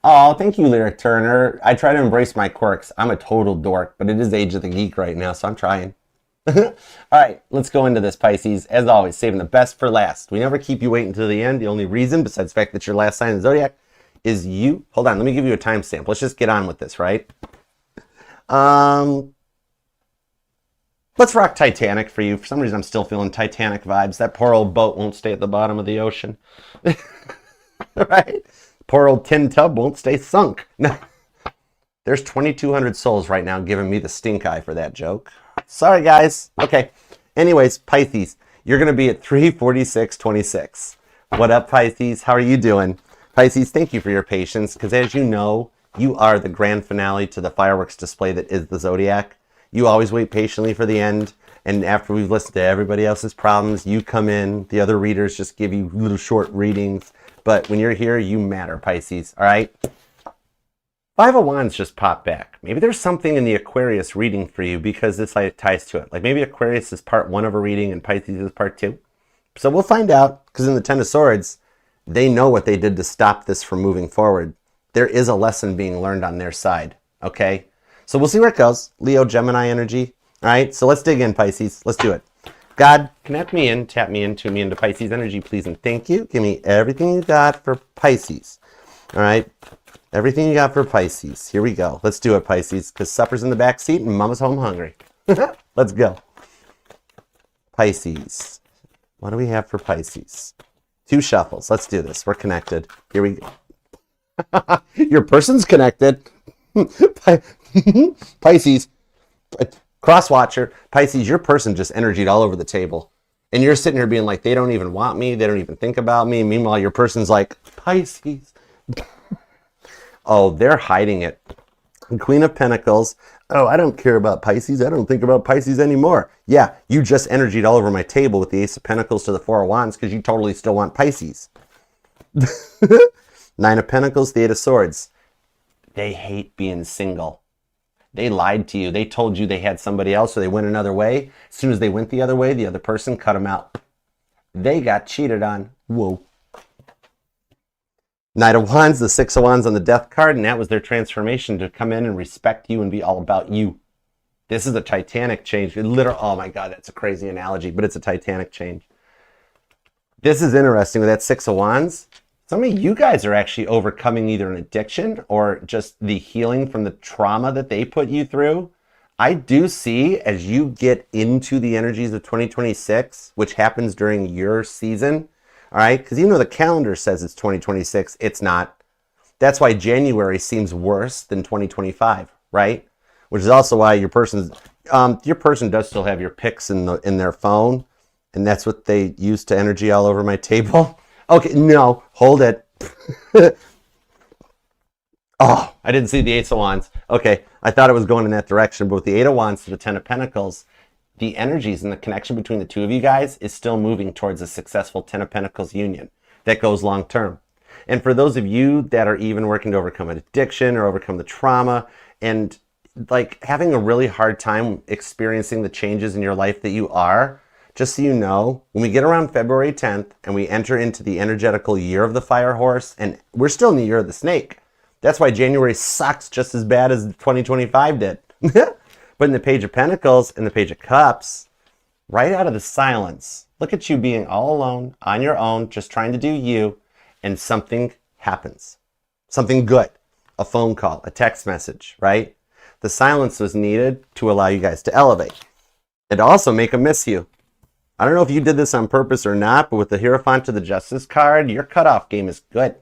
Oh, thank you, Lyric Turner. I try to embrace my quirks. I'm a total dork, but it is Age of the Geek right now, so I'm trying. All right, let's go into this, Pisces. As always, saving the best for last. We never keep you waiting until the end. The only reason, besides the fact that your last sign in the Zodiac, is you. Hold on, let me give you a timestamp. Let's just get on with this, right? Let's rock Titanic for you. For some reason, I'm still feeling Titanic vibes. That poor old boat won't stay at the bottom of the ocean. Right? Poor old tin tub won't stay sunk. There's 2,200 souls right now giving me the stink eye for that joke. Sorry, guys. Okay. Anyways, Pisces, you're going to be at 346.26. What up, Pisces? How are you doing? Pisces, thank you for your patience, because as you know, you are the grand finale to the fireworks display that is the Zodiac. You always wait patiently for the end, and after we've listened to everybody else's problems, you come in. The other readers just give you little short readings, but when you're here, you matter, Pisces, all right? Five of Wands just popped back. Maybe there's something in the Aquarius reading for you because this ties to it. Like maybe Aquarius is part 1 of a reading and Pisces is part 2. So we'll find out, because in the Ten of Swords, they know what they did to stop this from moving forward. There is a lesson being learned on their side, okay? So we'll see where it goes. Leo, Gemini energy. All right, so let's dig in, Pisces. Let's do it. God, connect me in, tap me in, tune me into Pisces energy, please, and thank you. Give me everything you got for Pisces. All right, everything you got for Pisces. Here we go. Let's do it, Pisces, because supper's in the back seat and mama's home hungry. Let's go. Pisces. What do we have for Pisces? 2 shuffles. Let's do this. We're connected. Here we go. Your person's connected. Pisces. Cross-watcher. Pisces, your person just energied all over the table. And you're sitting here being like, they don't even want me. They don't even think about me. Meanwhile, your person's like, Pisces. Oh, they're hiding it. Queen of Pentacles. Oh, I don't care about Pisces. I don't think about Pisces anymore. Yeah, you just energied all over my table with the Ace of Pentacles to the 4 of Wands because you totally still want Pisces. 9 of Pentacles, the 8 of Swords. They hate being single. They lied to you. They told you they had somebody else, so they went another way. As soon as they went the other way, the other person cut them out. They got cheated on. Whoa. Knight of Wands, the 6 of Wands on the Death card, and that was their transformation to come in and respect you and be all about you. This is a Titanic change. Literally, oh my God, that's a crazy analogy, but it's a Titanic change. This is interesting with that 6 of Wands. Some of you guys are actually overcoming either an addiction or just the healing from the trauma that they put you through. I do see as you get into the energies of 2026, which happens during your season, all right? Because even though the calendar says it's 2026, it's not. That's why January seems worse than 2025, right? Which is also why your person does still have your pics in their phone, and that's what they use to energy all over my table. Okay, no, hold it. Oh, I didn't see the Ace of Wands. Okay, I thought it was going in that direction, but with the 8 of Wands to the 10 of Pentacles, the energies and the connection between the two of you guys is still moving towards a successful 10 of Pentacles union that goes long term. And for those of you that are even working to overcome an addiction or overcome the trauma and like having a really hard time experiencing the changes in your life that you are, just so you know, when we get around February 10th and we enter into the energetical year of the fire horse, and we're still in the year of the snake. That's why January sucks just as bad as 2025 did. But in the Page of Pentacles and the Page of Cups, right out of the silence, look at you being all alone, on your own, just trying to do you, and something happens. Something good. A phone call, a text message, right? The silence was needed to allow you guys to elevate and also make them miss you. I don't know if you did this on purpose or not, but with the Hierophant to the Justice card, your cutoff game is good.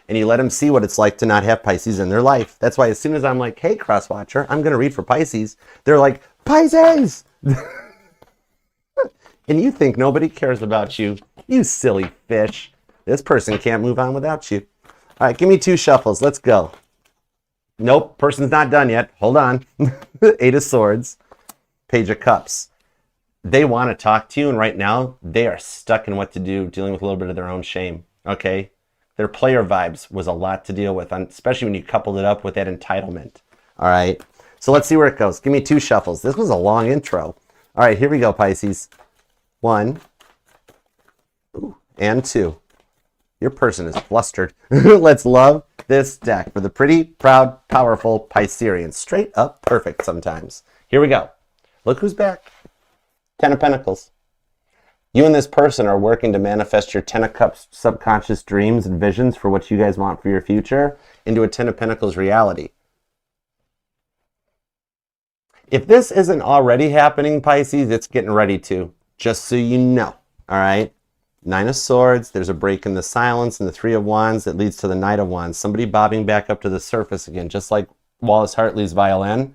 And you let them see what it's like to not have Pisces in their life. That's why as soon as I'm like, hey, Crosswatcher, I'm going to read for Pisces, they're like, Pisces! And you think nobody cares about you. You silly fish. This person can't move on without you. All right, give me 2 shuffles. Let's go. Nope, person's not done yet. Hold on. 8 of Swords, Page of Cups. They want to talk to you, and right now, they are stuck in what to do, dealing with a little bit of their own shame, okay? Their player vibes was a lot to deal with, especially when you coupled it up with that entitlement, all right? So let's see where it goes. Give me 2 shuffles. This was a long intro. All right, here we go, Pisces. 1 and 2. Your person is flustered. Let's love this deck for the pretty, proud, powerful Piscean. Straight up perfect sometimes. Here we go. Look who's back. 10 of Pentacles. You and this person are working to manifest your Ten of Cups subconscious dreams and visions for what you guys want for your future into a Ten of Pentacles reality. If this isn't already happening, Pisces, it's getting ready to, just so you know, all right? Nine of Swords, there's a break in the silence, and the Three of Wands that leads to the Knight of Wands. Somebody bobbing back up to the surface again, just like Wallace Hartley's violin,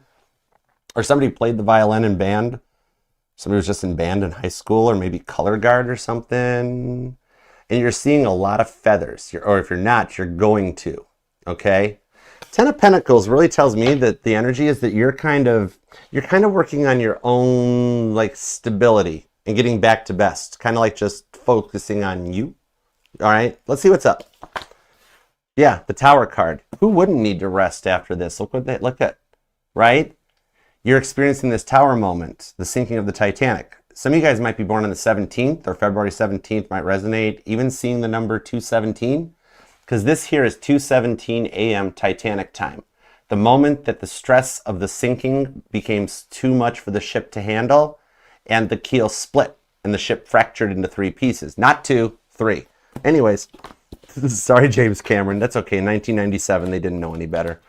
or somebody played the violin in band. Somebody was just in band in high school, or maybe color guard or something. And you're seeing a lot of feathers, or if you're not, you're going to, okay? Ten of Pentacles really tells me that the energy is that you're kind of working on your own like stability and getting back to best, kind of like just focusing on you. All right, let's see what's up. Yeah, the Tower card. Who wouldn't need to rest after this? Look at, right? You're experiencing this Tower moment, the sinking of the Titanic. Some of you guys might be born on the 17th, or February 17th might resonate, even seeing the number 217, because this here is 2:17 a.m. Titanic time. The moment that the stress of the sinking became too much for the ship to handle, and the keel split, and the ship fractured into 3 pieces. Not 2, 3. Anyways, sorry, James Cameron. That's okay. 1997, they didn't know any better.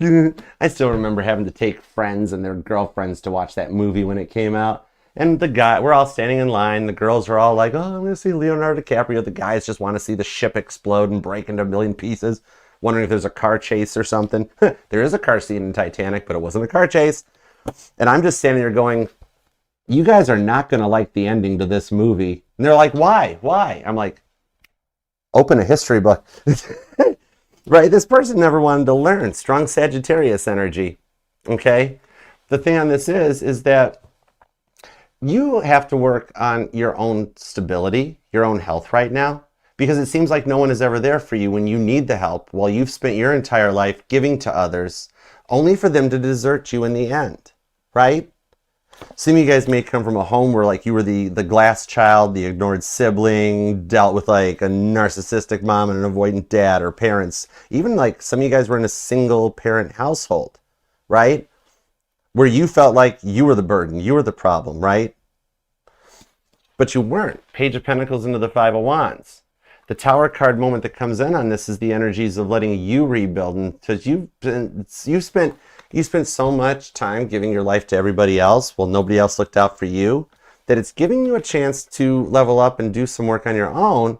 I still remember having to take friends and their girlfriends to watch that movie when it came out. And we're all standing in line. The girls are all like, oh, I'm going to see Leonardo DiCaprio. The guys just want to see the ship explode and break into a million pieces, wondering if there's a car chase or something. There is a car scene in Titanic, but it wasn't a car chase. And I'm just standing there going, you guys are not going to like the ending to this movie. And they're like, why? Why? I'm like, open a history book. Right? This person never wanted to learn. Strong Sagittarius energy. Okay? The thing on this is that you have to work on your own stability, your own health right now, because it seems like no one is ever there for you when you need the help, while you've spent your entire life giving to others, only for them to desert you in the end. Right? Some of you guys may come from a home where like you were the glass child, the ignored sibling, dealt with like a narcissistic mom and an avoidant dad, or parents. Even like some of you guys were in a single parent household, right? Where you felt like you were the burden, you were the problem, right? But you weren't. Page of Pentacles into the Five of Wands. The Tower card moment that comes in on this is the energies of letting you rebuild, and because you spent so much time giving your life to everybody else while nobody else looked out for you, that it's giving you a chance to level up and do some work on your own.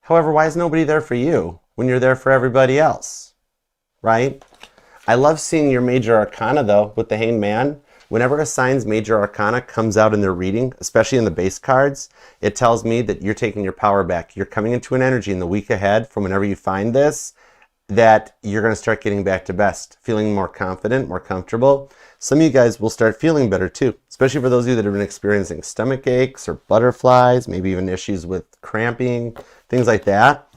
However, why is nobody there for you when you're there for everybody else, right? I love seeing your major arcana, though, with the Hanged Man. Whenever a sign's major arcana comes out in their reading, especially in the base cards, it tells me that you're taking your power back. You're coming into an energy in the week ahead from whenever you find this, that you're going to start getting back to best, feeling more confident, more comfortable. Some of you guys will start feeling better too, especially for those of you that have been experiencing stomach aches or butterflies, maybe even issues with cramping, things like that.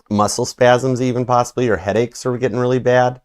Muscle spasms even possibly, or headaches are getting really bad.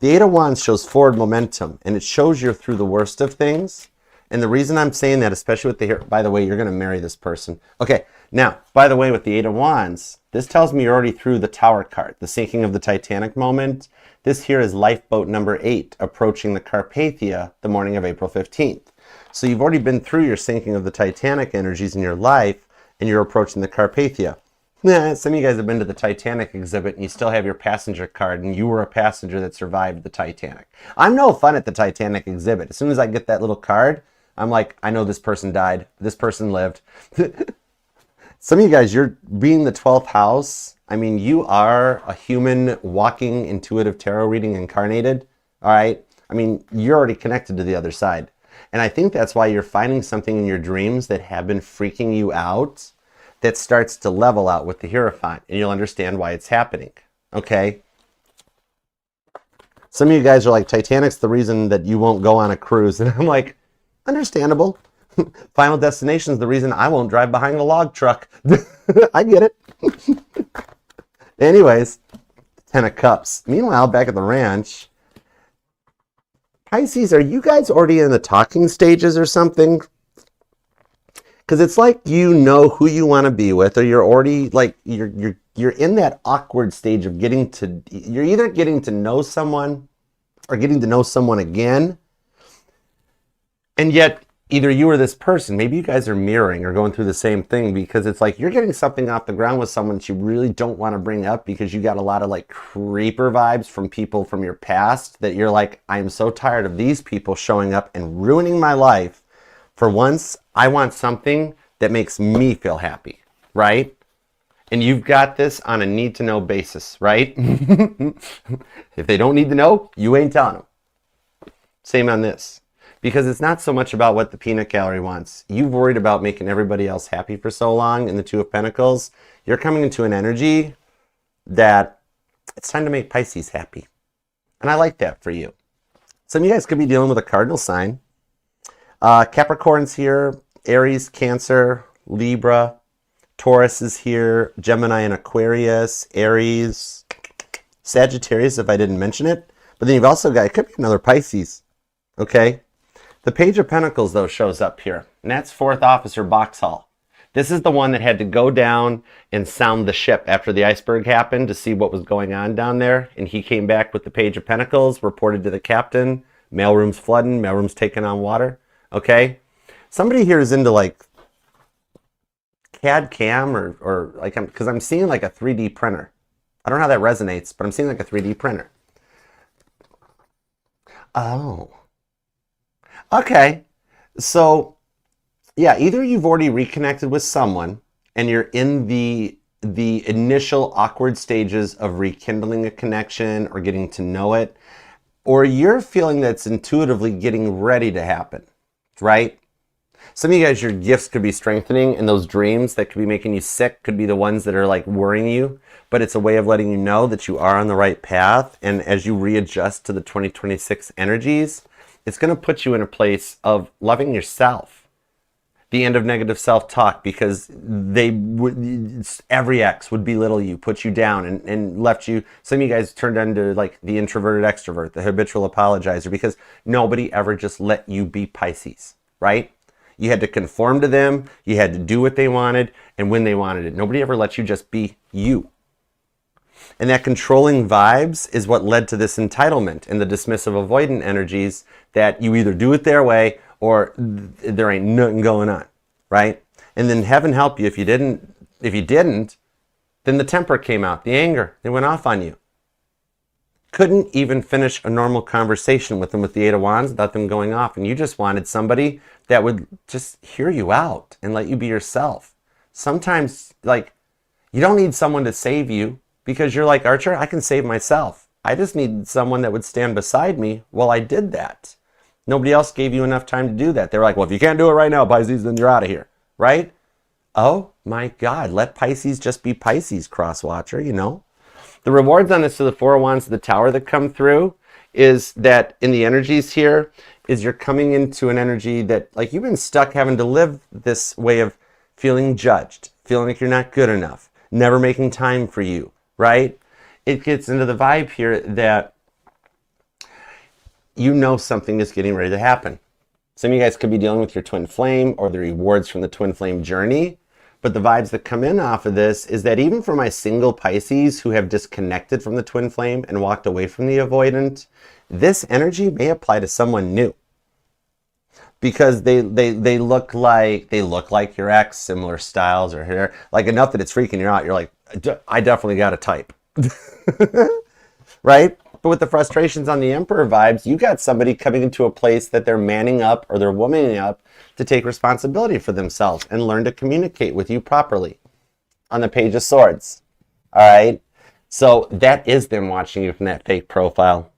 The Eight of Wands shows forward momentum, and it shows you're through the worst of things. And the reason I'm saying that, especially with the here, by the way, you're going to marry this person. Okay, now, by the way, with the Eight of Wands, this tells me you're already through the Tower card, the sinking of the Titanic moment. This here is lifeboat number 8, approaching the Carpathia the morning of April 15th. So you've already been through your sinking of the Titanic energies in your life, and you're approaching the Carpathia. Some of you guys have been to the Titanic exhibit and you still have your passenger card, and you were a passenger that survived the Titanic. I'm no fun at the Titanic exhibit. As soon as I get that little card, I'm like, I know this person died. This person lived. Some of you guys, you're being the 12th house. I mean, you are a human walking intuitive tarot reading incarnated. All right. I mean, you're already connected to the other side. And I think that's why you're finding something in your dreams that have been freaking you out that starts to level out with the Hierophant, and you'll understand why it's happening. Okay? Some of you guys are like, Titanic's the reason that you won't go on a cruise. And I'm like, understandable. Final Destination's the reason I won't drive behind a log truck. I get it. Anyways, Ten of Cups. Meanwhile, back at the ranch, Pisces, are you guys already in the talking stages or something? Because it's like you know who you want to be with, or you're already like you're in that awkward stage of you're either getting to know someone or getting to know someone again. And yet either you or this person, maybe you guys are mirroring or going through the same thing, because it's like you're getting something off the ground with someone that you really don't want to bring up because you got a lot of like creeper vibes from people from your past that you're like, I am so tired of these people showing up and ruining my life. For once, I want something that makes me feel happy, right? And you've got this on a need to know basis, right? If they don't need to know, you ain't telling them. Same on this. Because it's not so much about what the peanut gallery wants. You've worried about making everybody else happy for so long in the Two of Pentacles. You're coming into an energy that it's time to make Pisces happy. And I like that for you. Some of you guys could be dealing with a cardinal sign. Capricorn's here, Aries, Cancer, Libra, Taurus is here, Gemini and Aquarius, Aries, Sagittarius, if I didn't mention it. But then you've also got, it could be another Pisces, okay? The Page of Pentacles, though, shows up here, and that's 4th Officer Boxhall. This is the one that had to go down and sound the ship after the iceberg happened to see what was going on down there, and he came back with the Page of Pentacles, reported to the captain, mailroom's flooding, mailroom's taking on water, okay? Somebody here is into, like, CAD CAM or like, because I'm seeing, like, a 3D printer. I don't know how that resonates, but I'm seeing, like, a 3D printer. Oh. Okay, so yeah, either you've already reconnected with someone and you're in the initial awkward stages of rekindling a connection or getting to know it, or you're feeling that's intuitively getting ready to happen, right? Some of you guys, your gifts could be strengthening, and those dreams that could be making you sick could be the ones that are like worrying you, but it's a way of letting you know that you are on the right path, and as you readjust to the 2026 energies, it's going to put you in a place of loving yourself. The end of negative self-talk, because every ex would belittle you, put you down, and left you. Some of you guys turned into like the introverted extrovert, the habitual apologizer, because nobody ever just let you be Pisces, right? You had to conform to them, you had to do what they wanted, and when they wanted it. Nobody ever let you just be you. And that controlling vibes is what led to this entitlement and the dismissive avoidant energies that you either do it their way or there ain't nothing going on, right? And then heaven help you if you didn't, then the temper came out, the anger, they went off on you. Couldn't even finish a normal conversation with them with the 8 of Wands without them going off, and you just wanted somebody that would just hear you out and let you be yourself. Sometimes, like, you don't need someone to save you, because you're like, Archer, I can save myself. I just need someone that would stand beside me while I did that. Nobody else gave you enough time to do that. They're like, well, if you can't do it right now, Pisces, then you're out of here, right? Oh my God, let Pisces just be Pisces, cross-watcher, you know? The rewards on this to the 4 of Wands, the Tower that come through, is that in the energies here, is you're coming into an energy that, like, you've been stuck having to live this way of feeling judged, feeling like you're not good enough, never making time for you, right? It gets into the vibe here that you know something is getting ready to happen. Some of you guys could be dealing with your twin flame or the rewards from the twin flame journey, but the vibes that come in off of this is that even for my single Pisces who have disconnected from the twin flame and walked away from the avoidant, this energy may apply to someone new. Because they look like your ex, similar styles or hair, like enough that it's freaking you out. You're like, I definitely got a type, right? But with the frustrations on the Emperor vibes, you got somebody coming into a place that they're manning up or they're womaning up to take responsibility for themselves and learn to communicate with you properly. On the Page of Swords, all right? So that is them watching you from that fake profile.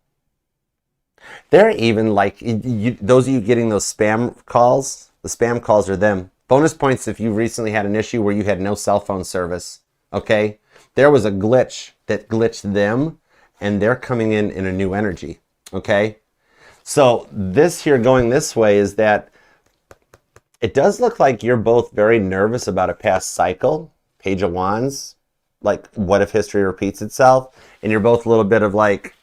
They're even like, those of you getting those spam calls, the spam calls are them. Bonus points if you recently had an issue where you had no cell phone service, okay? There was a glitch that glitched them, and they're coming in a new energy, okay? So this here going this way is that it does look like you're both very nervous about a past cycle, Page of Wands, like what if history repeats itself? And you're both a little bit of like,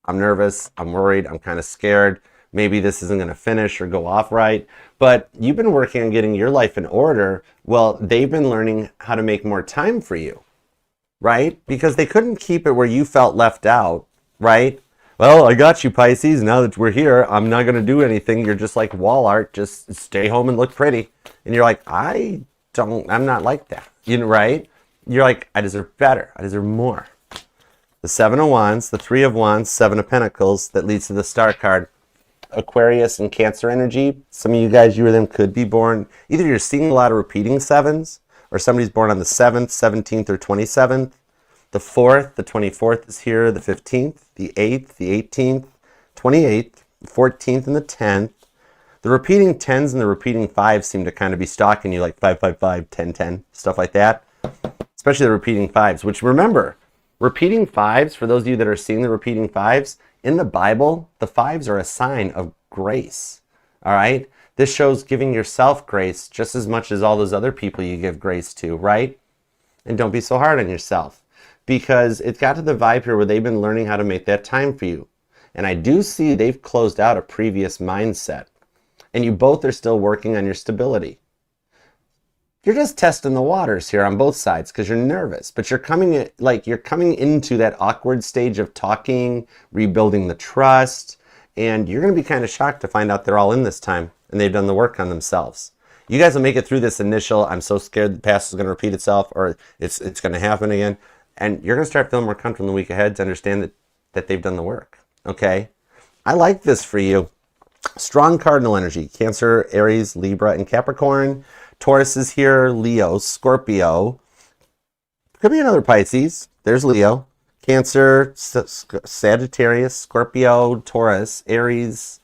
I'm nervous, I'm worried, I'm kind of scared. Maybe this isn't going to finish or go off right. But you've been working on getting your life in order. Well, they've been learning how to make more time for you, right? Because they couldn't keep it where you felt left out, right? well, I got you, Pisces. Now that we're here, I'm not going to do anything. You're just like wall art. Just stay home and look pretty. And you're like, I'm not like that. You know, right? You're like, I deserve better. I deserve more. The Seven of Wands, the Three of Wands, Seven of Pentacles, that leads to the Star card. Aquarius and Cancer energy. Some of you guys, you or them, could be born. Either you're seeing a lot of repeating sevens, or somebody's born on the 7th, 17th, or 27th. The 4th, the 24th is here, the 15th, the 8th, the 18th, 28th, the 14th, and the 10th. The repeating 10s and the repeating 5s seem to kind of be stalking you, like 555, 1010, stuff like that. Especially the repeating 5s, which, remember, repeating 5s, for those of you that are seeing the repeating 5s, in the Bible, the 5s are a sign of grace. All right? This shows giving yourself grace just as much as all those other people you give grace to, right? And don't be so hard on yourself, because it's got to the vibe here where they've been learning how to make that time for you. And I do see they've closed out a previous mindset. And you both are still working on your stability. You're just testing the waters here on both sides because you're nervous, but you're coming into that awkward stage of talking, rebuilding the trust, and you're going to be kind of shocked to find out they're all in this time and they've done the work on themselves. You guys will make it through this initial, I'm so scared the past is going to repeat itself, or it's going to happen again, and you're going to start feeling more comfortable in the week ahead to understand that they've done the work. Okay? I like this for you. Strong cardinal energy, Cancer, Aries, Libra, and Capricorn. Taurus is here, Leo, Scorpio. Could be another Pisces. There's Leo. Cancer, Sagittarius, Scorpio, Taurus, Aries,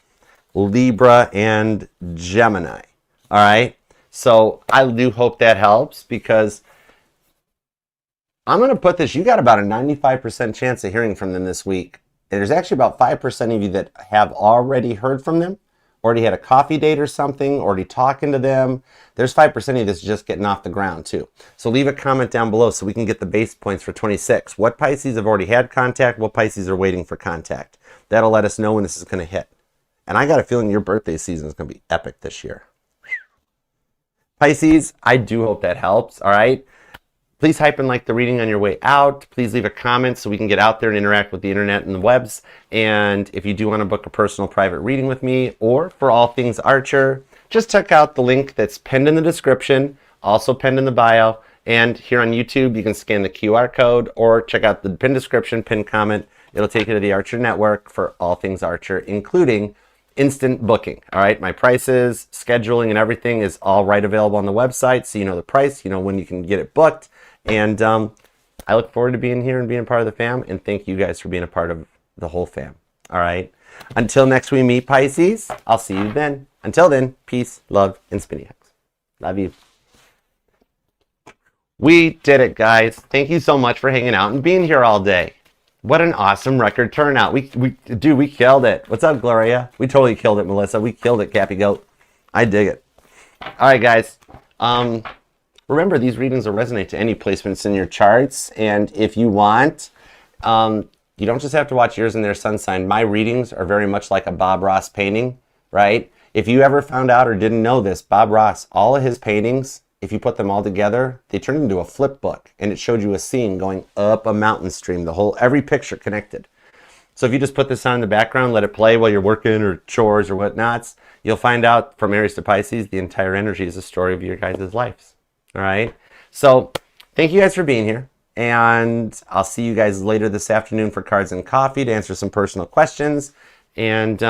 Libra, and Gemini. All right? So I do hope that helps, because I'm going to put this, you got about a 95% chance of hearing from them this week. And there's actually about 5% of you that have already heard from them, already had a coffee date or something, already talking to them. There's 5% of you that's just getting off the ground too. So leave a comment down below so we can get the base points for 26. What Pisces have already had contact? What Pisces are waiting for contact? That'll let us know when this is going to hit. And I got a feeling your birthday season is going to be epic this year. Pisces, I do hope that helps, all right? Please hype and like the reading on your way out. Please leave a comment so we can get out there and interact with the internet and the webs. And if you do want to book a personal private reading with me, or for all things Archer, just check out the link that's pinned in the description, also pinned in the bio. And here on YouTube, you can scan the QR code or check out the pinned description, pinned comment. It'll take you to the Archer Network for all things Archer, including instant booking. All right, my prices, scheduling, and everything is all right available on the website. So you know the price, you know when you can get it booked. And I look forward to being here and being part of the fam. And thank you guys for being a part of the whole fam. All right. Until next we meet, Pisces, I'll see you then. Until then, peace, love, and spinny hugs. Love you. We did it, guys. Thank you so much for hanging out and being here all day. What an awesome record turnout. We killed it. What's up, Gloria? We totally killed it, Melissa. We killed it, Cappy Goat. I dig it. All right, guys. Remember, these readings will resonate to any placements in your charts. And if you want, you don't just have to watch yours and their sun sign. My readings are very much like a Bob Ross painting, right? If you ever found out or didn't know this, Bob Ross, all of his paintings, if you put them all together, they turn into a flip book. And it showed you a scene going up a mountain stream, every picture connected. So if you just put this on in the background, let it play while you're working or chores or whatnots, you'll find out from Aries to Pisces, the entire energy is a story of your guys' lives. All right. So thank you guys for being here. And I'll see you guys later this afternoon for cards and coffee to answer some personal questions. And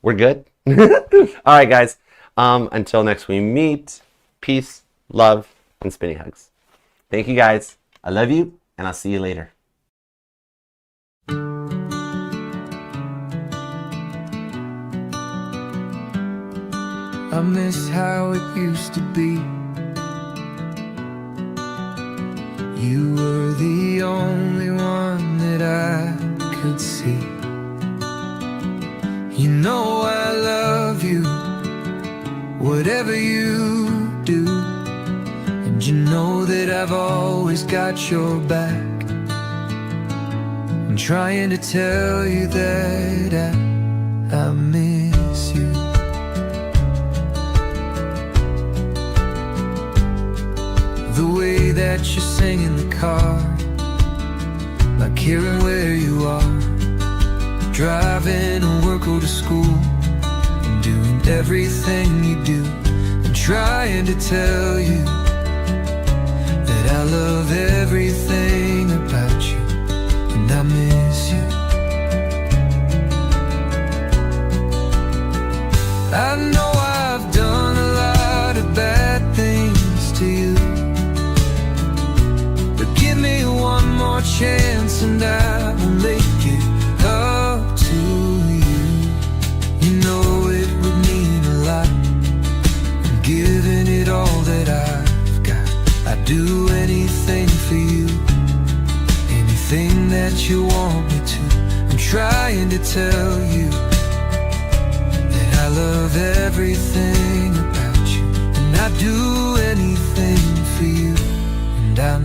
we're good. All right, guys. Until next we meet, peace, love, and spinny hugs. Thank you, guys. I love you, and I'll see you later. I miss how it used to be. You were the only one that I could see. You know I love you, whatever you do. And you know that I've always got your back. I'm trying to tell you that I miss you. The way that you sing in the car, like hearing where you are. driving to work or to school, and doing everything you do, and trying to tell you that I love everything about you, and I miss you. I know I've done a lot of bad things to you, but give me one more chance and I will make it up to you. You know it would mean a lot, I'm giving it all that I've got. I'd do anything for you, anything that you want me to. I'm trying to tell you that I love everything about you, and I'd do anything for you, and I